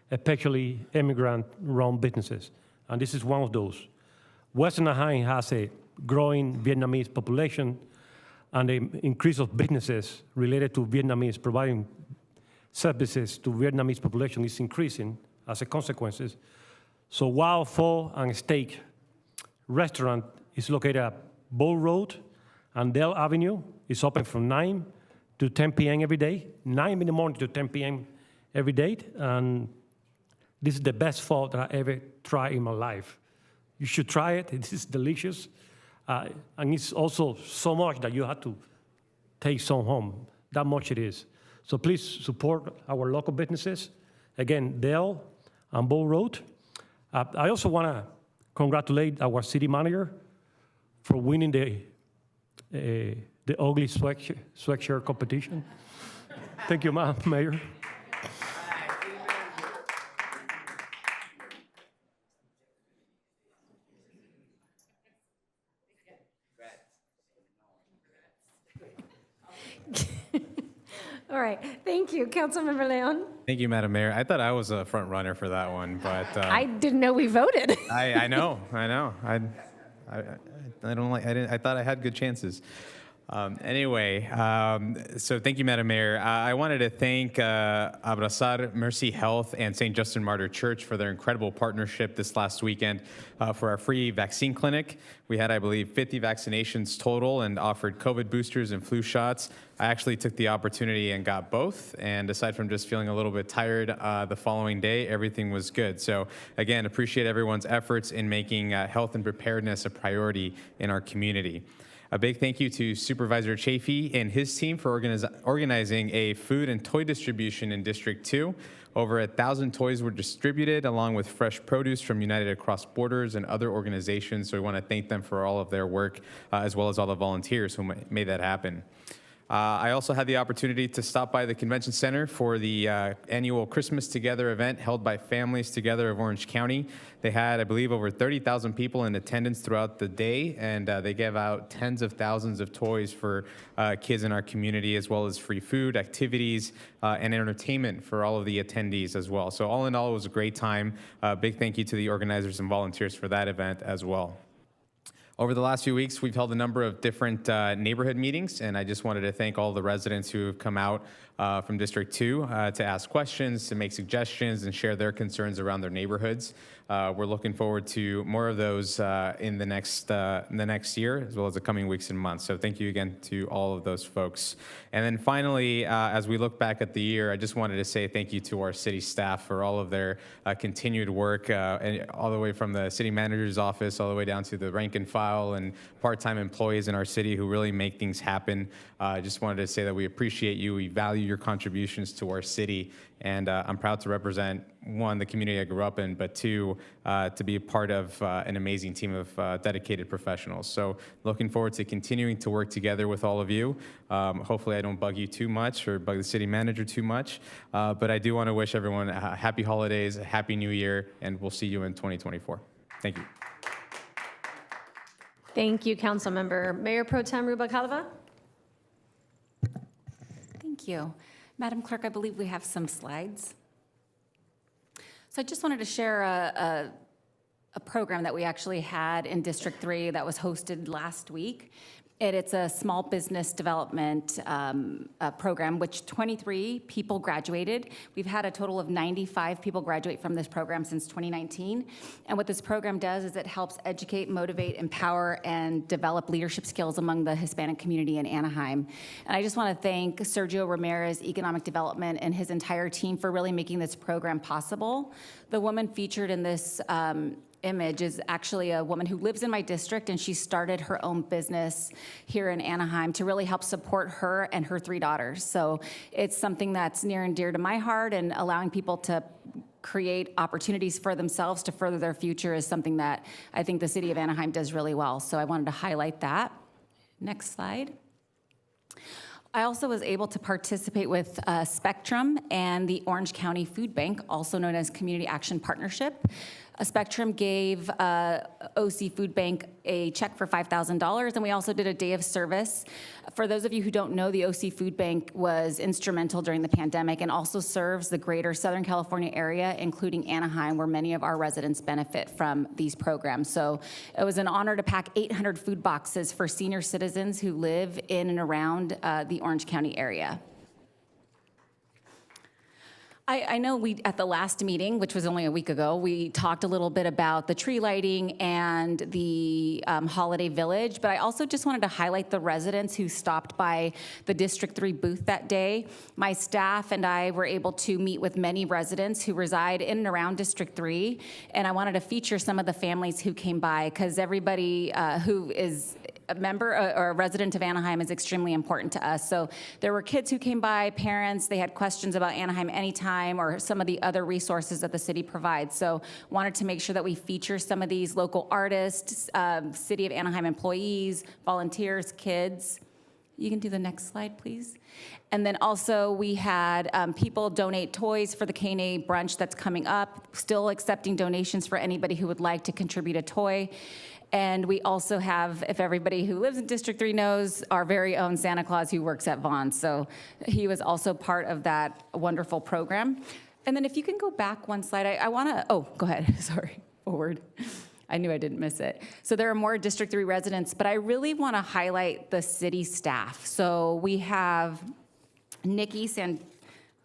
especially immigrant-run businesses, and this is one of those. West Anaheim has a growing Vietnamese population, and the increase of businesses related to Vietnamese providing services to Vietnamese population is increasing as a consequence. So Wild Pho and Steak restaurant is located at Bull Road and Dale Avenue. It's open from 9 to 10 p.m. every day, 9 in the morning to 10 p.m. every day. And this is the best pho that I ever tried in my life. You should try it. It is delicious. And it's also so much that you have to take some home. That much it is. So please support our local businesses. Again, Dale and Bull Road. I also want to congratulate our city manager for winning the ugly sweatshirt competition. Thank you, Mayor. All right, thank you, Councilmember Leon. Thank you, Madam Mayor. I thought I was a front runner for that one, but I didn't know we voted. I know. I don't like. I thought I had good chances. So thank you, Madam Mayor. I wanted to thank Abrazar Mercy Health and St. Justin Martyr Church for their incredible partnership this last weekend for our free vaccine clinic. We had, I believe, 50 vaccinations total and offered COVID boosters and flu shots. I actually took the opportunity and got both. And aside from just feeling a little bit tired the following day, everything was good. So again, appreciate everyone's efforts in making health and preparedness a priority in our community. A big thank you to Supervisor Chafee and his team for organizing a food and toy distribution in District 2. Over 1,000 toys were distributed, along with fresh produce from United Across Borders and other organizations. So we want to thank them for all of their work, as well as all the volunteers who made that happen. I also had the opportunity to stop by the Convention Center for the annual Christmas Together event held by Families Together of Orange County. They had, I believe, over 30,000 people in attendance throughout the day, and they gave out tens of thousands of toys for kids in our community, as well as free food, activities, and entertainment for all of the attendees as well. So all in all, it was a great time. Big thank you to the organizers and volunteers for that event as well. Over the last few weeks, we've held a number of different neighborhood meetings, and I just wanted to thank all the residents who have come out from District 2 to ask questions, to make suggestions, and share their concerns around their neighborhoods. We're looking forward to more of those in the next year, as well as the coming weeks and months. So thank you again to all of those folks. And then finally, as we look back at the year, I just wanted to say thank you to our city staff for all of their continued work, and all the way from the city manager's office, all the way down to the rank and file and part-time employees in our city who really make things happen. I just wanted to say that we appreciate you, we value your contributions to our city, and I'm proud to represent, one, the community I grew up in, but two, to be a part of an amazing team of dedicated professionals. So looking forward to continuing to work together with all of you. Hopefully I don't bug you too much or bug the city manager too much, but I do want to wish everyone happy holidays, a happy new year, and we'll see you in 2024. Thank you. Thank you, Councilmember. Mayor Pro Tem Rubalcaba. Thank you. Madam Clerk, I believe we have some slides. So I just wanted to share a program that we actually had in District 3 that was hosted last week. It's a small business development program, which 23 people graduated. We've had a total of 95 people graduate from this program since 2019. And what this program does is it helps educate, motivate, empower, and develop leadership skills among the Hispanic community in Anaheim. And I just want to thank Sergio Ramirez, Economic Development, and his entire team for really making this program possible. The woman featured in this image is actually a woman who lives in my district, and she started her own business here in Anaheim to really help support her and her 3 daughters. So it's something that's near and dear to my heart, and allowing people to create opportunities for themselves to further their future is something that I think the city of Anaheim does really well. So I wanted to highlight that. Next slide. I also was able to participate with Spectrum and the Orange County Food Bank, also known as Community Action Partnership. Spectrum gave OC Food Bank a check for $5,000, and we also did a day of service. For those of you who don't know, the OC Food Bank was instrumental during the pandemic and also serves the greater Southern California area, including Anaheim, where many of our residents benefit from these programs. So it was an honor to pack 800 food boxes for senior citizens who live in and around the Orange County area. I know we, at the last meeting, which was only a week ago, we talked a little bit about the tree lighting and the holiday village, but I also just wanted to highlight the residents who stopped by the District 3 booth that day. My staff and I were able to meet with many residents who reside in and around District 3, and I wanted to feature some of the families who came by, because everybody who is a member or a resident of Anaheim is extremely important to us. So there were kids who came by, parents, they had questions about Anaheim Anytime or some of the other resources that the city provides. So wanted to make sure that we feature some of these local artists, City of Anaheim employees, volunteers, kids. You can do the next slide, please. And then also we had people donate toys for the K&A brunch that's coming up, still accepting donations for anybody who would like to contribute a toy. And we also have, if everybody who lives in District 3 knows, our very own Santa Claus who works at Vaughn. So he was also part of that wonderful program. And then if you can go back one slide, I want to, oh, go ahead, sorry, forward. I knew I didn't miss it. So there are more District 3 residents, but I really want to highlight the city staff. So we have Nikki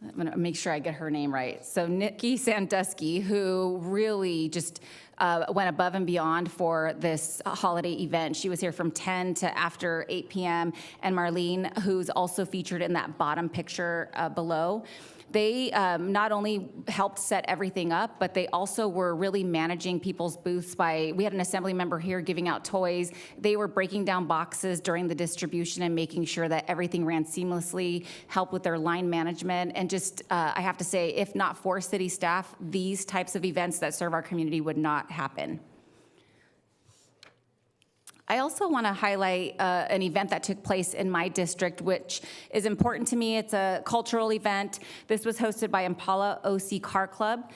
I'm going to make sure I get her name right. So Nikki Sandusky, who really just went above and beyond for this holiday event. She was here from 10 to after 8 p.m. And Marlene, who's also featured in that bottom picture below. They not only helped set everything up, but they also were really managing people's booths we had an assembly member here giving out toys. They were breaking down boxes during the distribution and making sure that everything ran seamlessly, help with their line management, and just, I have to say, if not for city staff, these types of events that serve our community would not happen. I also want to highlight an event that took place in my district, which is important to me. It's a cultural event. This was hosted by Impala OC Car Club.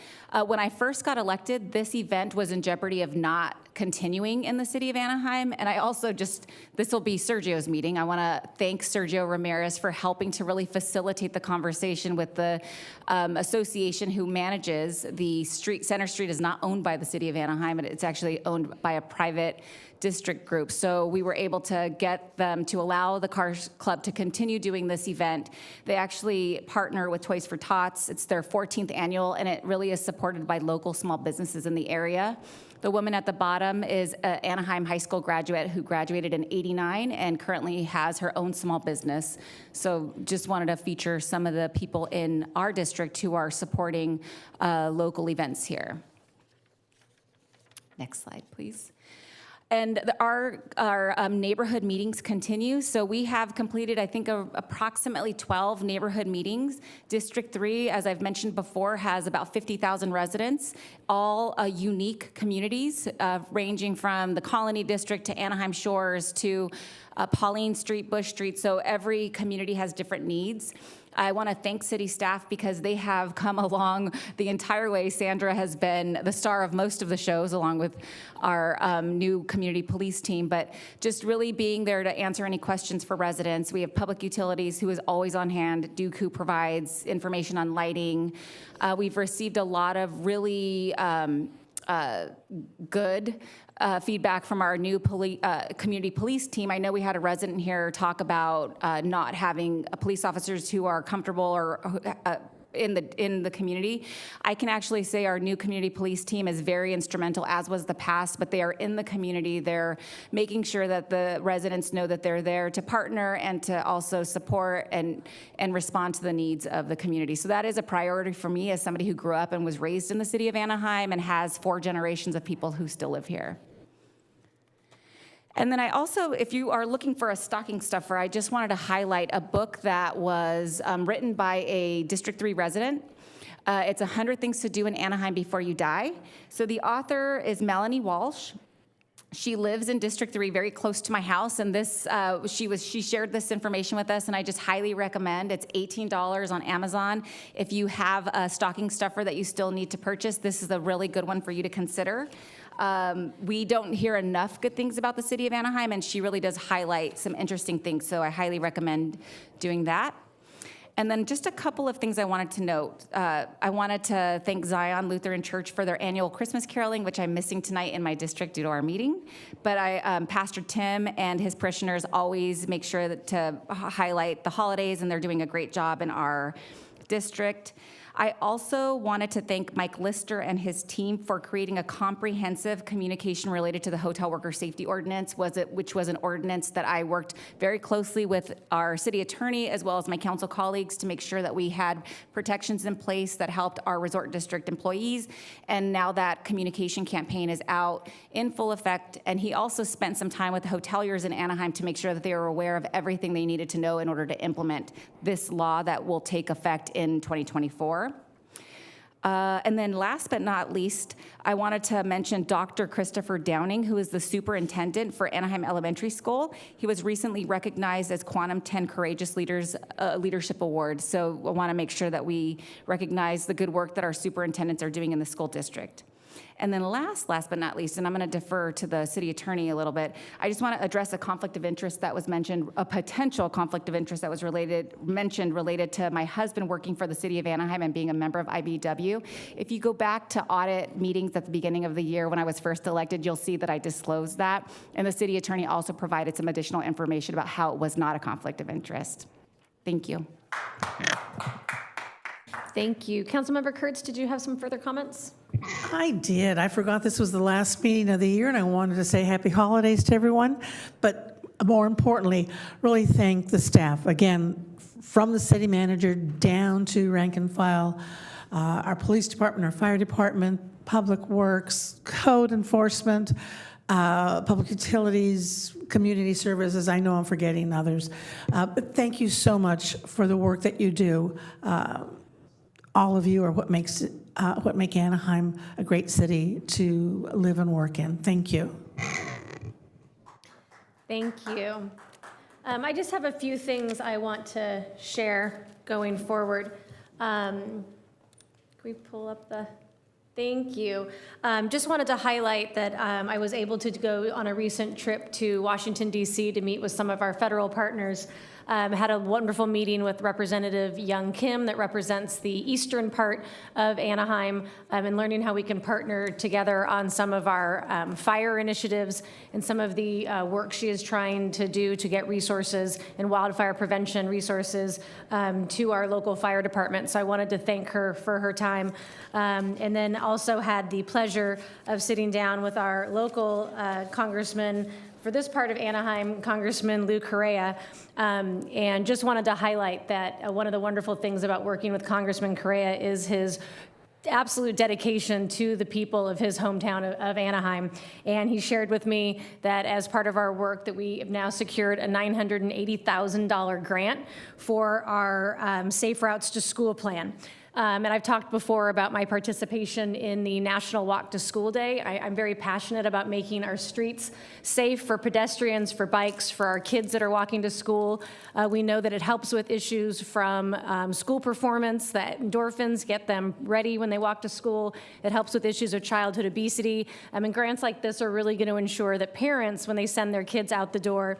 When I first got elected, this event was in jeopardy of not continuing in the city of Anaheim. And I also this will be Sergio's meeting. I want to thank Sergio Ramirez for helping to really facilitate the conversation with the association who manages the street. Center Street is not owned by the city of Anaheim, and it's actually owned by a private district group. So we were able to get them to allow the Car Club to continue doing this event. They actually partner with Toys for Tots. It's their 14th annual, and it really is supported by local small businesses in the area. The woman at the bottom is an Anaheim High School graduate who graduated in '89 and currently has her own small business. So just wanted to feature some of the people in our district who are supporting local events here. Next slide, please. And our neighborhood meetings continue. So we have completed, I think, approximately 12 neighborhood meetings. District 3, as I've mentioned before, has about 50,000 residents, all unique communities, ranging from the Colony District to Anaheim Shores to Pauline Street, Bush Street. So every community has different needs. I want to thank city staff because they have come along the entire way. Sandra has been the star of most of the shows, along with our new community police team, but just really being there to answer any questions for residents. We have Public Utilities, who is always on hand. Duke, who provides information on lighting. We've received a lot of really good feedback from our new community police team. I know we had a resident here talk about not having police officers who are comfortable or in the community. I can actually say our new community police team is very instrumental, as was the past, but they are in the community. They're making sure that the residents know that they're there to partner and to also support and respond to the needs of the community. So that is a priority for me as somebody who grew up and was raised in the city of Anaheim and has 4 generations of people who still live here. And then I also, if you are looking for a stocking stuffer, I just wanted to highlight a book that was written by a District 3 resident. It's 100 Things to Do in Anaheim Before You Die. So the author is Melanie Walsh. She lives in District 3, very close to my house, and this she shared this information with us, and I just highly recommend. It's $18 on Amazon. If you have a stocking stuffer that you still need to purchase, this is a really good one for you to consider. We don't hear enough good things about the city of Anaheim, and she really does highlight some interesting things, so I highly recommend doing that. And then just a couple of things I wanted to note. I wanted to thank Zion Lutheran Church for their annual Christmas caroling, which I'm missing tonight in my district due to our meeting. But Pastor Tim and his parishioners always make sure to highlight the holidays, and they're doing a great job in our district. I also wanted to thank Mike Lister and his team for creating a comprehensive communication related to the Hotel Worker Safety Ordinance, which was an ordinance that I worked very closely with our city attorney as well as my council colleagues to make sure that we had protections in place that helped our resort district employees. And now that communication campaign is out in full effect, and he also spent some time with the hoteliers in Anaheim to make sure that they were aware of everything they needed to know in order to implement this law that will take effect in 2024. And then last but not least, I wanted to mention Dr. Christopher Downing, who is the superintendent for Anaheim Elementary School. He was recently recognized as Quantum 10 Courageous Leaders Leadership Award. So I want to make sure that we recognize the good work that our superintendents are doing in the school district. And then last but not least, and I'm going to defer to the city attorney a little bit, I just want to address a conflict of interest that was mentioned, a potential conflict of interest that was mentioned related to my husband working for the city of Anaheim and being a member of IBW. If you go back to audit meetings at the beginning of the year when I was first elected, you'll see that I disclosed that. And the city attorney also provided some additional information about how it was not a conflict of interest. Thank you. Thank you. Councilmember Kurtz, did you have some further comments? I did. I forgot this was the last meeting of the year, and I wanted to say happy holidays to everyone. But more importantly, really thank the staff. Again, from the city manager down to rank and file, our police department, our fire department, public works, code enforcement, public utilities, community services. I know I'm forgetting others. But thank you so much for the work that you do. All of you are what make Anaheim a great city to live and work in. Thank you. Thank you. I just have a few things I want to share going forward. Can we pull up the... Thank you. Just wanted to highlight that I was able to go on a recent trip to Washington, D.C. to meet with some of our federal partners. Had a wonderful meeting with Representative Young Kim that represents the eastern part of Anaheim, and learning how we can partner together on some of our fire initiatives and some of the work she is trying to do to get resources and wildfire prevention resources to our local fire department. So I wanted to thank her for her time. And then also had the pleasure of sitting down with our local congressman for this part of Anaheim, Congressman Lou Correa, and just wanted to highlight that one of the wonderful things about working with Congressman Correa is his absolute dedication to the people of his hometown of Anaheim. And he shared with me that as part of our work that we have now secured a $980,000 grant for our Safe Routes to School plan. And I've talked before about my participation in the National Walk to School Day. I'm very passionate about making our streets safe for pedestrians, for bikes, for our kids that are walking to school. We know that it helps with issues from school performance, that endorphins get them ready when they walk to school. It helps with issues of childhood obesity. And grants like this are really going to ensure that parents, when they send their kids out the door,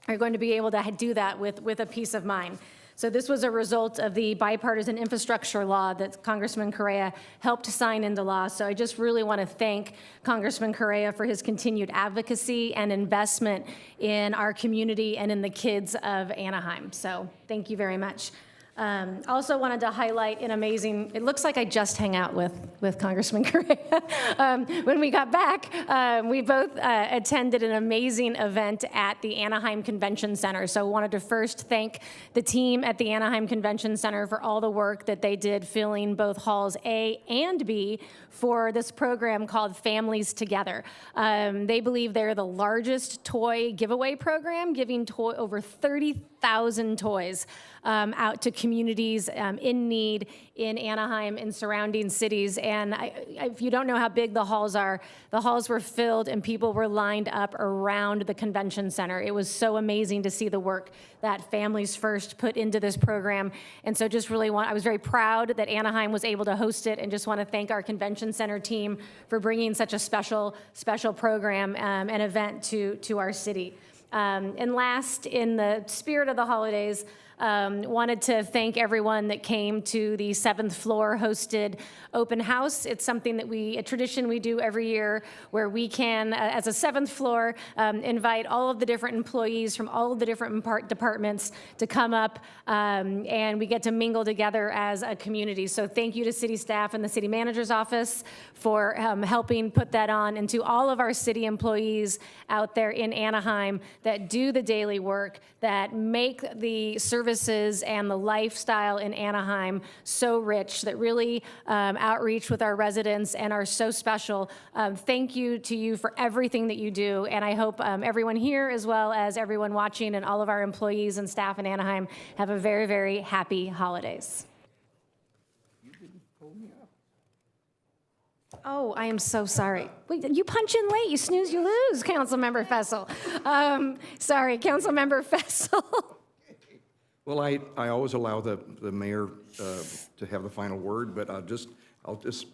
are going to be able to do that with a peace of mind. So this was a result of the bipartisan infrastructure law that Congressman Correa helped sign into law. So I just really want to thank Congressman Correa for his continued advocacy and investment in our community and in the kids of Anaheim. So thank you very much. Also wanted to highlight an amazing, it looks like I just hang out with Congressman Correa. When we got back, we both attended an amazing event at the Anaheim Convention Center. So wanted to first thank the team at the Anaheim Convention Center for all the work that they did filling both halls A and B for this program called Families Together. They believe they're the largest toy giveaway program, giving over 30,000 toys out to communities in need in Anaheim and surrounding cities. And if you don't know how big the halls are, the halls were filled and people were lined up around the convention center. It was so amazing to see the work that Families First put into this program. And so just really I was very proud that Anaheim was able to host it, and just want to thank our convention center team for bringing such a special program and event to our city. And last, in the spirit of the holidays, wanted to thank everyone that came to the 7th floor hosted open house. It's something that a tradition we do every year, where we can, as a 7th floor, invite all of the different employees from all of the different departments to come up, and we get to mingle together as a community. So thank you to city staff and the city manager's office for helping put that on, and to all of our city employees out there in Anaheim that do the daily work, that make the services and the lifestyle in Anaheim so rich, that really outreach with our residents and are so special. Thank you to you for everything that you do, and I hope everyone here, as well as everyone watching, and all of our employees and staff in Anaheim, have a very, very happy holidays. Oh, I am so sorry. Wait, you punch in late. You snooze, you lose, Councilmember Fessel. Sorry, Councilmember Fessel. Well, I always allow the mayor to have the final word, but I'll just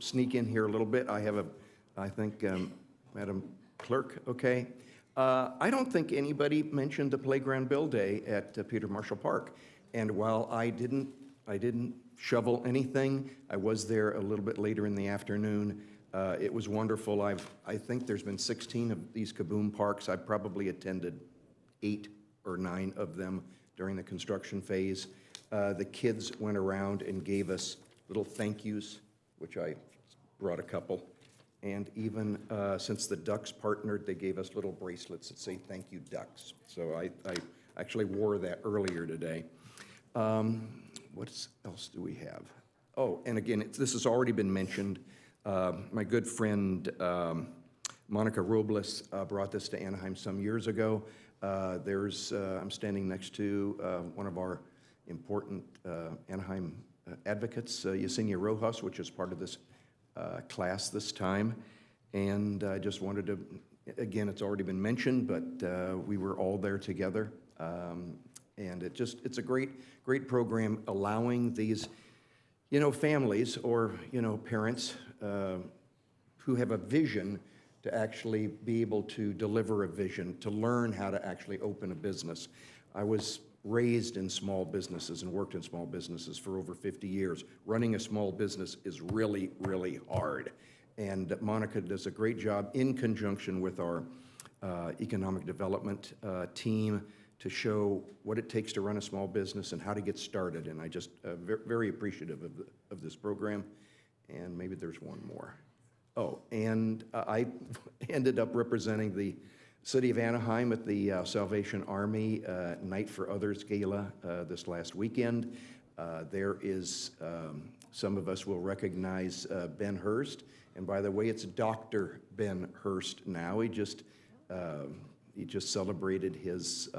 sneak in here a little bit. I have I think, Madam Clerk, okay. I don't think anybody mentioned the Playground Bill Day at Peter Marshall Park. And while I didn't shovel anything, I was there a little bit later in the afternoon. It was wonderful. I think there's been 16 of these Kaboom parks. I've probably attended 8 or 9 of them during the construction phase. The kids went around and gave us little thank yous, which I brought a couple. And even since the Ducks partnered, they gave us little bracelets that say "Thank you, Ducks." So I actually wore that earlier today. What else do we have? Oh, and again, this has already been mentioned. My good friend Monica Robles brought this to Anaheim some years ago. I'm standing next to one of our important Anaheim advocates, Yesenia Rojas, which is part of this class this time. And I just wanted to, again, it's already been mentioned, but we were all there together. And it's a great program allowing these, families or, parents who have a vision to actually be able to deliver a vision, to learn how to actually open a business. I was raised in small businesses and worked in small businesses for over 50 years. Running a small business is really, really hard. And Monica does a great job in conjunction with our economic development team to show what it takes to run a small business and how to get started. And I just very appreciative of this program. And maybe there's one more. Oh, and I ended up representing the City of Anaheim at the Salvation Army Night for Others Gala this last weekend. There is, some of us will recognize Ben Hurst. And by the way, it's Dr. Ben Hurst now. He just celebrated his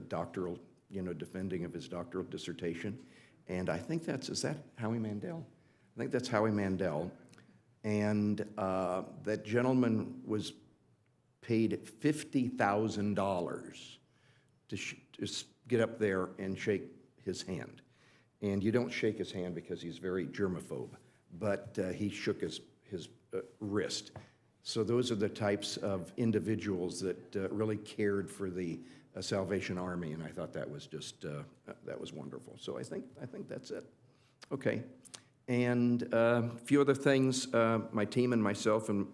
doctoral, defending of his doctoral dissertation. And I think is that Howie Mandel? I think that's Howie Mandel. And that gentleman was paid $50,000 to get up there and shake his hand. And you don't shake his hand because he's very germaphobe, but he shook his wrist. So those are the types of individuals that really cared for the Salvation Army, and I thought that was just that was wonderful. So I think that's it. Okay, and a few other things. My team and myself and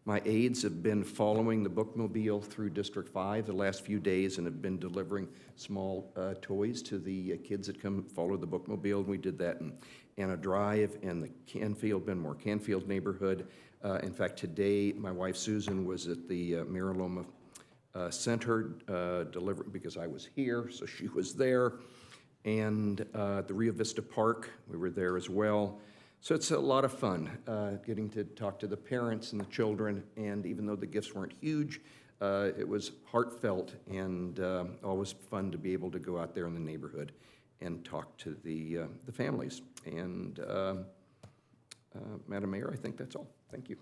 my aides have been following the bookmobile through District 5 the last few days and have been delivering small toys to the kids that come follow the bookmobile. We did that in Anna Drive and the Benmore Canfield neighborhood. In fact, today my wife Susan was at the Mariloma Center delivering, because I was here, so she was there. And the Rio Vista Park, we were there as well. So it's a lot of fun getting to talk to the parents and the children, and even though the gifts weren't huge, it was heartfelt and always fun to be able to go out there in the neighborhood and talk to the families. And Madam Mayor, I think that's all. Thank you.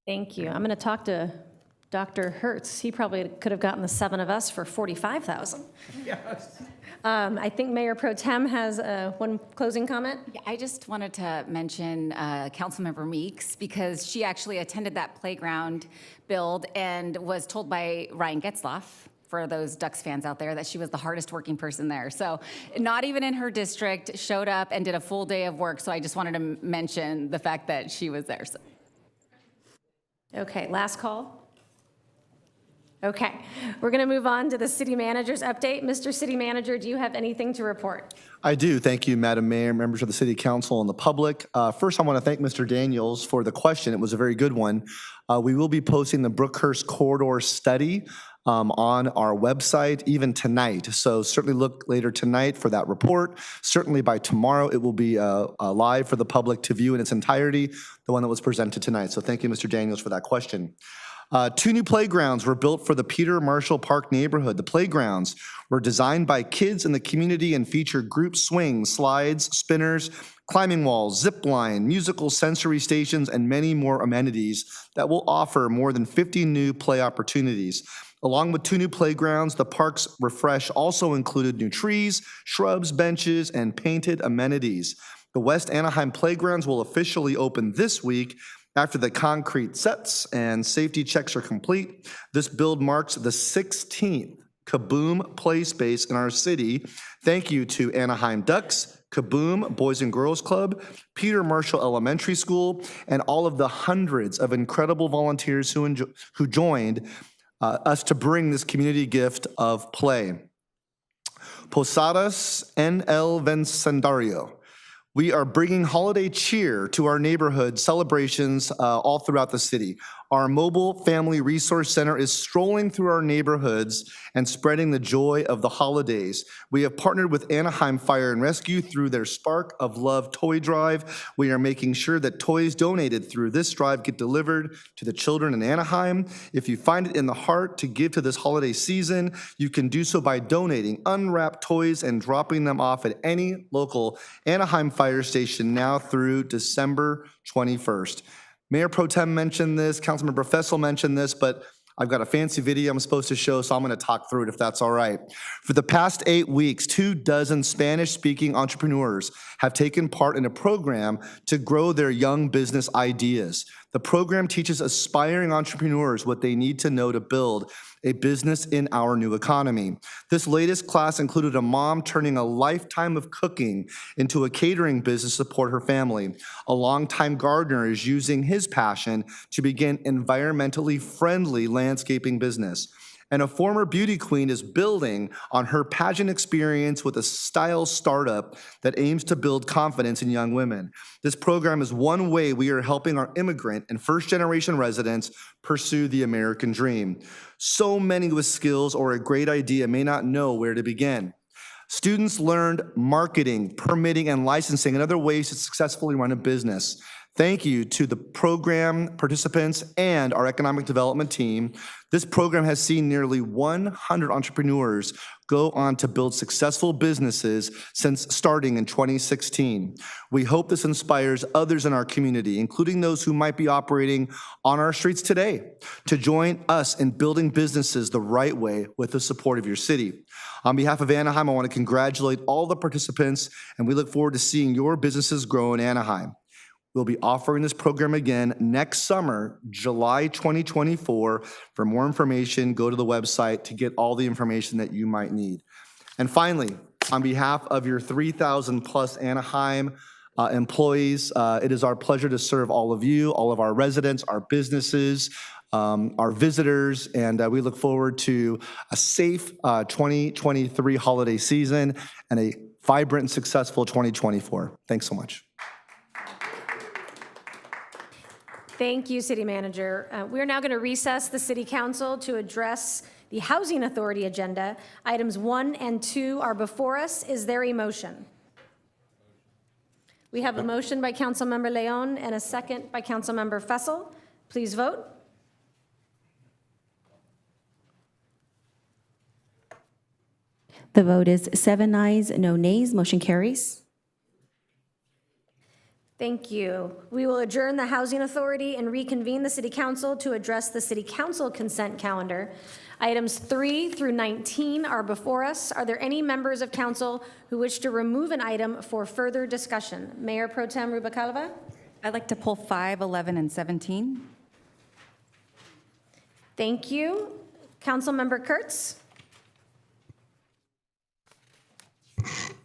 Thank you. I'm going to talk to Dr. Hertz. He probably could have gotten the 7 of us for $45,000. Yes. I think Mayor Pro Tem has one closing comment. Yeah, I just wanted to mention Councilmember Meeks, because she actually attended that playground build and was told by Ryan Getzlaff, for those Ducks fans out there, that she was the hardest working person there. So not even in her district, showed up and did a full day of work. So I just wanted to mention the fact that she was there. So. Okay, last call. Okay, we're going to move on to the city manager's update. Mr. City Manager, do you have anything to report? I do. Thank you, Madam Mayor, members of the City Council, and the public. First, I want to thank Mr. Daniels for the question. It was a very good one. We will be posting the Brookhurst Corridor Study on our website even tonight. So certainly look later tonight for that report. Certainly by tomorrow, it will be live for the public to view in its entirety, the one that was presented tonight. So thank you, Mr. Daniels, for that question. 2 new playgrounds were built for the Peter Marshall Park neighborhood. The playgrounds were designed by kids in the community and feature group swings, slides, spinners, climbing walls, zip line, musical sensory stations, and many more amenities that will offer more than 50 new play opportunities. Along with 2 new playgrounds, the park's refresh also included new trees, shrubs, benches, and painted amenities. The West Anaheim playgrounds will officially open this week after the concrete sets and safety checks are complete. This build marks the 16th Kaboom play space in our city. Thank you to Anaheim Ducks, Kaboom Boys and Girls Club, Peter Marshall Elementary School, and all of the hundreds of incredible volunteers who joined us to bring this community gift of play. Posadas en el Vecindario. We are bringing holiday cheer to our neighborhood celebrations all throughout the city. Our mobile family resource center is strolling through our neighborhoods and spreading the joy of the holidays. We have partnered with Anaheim Fire and Rescue through their Spark of Love toy drive. We are making sure that toys donated through this drive get delivered to the children in Anaheim. If you find it in the heart to give to this holiday season, you can do so by donating unwrapped toys and dropping them off at any local Anaheim fire station now through December 21st. Mayor Pro Tem mentioned this, Councilmember Fessel mentioned this, but I've got a fancy video I'm supposed to show, so I'm going to talk through it if that's all right. For the past 8 weeks, 24 Spanish-speaking entrepreneurs have taken part in a program to grow their young business ideas. The program teaches aspiring entrepreneurs what they need to know to build a business in our new economy. This latest class included a mom turning a lifetime of cooking into a catering business to support her family. A longtime gardener is using his passion to begin environmentally friendly landscaping business. And a former beauty queen is building on her pageant experience with a style startup that aims to build confidence in young women. This program is one way we are helping our immigrant and first-generation residents pursue the American dream. So many with skills or a great idea may not know where to begin. Students learned marketing, permitting, and licensing and other ways to successfully run a business. Thank you to the program participants and our economic development team. This program has seen nearly 100 entrepreneurs go on to build successful businesses since starting in 2016. We hope this inspires others in our community, including those who might be operating on our streets today, to join us in building businesses the right way with the support of your city. On behalf of Anaheim, I want to congratulate all the participants, and we look forward to seeing your businesses grow in Anaheim. We'll be offering this program again next summer, July 2024. For more information, go to the website to get all the information that you might need. And finally, on behalf of your 3,000 plus Anaheim employees, it is our pleasure to serve all of you, all of our residents, our businesses, our visitors, and we look forward to a safe 2023 holiday season and a vibrant and successful 2024. Thanks so much. Thank you, City Manager. We're now going to recess the City Council to address the Housing Authority agenda. Items 1 and 2 are before us. Is there a motion? We have a motion by Councilmember Leon and a second by Councilmember Fessel. Please vote. The vote is 7 ayes, no nays. Motion carries. Thank you. We will adjourn the Housing Authority and reconvene the City Council to address the City Council consent calendar. Items 3 through 19 are before us. Are there any members of council who wish to remove an item for further discussion? Mayor Pro Tem Rubalcaba? I'd like to pull 5, 11, and 17. Thank you. Councilmember Kurtz?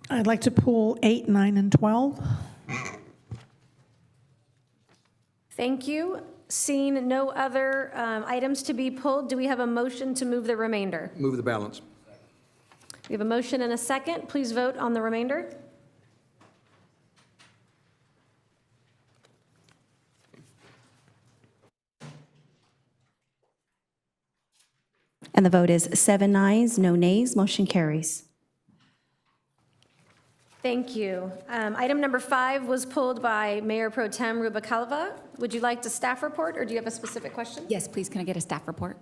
I'd like to pull 8, 9, and 12. Thank you. Seeing no other items to be pulled, do we have a motion to move the remainder? Move the balance. We have a motion and a second. Please vote on the remainder. And the vote is 7 ayes, no nays. Motion carries. Thank you. Item number 5 was pulled by Mayor Pro Tem Rubalcaba. Would you like the staff report, or do you have a specific question? Yes, please, can I get a staff report?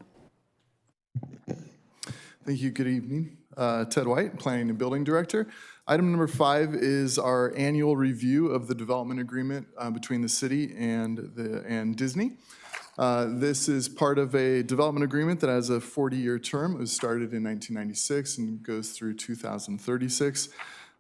Thank you. Good evening. Ted White, Planning and Building Director. Item number 5 is our annual review of the development agreement between the city and Disney. This is part of a development agreement that has a 40-year term. It was started in 1996 and goes through 2036.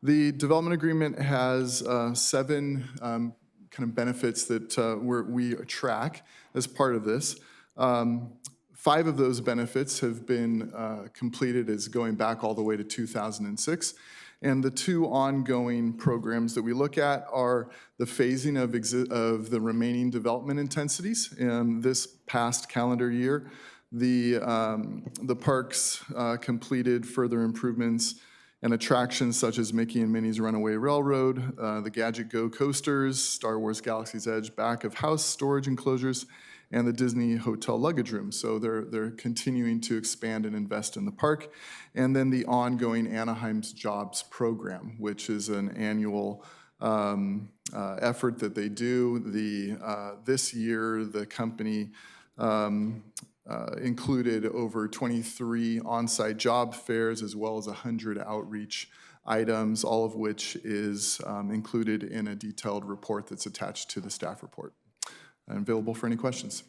The development agreement has 7 kind of benefits that we track as part of this. 5 of those benefits have been completed as going back all the way to 2006. And the 2 ongoing programs that we look at are the phasing of the remaining development intensities. In this past calendar year, the parks completed further improvements and attractions such as Mickey and Minnie's Runaway Railroad, the Gadget Go coasters, Star Wars Galaxy's Edge back of house storage enclosures, and the Disney Hotel luggage room. So they're continuing to expand and invest in the park. And then the ongoing Anaheim's Jobs program, which is an annual effort that they do. This year, the company included over 23 on-site job fairs as well as 100 outreach items, all of which is included in a detailed report that's attached to the staff report. I'm available for any questions.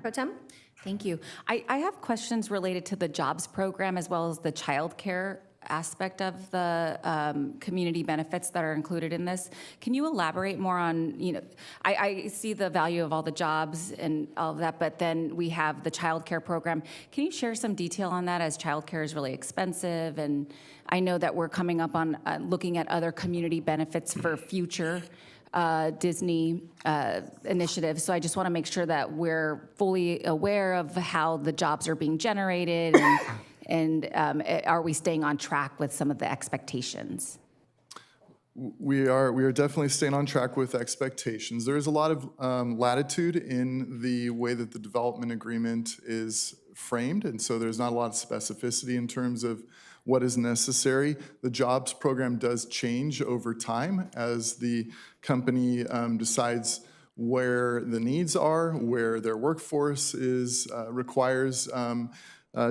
Pro Tem? Thank you. I have questions related to the jobs program as well as the childcare aspect of the community benefits that are included in this. Can you elaborate more on, I see the value of all the jobs and all of that, but then we have the childcare program. Can you share some detail on that, as childcare is really expensive? And I know that we're coming up on looking at other community benefits for future Disney initiatives. So I just want to make sure that we're fully aware of how the jobs are being generated and are we staying on track with some of the expectations? We are definitely staying on track with expectations. There is a lot of latitude in the way that the development agreement is framed, and so there's not a lot of specificity in terms of what is necessary. The jobs program does change over time as the company decides where the needs are, where their workforce requires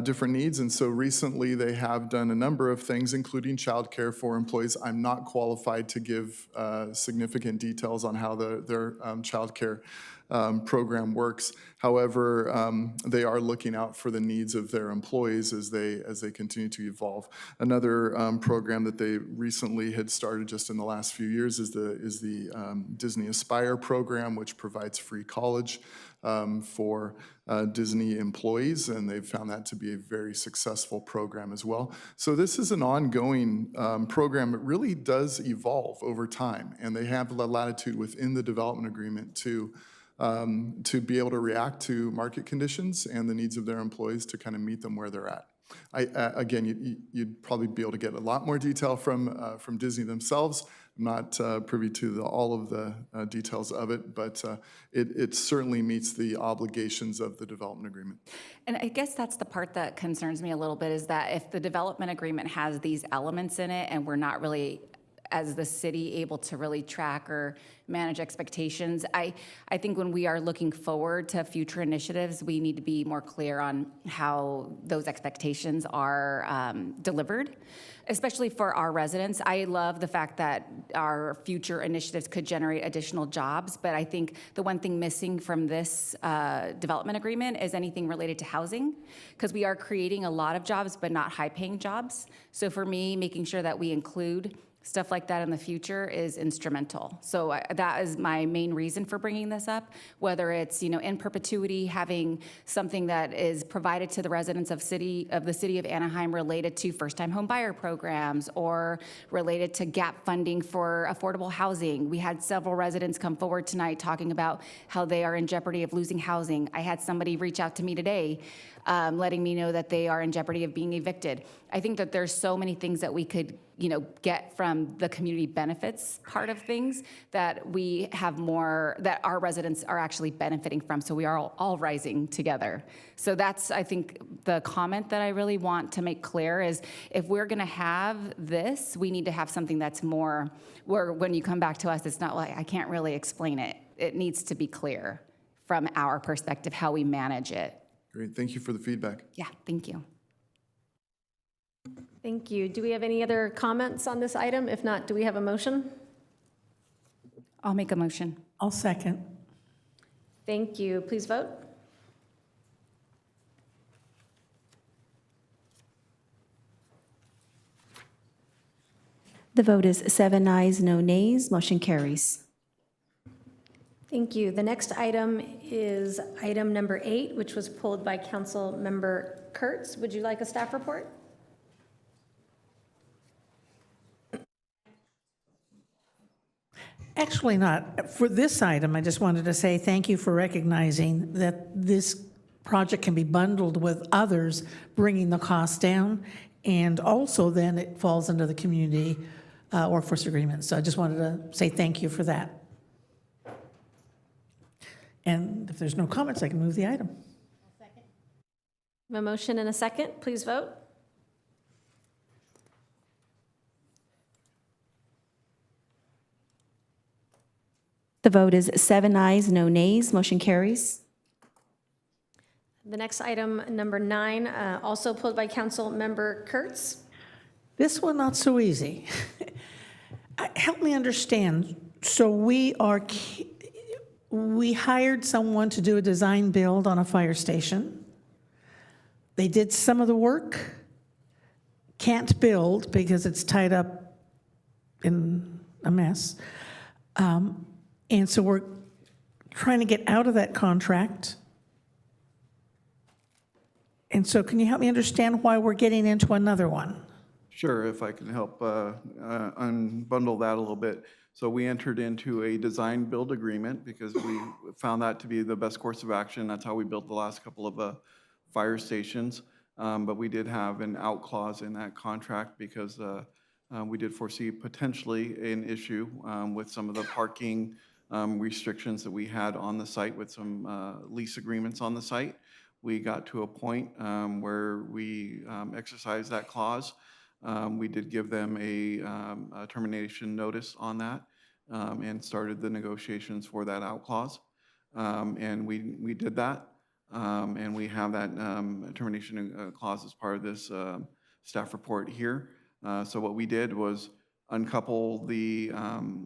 different needs. And so recently they have done a number of things, including childcare for employees. I'm not qualified to give significant details on how their childcare program works. However, they are looking out for the needs of their employees as they continue to evolve. Another program that they recently had started just in the last few years is the Disney Aspire program, which provides free college for Disney employees, and they've found that to be a very successful program as well. So this is an ongoing program. It really does evolve over time, and they have the latitude within the development agreement to be able to react to market conditions and the needs of their employees to kind of meet them where they're at. Again, you'd probably be able to get a lot more detail from Disney themselves. I'm not privy to all of the details of it, but it certainly meets the obligations of the development agreement. And I guess that's the part that concerns me a little bit, is that if the development agreement has these elements in it and we're not really, as the city, able to really track or manage expectations, I think when we are looking forward to future initiatives, we need to be more clear on how those expectations are delivered, especially for our residents. I love the fact that our future initiatives could generate additional jobs, but I think the one thing missing from this development agreement is anything related to housing, because we are creating a lot of jobs, but not high-paying jobs. So for me, making sure that we include stuff like that in the future is instrumental. So that is my main reason for bringing this up, whether it's, in perpetuity, having something that is provided to the residents of the city of Anaheim related to first-time home buyer programs or related to gap funding for affordable housing. We had several residents come forward tonight talking about how they are in jeopardy of losing housing. I had somebody reach out to me today letting me know that they are in jeopardy of being evicted. I think that there's so many things that we could, get from the community benefits part of things that we have more, that our residents are actually benefiting from. So we are all rising together. So that's, I think, the comment that I really want to make clear is if we're going to have this, we need to have something that's more, where when you come back to us, it's not like, I can't really explain it. It needs to be clear from our perspective how we manage it. Great, thank you for the feedback. Yeah, thank you. Thank you. Do we have any other comments on this item? If not, do we have a motion? I'll make a motion. I'll second. Thank you. Please vote. The vote is 7 ayes, no nays. Motion carries. Thank you. The next item is item number 8, which was pulled by Council Member Kurtz. Would you like a staff report? Actually not. For this item, I just wanted to say thank you for recognizing that this project can be bundled with others, bringing the cost down, and also then it falls under the community workforce agreement. So I just wanted to say thank you for that. And if there's no comments, I can move the item. A motion and a second. Please vote. The vote is 7 ayes, no nays. Motion carries. The next item, number 9, also pulled by Council Member Kurtz. This one, not so easy. Help me understand. So we hired someone to do a design build on a fire station. They did some of the work, can't build because it's tied up in a mess. And so we're trying to get out of that contract. And so can you help me understand why we're getting into another one? Sure, if I can help unbundle that a little bit. So we entered into a design build agreement because we found that to be the best course of action. That's how we built the last couple of fire stations. But we did have an out clause in that contract because we did foresee potentially an issue with some of the parking restrictions that we had on the site with some lease agreements on the site. We got to a point where we exercised that clause. We did give them a termination notice on that and started the negotiations for that out clause. And we did that. And we have that termination clause as part of this staff report here. So what we did was uncouple the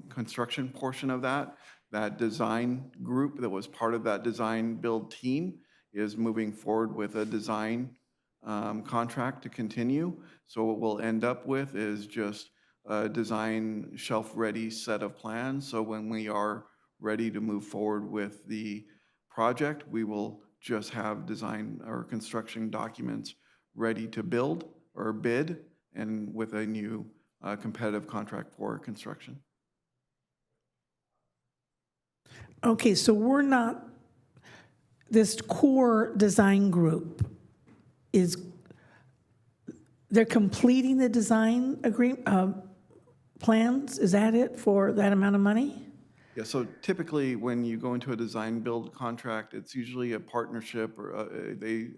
construction portion of that. That design group that was part of that design build team is moving forward with a design contract to continue. So what we'll end up with is just a design shelf-ready set of plans. So when we are ready to move forward with the project, we will just have design or construction documents ready to build or bid and with a new competitive contract for construction. Okay, so we're not, this core design group they're completing the design plans? Is that it for that amount of money? Yeah, so typically when you go into a design build contract, it's usually a partnership or they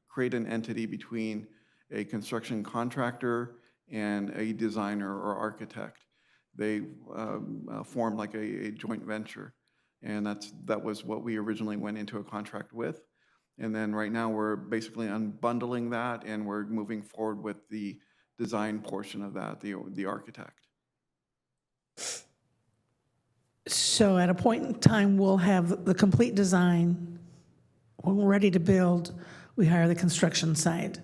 create an entity between a construction contractor and a designer or architect. They form like a joint venture. And that was what we originally went into a contract with. And then right now we're basically unbundling that and we're moving forward with the design portion of that, the architect. So at a point in time, we'll have the complete design. When we're ready to build, we hire the construction side.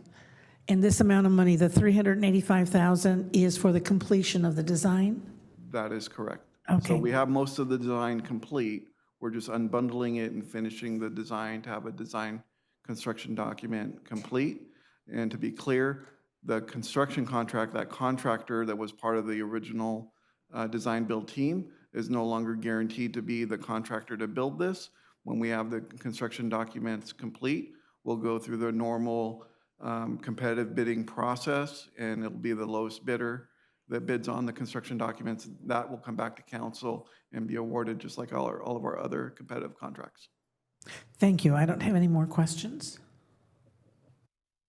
And this amount of money, the $385,000, is for the completion of the design? That is correct. Okay. So we have most of the design complete. We're just unbundling it and finishing the design to have a design construction document complete. And to be clear, the construction contract, that contractor that was part of the original design build team is no longer guaranteed to be the contractor to build this. When we have the construction documents complete, we'll go through the normal competitive bidding process and it'll be the lowest bidder that bids on the construction documents. That will come back to council and be awarded just like all of our other competitive contracts. Thank you. I don't have any more questions.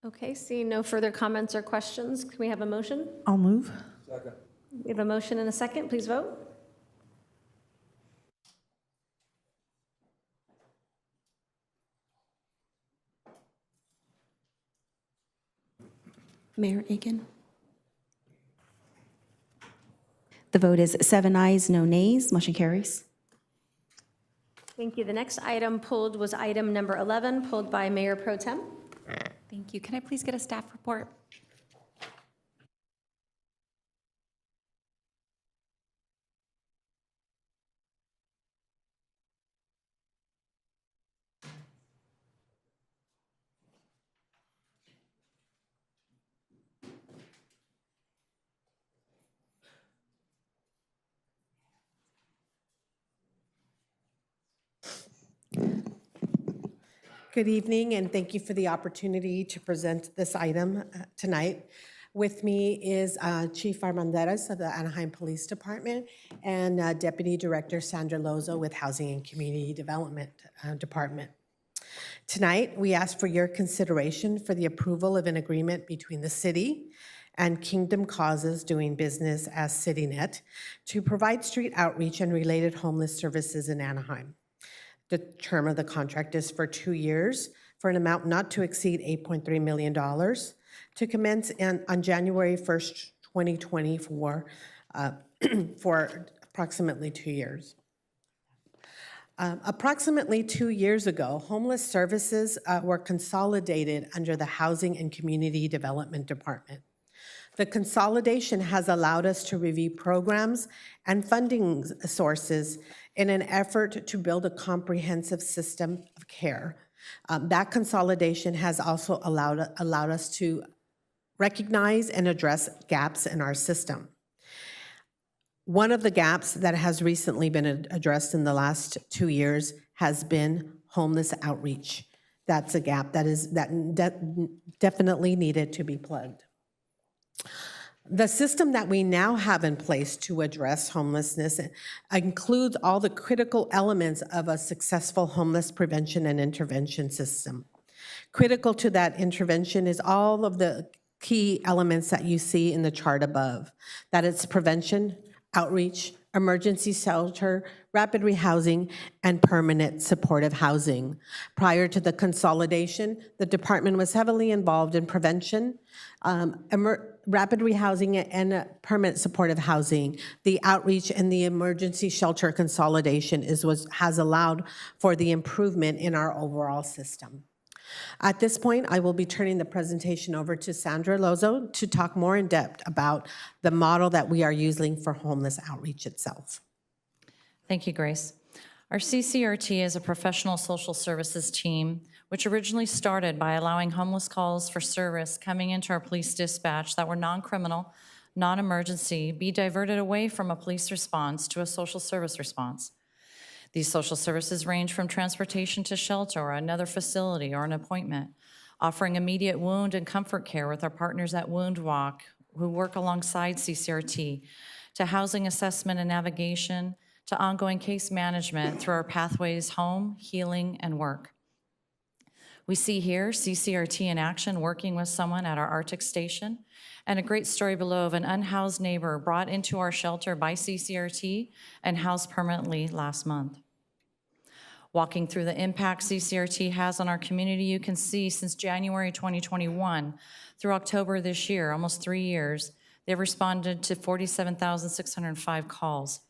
Okay, seeing no further comments or questions, can we have a motion? I'll move. Second. We have a motion and a second. Please vote. Mayor Aiken? The vote is 7 ayes, no nays. Motion carries. Thank you. The next item pulled was item number 11, pulled by Mayor Pro Tem. Thank you. Can I please get a staff report? Good evening, and thank you for the opportunity to present this item tonight. With me is Chief Armanderas of the Anaheim Police Department and Deputy Director Sandra Lozo with Housing and Community Development Department. Tonight, we ask for your consideration for the approval of an agreement between the city and Kingdom Causes doing business as CityNet to provide street outreach and related homeless services in Anaheim. The term of the contract is for 2 years for an amount not to exceed $8.3 million to commence on January 1st, 2024 for approximately 2 years. Approximately 2 years ago, homeless services were consolidated under the Housing and Community Development Department. The consolidation has allowed us to review programs and funding sources in an effort to build a comprehensive system of care. That consolidation has also allowed us to recognize and address gaps in our system. One of the gaps that has recently been addressed in the last 2 years has been homeless outreach. That's a gap that definitely needed to be plugged. The system that we now have in place to address homelessness includes all the critical elements of a successful homeless prevention and intervention system. Critical to that intervention is all of the key elements that you see in the chart above. That it's prevention, outreach, emergency shelter, rapid rehousing, and permanent supportive housing. Prior to the consolidation, the department was heavily involved in prevention, rapid rehousing, and permanent supportive housing. The outreach and the emergency shelter consolidation has allowed for the improvement in our overall system. At this point, I will be turning the presentation over to Sandra Lozo to talk more in depth about the model that we are using for homeless outreach itself. Thank you, Grace. Our CCRT is a professional social services team, which originally started by allowing homeless calls for service coming into our police dispatch that were non-criminal, non-emergency, be diverted away from a police response to a social service response. These social services range from transportation to shelter or another facility or an appointment, offering immediate wound and comfort care with our partners at Wound Walk, who work alongside CCRT, to housing assessment and navigation, to ongoing case management through our pathways home, healing, and work. We see here CCRT in action working with someone at our Arctic station, and a great story below of an unhoused neighbor brought into our shelter by CCRT and housed permanently last month. Walking through the impact CCRT has on our community, you can see since January 2021 through October this year, almost 3 years, they've responded to 47,605 calls,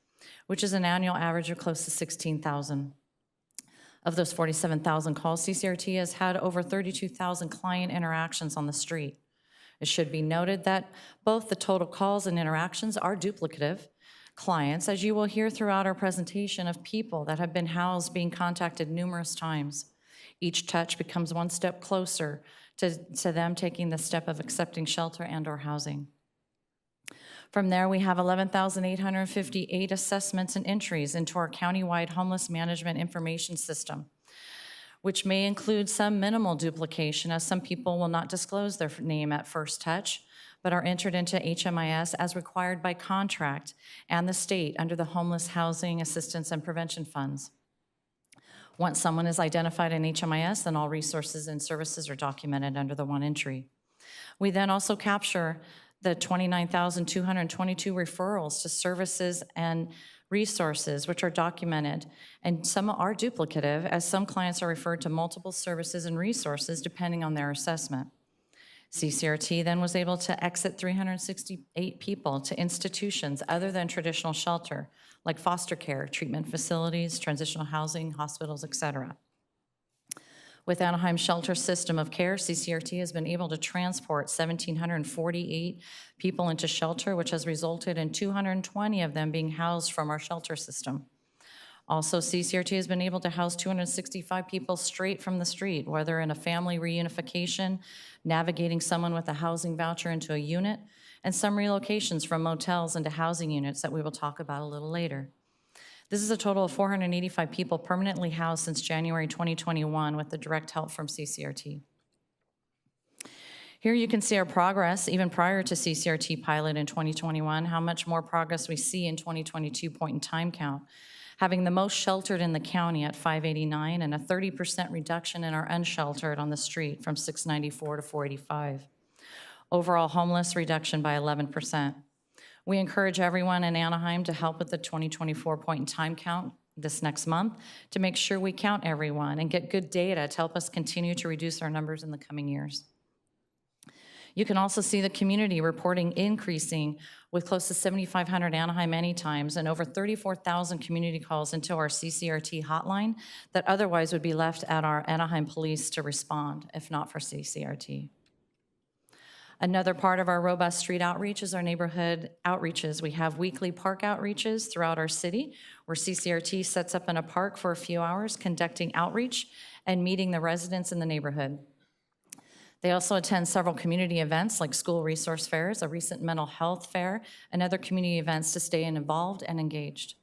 which is an annual average of close to 16,000. Of those 47,000 calls, CCRT has had over 32,000 client interactions on the street. It should be noted that both the total calls and interactions are duplicative. Clients, as you will hear throughout our presentation, of people that have been housed being contacted numerous times. Each touch becomes one step closer to them taking the step of accepting shelter and/or housing. From there, we have 11,858 assessments and entries into our countywide homeless management information system, which may include some minimal duplication, as some people will not disclose their name at first touch, but are entered into HMIS as required by contract and the state under the Homeless Housing Assistance and Prevention Funds. Once someone is identified in HMIS, then all resources and services are documented under the one entry. We then also capture the 29,222 referrals to services and resources, which are documented, and some are duplicative, as some clients are referred to multiple services and resources depending on their assessment. CCRT then was able to exit 368 people to institutions other than traditional shelter, like foster care, treatment facilities, transitional housing, hospitals, etc. With Anaheim Shelter System of Care, CCRT has been able to transport 1,748 people into shelter, which has resulted in 220 of them being housed from our shelter system. Also, CCRT has been able to house 265 people straight from the street, whether in a family reunification, navigating someone with a housing voucher into a unit, and some relocations from motels into housing units that we will talk about a little later. This is a total of 485 people permanently housed since January 2021 with the direct help from CCRT. Here you can see our progress even prior to CCRT pilot in 2021, how much more progress we see in 2022 point in time count, having the most sheltered in the county at 589 and a 30% reduction in our unsheltered on the street from 694 to 485. Overall homeless reduction by 11%. We encourage everyone in Anaheim to help with the 2024 point in time count this next month to make sure we count everyone and get good data to help us continue to reduce our numbers in the coming years. You can also see the community reporting increasing with close to 7,500 Anaheim Anytimes and over 34,000 community calls into our CCRT hotline that otherwise would be left at our Anaheim police to respond if not for CCRT. Another part of our robust street outreach is our neighborhood outreaches. We have weekly park outreaches throughout our city where CCRT sets up in a park for a few hours conducting outreach and meeting the residents in the neighborhood. They also attend several community events like school resource fairs, a recent mental health fair, and other community events to stay involved and engaged.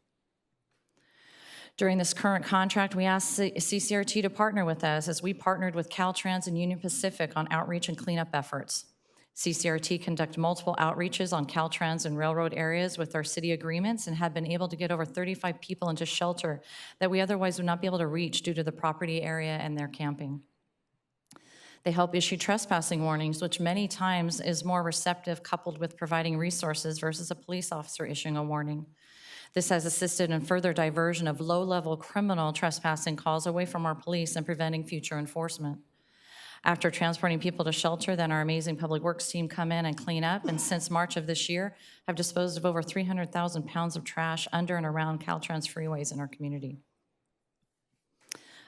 During this current contract, we asked CCRT to partner with us as we partnered with Caltrans and Union Pacific on outreach and cleanup efforts. CCRT conduct multiple outreaches on Caltrans and railroad areas with our city agreements and have been able to get over 35 people into shelter that we otherwise would not be able to reach due to the property area and their camping. They help issue trespassing warnings, which many times is more receptive coupled with providing resources versus a police officer issuing a warning. This has assisted in further diversion of low-level criminal trespassing calls away from our police and preventing future enforcement. After transporting people to shelter, then our amazing public works team come in and clean up, and since March of this year, have disposed of over 300,000 pounds of trash under and around Caltrans freeways in our community.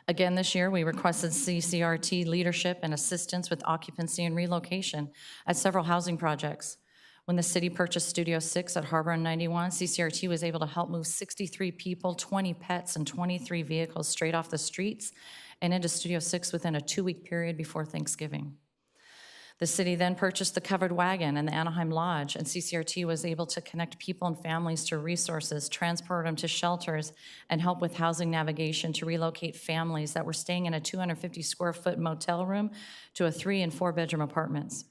Again, this year, we requested CCRT leadership and assistance with occupancy and relocation at several housing projects. When the city purchased Studio 6 at Harbor and 91, CCRT was able to help move 63 people, 20 pets, and 23 vehicles straight off the streets and into Studio 6 within a 2-week period before Thanksgiving. The city then purchased the covered wagon and the Anaheim Lodge, and CCRT was able to connect people and families to resources, transport them to shelters, and help with housing navigation to relocate families that were staying in a 250-square-foot motel room to a 3- and 4-bedroom apartments.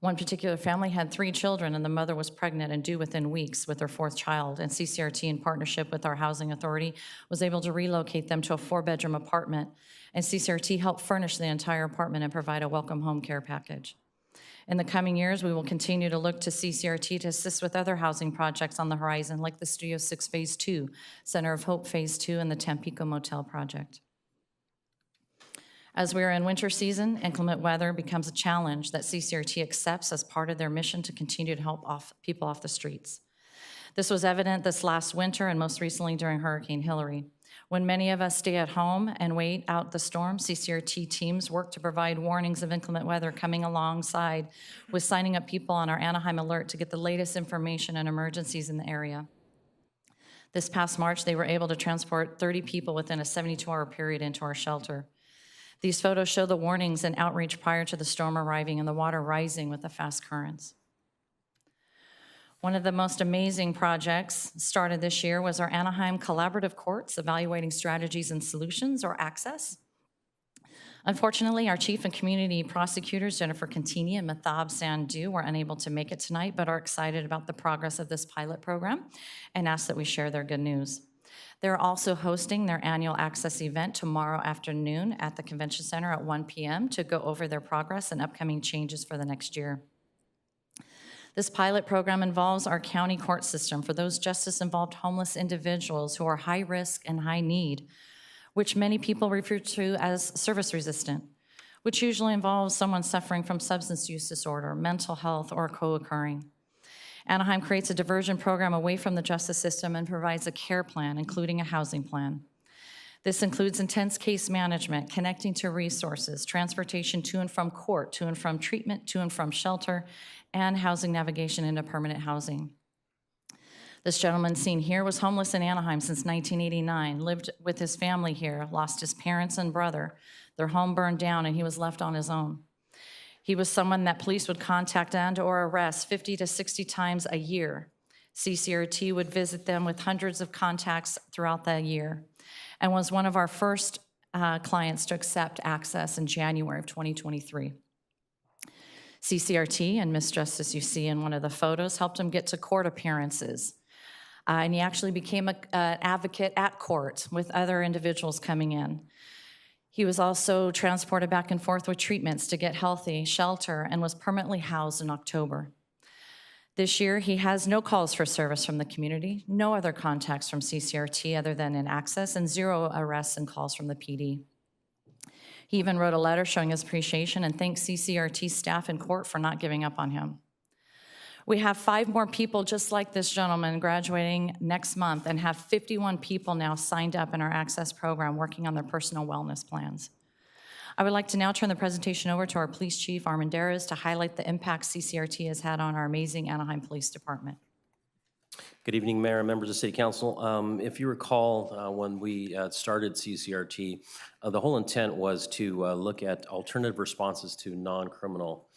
One particular family had 3 children, and the mother was pregnant and due within weeks with her 4th child, and CCRT, in partnership with our housing authority, was able to relocate them to a 4-bedroom apartment, and CCRT helped furnish the entire apartment and provide a welcome home care package. In the coming years, we will continue to look to CCRT to assist with other housing projects on the horizon, like the Studio 6 Phase 2, Center of Hope Phase 2, and the Tampico Motel project. As we are in winter season, inclement weather becomes a challenge that CCRT accepts as part of their mission to continue to help people off the streets. This was evident this last winter and most recently during Hurricane Hilary. When many of us stay at home and wait out the storm, CCRT teams work to provide warnings of inclement weather, coming alongside with signing up people on our Anaheim Alert to get the latest information and emergencies in the area. This past March, they were able to transport 30 people within a 72-hour period into our shelter. These photos show the warnings and outreach prior to the storm arriving and the water rising with the fast currents. One of the most amazing projects started this year was our Anaheim Collaborative Courts Evaluating Strategies and Solutions, or ACCESS. Unfortunately, our chief and community prosecutors, Jennifer Cantini and Methab Sandhu, were unable to make it tonight, but are excited about the progress of this pilot program and ask that we share their good news. They're also hosting their annual Access event tomorrow afternoon at the Convention Center at 1 p.m. to go over their progress and upcoming changes for the next year. This pilot program involves our county court system for those justice-involved homeless individuals who are high risk and high need, which many people refer to as service resistant, which usually involves someone suffering from substance use disorder, mental health, or co-occurring. Anaheim creates a diversion program away from the justice system and provides a care plan, including a housing plan. This includes intense case management, connecting to resources, transportation to and from court, to and from treatment, to and from shelter, and housing navigation into permanent housing. This gentleman seen here was homeless in Anaheim since 1989, lived with his family here, lost his parents and brother. Their home burned down and he was left on his own. He was someone that police would contact and or arrest 50 to 60 times a year. CCRT would visit them with hundreds of contacts throughout the year and was one of our first clients to accept access in January of 2023. CCRT, and Ms. Justice, you see in one of the photos, helped him get to court appearances. And he actually became an advocate at court with other individuals coming in. He was also transported back and forth with treatments to get healthy, shelter, and was permanently housed in October. This year, he has no calls for service from the community, no other contacts from CCRT other than in access, and 0 arrests and calls from the PD. He even wrote a letter showing his appreciation and thanked CCRT staff in court for not giving up on him. We have 5 more people just like this gentleman graduating next month and have 51 people now signed up in our access program working on their personal wellness plans. I would like to now turn the presentation over to our Police Chief, Armendariz, to highlight the impact CCRT has had on our amazing Anaheim Police Department. Good evening, Mayor and members of City Council. If you recall, when we started CCRT, the whole intent was to look at alternative responses to non-criminal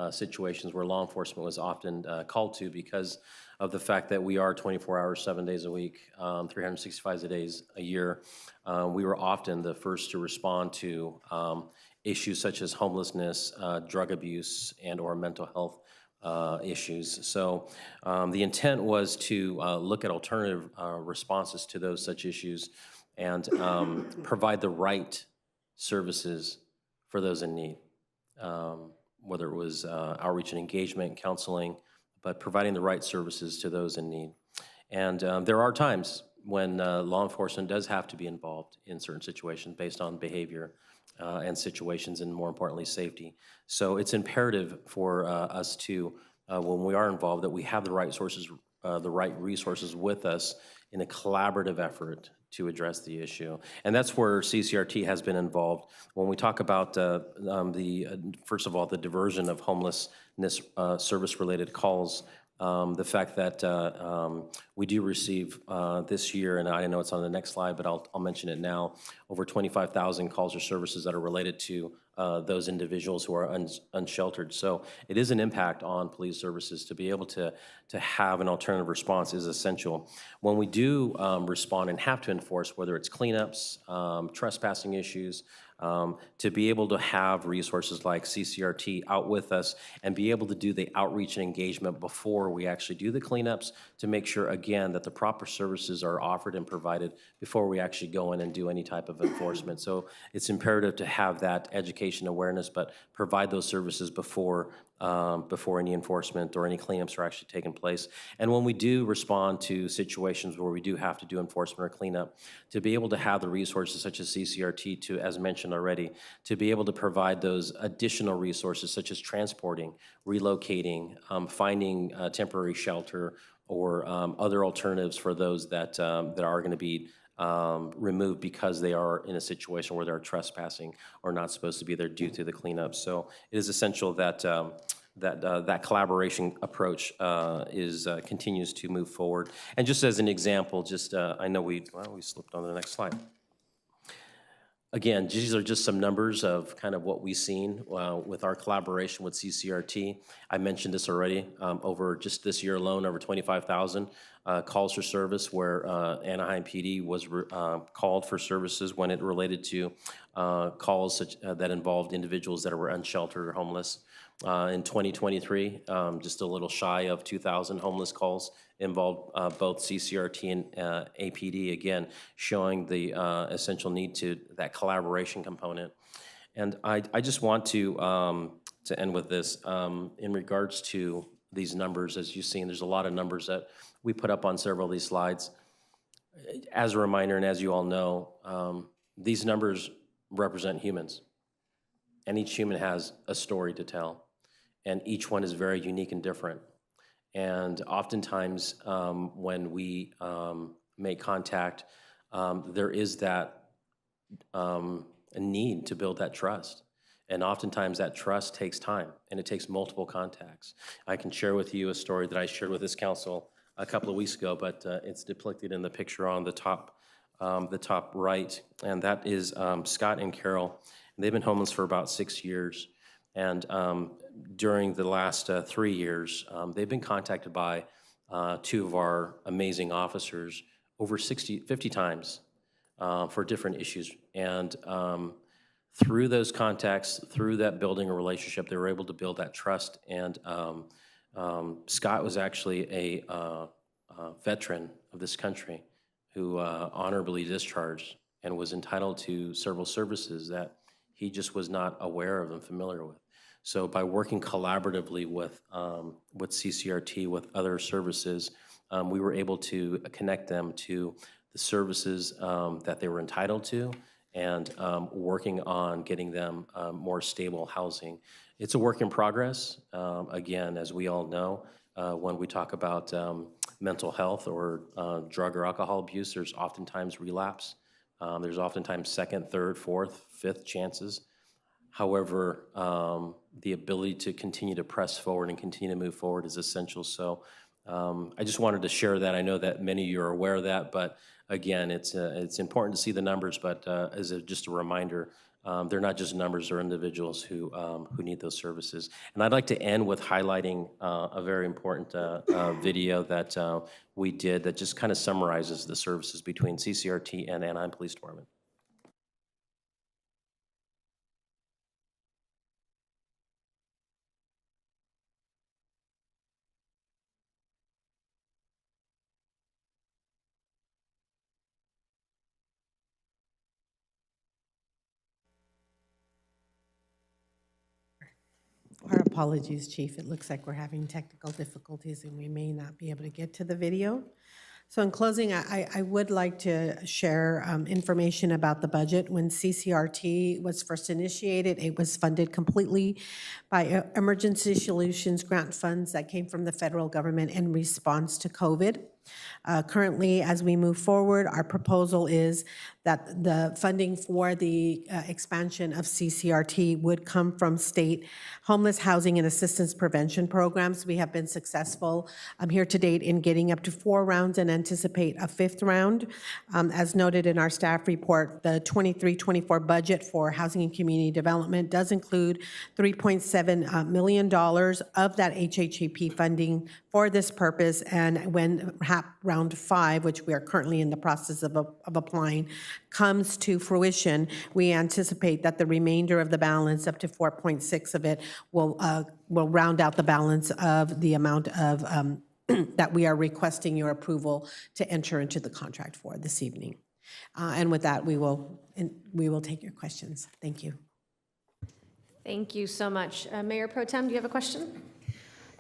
situations where law enforcement was often called to because of the fact that we are 24 hours, 7 days a week, 365 days a year. We were often the first to respond to issues such as homelessness, drug abuse, and or mental health issues. So the intent was to look at alternative responses to those such issues and provide the right services for those in need, whether it was outreach and engagement, counseling, but providing the right services to those in need. And there are times when law enforcement does have to be involved in certain situations based on behavior and situations, and more importantly, safety. So it's imperative for us to, when we are involved, that we have the right sources, the right resources with us in a collaborative effort to address the issue. And that's where CCRT has been involved. When we talk about first of all, the diversion of homelessness service-related calls, the fact that we do receive this year, and I know it's on the next slide, but I'll mention it now, over 25,000 calls or services that are related to those individuals who are unsheltered. So it is an impact on police services. To be able to have an alternative response is essential. When we do respond and have to enforce, whether it's cleanups, trespassing issues, to be able to have resources like CCRT out with us and be able to do the outreach and engagement before we actually do the cleanups to make sure, again, that the proper services are offered and provided before we actually go in and do any type of enforcement. So it's imperative to have that education awareness, but provide those services before any enforcement or any cleanups are actually taking place. And when we do respond to situations where we do have to do enforcement or cleanup, to be able to have the resources such as CCRT to, as mentioned already, to be able to provide those additional resources such as transporting, relocating, finding temporary shelter, or other alternatives for those that are going to be removed because they are in a situation where they're trespassing or not supposed to be there due to the cleanup. So it is essential that that collaboration approach continues to move forward. And just as an example, I know we slipped on to the next slide. Again, these are just some numbers of kind of what we've seen with our collaboration with CCRT. I mentioned this already. Over just this year alone, over 25,000 calls for service where Anaheim PD was called for services when it related to calls that involved individuals that were unsheltered or homeless. In 2023, just a little shy of 2,000 homeless calls involved both CCRT and APD, again, showing the essential need to that collaboration component. And I just want to end with this. In regards to these numbers, as you've seen, there's a lot of numbers that we put up on several of these slides. As a reminder, and as you all know, these numbers represent humans. And each human has a story to tell. And each one is very unique and different. And oftentimes when we make contact, there is that a need to build that trust. And oftentimes that trust takes time, and it takes multiple contacts. I can share with you a story that I shared with this council a couple of weeks ago, but it's depicted in the picture on the top right, and that is Scott and Carol. They've been homeless for about 6 years. And during the last 3 years, they've been contacted by two of our amazing officers over 50 times for different issues. And through those contacts, through that building a relationship, they were able to build that trust. And Scott was actually a veteran of this country who honorably discharged and was entitled to several services that he just was not aware of and familiar with. So by working collaboratively with CCRT, with other services, we were able to connect them to the services that they were entitled to, and working on getting them more stable housing. It's a work in progress. Again, as we all know, when we talk about mental health or drug or alcohol abuse, there's oftentimes relapse. There's oftentimes second, third, fourth, fifth chances. However, the ability to continue to press forward and continue to move forward is essential. So I just wanted to share that. I know that many of you are aware of that, but again, it's important to see the numbers, but as just a reminder, they're not just numbers, they're individuals who need those services. And I'd like to end with highlighting a very important video that we did that just kind of summarizes the services between CCRT and Anaheim Police Department. Our apologies, Chief. It looks like we're having technical difficulties and we may not be able to get to the video. So in closing, I would like to share information about the budget. When CCRT was first initiated, it was funded completely by emergency solutions grant funds that came from the federal government in response to COVID. Currently, as we move forward, our proposal is that the funding for the expansion of CCRT would come from state homeless housing and assistance prevention programs. We have been successful here to date in getting up to 4 rounds and anticipate a 5th round. As noted in our staff report, the 23-24 budget for housing and community development does include $3.7 million of that HHAP funding for this purpose, and when round 5, which we are currently in the process of applying, comes to fruition, we anticipate that the remainder of the balance, up to 4.6 of it, will round out the balance of the amount of that we are requesting your approval to enter into the contract for this evening. And with that, we will take your questions. Thank you. Thank you so much. Mayor Pro Tem, do you have a question?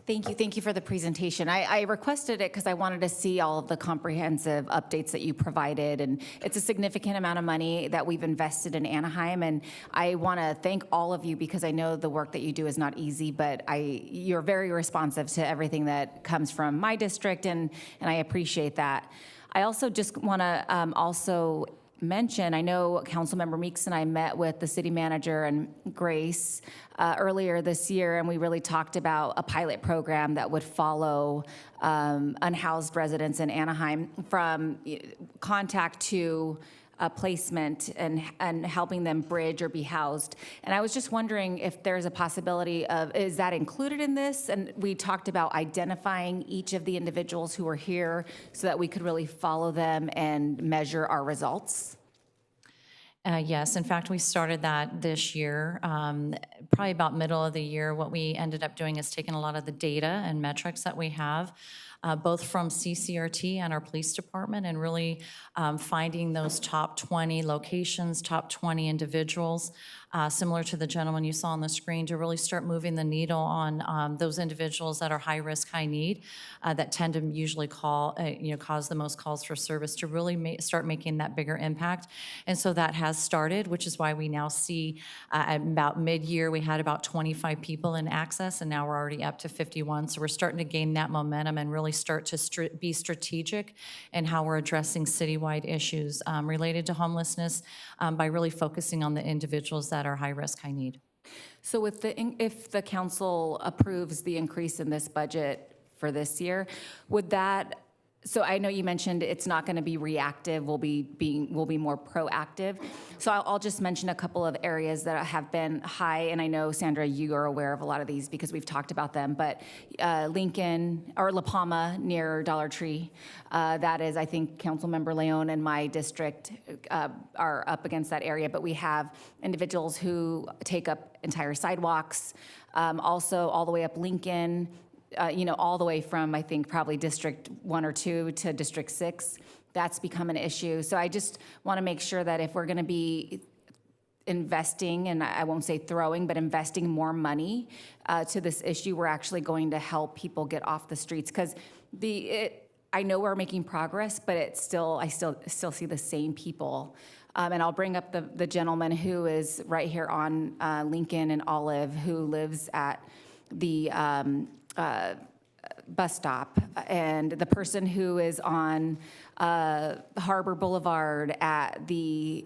Thank you for the presentation. I requested it because I wanted to see all of the comprehensive updates that you provided, and it's a significant amount of money that we've invested in Anaheim, and I want to thank all of you because I know the work that you do is not easy, but you're very responsive to everything that comes from my district, and I appreciate that. I also just want to mention, I know Councilmember Meeks and I met with the city manager and Grace earlier this year, and we really talked about a pilot program that would follow unhoused residents in Anaheim from contact to placement and helping them bridge or be housed. And I was just wondering if there's a possibility of, is that included in this? And we talked about identifying each of the individuals who are here so that we could really follow them and measure our results. Yes, in fact, we started that this year, probably about middle of the year. What we ended up doing is taking a lot of the data and metrics that we have, both from CCRT and our police department, and really finding those top 20 locations, top 20 individuals, similar to the gentleman you saw on the screen, to really start moving the needle on those individuals that are high risk, high need, that tend to usually cause the most calls for service, to really start making that bigger impact. And so that has started, which is why we now see at about mid-year, we had about 25 people in access, and now we're already up to 51. So we're starting to gain that momentum and really start to be strategic in how we're addressing citywide issues related to homelessness by really focusing on the individuals that are high risk, high need. So if the council approves the increase in this budget for this year, would that So I know you mentioned it's not going to be reactive. We'll be more proactive. So I'll just mention a couple of areas that have been high, and I know Sandra, you are aware of a lot of these because we've talked about them. But Lincoln or La Palma near Dollar Tree, that is, I think, Councilmember Leon and my district are up against that area. But we have individuals who take up entire sidewalks, also all the way up Lincoln. All the way from, I think, probably District 1 or 2 to District 6. That's become an issue. So I just want to make sure that if we're going to be investing, and I won't say throwing, but investing more money to this issue, we're actually going to help people get off the streets. Because I know we're making progress, but I still see the same people. And I'll bring up the gentleman who is right here on Lincoln and Olive, who lives at the bus stop, and the person who is on Harbor Boulevard at the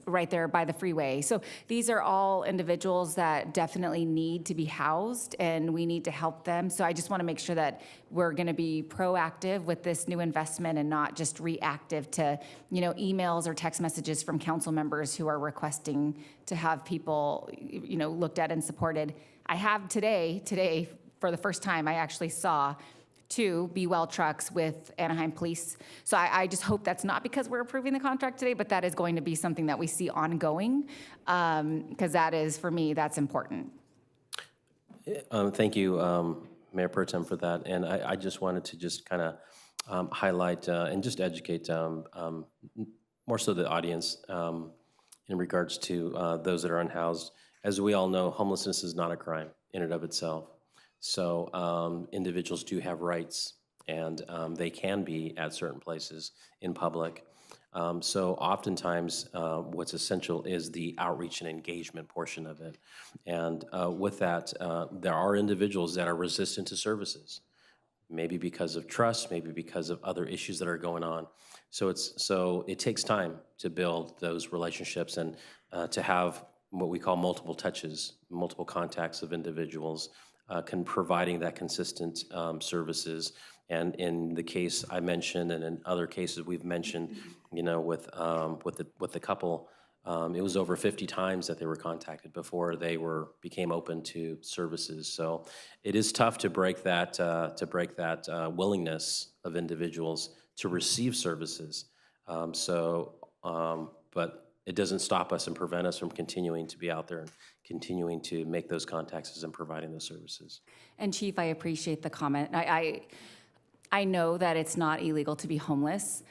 right there by the freeway. So these are all individuals that definitely need to be housed, and we need to help them. So I just want to make sure that we're going to be proactive with this new investment and not just reactive to emails or text messages from council members who are requesting to have people looked at and supported. I have today for the first time, I actually saw 2 Be Well trucks with Anaheim Police. So I just hope that's not because we're approving the contract today, but that is going to be something that we see ongoing, because that is, for me, that's important. Thank you, Mayor Pro Tem, for that. And I just wanted to just kind of highlight and just educate more so the audience in regards to those that are unhoused. As we all know, homelessness is not a crime in and of itself. So individuals do have rights, and they can be at certain places in public. So oftentimes what's essential is the outreach and engagement portion of it. And with that, there are individuals that are resistant to services, maybe because of trust, maybe because of other issues that are going on. So it takes time to build those relationships and to have what we call multiple touches, multiple contacts of individuals, providing that consistent services. And in the case I mentioned, and in other cases we've mentioned, with the couple, it was over 50 times that they were contacted before they became open to services. So it is tough to break that willingness of individuals to receive services. But it doesn't stop us and prevent us from continuing to be out there and continuing to make those contacts and providing those services. And Chief, I appreciate the comment. I know that it's not illegal to be homeless,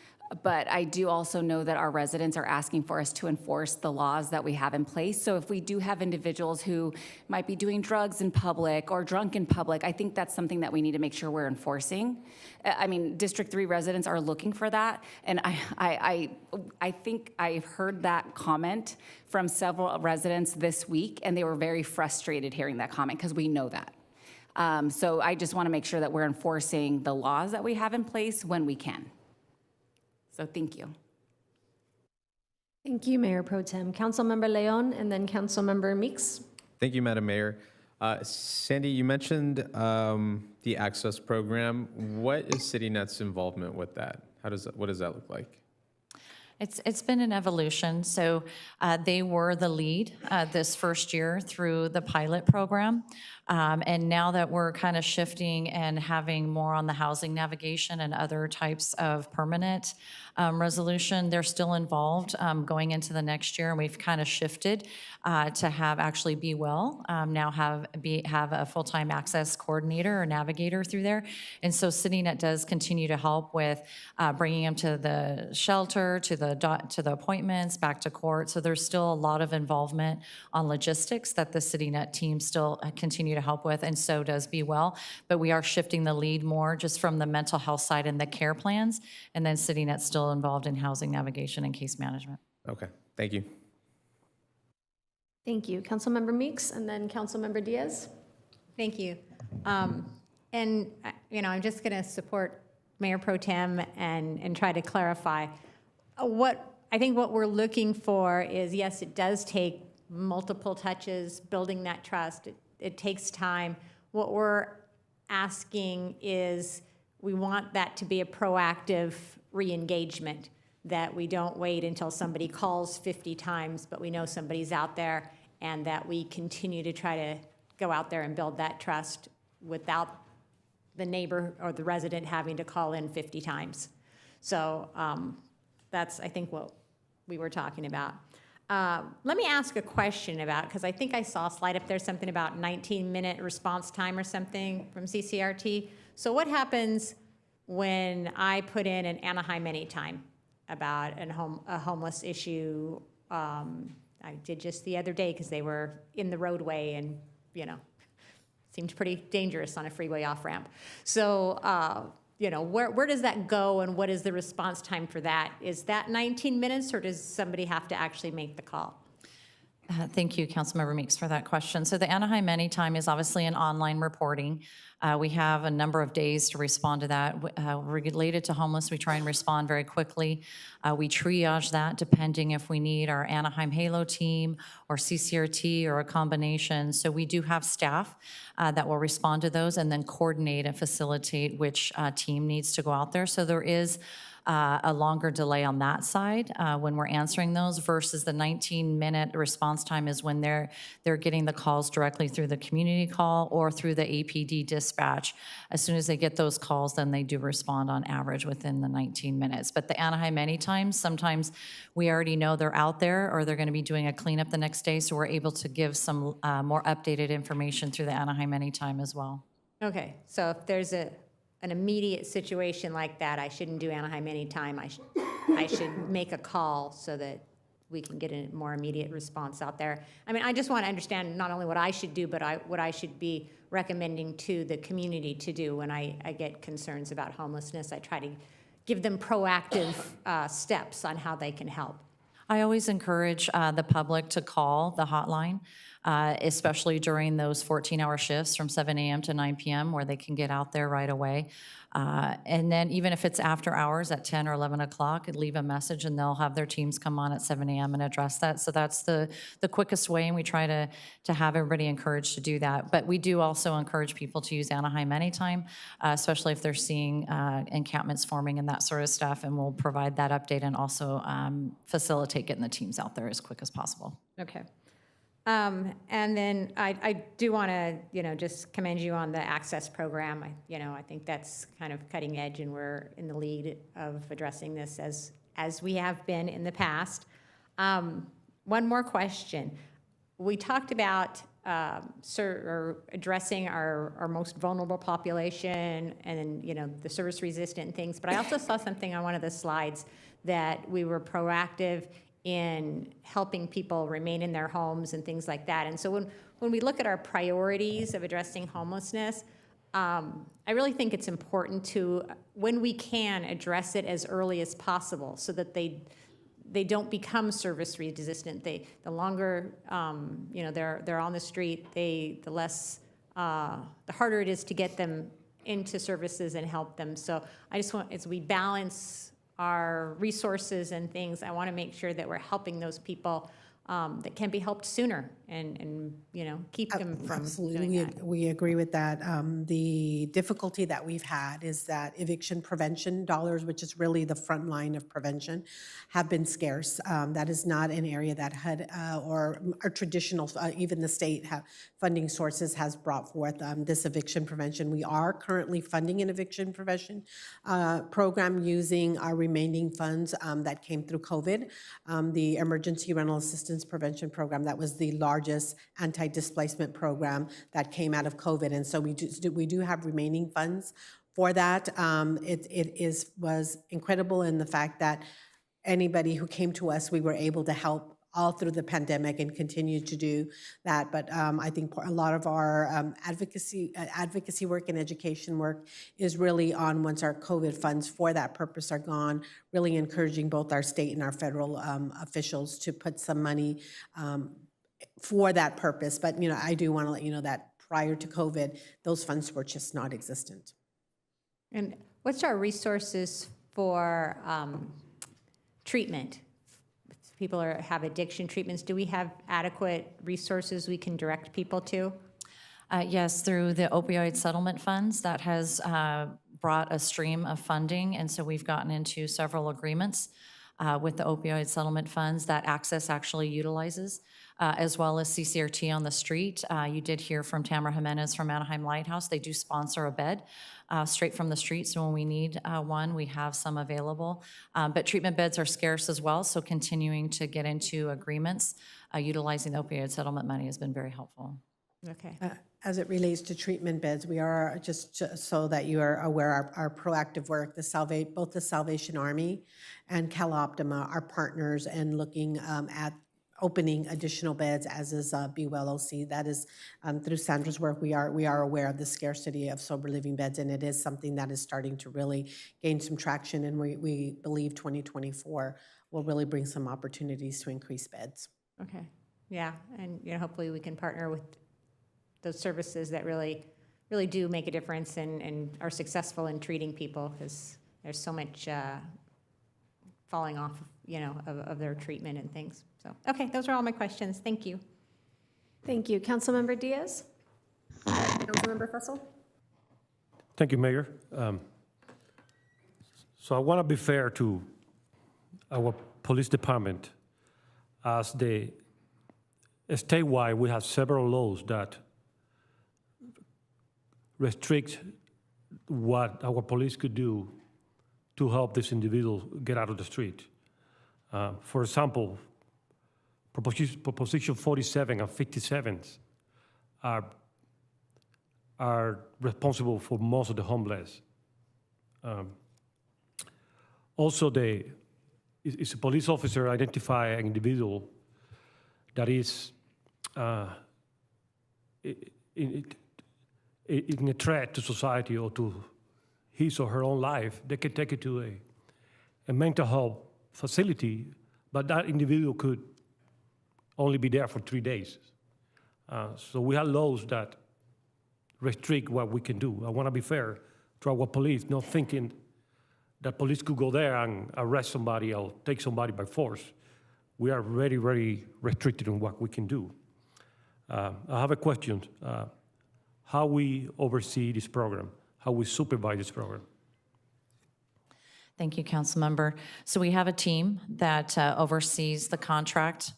but I do also know that our residents are asking for us to enforce the laws that we have in place. So if we do have individuals who might be doing drugs in public or drunk in public, I think that's something that we need to make sure we're enforcing. I mean, District 3 residents are looking for that, and I think I've heard that comment from several residents this week, and they were very frustrated hearing that comment because we know that. So I just want to make sure that we're enforcing the laws that we have in place when we can. So thank you. Thank you, Mayor Pro Tem. Councilmember Leon and then Councilmember Meeks. Thank you, Madam Mayor. Sandy, you mentioned the Access Program. What is CityNet's involvement with that? What does that look like? It's been an evolution. So they were the lead this first year through the pilot program. And now that we're kind of shifting and having more on the housing navigation and other types of permanent resolution, they're still involved going into the next year. And we've kind of shifted to have actually Be Well now have a full-time access coordinator or navigator through there. And so CityNet does continue to help with bringing them to the shelter, to the appointments, back to court. So there's still a lot of involvement on logistics that the CityNet team still continue to help with, and so does Be Well. But we are shifting the lead more just from the mental health side and the care plans, and then CityNet's still involved in housing navigation and case management. Okay, thank you. Thank you. Councilmember Meeks and then Councilmember Diaz. Thank you. And, I'm just going to support Mayor Pro Tem and try to clarify. I think what we're looking for is, yes, it does take multiple touches, building that trust. It takes time. What we're asking is we want that to be a proactive re-engagement, that we don't wait until somebody calls 50 times, but we know somebody's out there, and that we continue to try to go out there and build that trust without the neighbor or the resident having to call in 50 times. So that's, I think, what we were talking about. Let me ask a question about, because I think I saw a slide up there, something about 19-minute response time or something from CCRT. So what happens when I put in an Anaheim Anytime about a homeless issue? I did just the other day because they were in the roadway and, seemed pretty dangerous on a freeway off-ramp. So, where does that go, and what is the response time for that? Is that 19 minutes, or does somebody have to actually make the call? Thank you, Councilmember Meeks, for that question. So the Anaheim Anytime is obviously an online reporting. We have a number of days to respond to that. Related to homeless, we try and respond very quickly. We triage that depending if we need our Anaheim Halo team or CCRT or a combination. So we do have staff that will respond to those and then coordinate and facilitate which team needs to go out there. So there is a longer delay on that side when we're answering those versus the 19-minute response time is when they're getting the calls directly through the community call or through the APD dispatch. As soon as they get those calls, then they do respond on average within the 19 minutes. But the Anaheim Anytime, sometimes we already know they're out there or they're going to be doing a cleanup the next day, so we're able to give some more updated information through the Anaheim Anytime as well. Okay, so if there's an immediate situation like that, I shouldn't do Anaheim Anytime. I should make a call so that we can get a more immediate response out there. I mean, I just want to understand not only what I should do, but what I should be recommending to the community to do when I get concerns about homelessness. I try to give them proactive steps on how they can help. I always encourage the public to call the hotline, especially during those 14-hour shifts from 7 a.m. to 9 p.m. where they can get out there right away. And then even if it's after hours at 10 or 11 o'clock, leave a message and they'll have their teams come on at 7 a.m. and address that. So that's the quickest way, and we try to have everybody encouraged to do that. But we do also encourage people to use Anaheim Anytime, especially if they're seeing encampments forming and that sort of stuff, and we'll provide that update and also facilitate getting the teams out there as quick as possible. Okay. And then I do want to, just commend you on the Access program. I think that's kind of cutting edge, and we're in the lead of addressing this as we have been in the past. One more question. We talked about addressing our most vulnerable population and, the service-resistant things, but I also saw something on one of the slides that we were proactive in helping people remain in their homes and things like that. And so when we look at our priorities of addressing homelessness, I really think it's important to, when we can, address it as early as possible so that they don't become service resistant. The longer they're on the street, the harder it is to get them into services and help them. So I just want, as we balance our resources and things, I want to make sure that we're helping those people that can be helped sooner and keep them from doing that. We agree with that. The difficulty that we've had is that eviction prevention dollars, which is really the front line of prevention, have been scarce. That is not an area that had, or our traditional, even the state funding sources has brought forth this eviction prevention. We are currently funding an eviction prevention program using our remaining funds that came through COVID. The Emergency Rental Assistance Prevention Program, that was the largest anti-displacement program that came out of COVID. And so we do have remaining funds for that. It was incredible in the fact that anybody who came to us, we were able to help all through the pandemic and continue to do that. But I think a lot of our advocacy work and education work is really on, once our COVID funds for that purpose are gone, really encouraging both our state and our federal officials to put some money for that purpose. But I do want to let you know that prior to COVID, those funds were just not existent. And what's our resources for treatment? People have addiction treatments. Do we have adequate resources we can direct people to? Yes, through the opioid settlement funds, that has brought a stream of funding, and so we've gotten into several agreements with the opioid settlement funds that Access actually utilizes, as well as CCRT on the street. You did hear from Tamara Jimenez from Anaheim Lighthouse. They do sponsor a bed straight from the street, so when we need one, we have some available. But treatment beds are scarce as well, so continuing to get into agreements utilizing the opioid settlement money has been very helpful. Okay. As it relates to treatment beds, we are, just so that you are aware, our proactive work, both the Salvation Army and Cal Optima are partners and looking at opening additional beds, as is Be Well OC. That is through Sandra's work. We are aware of the scarcity of sober living beds, and it is something that is starting to really gain some traction, and we believe 2024 will really bring some opportunities to increase beds. Okay. Yeah, and hopefully we can partner with those services that really do make a difference and are successful in treating people, because there's so much falling off, of their treatment and things. So, okay, those are all my questions. Thank you. Thank you. Councilmember Diaz? Councilmember Fussell? Thank you, Mayor. So I want to be fair to our police department. As the statewide, we have several laws that restrict what our police could do to help this individual get out of the street. For example, Proposition 47 and 57 are responsible for most of the homeless. Also, if a police officer identify an individual that is in a threat to society or to his or her own life, they can take it to a mental health facility, but that individual could only be there for 3 days. So we have laws that restrict what we can do. I want to be fair to our police, not thinking that police could go there and arrest somebody or take somebody by force. We are very, very restricted on what we can do. I have a question. How we oversee this program, how we supervise this program. Thank you, Councilmember. So we have a team that oversees the contract.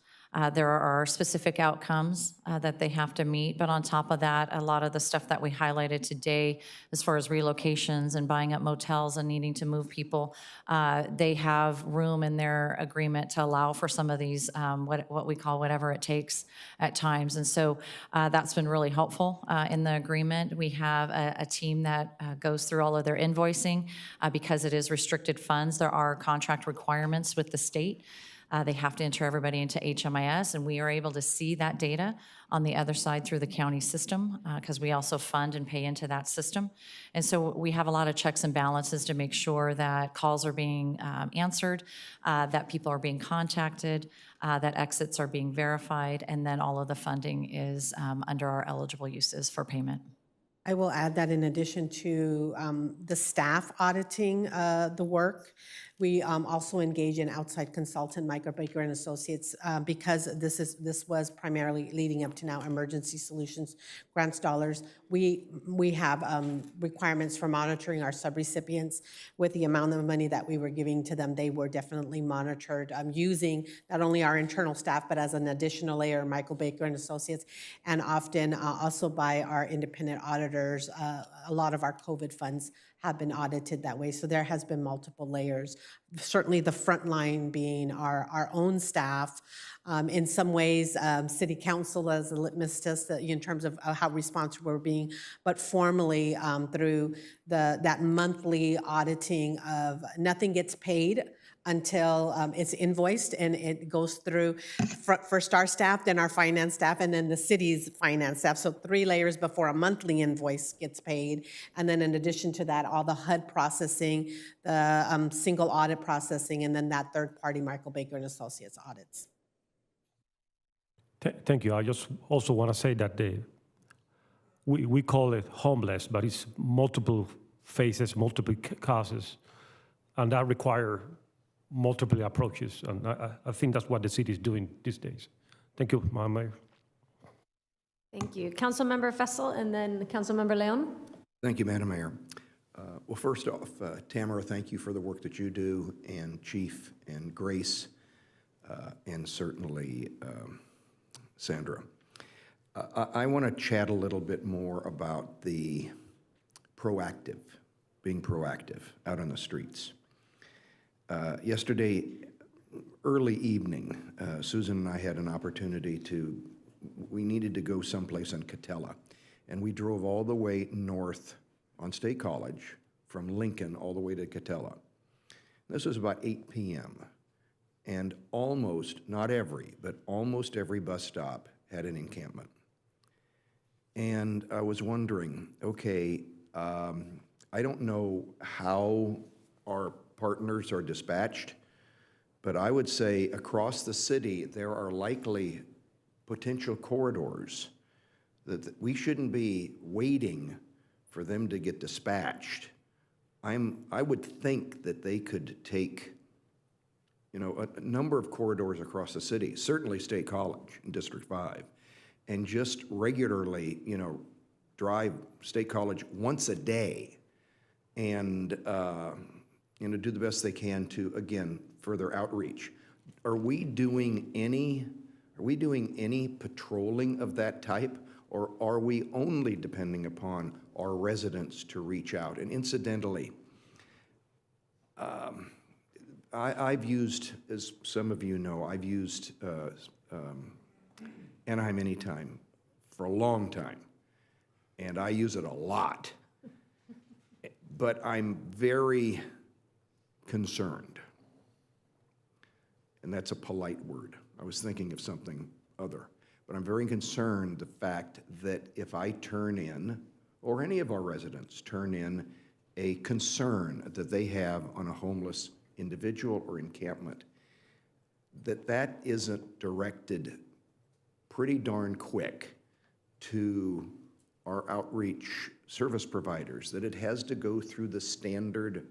There are specific outcomes that they have to meet, but on top of that, a lot of the stuff that we highlighted today, as far as relocations and buying up motels and needing to move people, they have room in their agreement to allow for some of these, what we call whatever it takes at times. And so that's been really helpful in the agreement. We have a team that goes through all of their invoicing because it is restricted funds. There are contract requirements with the state. They have to enter everybody into HMIS, and we are able to see that data on the other side through the county system because we also fund and pay into that system. And so we have a lot of checks and balances to make sure that calls are being answered, that people are being contacted, that exits are being verified, and then all of the funding is under our eligible uses for payment. I will add that in addition to the staff auditing the work, we also engage an outside consultant, Michael Baker and Associates, because this was primarily leading up to now emergency solutions grants dollars. We have requirements for monitoring our subrecipients. With the amount of money that we were giving to them, they were definitely monitored using not only our internal staff, but as an additional layer, Michael Baker and Associates, and often also by our independent auditors. A lot of our COVID funds have been audited that way. So there has been multiple layers. Certainly the front line being our own staff. In some ways, city council as a litmus test in terms of how responsive we're being, but formally through that monthly auditing of nothing gets paid until it's invoiced, and it goes through first our staff, then our finance staff, and then the city's finance staff. So 3 layers before a monthly invoice gets paid. And then in addition to that, all the HUD processing, the single audit processing, and then that third party, Michael Baker and Associates audits. Thank you. I just also want to say that we call it homeless, but it's multiple phases, multiple causes, and that require multiple approaches, and I think that's what the city is doing these days. Thank you, Madam Mayor. Thank you. Councilmember Fessel and then Councilmember Leon. Thank you, Madam Mayor. Well, first off, Tamara, thank you for the work that you do, and Chief and Grace, and certainly Sandra. I want to chat a little bit more about the being proactive out on the streets. Yesterday, early evening, Susan and I had an opportunity we needed to go someplace in Catella, and we drove all the way north on State College from Lincoln all the way to Catella. This was about 8 p.m. And not every, but almost every bus stop had an encampment. And I was wondering, okay, I don't know how our partners are dispatched, but I would say across the city, there are likely potential corridors that we shouldn't be waiting for them to get dispatched. I would think that they could take, a number of corridors across the city, certainly State College in District 5, and just regularly, drive State College once a day and, do the best they can to, again, further outreach. Are we doing any patrolling of that type, or are we only depending upon our residents to reach out? And incidentally, I've used, as some of you know, I've used Anaheim Anytime for a long time, and I use it a lot. But I'm very concerned, and that's a polite word. I was thinking of something other. But I'm very concerned the fact that if I turn in, or any of our residents turn in, a concern that they have on a homeless individual or encampment, that isn't directed pretty darn quick to our outreach service providers, that it has to go through the standard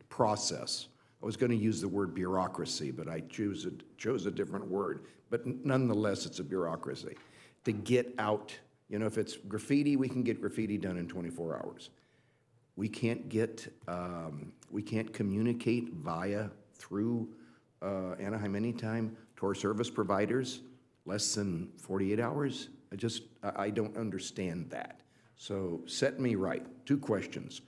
process. I was going to use the word bureaucracy, but I chose a different word. But nonetheless, it's a bureaucracy. To get out, if it's graffiti, we can get graffiti done in 24 hours. We can't communicate through Anaheim Anytime to our service providers less than 48 hours. I don't understand that. So set me right. 2 questions.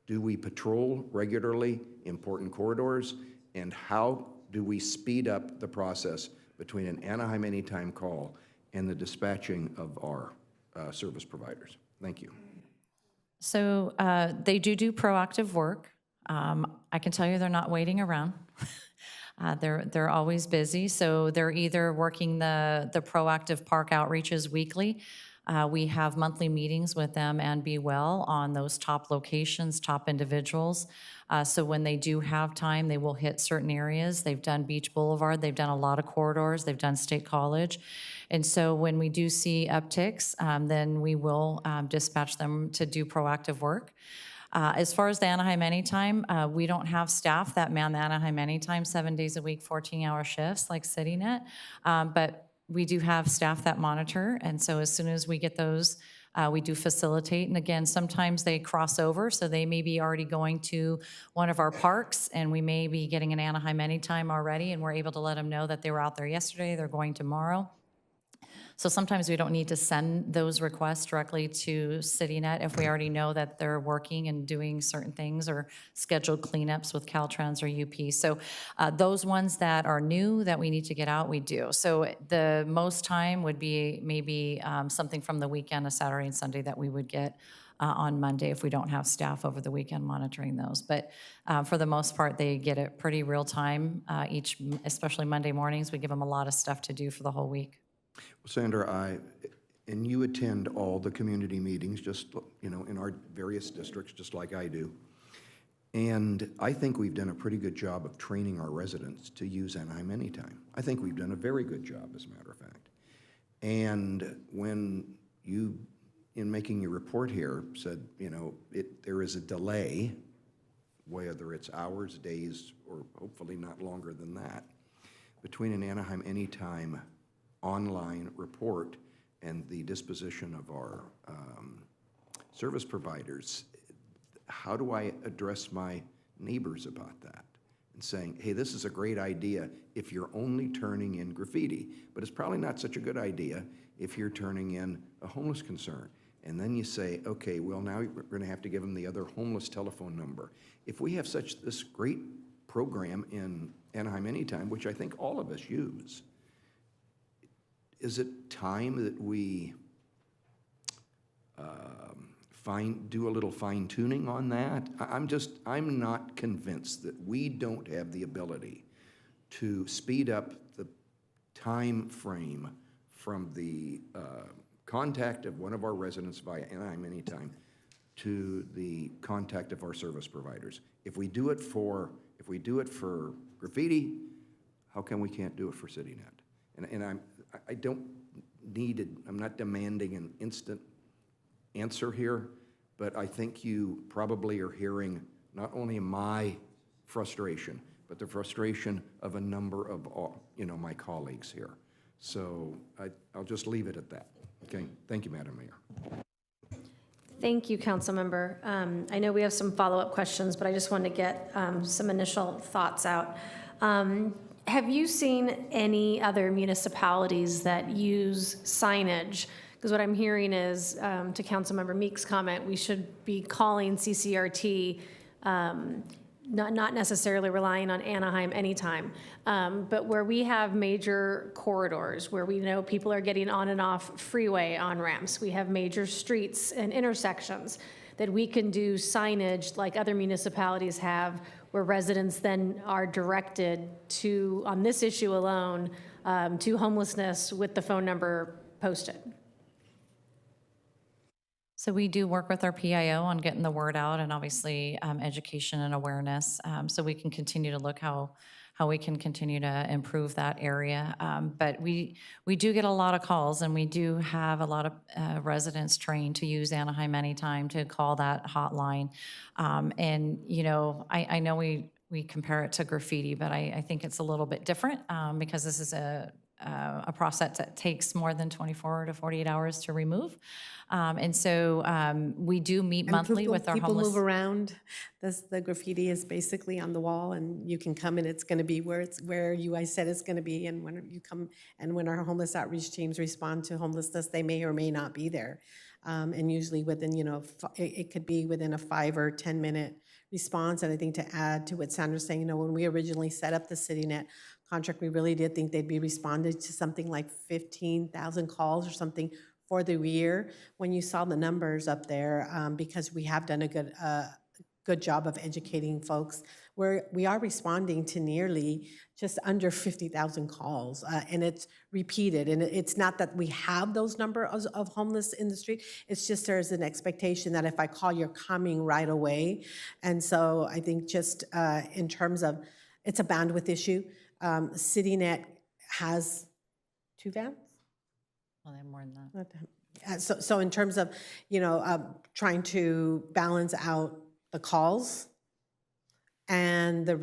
Do we patrol regularly important corridors? And how do we speed up the process between an Anaheim Anytime call and the dispatching of our service providers? Thank you. So they do proactive work. I can tell you they're not waiting around. They're always busy, so they're either working the proactive park outreaches weekly. We have monthly meetings with them and Be Well on those top locations, top individuals. So when they do have time, they will hit certain areas. They've done Beach Boulevard, they've done a lot of corridors, they've done State College. And so when we do see upticks, then we will dispatch them to do proactive work. As far as the Anaheim Anytime, we don't have staff that man the Anaheim Anytime 7 days a week, 14-hour shifts like CityNet, but we do have staff that monitor, and so as soon as we get those, we do facilitate. And again, sometimes they cross over, so they may be already going to one of our parks, and we may be getting an Anaheim Anytime already, and we're able to let them know that they were out there yesterday, they're going tomorrow. So sometimes we don't need to send those requests directly to CityNet if we already know that they're working and doing certain things or scheduled cleanups with Caltrans or UP. So those ones that are new that we need to get out, we do. So the most time would be maybe something from the weekend, a Saturday and Sunday that we would get on Monday if we don't have staff over the weekend monitoring those. But for the most part, they get it pretty real time especially Monday mornings. We give them a lot of stuff to do for the whole week. Well, Sandra, and you attend all the community meetings, just, in our various districts, just like I do. And I think we've done a pretty good job of training our residents to use Anaheim Anytime. I think we've done a very good job, as a matter of fact. And when you, in making your report here, said, there is a delay, whether it's hours, days, or hopefully not longer than that, between an Anaheim Anytime online report and the disposition of our service providers, how do I address my neighbors about that? And saying, hey, this is a great idea if you're only turning in graffiti, but it's probably not such a good idea if you're turning in a homeless concern. And then you say, okay, well, now we're going to have to give them the other homeless telephone number. If we have this great program in Anaheim Anytime, which I think all of us use, is it time that we do a little fine tuning on that? I'm not convinced that we don't have the ability to speed up the time frame from the contact of one of our residents via Anaheim Anytime to the contact of our service providers. If we do it for graffiti, how come we can't do it for CityNet? And I don't need it. I'm not demanding an instant answer here, but I think you probably are hearing not only my frustration, but the frustration of a number of my colleagues here. So I'll just leave it at that. Okay, thank you, Madam Mayor. Thank you, Councilmember. I know we have some follow-up questions, but I just wanted to get some initial thoughts out. Have you seen any other municipalities that use signage? Because what I'm hearing is, to Councilmember Meek's comment, we should be calling CCRT, not necessarily relying on Anaheim Anytime, but where we have major corridors, where we know people are getting on and off freeway on-ramps, we have major streets and intersections, that we can do signage like other municipalities have, where residents then are directed to, on this issue alone, to homelessness with the phone number posted. So we do work with our PIO on getting the word out and obviously education and awareness. So we can continue to look how we can continue to improve that area. But we do get a lot of calls, and we do have a lot of residents trained to use Anaheim Anytime to call that hotline. And I know we compare it to graffiti, but I think it's a little bit different because this is a process that takes more than 24 to 48 hours to remove. And so we do meet monthly with our homeless. People move around. The graffiti is basically on the wall, and you can come and it's going to be where you guys said it's going to be. And when you come, and when our homeless outreach teams respond to homelessness, they may or may not be there. And usually within, it could be within a 5 or 10 minute response. And I think to add to what Sandra's saying, when we originally set up the CityNet contract, we really did think they'd be responded to something like 15,000 calls or something for the year. When you saw the numbers up there, because we have done a good job of educating folks, we are responding to nearly just under 50,000 calls, and it's repeated. And it's not that we have those numbers of homeless in the street, it's just there's an expectation that if I call, you're coming right away. And so I think just in terms of, it's a bandwidth issue. CityNet has 2 vans? Well, they have more than that. So in terms of, trying to balance out the calls and the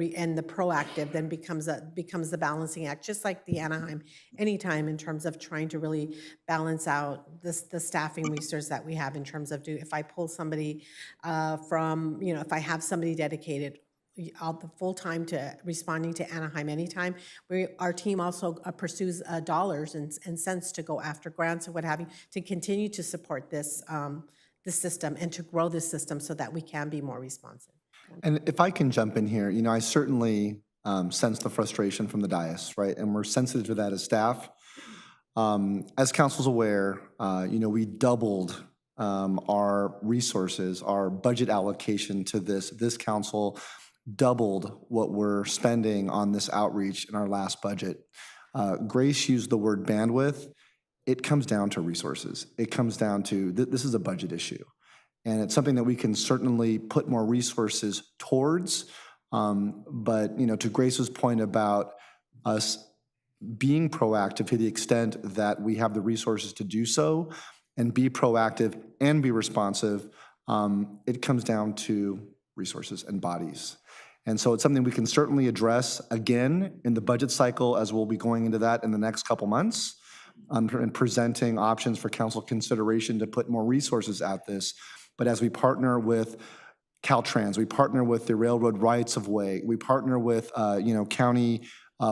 proactive, then becomes the balancing act, just like the Anaheim Anytime, in terms of trying to really balance out the staffing resource that we have in terms of if I pull somebody from, if I have somebody dedicated all the full time to responding to Anaheim Anytime. Our team also pursues dollars and cents to go after grants and what have you, to continue to support this system and to grow this system so that we can be more responsive. And if I can jump in here, I certainly sense the frustration from the dais, right? And we're sensitive to that as staff. As council's aware, we doubled our resources, our budget allocation to this council doubled what we're spending on this outreach in our last budget. Grace used the word bandwidth. It comes down to resources. It comes down to, this is a budget issue. And it's something that we can certainly put more resources towards. But, to Grace's point about us being proactive to the extent that we have the resources to do so and be proactive and be responsive, it comes down to resources and bodies. And so it's something we can certainly address again in the budget cycle, as we'll be going into that in the next couple months. and presenting options for council consideration to put more resources at this. But as we partner with Caltrans, we partner with the Railroad Rights of Way, we partner with, county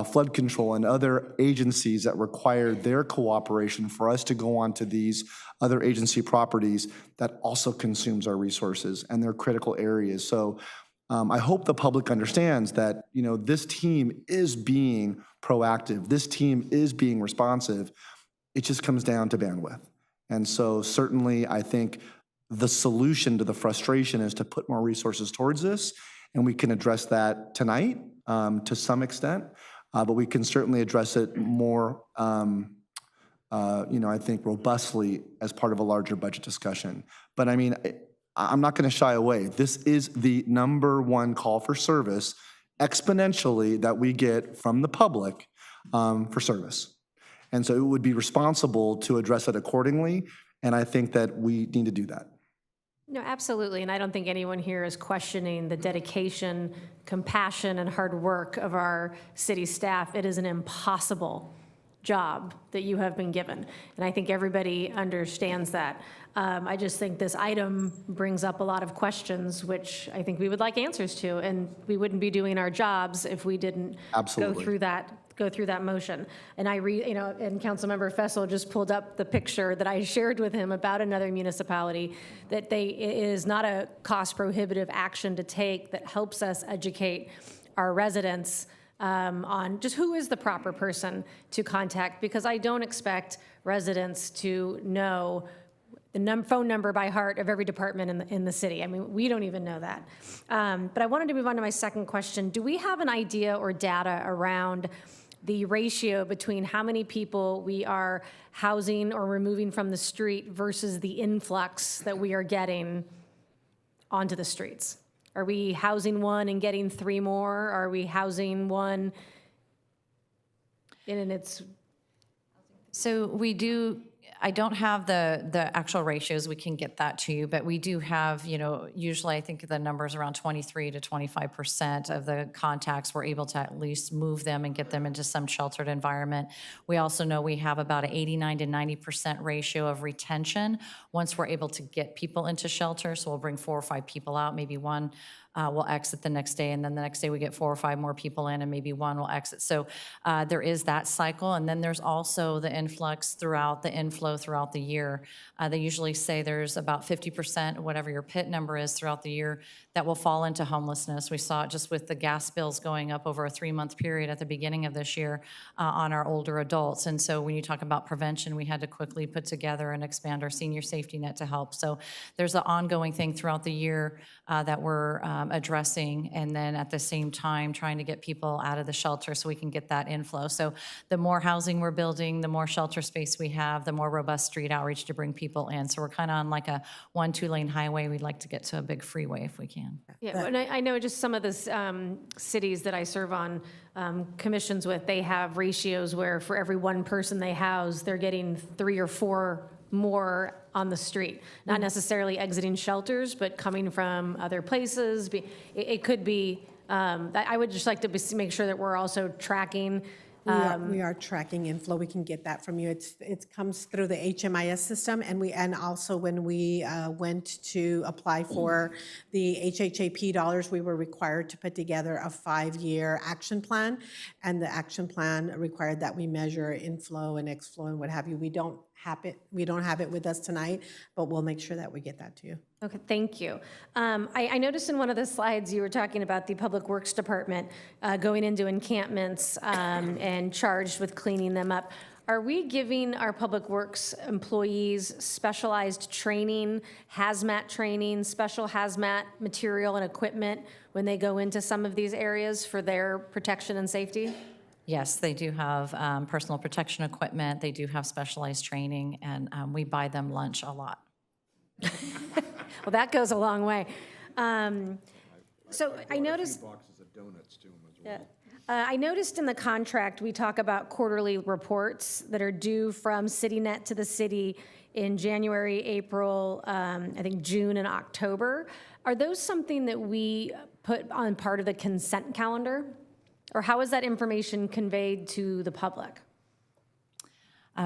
flood control and other agencies that require their cooperation for us to go onto these other agency properties, that also consumes our resources and they're critical areas. So I hope the public understands that, this team is being proactive. This team is being responsive. It just comes down to bandwidth. And so certainly I think the solution to the frustration is to put more resources towards this, and we can address that tonight to some extent, but we can certainly address it more, I think robustly as part of a larger budget discussion. But I mean, I'm not going to shy away. This is the #1 call for service exponentially that we get from the public for service. And so it would be responsible to address it accordingly, and I think that we need to do that. No, absolutely, and I don't think anyone here is questioning the dedication, compassion, and hard work of our city staff. It is an impossible job that you have been given, and I think everybody understands that. I just think this item brings up a lot of questions, which I think we would like answers to, and we wouldn't be doing our jobs if we didn't Absolutely. go through that motion. And and Councilmember Fessel just pulled up the picture that I shared with him about another municipality, that it is not a cost prohibitive action to take, that helps us educate our residents on just who is the proper person to contact, because I don't expect residents to know the phone number by heart of every department in the city. I mean, we don't even know that. But I wanted to move on to my second question. Do we have an idea or data around the ratio between how many people we are housing or removing from the street versus the influx that we are getting onto the streets? Are we housing one and getting 3 more? Are we housing one and it's... So we do, I don't have the actual ratios, we can get that to you, but we do have, usually I think the number is around 23 to 25% of the contacts, we're able to at least move them and get them into some sheltered environment. We also know we have about an 89 to 90% ratio of retention once we're able to get people into shelter. So we'll bring 4 or 5 people out, maybe one will exit the next day, and then the next day we get 4 or 5 more people in, and maybe one will exit. So there is that cycle, and then there's also the influx throughout the inflow throughout the year. They usually say there's about 50%, whatever your PIT number is throughout the year, that will fall into homelessness. We saw it just with the gas bills going up over a 3-month period at the beginning of this year on our older adults. And so when you talk about prevention, we had to quickly put together and expand our senior safety net to help. So there's an ongoing thing throughout the year that we're addressing, and then at the same time trying to get people out of the shelter so we can get that inflow. So the more housing we're building, the more shelter space we have, the more robust street outreach to bring people in. So we're kind of on like a 1-2-lane highway. We'd like to get to a big freeway if we can. Yeah, and I know just some of the cities that I serve on commissions with, they have ratios where for every 1 person they house, they're getting 3 or 4 more on the street. Not necessarily exiting shelters, but coming from other places. It could be, I would just like to make sure that we're also tracking. We are tracking inflow. We can get that from you. It comes through the HMIS system, and also when we went to apply for the HHAP dollars, we were required to put together a 5-year action plan, and the action plan required that we measure inflow and exflow and what have you. We don't have it with us tonight, but we'll make sure that we get that to you. Okay, thank you. I noticed in one of the slides you were talking about the Public Works Department going into encampments and charged with cleaning them up. Are we giving our Public Works employees specialized training, hazmat training, special hazmat material and equipment when they go into some of these areas for their protection and safety? Yes, they do have personal protection equipment. They do have specialized training, and we buy them lunch a lot. Well, that goes a long way. So I noticed. Boxes of donuts to them as well. I noticed in the contract we talk about quarterly reports that are due from CityNet to the city in January, April, I think June and October. Are those something that we put on part of the consent calendar? Or how is that information conveyed to the public?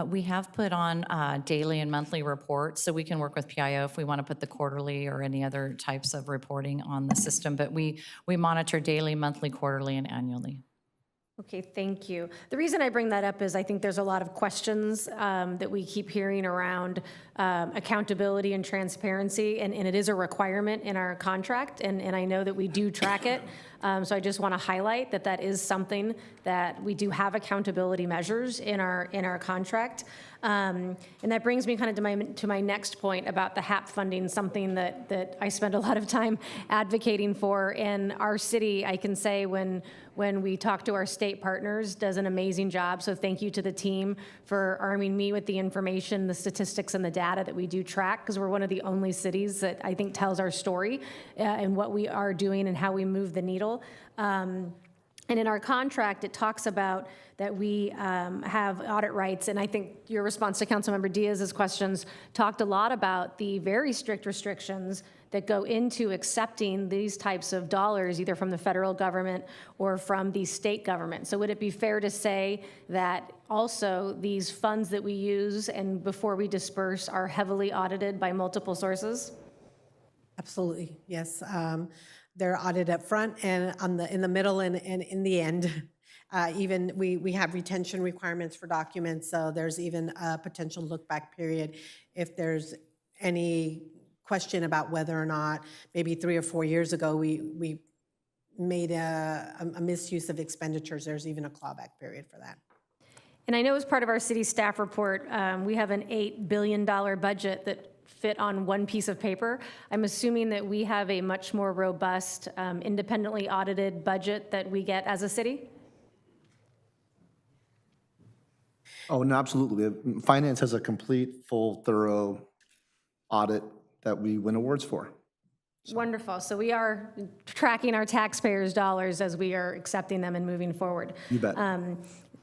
We have put on daily and monthly reports, so we can work with PIO if we want to put the quarterly or any other types of reporting on the system, but we monitor daily, monthly, quarterly, and annually. Okay, thank you. The reason I bring that up is I think there's a lot of questions that we keep hearing around accountability and transparency, and it is a requirement in our contract, and I know that we do track it. So I just want to highlight that that is something that we do have accountability measures in our contract. And that brings me kind of to my next point about the HAP funding, something that I spend a lot of time advocating for. In our city, I can say when we talk to our state partners, does an amazing job. So thank you to the team for arming me with the information, the statistics, and the data that we do track, because we're one of the only cities that I think tells our story and what we are doing and how we move the needle. And in our contract, it talks about that we have audit rights, and I think your response to Councilmember Diaz's questions talked a lot about the very strict restrictions that go into accepting these types of dollars, either from the federal government or from the state government. So would it be fair to say that also these funds that we use and before we disperse are heavily audited by multiple sources? Absolutely, yes. They're audited up front and in the middle and in the end. Even we have retention requirements for documents, so there's even a potential look-back period if there's any question about whether or not maybe 3 or 4 years ago we made a misuse of expenditures. There's even a clawback period for that. And I know as part of our city staff report, we have an $8 billion budget that fit on one piece of paper. I'm assuming that we have a much more robust, independently audited budget that we get as a city? Oh, no, absolutely. Finance has a complete, full, thorough audit that we win awards for. Wonderful. So we are tracking our taxpayers' dollars as we are accepting them and moving forward. You bet.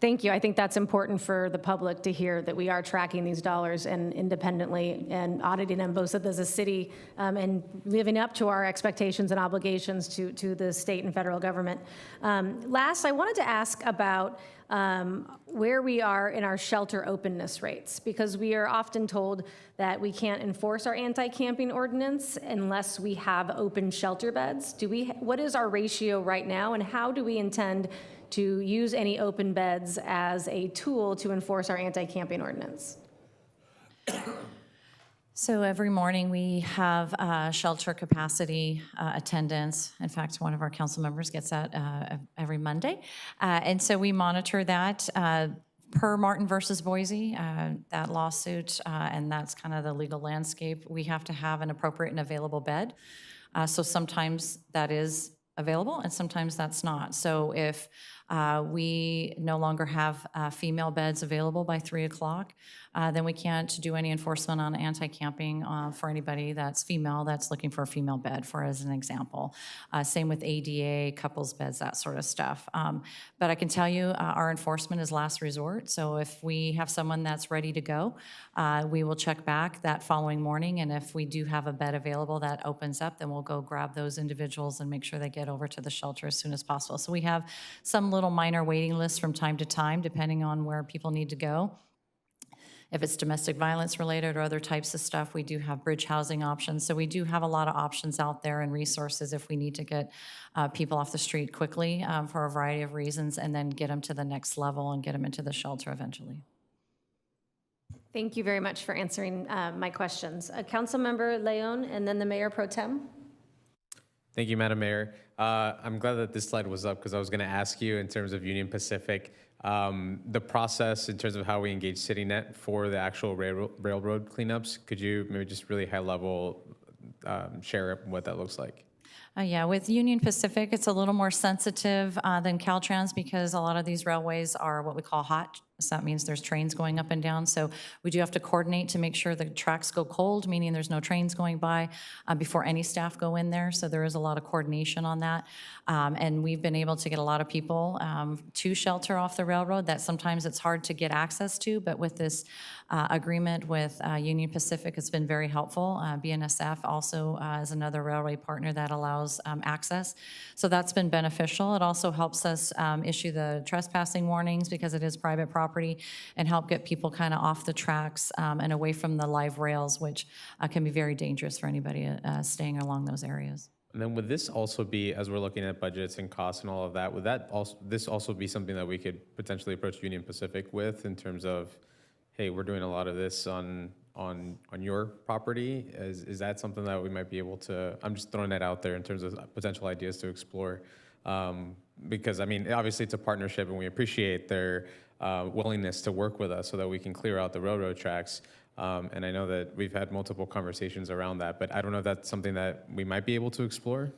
Thank you. I think that's important for the public to hear that we are tracking these dollars and independently and auditing them both as a city and living up to our expectations and obligations to the state and federal government. Last, I wanted to ask about where we are in our shelter openness rates, because we are often told that we can't enforce our anti-camping ordinance unless we have open shelter beds. What is our ratio right now, and how do we intend to use any open beds as a tool to enforce our anti-camping ordinance? So every morning we have shelter capacity attendance. In fact, one of our council members gets that every Monday. And so we monitor that per Martin versus Boise, that lawsuit, and that's kind of the legal landscape. We have to have an appropriate and available bed. So sometimes that is available and sometimes that's not. So if we no longer have female beds available by 3 o'clock, then we can't do any enforcement on anti-camping for anybody that's female that's looking for a female bed, for as an example. Same with ADA, couples beds, that sort of stuff. But I can tell you our enforcement is last resort. So if we have someone that's ready to go, we will check back that following morning, and if we do have a bed available that opens up, then we'll go grab those individuals and make sure they get over to the shelter as soon as possible. So we have some little minor waiting lists from time to time, depending on where people need to go. If it's domestic violence related or other types of stuff, we do have bridge housing options. So we do have a lot of options out there and resources if we need to get people off the street quickly for a variety of reasons, and then get them to the next level and get them into the shelter eventually. Thank you very much for answering my questions. Councilmember Leon, and then the Mayor Pro Tem. Thank you, Madam Mayor. I'm glad that this slide was up because I was going to ask you in terms of Union Pacific, the process in terms of how we engage CityNet for the actual railroad cleanups. Could you maybe just really high level share what that looks like? Yeah, with Union Pacific, it's a little more sensitive than Caltrans because a lot of these railways are what we call hot. So that means there's trains going up and down. So we do have to coordinate to make sure the tracks go cold, meaning there's no trains going by before any staff go in there. So there is a lot of coordination on that. And we've been able to get a lot of people to shelter off the railroad that sometimes it's hard to get access to. But with this agreement with Union Pacific, it's been very helpful. BNSF also is another railway partner that allows access. So that's been beneficial. It also helps us issue the trespassing warnings because it is private property. property and help get people kind of off the tracks and away from the live rails, which can be very dangerous for anybody staying along those areas. And then would this also be, as we're looking at budgets and costs and all of that, would this also be something that we could potentially approach Union Pacific with in terms of, hey, we're doing a lot of this on your property? Is that something that we might be able to, I'm just throwing that out there in terms of potential ideas to explore. Because I mean, obviously it's a partnership and we appreciate their willingness to work with us so that we can clear out the railroad tracks. And I know that we've had multiple conversations around that, but I don't know if that's something that we might be able to explore.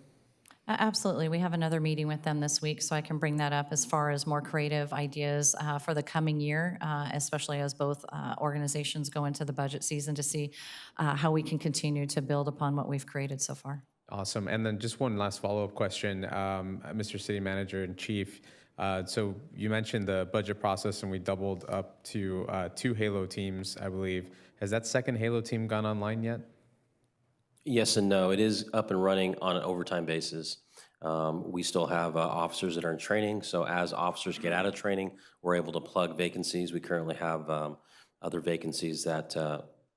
Absolutely. We have another meeting with them this week, so I can bring that up as far as more creative ideas for the coming year, especially as both organizations go into the budget season to see how we can continue to build upon what we've created so far. Awesome. And then just one last follow-up question, Mr. City Manager and Chief. So you mentioned the budget process and we doubled up to 2 Halo teams, I believe. Has that second Halo team gone online yet? Yes and no. It is up and running on an overtime basis. We still have officers that are in training, so as officers get out of training, we're able to plug vacancies. We currently have other vacancies that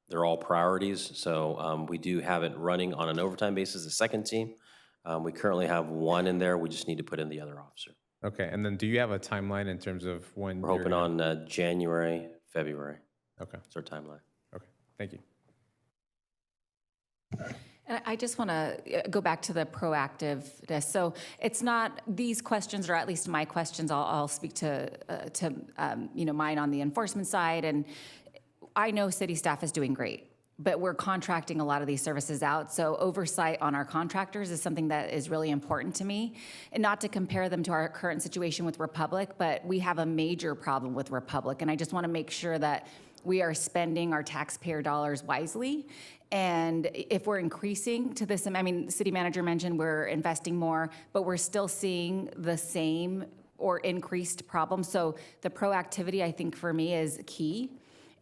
they're all priorities, so we do have it running on an overtime basis, the second team. We currently have 1 in there. We just need to put in the other officer. Okay, and then do you have a timeline in terms of when? We're hoping on January, February. Okay. That's our timeline. Okay, thank you. And I just want to go back to the proactiveness. So it's not, these questions, or at least my questions, I'll speak to mine on the enforcement side. And I know city staff is doing great, but we're contracting a lot of these services out. So oversight on our contractors is something that is really important to me. And not to compare them to our current situation with Republic, but we have a major problem with Republic. And I just want to make sure that we are spending our taxpayer dollars wisely. And if we're increasing to this, I mean, the city manager mentioned we're investing more, but we're still seeing the same or increased problems. So the proactivity, I think, for me is key.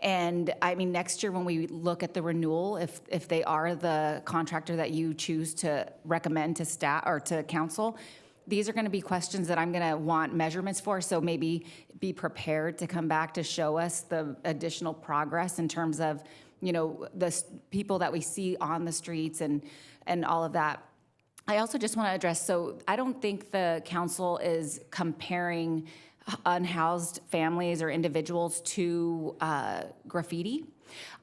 And I mean, next year when we look at the renewal, if they are the contractor that you choose to recommend to staff or to council, these are going to be questions that I'm going to want measurements for. So maybe be prepared to come back to show us the additional progress in terms of, the people that we see on the streets and all of that. I also just want to address, so I don't think the council is comparing unhoused families or individuals to graffiti.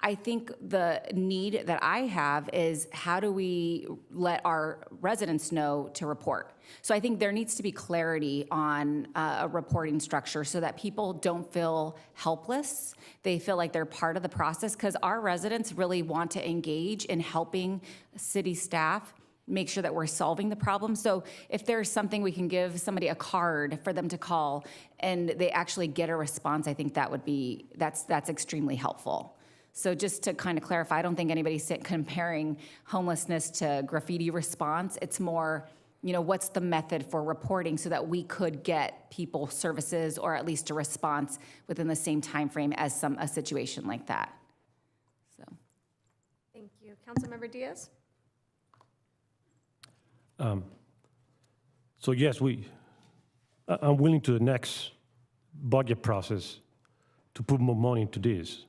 I think the need that I have is how do we let our residents know to report? So I think there needs to be clarity on a reporting structure so that people don't feel helpless. They feel like they're part of the process, because our residents really want to engage in helping city staff make sure that we're solving the problem. So if there's something we can give somebody a card for them to call and they actually get a response, I think that would be, that's extremely helpful. So just to kind of clarify, I don't think anybody's comparing homelessness to graffiti response. It's more, what's the method for reporting so that we could get people services or at least a response within the same time frame as a situation like that. So. Thank you. Councilmember Diaz? So yes, I'm willing to the next budget process to put more money into this.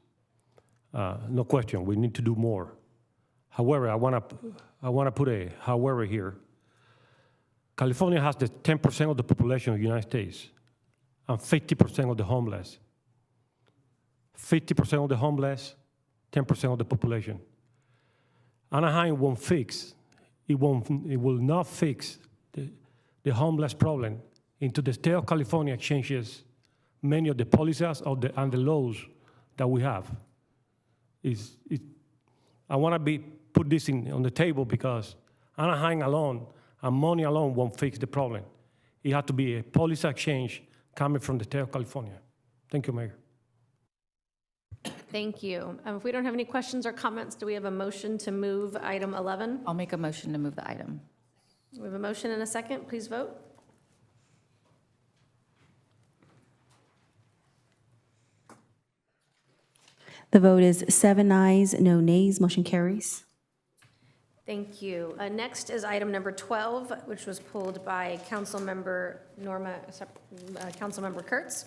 No question, we need to do more. However, I want to put a however here. California has the 10% of the population of the United States and 50% of the homeless. 50% of the homeless, 10% of the population. Anaheim won't fix. It will not fix the homeless problem until the state of California changes many of the policies and the laws that we have. I want to put this on the table because Anaheim alone and money alone won't fix the problem. It has to be a policy change coming from the state of California. Thank you, Mayor. Thank you. If we don't have any questions or comments, do we have a motion to move item 11? I'll make a motion to move the item. We have a motion and a second. Please vote. The vote is 7 ayes, no nays. Motion carries. Thank you. Next is item number 12, which was pulled by Councilmember Kurtz.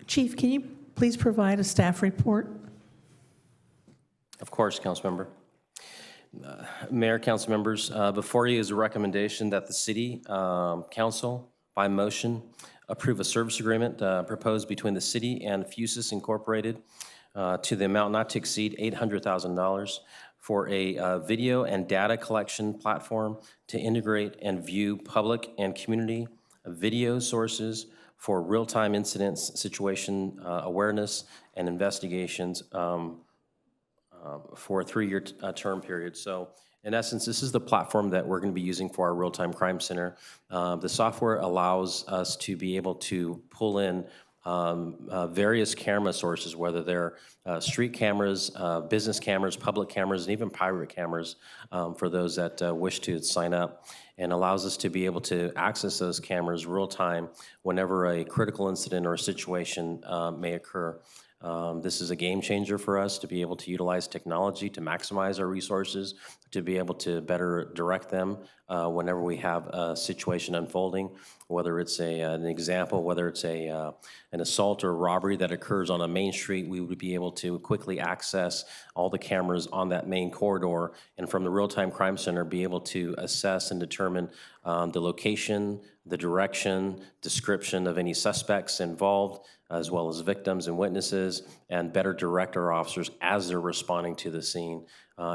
Chief, can you please provide a staff report? Of course, Councilmember. Mayor, council members, before you is a recommendation that the city council, by motion, approve a service agreement proposed between the city and Fusus Incorporated to the amount not to exceed $800,000 for a video and data collection platform to integrate and view public and community video sources for real-time incidents, situation awareness, and investigations for a 3-year term period. So in essence, this is the platform that we're going to be using for our real-time crime center. The software allows us to be able to pull in various camera sources, whether they're street cameras, business cameras, public cameras, and even pirate cameras for those that wish to sign up, and allows us to be able to access those cameras real time whenever a critical incident or a situation may occur. This is a game changer for us to be able to utilize technology to maximize our resources, to be able to better direct them whenever we have a situation unfolding, whether it's an example, whether it's an assault or robbery that occurs on a main street, we would be able to quickly access all the cameras on that main corridor, and from the real-time crime center be able to assess and determine the location, the direction, description of any suspects involved, as well as victims and witnesses, and better direct our officers as they're responding to the scene.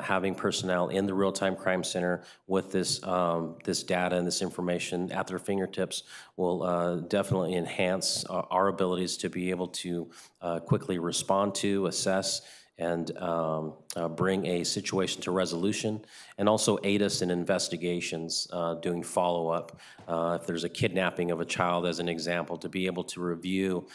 Having personnel in the real-time crime center with this data and this information at their fingertips will definitely enhance our abilities to be able to quickly respond to, assess, and bring a situation to resolution, and also aid us in investigations, doing follow-up. If there's a kidnapping of a child, as an example, to be able to review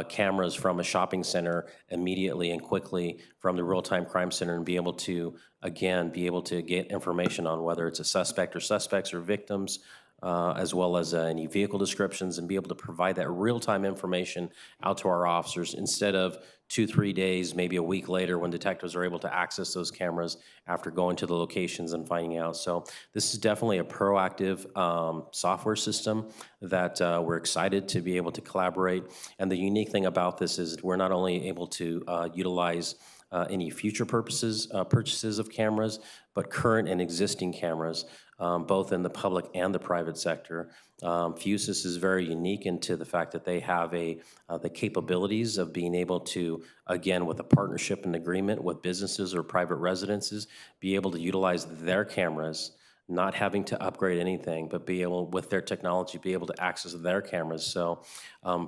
cameras from a shopping center immediately and quickly from the real-time crime center, and be able to, again, be able to get information on whether it's a suspect or suspects or victims, as well as any vehicle descriptions, and be able to provide that real-time information out to our officers instead of 2-3 days, maybe a week later, when detectives are able to access those cameras after going to the locations and finding out. So this is definitely a proactive software system that we're excited to be able to collaborate. And the unique thing about this is we're not only able to utilize any future purposes, purchases of cameras, but current and existing cameras, both in the public and the private sector. Fusus is very unique into the fact that they have the capabilities of being able to, again, with a partnership and agreement with businesses or private residences, be able to utilize their cameras, not having to upgrade anything, but be able, with their technology, be able to access their cameras. So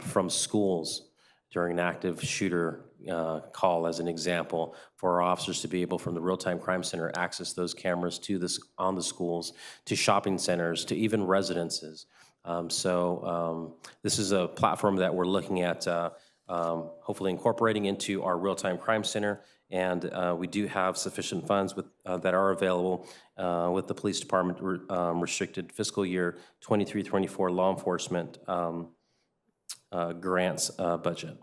from schools, during an active shooter call, as an example, for our officers to be able, from the real-time crime center, access those cameras to on the schools, to shopping centers, to even residences. This is a platform that we're looking at hopefully incorporating into our real-time crime center, and we do have sufficient funds that are available with the police department restricted fiscal year 23-24 law enforcement grants budget.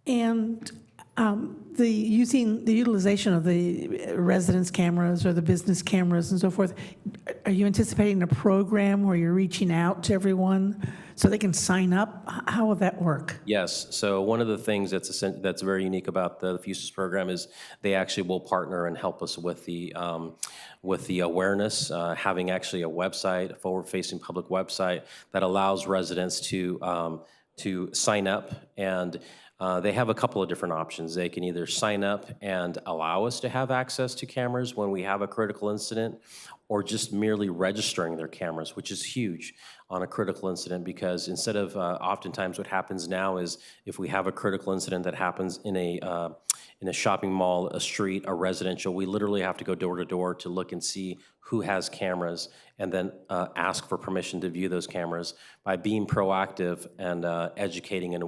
And the utilization of the residence cameras or the business cameras and so forth, are you anticipating a program where you're reaching out to everyone so they can sign up? How will that work? Yes. So one of the things that's very unique about the Fusus program is they actually will partner and help us with the awareness, having actually a website, a forward-facing public website that allows residents to sign up, and they have a couple of different options. They can either sign up and allow us to have access to cameras when we have a critical incident, or just merely registering their cameras, which is huge on a critical incident, because instead of oftentimes what happens now is if we have a critical incident that happens in a shopping mall, a street, a residential, we literally have to go door to door to look and see who has cameras, and then ask for permission to view those cameras. By being proactive and educating and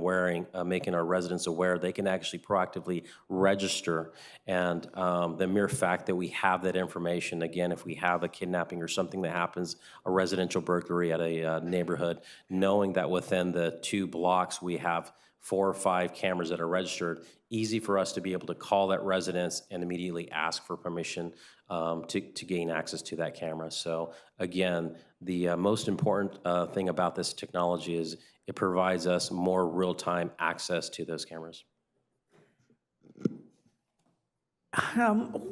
making our residents aware, they can actually proactively register. And the mere fact that we have that information, again, if we have a kidnapping or something that happens, a residential burglary at a the neighborhood, knowing that within the 2 blocks, we have 4 or 5 cameras that are registered, easy for us to be able to call that residence and immediately ask for permission to gain access to that camera. So again, the most important thing about this technology is it provides us more real-time access to those cameras.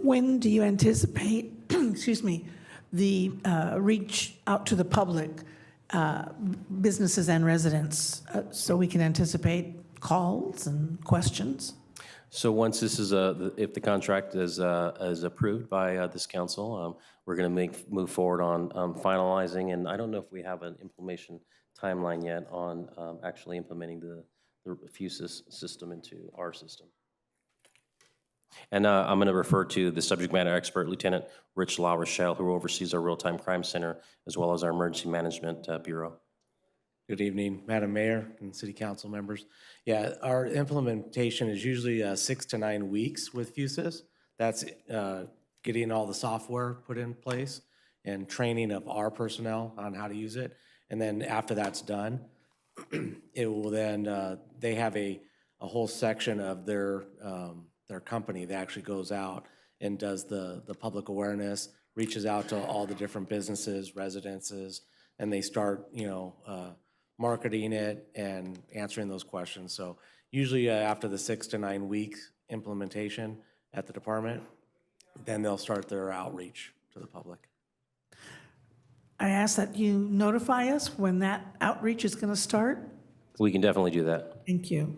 When do you anticipate, excuse me, the reach out to the public, businesses and residents, so we can anticipate calls and questions? So once this is if the contract is approved by this council, we're going to move forward on finalizing. And I don't know if we have an implementation timeline yet on actually implementing the Fusus system into our system. And I'm going to refer to the subject matter expert, Lieutenant Rich LaRochelle, who oversees our real-time crime center as well as our emergency management bureau. Good evening, Madam Mayor and City Council members. Yeah, our implementation is usually 6 to 9 weeks with Fusus. That's getting all the software put in place and training of our personnel on how to use it. And then after that's done, it will then, they have a whole section of their company that actually goes out and does the public awareness, reaches out to all the different businesses, residences, and they start, marketing it and answering those questions. So usually after the 6 to 9 week implementation at the department, then they'll start their outreach to the public. I ask that you notify us when that outreach is going to start. We can definitely do that. Thank you.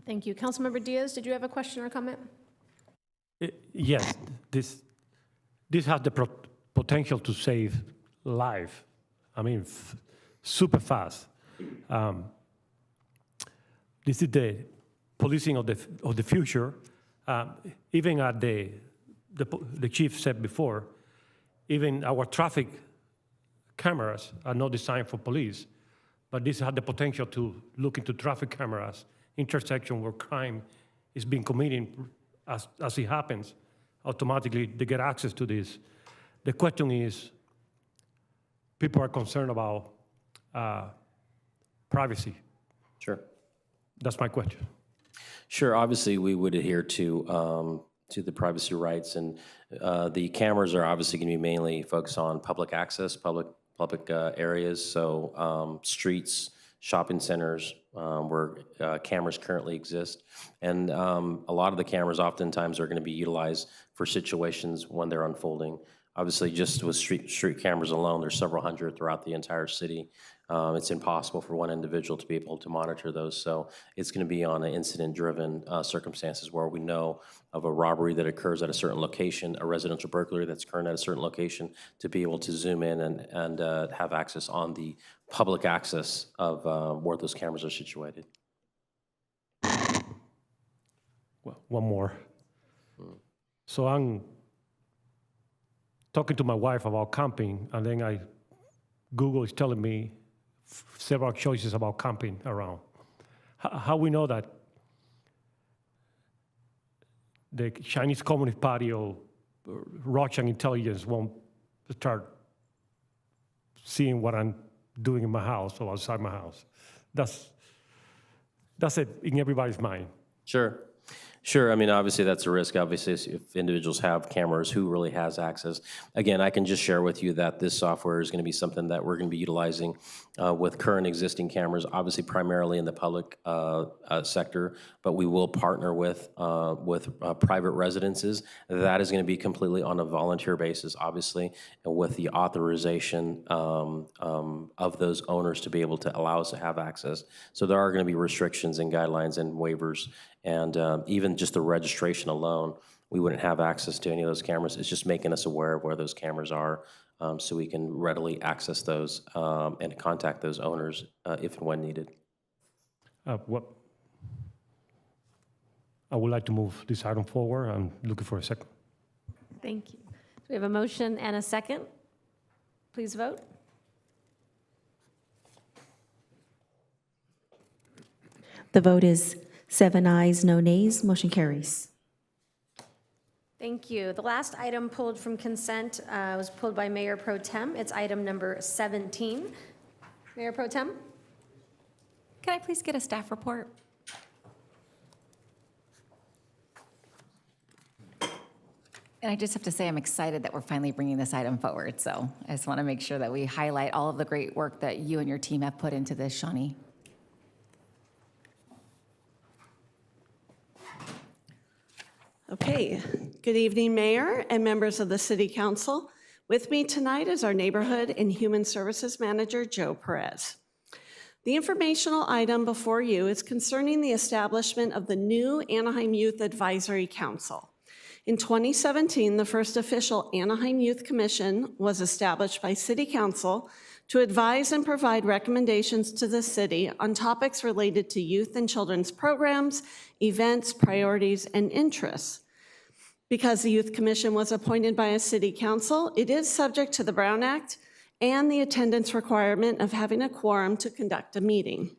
Thank you. Councilmember Diaz, did you have a question or comment? Yes, this has the potential to save life. I mean, super fast. This is the policing of the future. Even at the chief said before, even our traffic cameras are not designed for police, but this has the potential to look into traffic cameras, intersection where crime is being committed as it happens. Automatically, they get access to this. The question is, people are concerned about privacy. Sure. That's my question. Sure. Obviously, we would adhere to the privacy rights, and the cameras are obviously going to be mainly focused on public access, public areas, so streets, shopping centers, where cameras currently exist. And a lot of the cameras oftentimes are going to be utilized for situations when they're unfolding. Obviously, just with street cameras alone, there's several hundred throughout the entire city. It's impossible for one individual to be able to monitor those. So it's going to be on an incident-driven circumstances where we know of a robbery that occurs at a certain location, a residential burglary that's occurring at a certain location, to be able to zoom in and have access on the public access of where those cameras are situated. Well, one more. So I'm talking to my wife about camping, and then Google is telling me several choices about camping around. How we know that the Chinese Communist Party or Russian intelligence won't start seeing what I'm doing in my house or outside my house? That's it in everybody's mind. Sure. Sure. I mean, obviously, that's a risk. Obviously, if individuals have cameras, who really has access? Again, I can just share with you that this software is going to be something that we're going to be utilizing with current existing cameras, obviously primarily in the public sector, but we will partner with private residences. That is going to be completely on a volunteer basis, obviously, and with the authorization of those owners to be able to allow us to have access. So there are going to be restrictions and guidelines and waivers. And even just the registration alone, we wouldn't have access to any of those cameras. It's just making us aware of where those cameras are so we can readily access those and contact those owners if and when needed. I would like to move this item forward. I'm looking for a second. Thank you. So we have a motion and a second. Please vote. The vote is 7 ayes, no nays. Motion carries. Thank you. The last item pulled from consent was pulled by Mayor Pro Tem. It's item number 17. Mayor Pro Tem? Can I please get a staff report? And I just have to say, I'm excited that we're finally bringing this item forward. So I just want to make sure that we highlight all of the great work that you and your team have put into this, Shawnee. Okay, good evening, Mayor and members of the City Council. With me tonight is our Neighborhood and Human Services Manager, Joe Perez. The informational item before you is concerning the establishment of the new Anaheim Youth Advisory Council. In 2017, the first official Anaheim Youth Commission was established by City Council to advise and provide recommendations to the city on topics related to youth and children's programs, events, priorities, and interests. Because the Youth Commission was appointed by a city council, it is subject to the Brown Act and the attendance requirement of having a quorum to conduct a meeting.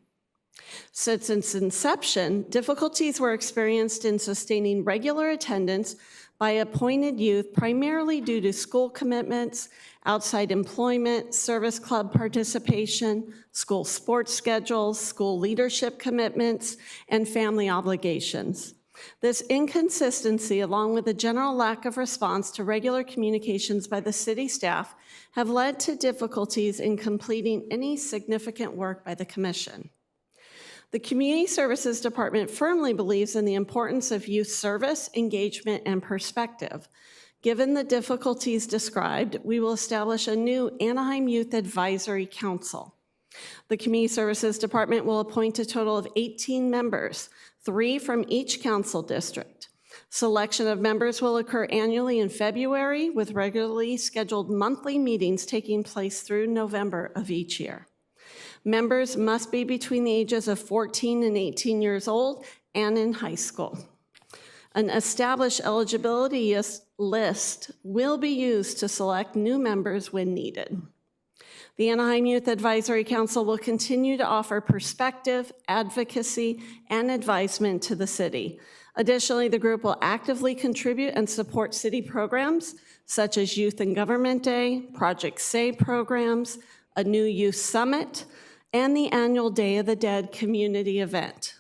Since its inception, difficulties were experienced in sustaining regular attendance by appointed youth, primarily due to school commitments, outside employment, service club participation, school sports schedules, school leadership commitments, and family obligations. This inconsistency, along with a general lack of response to regular communications by the city staff, have led to difficulties in completing any significant work by the commission. The Community Services Department firmly believes in the importance of youth service, engagement, and perspective. Given the difficulties described, we will establish a new Anaheim Youth Advisory Council. The Community Services Department will appoint a total of 18 members, 3 from each council district. Selection of members will occur annually in February, with regularly scheduled monthly meetings taking place through November of each year. Members must be between the ages of 14 and 18 years old and in high school. An established eligibility list will be used to select new members when needed. The Anaheim Youth Advisory Council will continue to offer perspective, advocacy, and advisement to the city. Additionally, the group will actively contribute and support city programs such as Youth and Government Day, Project Say programs, a new youth summit, and the annual Day of the Dead community event.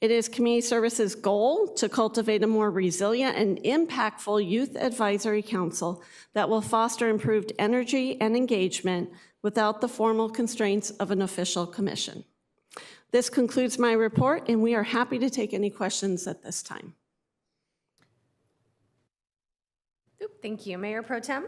It is Community Services' goal to cultivate a more resilient and impactful youth advisory council that will foster improved energy and engagement without the formal constraints of an official commission. This concludes my report, and we are happy to take any questions at this time. Thank you. Mayor Pro Tem?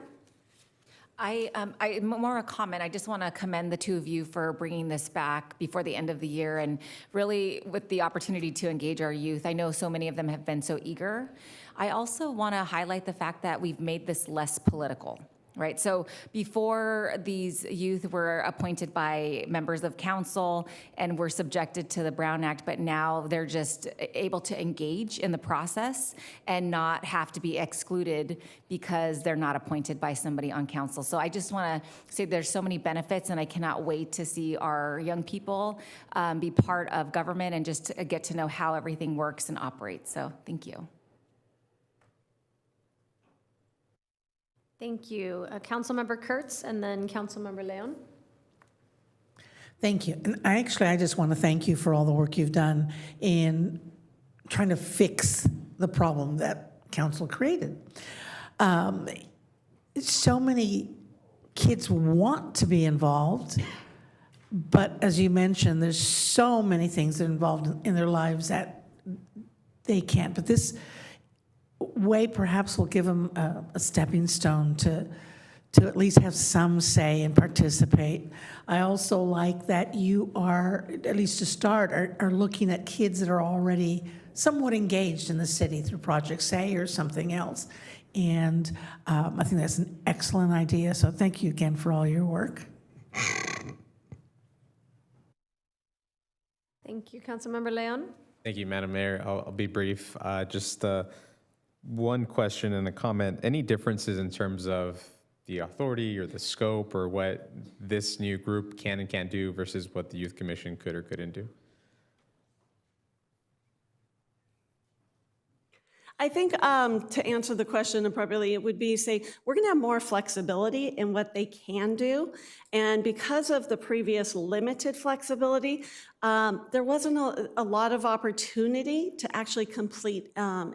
More a comment. I just want to commend the two of you for bringing this back before the end of the year and really with the opportunity to engage our youth. I know so many of them have been so eager. I also want to highlight the fact that we've made this less political. Right, so before these youth were appointed by members of council and were subjected to the Brown Act, but now they're just able to engage in the process and not have to be excluded because they're not appointed by somebody on council. So I just want to say there's so many benefits, and I cannot wait to see our young people be part of government and just get to know how everything works and operates. So thank you. Thank you. Councilmember Kurtz and then Councilmember Leon. Thank you. And I just want to thank you for all the work you've done in trying to fix the problem that council created. So many kids want to be involved, but as you mentioned, there's so many things that are involved in their lives that they can't. But this way perhaps will give them a stepping stone to at least have some say and participate. I also like that you are, at least to start, are looking at kids that are already somewhat engaged in the city through Project Say or something else. And I think that's an excellent idea. So thank you again for all your work. Thank you, Councilmember Leon. Thank you, Madam Mayor. I'll be brief. Just one question and a comment. Any differences in terms of the authority or the scope or what this new group can and can't do versus what the Youth Commission could or couldn't do? I think to answer the question appropriately, it would be say, we're going to have more flexibility in what they can do. And because of the previous limited flexibility, there wasn't a lot of opportunity to actually complete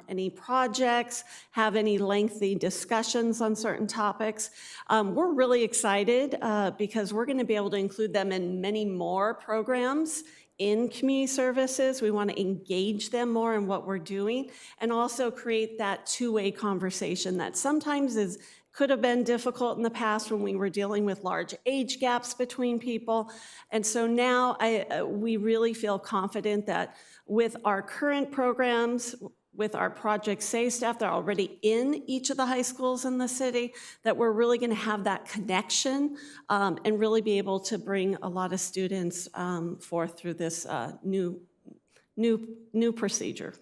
any projects, have any lengthy discussions on certain topics. We're really excited because we're going to be able to include them in many more programs in community services. We want to engage them more in what we're doing and also create that two-way conversation that sometimes could have been difficult in the past when we were dealing with large age gaps between people. And so now we really feel confident that with our current programs, with our Project Say staff that are already in each of the high schools in the city, that we're really going to have that connection and really be able to bring a lot of students forth through this new procedure.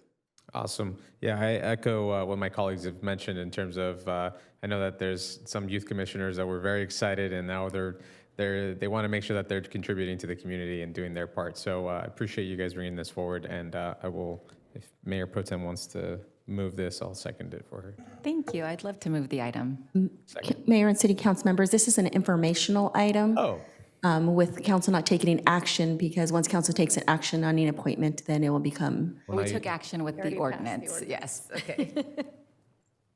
Awesome. Yeah, I echo what my colleagues have mentioned in terms of, I know that there's some youth commissioners that were very excited, and now they want to make sure that they're contributing to the community and doing their part. So I appreciate you guys bringing this forward, and I will, if Mayor Pro Tem wants to move this, I'll second it for her. Thank you. I'd love to move the item. Mayor and city council members, this is an informational item. Oh. With council not taking action, because once council takes an action on an appointment, then it will become. We took action with the ordinance. Yes, okay.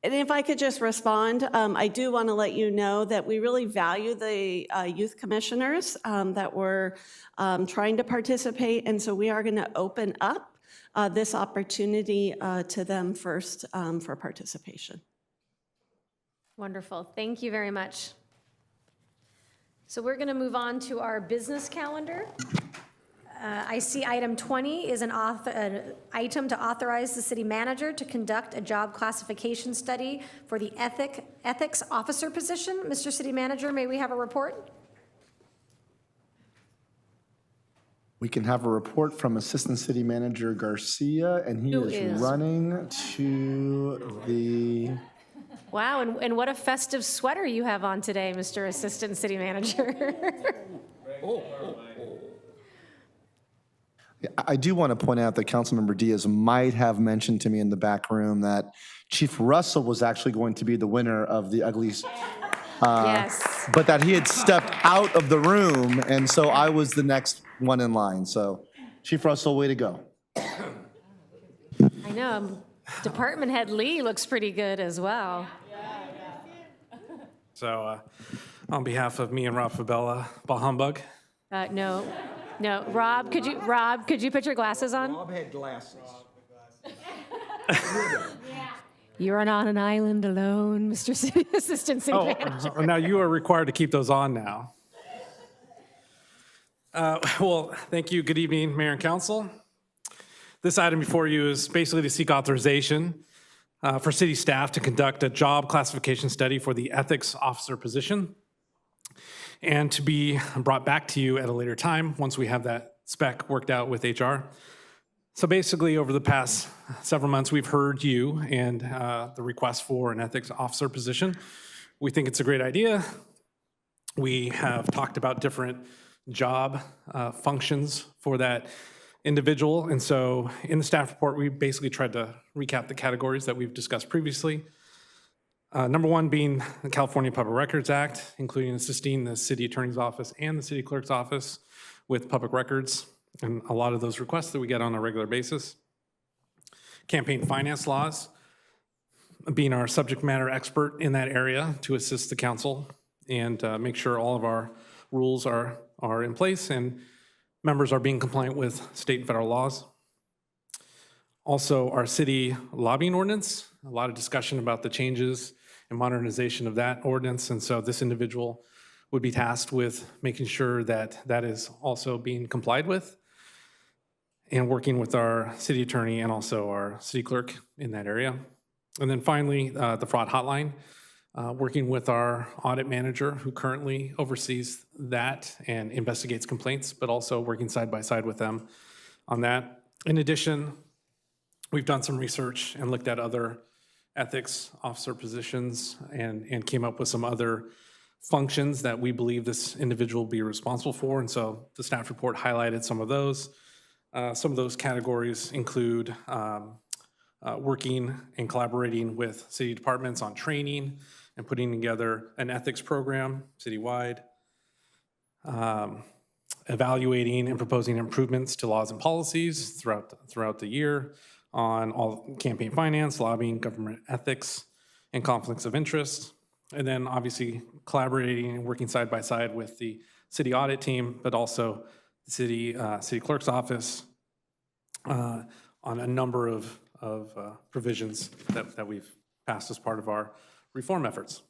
And if I could just respond, I do want to let you know that we really value the youth commissioners that were trying to participate, and so we are going to open up this opportunity to them first for participation. Wonderful. Thank you very much. So we're going to move on to our business calendar. I see item 20 is an item to authorize the city manager to conduct a job classification study for the ethics officer position. Mr. City Manager, may we have a report? We can have a report from Assistant City Manager Garcia, and he is running to the... Wow, and what a festive sweater you have on today, Mr. Assistant City Manager. I do want to point out that Councilmember Diaz might have mentioned to me in the back room that Chief Russell was actually going to be the winner of the Uglies. Yes. But that he had stepped out of the room, and so I was the next one in line. So Chief Russell, way to go. I know. Department Head Lee looks pretty good as well. So on behalf of me and Rob Fabella, bah humbug. No. Rob, could you put your glasses on? Rob had glasses. You're on an island alone, Mr. Assistant City Manager. Now you are required to keep those on now. Well, thank you. Good evening, Mayor and Council. This item before you is basically to seek authorization for city staff to conduct a job classification study for the ethics officer position and to be brought back to you at a later time once we have that spec worked out with HR. So basically, over the past several months, we've heard you and the request for an ethics officer position. We think it's a great idea. We have talked about different job functions for that individual. And so in the staff report, we basically tried to recap the categories that we've discussed previously. Number one being the California Public Records Act, including assisting the city attorney's office and the city clerk's office with public records and a lot of those requests that we get on a regular basis. Campaign finance laws, being our subject matter expert in that area to assist the council and make sure all of our rules are in place and members are being compliant with state and federal laws. Also, our city lobbying ordinance, a lot of discussion about the changes and modernization of that ordinance. And so this individual would be tasked with making sure that that is also being complied with and working with our city attorney and also our city clerk in that area. And then finally, the fraud hotline, working with our audit manager who currently oversees that and investigates complaints, but also working side by side with them on that. In addition, we've done some research and looked at other ethics officer positions and came up with some other functions that we believe this individual will be responsible for. And so the staff report highlighted some of those. Some of those categories include working and collaborating with city departments on training and putting together an ethics program citywide, evaluating and proposing improvements to laws and policies throughout the year on all campaign finance, lobbying, government ethics, and conflicts of interest. And then obviously collaborating and working side by side with the city audit team, but also the city clerk's office on a number of provisions that we've passed as part of our reform efforts.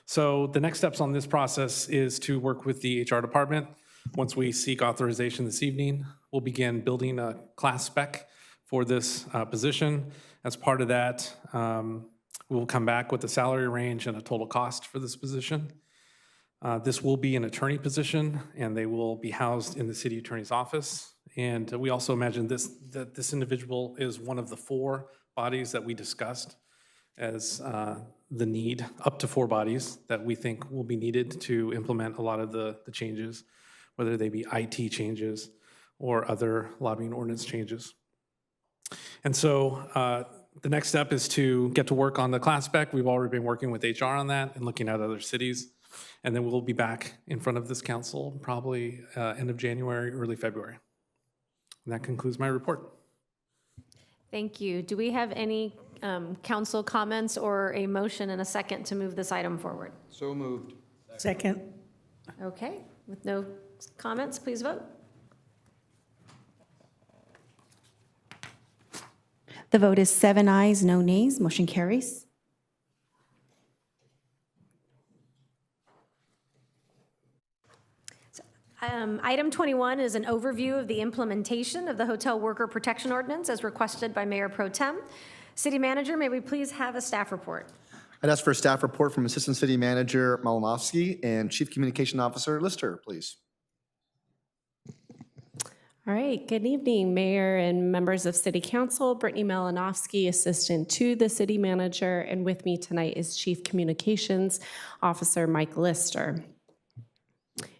So the next steps on this process is to work with the HR department. Once we seek authorization this evening, we'll begin building a class spec for this position. As part of that, we will come back with a salary range and a total cost for this position. This will be an attorney position, and they will be housed in the city attorney's office. And we also imagine that this individual is one of the 4 bodies that we discussed as the need, up to 4 bodies that we think will be needed to implement a lot of the changes, whether they be IT changes or other lobbying ordinance changes. And so the next step is to get to work on the class spec. We've already been working with HR on that and looking at other cities. And then we'll be back in front of this council probably end of January, early February. And that concludes my report. Thank you. Do we have any council comments or a motion and a second to move this item forward? So moved. Second. Okay, with no comments, please vote. The vote is 7 ayes, no nays. Motion carries. Item 21 is an overview of the implementation of the Hotel Worker Protection Ordinance as requested by Mayor Pro Tem. City Manager, may we please have a staff report? I'd ask for a staff report from Assistant City Manager Malinowski and Chief Communication Officer Lister, please. All right, good evening, Mayor and members of City Council. Brittany Malinowski, Assistant to the City Manager, and with me tonight is Chief Communications Officer Mike Lister.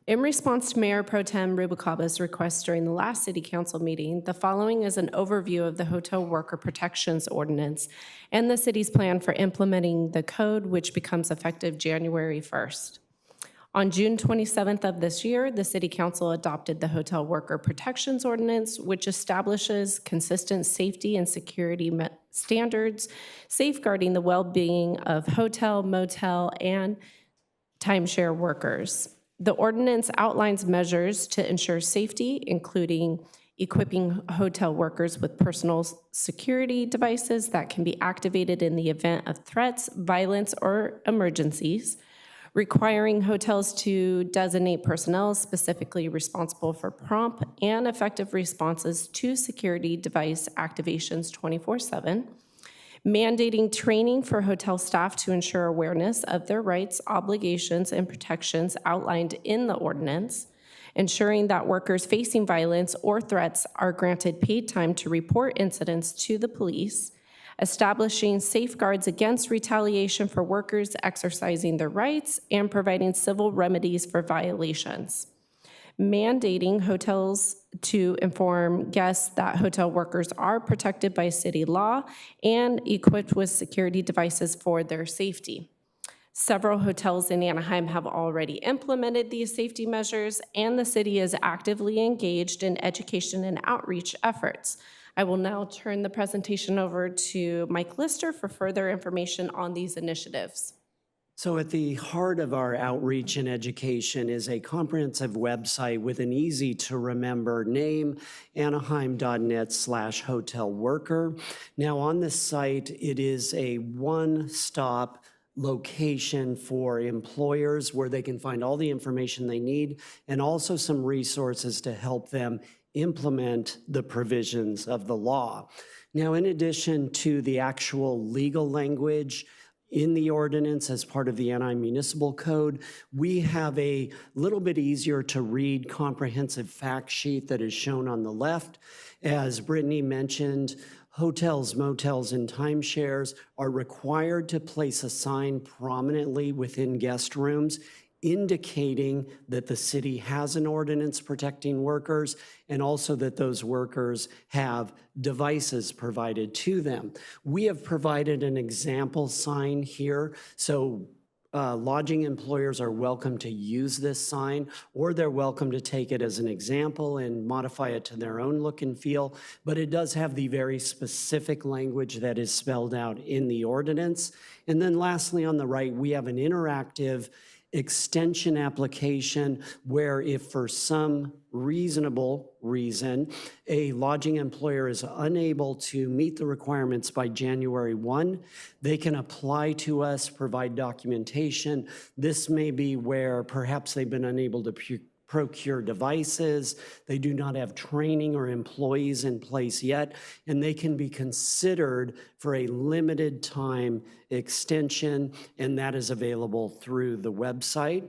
In response to Mayor Pro Tem Rubicaba's request during the last City Council meeting, the following is an overview of the Hotel Worker Protections Ordinance and the city's plan for implementing the code, which becomes effective January 1st. On June 27th of this year, the City Council adopted the Hotel Worker Protections Ordinance, which establishes consistent safety and security standards, safeguarding the well-being of hotel, motel, and timeshare workers. The ordinance outlines measures to ensure safety, including equipping hotel workers with personal security devices that can be activated in the event of threats, violence, or emergencies, requiring hotels to designate personnel specifically responsible for prompt and effective responses to security device activations 24/7, mandating training for hotel staff to ensure awareness of their rights, obligations, and protections outlined in the ordinance, ensuring that workers facing violence or threats are granted paid time to report incidents to the police, establishing safeguards against retaliation for workers exercising their rights, and providing civil remedies for violations. Mandating hotels to inform guests that hotel workers are protected by city law and equipped with security devices for their safety. Several hotels in Anaheim have already implemented these safety measures, and the city is actively engaged in education and outreach efforts. I will now turn the presentation over to Mike Lister for further information on these initiatives. So at the heart of our outreach and education is a comprehensive website with an easy-to-remember name, anaheim.net/hotelworker. Now on this site, it is a one-stop location for employers where they can find all the information they need and also some resources to help them implement the provisions of the law. Now, in addition to the actual legal language in the ordinance as part of the Anaheim Municipal Code, we have a little bit easier to read comprehensive fact sheet that is shown on the left. As Brittany mentioned, hotels, motels, and timeshares are required to place a sign prominently within guest rooms indicating that the city has an ordinance protecting workers and also that those workers have devices provided to them. We have provided an example sign here. So lodging employers are welcome to use this sign, or they're welcome to take it as an example and modify it to their own look and feel. But it does have the very specific language that is spelled out in the ordinance. And then lastly, on the right, we have an interactive extension application where if for some reasonable reason a lodging employer is unable to meet the requirements by January 1, they can apply to us, provide documentation. This may be where perhaps they've been unable to procure devices, they do not have training or employees in place yet, and they can be considered for a limited time extension, and that is available through the website.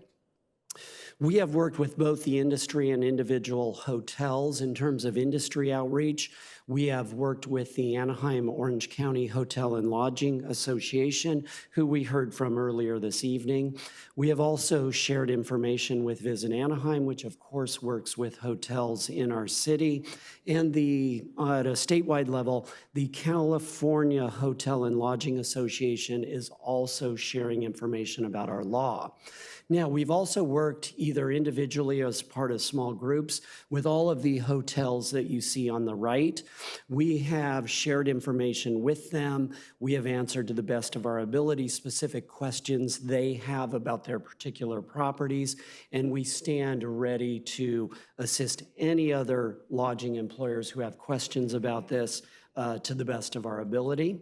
We have worked with both the industry and individual hotels in terms of industry outreach. We have worked with the Anaheim Orange County Hotel and Lodging Association, who we heard from earlier this evening. We have also shared information with Visit Anaheim, which of course works with hotels in our city. And at a statewide level, the California Hotel and Lodging Association is also sharing information about our law. Now, we've also worked either individually or as part of small groups with all of the hotels that you see on the right. We have shared information with them. We have answered to the best of our ability specific questions they have about their particular properties, and we stand ready to assist any other lodging employers who have questions about this to the best of our ability.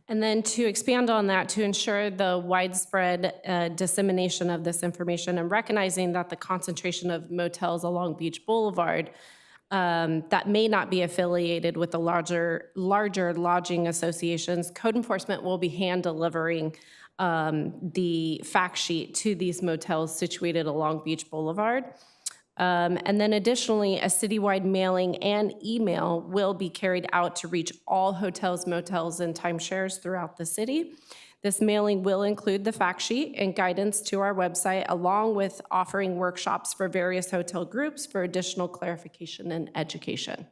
And then to expand on that, to ensure the widespread dissemination of this information and recognizing that the concentration of motels along Beach Boulevard that may not be affiliated with the larger lodging associations, code enforcement will be hand delivering the fact sheet to these motels situated along Beach Boulevard. And then additionally, a citywide mailing and email will be carried out to reach all hotels, motels, and timeshares throughout the city. This mailing will include the fact sheet and guidance to our website, along with offering workshops for various hotel groups for additional clarification and education.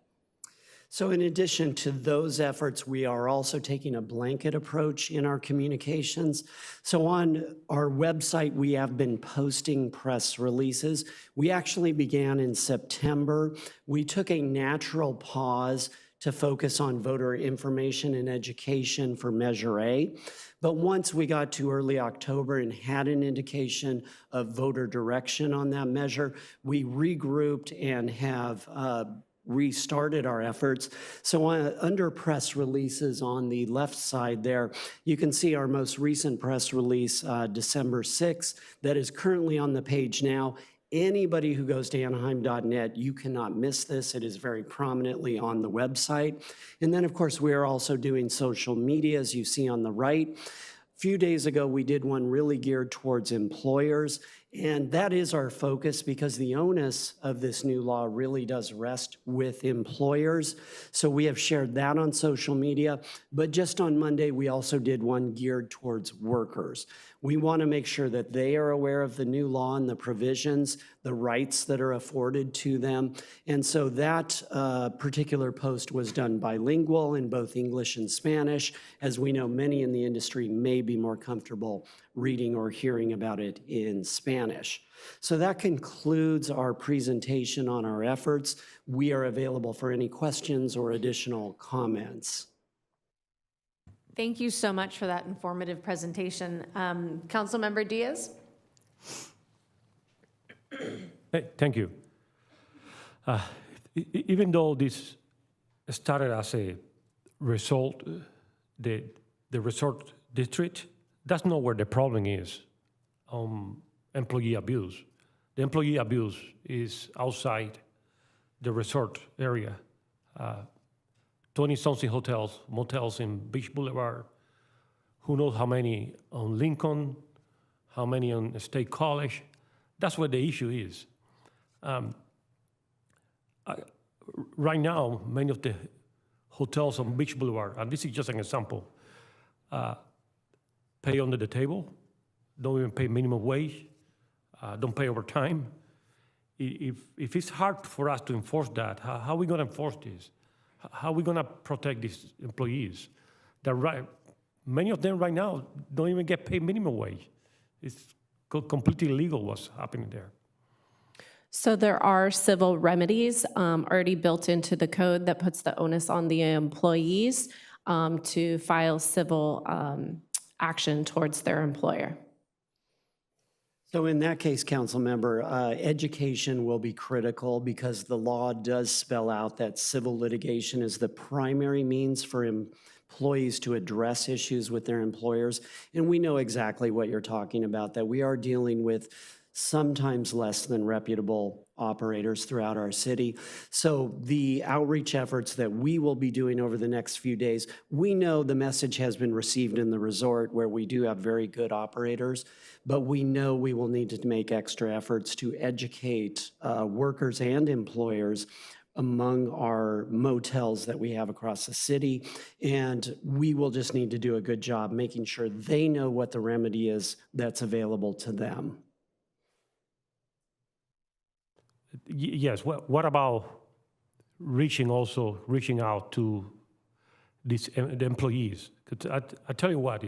So in addition to those efforts, we are also taking a blanket approach in our communications. So on our website, we have been posting press releases. We actually began in September. We took a natural pause to focus on voter information and education for Measure A. But once we got to early October and had an indication of voter direction on that measure, we regrouped and have restarted our efforts. So under press releases on the left side there, you can see our most recent press release, December 6th, that is currently on the page now. Anybody who goes to anaheim.net, you cannot miss this. It is very prominently on the website. And then, of course, we are also doing social media, as you see on the right. A few days ago, we did one really geared towards employers, and that is our focus because the onus of this new law really does rest with employers. So we have shared that on social media, but just on Monday, we also did one geared towards workers. We want to make sure that they are aware of the new law and the provisions, the rights that are afforded to them. And so that particular post was done bilingual in both English and Spanish. As we know, many in the industry may be more comfortable reading or hearing about it in Spanish. So that concludes our presentation on our efforts. We are available for any questions or additional comments. Thank you so much for that informative presentation. Councilmember Diaz? Thank you. Even though this started as a resort, the resort district, that's not where the problem is, employee abuse. The employee abuse is outside the resort area. 20-something hotels, motels in Beach Boulevard, who knows how many on Lincoln, how many on State College. That's where the issue is. Right now, many of the hotels on Beach Boulevard, and this is just an example, pay under the table, don't even pay minimum wage, don't pay overtime. If it's hard for us to enforce that, how are we going to enforce this? How are we going to protect these employees? Many of them right now don't even get paid minimum wage. It's completely illegal what's happening there. So there are civil remedies already built into the code that puts the onus on the employees to file civil action towards their employer. So in that case, council member, education will be critical because the law does spell out that civil litigation is the primary means for employees to address issues with their employers. And we know exactly what you're talking about, that we are dealing with sometimes less than reputable operators throughout our city. So the outreach efforts that we will be doing over the next few days, we know the message has been received in the resort where we do have very good operators, but we know we will need to make extra efforts to educate workers and employers among our motels that we have across the city. And we will just need to do a good job making sure they know what the remedy is that's available to them. Yes, what about reaching out to the employees? 'Cause I tell you what,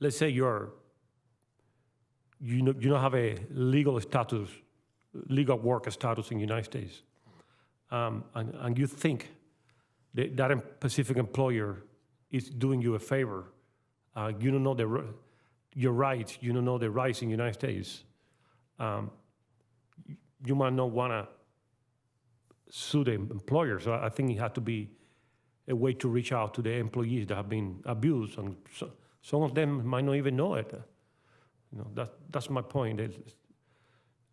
let's say you don't have a legal worker status in the United States, and you think that specific employer is doing you a favor. You don't know your rights. You don't know the rights in the United States. You might not want to sue the employer. So I think it has to be a way to reach out to the employees that have been abused, and some of them might not even know it. That's my point.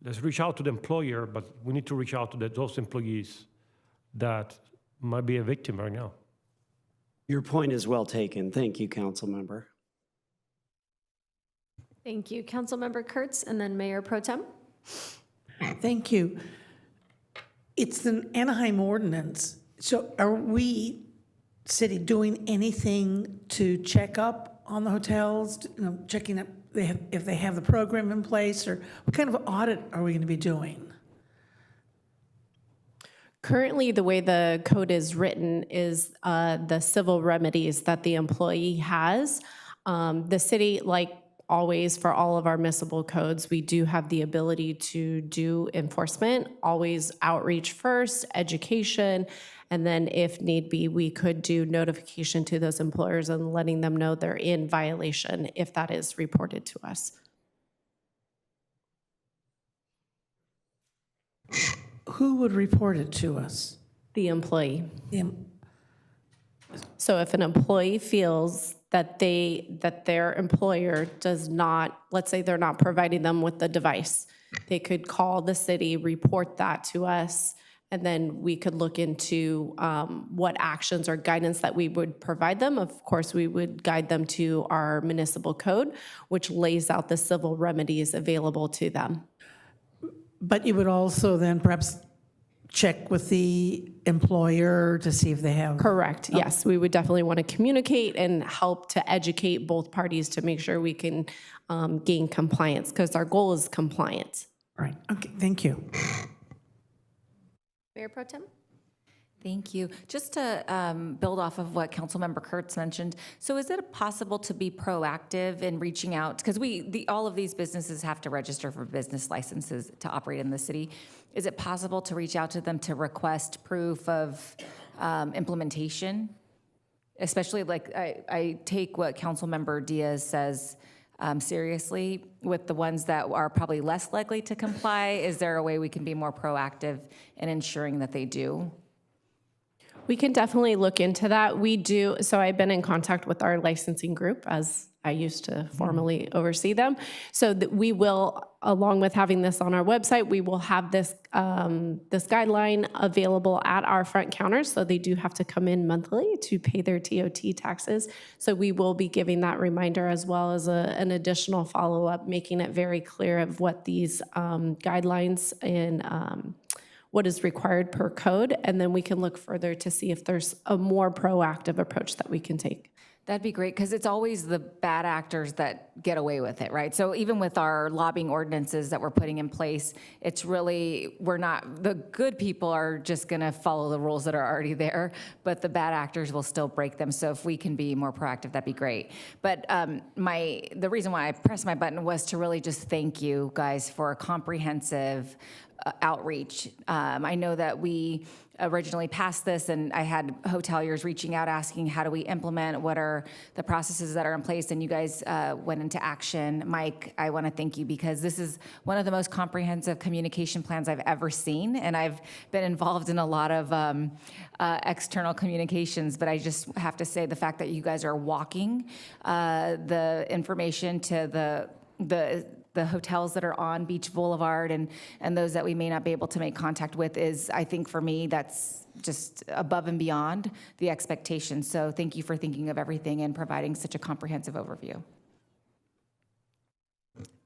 Let's reach out to the employer, but we need to reach out to those employees that might be a victim right now. Your point is well taken. Thank you, council member. Thank you. Councilmember Kurtz, and then Mayor Pro Tem. Thank you. It's the Anaheim ordinance. So are we, city, doing anything to check up on the hotels, checking up if they have the program in place, or what kind of audit are we going to be doing? Currently, the way the code is written is the civil remedies that the employee has. The city, like always for all of our municipal codes, we do have the ability to do enforcement, always outreach first, education, and then if need be, we could do notification to those employers and letting them know they're in violation if that is reported to us. Who would report it to us? The employee. So if an employee feels that their employer does not, let's say they're not providing them with the device, they could call the city, report that to us, and then we could look into what actions or guidance that we would provide them. Of course, we would guide them to our municipal code, which lays out the civil remedies available to them. But you would also then perhaps check with the employer to see if they have... Correct, yes. We would definitely want to communicate and help to educate both parties to make sure we can gain compliance, because our goal is compliance. Right, okay, thank you. Mayor Pro Tem? Thank you. Just to build off of what Councilmember Kurtz mentioned, so is it possible to be proactive in reaching out? Because all of these businesses have to register for business licenses to operate in the city. Is it possible to reach out to them to request proof of implementation? Especially like I take what Councilmember Diaz says seriously with the ones that are probably less likely to comply. Is there a way we can be more proactive in ensuring that they do? We can definitely look into that. We do, so I've been in contact with our licensing group, as I used to formally oversee them. So that we will, along with having this on our website, we will have this this guideline available at our front counters. So they do have to come in monthly to pay their TOT taxes. So we will be giving that reminder, as well as an additional follow-up, making it very clear of what these guidelines and what is required per code, and then we can look further to see if there's a more proactive approach that we can take. That'd be great, because it's always the bad actors that get away with it, right? So even with our lobbying ordinances that we're putting in place, it's really, the good people are just gonna follow the rules that are already there, but the bad actors will still break them. So if we can be more proactive, that'd be great. But the reason why I pressed my button was to really just thank you guys for a comprehensive outreach. I know that we originally passed this, and I had hoteliers reaching out asking, how do we implement, what are the processes that are in place, and you guys went into action. Mike, I want to thank you, because this is one of the most comprehensive communication plans I've ever seen, and I've been involved in a lot of external communications, but I just have to say the fact that you guys are walking the information to the hotels that are on Beach Boulevard and those that we may not be able to make contact with is, I think for me, that's just above and beyond the expectations. So thank you for thinking of everything and providing such a comprehensive overview.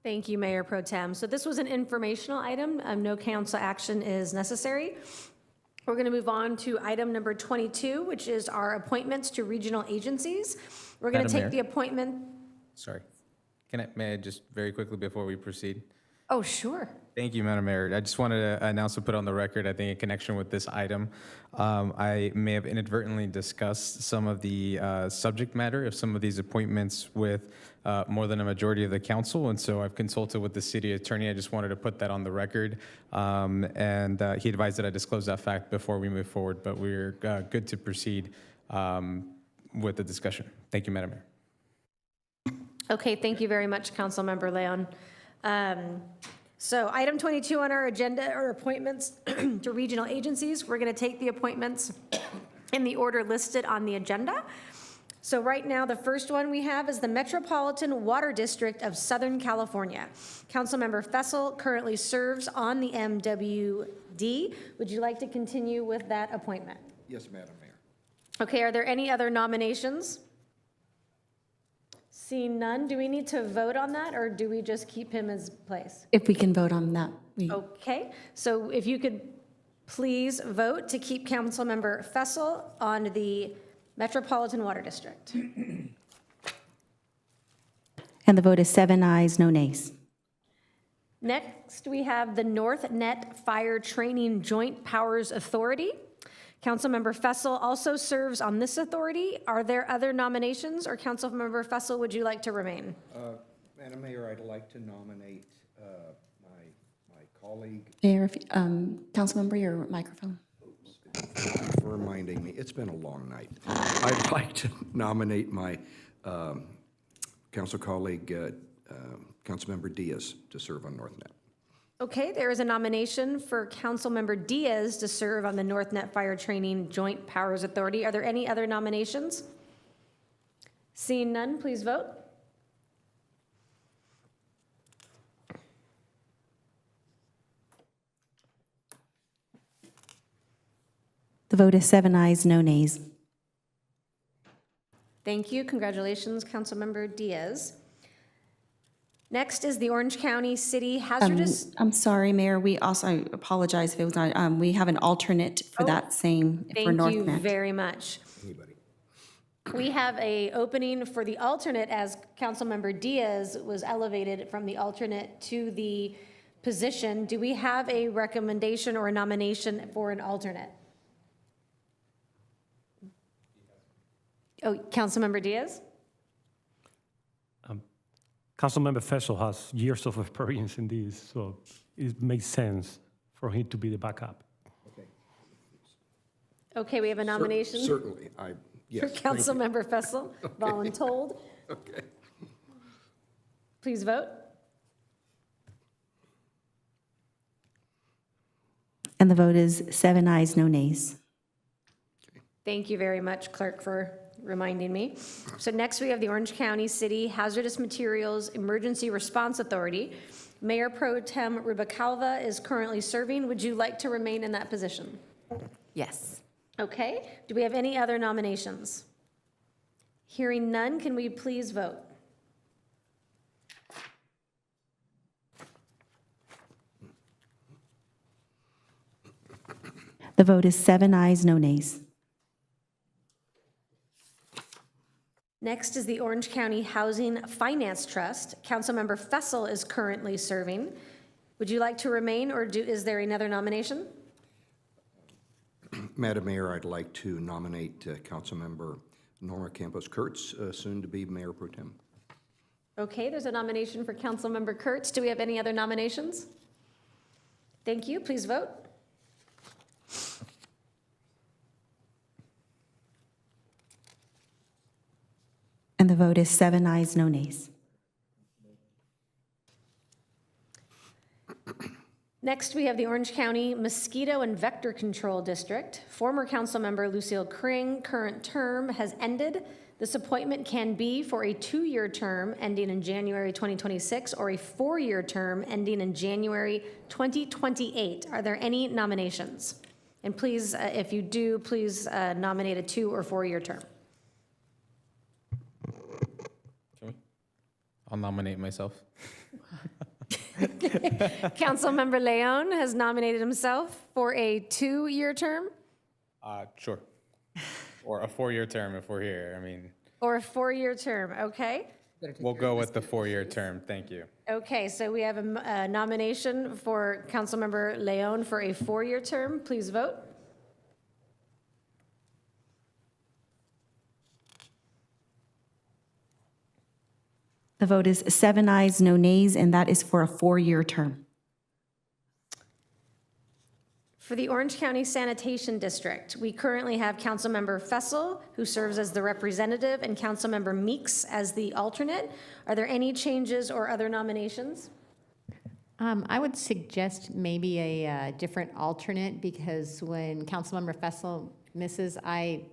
Thank you, Mayor Pro Tem. So this was an informational item. No council action is necessary. We're going to move on to item number 22, which is our appointments to regional agencies. We're going to Madam take Mayor? the appointment. Sorry. May I just very quickly before we proceed? Oh, sure. Thank you, Madam Mayor. I just wanted to announce and put on the record, I think in connection with this item, I may have inadvertently discussed some of the subject matter of some of these appointments with more than a majority of the council, and so I've consulted with the city attorney. I just wanted to put that on the record, and he advised that I disclose that fact before we move forward, but we're good to proceed with the discussion. Thank you, Madam Mayor. Okay, thank you very much, Councilmember Leon. So item 22 on our agenda are appointments to regional agencies. We're going to take the appointments in the order listed on the agenda. So right now, the first one we have is the Metropolitan Water District of Southern California. Councilmember Fessel currently serves on the MWD. Would you like to continue with that appointment? Yes, Madam Mayor. Okay, are there any other nominations? Seeing none, do we need to vote on that, or do we just keep him as place? If we can vote on that. Okay, so if you could please vote to keep Councilmember Fessel on the Metropolitan Water District. And the vote is 7 ayes, no nays. Next, we have the North Net Fire Training Joint Powers Authority. Councilmember Fessel also serves on this authority. Are there other nominations, or Councilmember Fessel, would you like to remain? Madam Mayor, I'd like to nominate my colleague. Mayor, Councilmember, your microphone. Thank you for reminding me. It's been a long night. I'd like to nominate my council colleague, Councilmember Diaz, to serve on NorthNet. Okay, there is a nomination for Councilmember Diaz to serve on the North Net Fire Training Joint Powers Authority. Are there any other nominations? Seeing none, please vote. The vote is 7 ayes, no nays. Thank you. Congratulations, Councilmember Diaz. Next is the Orange County City Hazardous. I'm sorry, Mayor, we also, I apologize if it was not, we have an alternate for that same, for Thank you NorthNet. very much. We have a opening for the alternate, as Councilmember Diaz was elevated from the alternate to the position. Do we have a recommendation or a nomination for an alternate? Oh, Councilmember Diaz? Councilmember Fessel has years of experience in this, so it makes sense for him to be the backup. Okay, we have a nomination. Certainly, For yes. thank you. Councilmember Fessel, voluntold. Okay. Please vote. And the vote is 7 ayes, no nays. Thank you very much, Clerk, for reminding me. So next we have the Orange County City Hazardous Materials Emergency Response Authority. Mayor Pro Tem Rubicalva is currently serving. Would you like to remain in that position? Yes. Okay. Do we have any other nominations? Hearing none, can we please vote? The vote is 7 ayes, no nays. Next is the Orange County Housing Finance Trust. Councilmember Fessel is currently serving. Would you like to remain, or is there another nomination? Madam Mayor, I'd like to nominate Councilmember Norma Campos Kurtz, soon to be Mayor Pro Tem. Okay, there's a nomination for Councilmember Kurtz. Do we have any other nominations? Thank you. Please vote. And the vote is 7 ayes, no nays. Next, we have the Orange County Mosquito and Vector Control District. Former Councilmember Lucille Kring, current term has ended. This appointment can be for a 2-year term ending in January 2026 or a 4-year term ending in January 2028. Are there any nominations? And please, if you do, please nominate a 2- or 4-year term. I'll nominate myself. Councilmember Leon has nominated himself for a 2-year term Sure. Or a 4-year term if we're here. I mean, or a 4-year term. Okay. we'll go with the 4-year term. Thank you. Okay, so we have a nomination for Councilmember Leon for a 4-year term. Please vote. The vote is 7 ayes, no nays, and that is for a 4-year term. For the Orange County Sanitation District, we currently have Councilmember Fessel, who serves as the representative, and Councilmember Meeks as the alternate. Are there any changes or other nominations? I would suggest maybe a different alternate, because when Councilmember Fessel misses,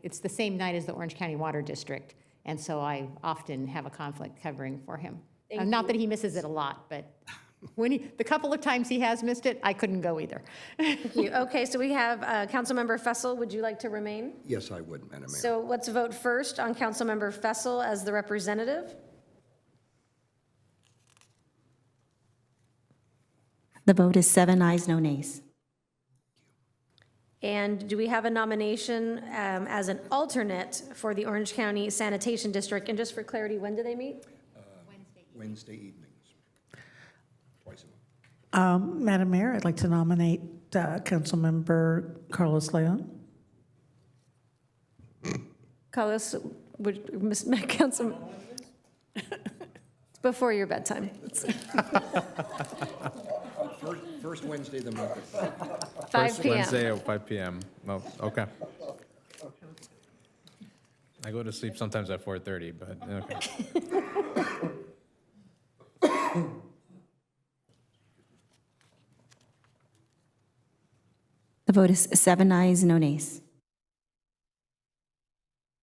it's the same night as the Orange County Water District, and so I often have a conflict covering for him. Not that he misses it a lot, but the couple of times he has missed it, I couldn't go either. Thank you. Okay, so we have Councilmember Fessel. Would you like to remain? Yes, I would, Madam Mayor. So let's vote first on Councilmember Fessel as the representative. The vote is 7 ayes, no nays. And do we have a nomination as an alternate for the Orange County Sanitation District? And just for clarity, when do they meet? Wednesday evenings, twice a month. Madam Mayor, I'd like to nominate Councilmember Carlos Leon. Carlos, Council, it's before your bedtime. First Wednesday of the month at 5. 5 First p.m. Wednesday at 5 p.m. Oh, okay. I go to sleep sometimes at 4:30, but okay. The vote is 7 ayes, no nays.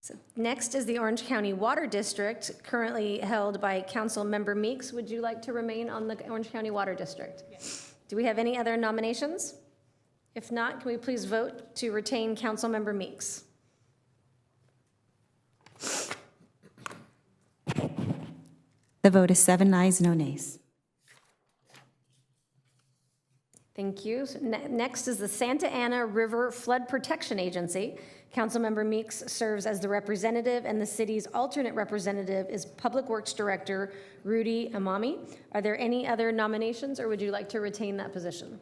So next is the Orange County Water District, currently held by Councilmember Meeks. Would you like to remain on the Orange County Water District? Yes. Do we have any other nominations? If not, can we please vote to retain Councilmember Meeks? The vote is 7 ayes, no nays. Thank you. So next is the Santa Ana River Flood Protection Agency. Councilmember Meeks serves as the representative, and the city's alternate representative is Public Works Director Rudy Amami. Are there any other nominations, or would you like to retain that position?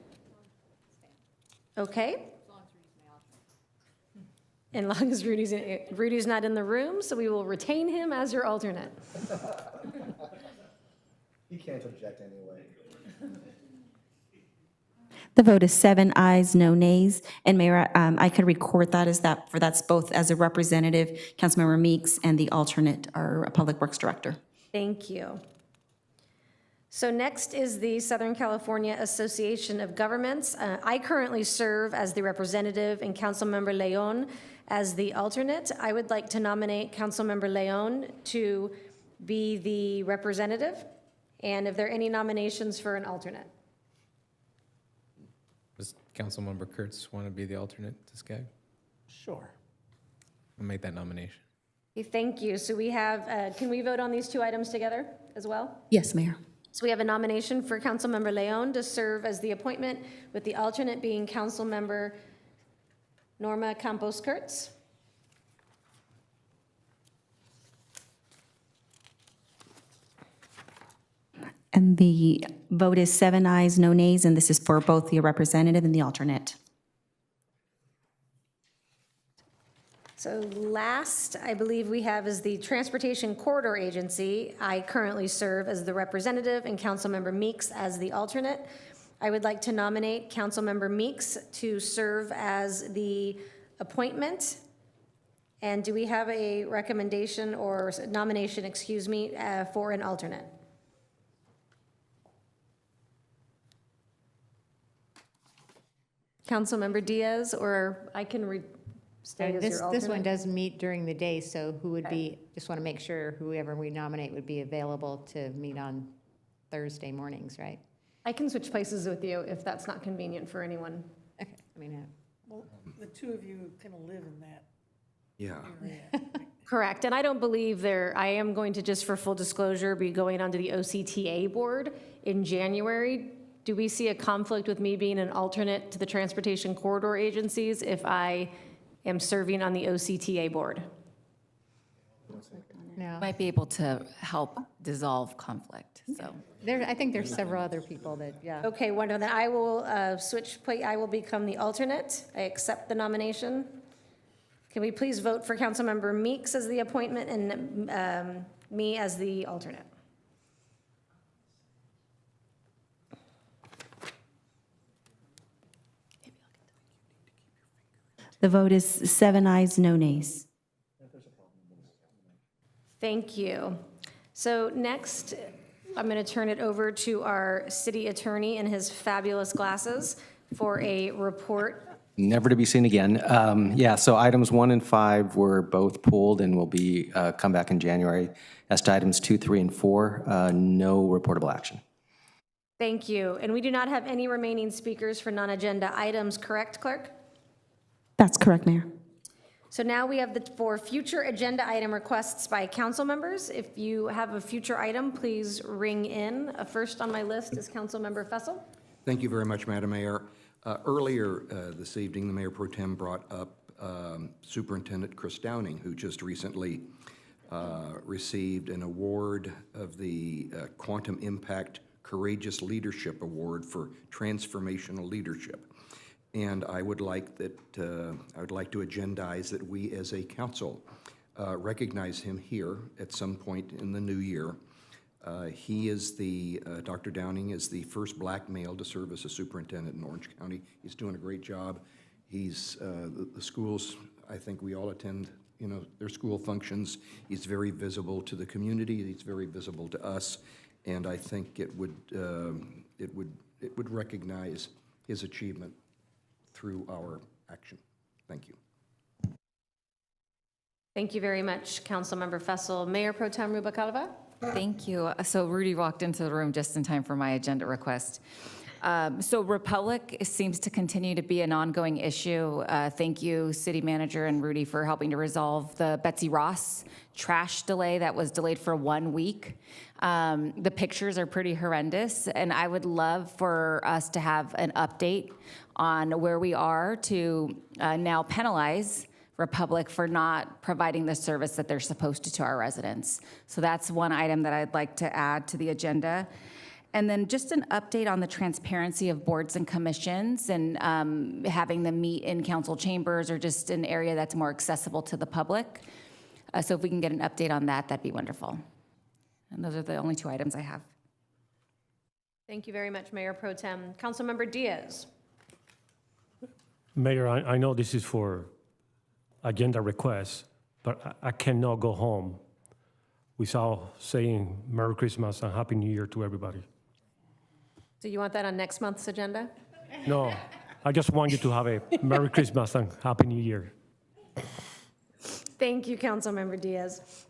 Okay. As long as Rudy's not in the room, so we will retain him as your alternate. He can't object anyway. The vote is 7 ayes, no nays. And Mayor, I could record that as that's both as a representative, Councilmember Meeks, and the alternate, our Public Works Director. Thank you. So next is the Southern California Association of Governments. I currently serve as the representative and Councilmember Leon as the alternate. I would like to nominate Councilmember Leon to be the representative. And if there are any nominations for an alternate? Does Councilmember Kurtz want to be the alternate to SCAG? Sure. I'll make that nomination. Okay, thank you. So we have, can we vote on these two items together as well? Yes, Mayor. So we have a nomination for Councilmember Leon to serve as the appointment, with the alternate being Councilmember Norma Campos Kurtz. And the vote is 7 ayes, no nays, and this is for both the representative and the alternate. So last, I believe we have is the Transportation Corridor Agency. I currently serve as the representative and Councilmember Meeks as the alternate. I would like to nominate Councilmember Meeks to serve as the appointment. And do we have a recommendation or nomination, excuse me, for an alternate? Councilmember Diaz, or I can stay as your alternate? This one does meet during the day, so who would be, just want to make sure whoever we nominate would be available to meet on Thursday mornings, right? I can switch places with you if that's not convenient for anyone. Okay, I mean, Well, the two of you kind of live in that Yeah. area. Correct, and I don't believe I am going to, just for full disclosure, be going onto the OCTA board in January. Do we see a conflict with me being an alternate to the Transportation Corridor Agencies if I am serving on the OCTA board? no. Might be able to help dissolve conflict, so. I think there's several other people that, yeah. Okay, wonderful, then I will I will become the alternate. I accept the nomination. Can we please vote for Councilmember Meeks as the appointment and me as the alternate? The vote is 7 ayes, no nays. Thank you. So next, I'm going to turn it over to our city attorney in his fabulous glasses for a report. Never to be seen again. Yeah, so items 1 and 5 were both pulled and will be come back in January. As to items 2, 3, and 4, no reportable action. Thank you. And we do not have any remaining speakers for non-agenda items, correct, Clerk? That's correct, Mayor. So now we have for future agenda item requests by council members. If you have a future item, please ring in. First on my list is Councilmember Fessel. Thank you very much, Madam Mayor. Earlier this evening, the Mayor Pro Tem brought up Superintendent Chris Downing, who just recently received an award of the Quantum Impact Courageous Leadership Award for transformational leadership. And I would like to agendize that we as a council recognize him here at some point in the new year. He is Dr. Downing is the first black male to serve as a superintendent in Orange County. He's doing a great job. He's, the schools, I think we all attend, their school functions. He's very visible to the community. He's very visible to us. And I think it would recognize his achievement through our action. Thank you. Thank you very much, Councilmember Fessel. Mayor Pro Tem Rubalcaba. Thank you. So Rudy walked into the room just in time for my agenda request. So Republic seems to continue to be an ongoing issue. Thank you, City Manager and Rudy, for helping to resolve the Betsy Ross trash delay that was delayed for 1 week. The pictures are pretty horrendous, and I would love for us to have an update on where we are to now penalize Republic for not providing the service that they're supposed to our residents. So that's one item that I'd like to add to the agenda. And then just an update on the transparency of boards and commissions and having them meet in council chambers or just an area that's more accessible to the public. So if we can get an update on that, that'd be wonderful. And those are the only 2 items I have. Thank you very much, Mayor Pro Tem. Councilmember Diaz. Mayor, I know this is for agenda requests, but I cannot go home without saying Merry Christmas and Happy New Year to everybody. Do you want that on next month's agenda? No, I just want you to have a Merry Christmas and Happy New Year. Thank you, Councilmember Diaz.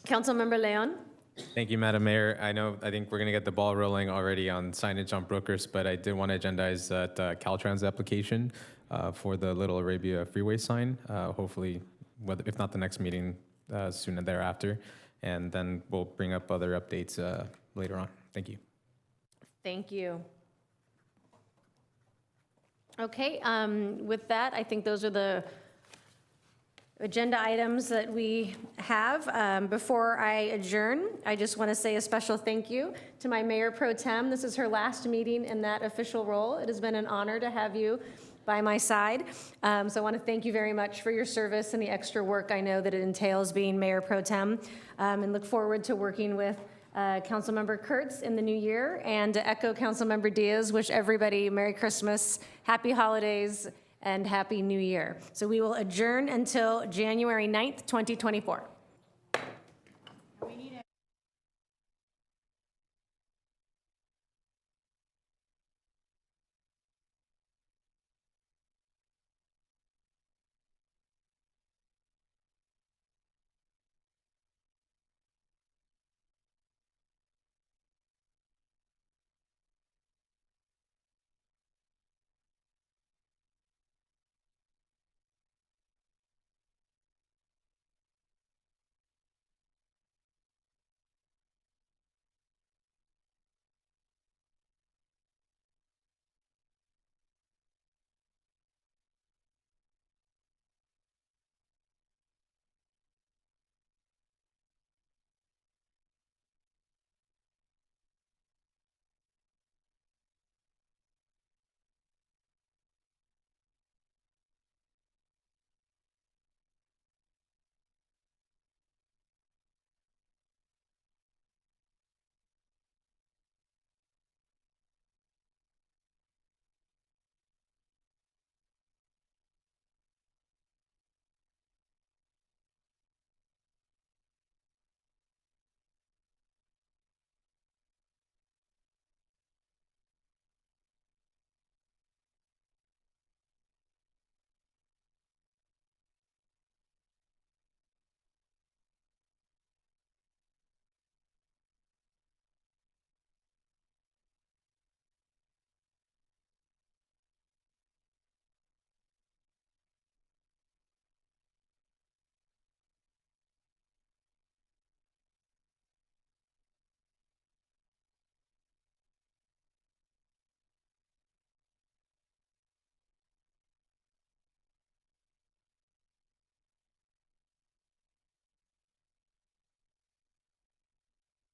Councilmember Leon. Thank you, Madam Mayor. I think we're going to get the ball rolling already on signage on Brookhurst, but I did want to agendize that Caltrans application for the Little Arabia Freeway sign, hopefully, if not the next meeting, soon thereafter. And then we'll bring up other updates later on. Thank you. Thank you. Okay, with that, I think those are the agenda items that we have. Before I adjourn, I just want to say a special thank you to my Mayor Pro Tem. This is her last meeting in that official role. It has been an honor to have you by my side. So I want to thank you very much for your service and the extra work I know that it entails being Mayor Pro Tem, and look forward to working with Councilmember Kurtz in the new year, and to echo Councilmember Diaz, wish everybody Merry Christmas, Happy Holidays, and Happy New Year. So we will adjourn until January 9th, 2024.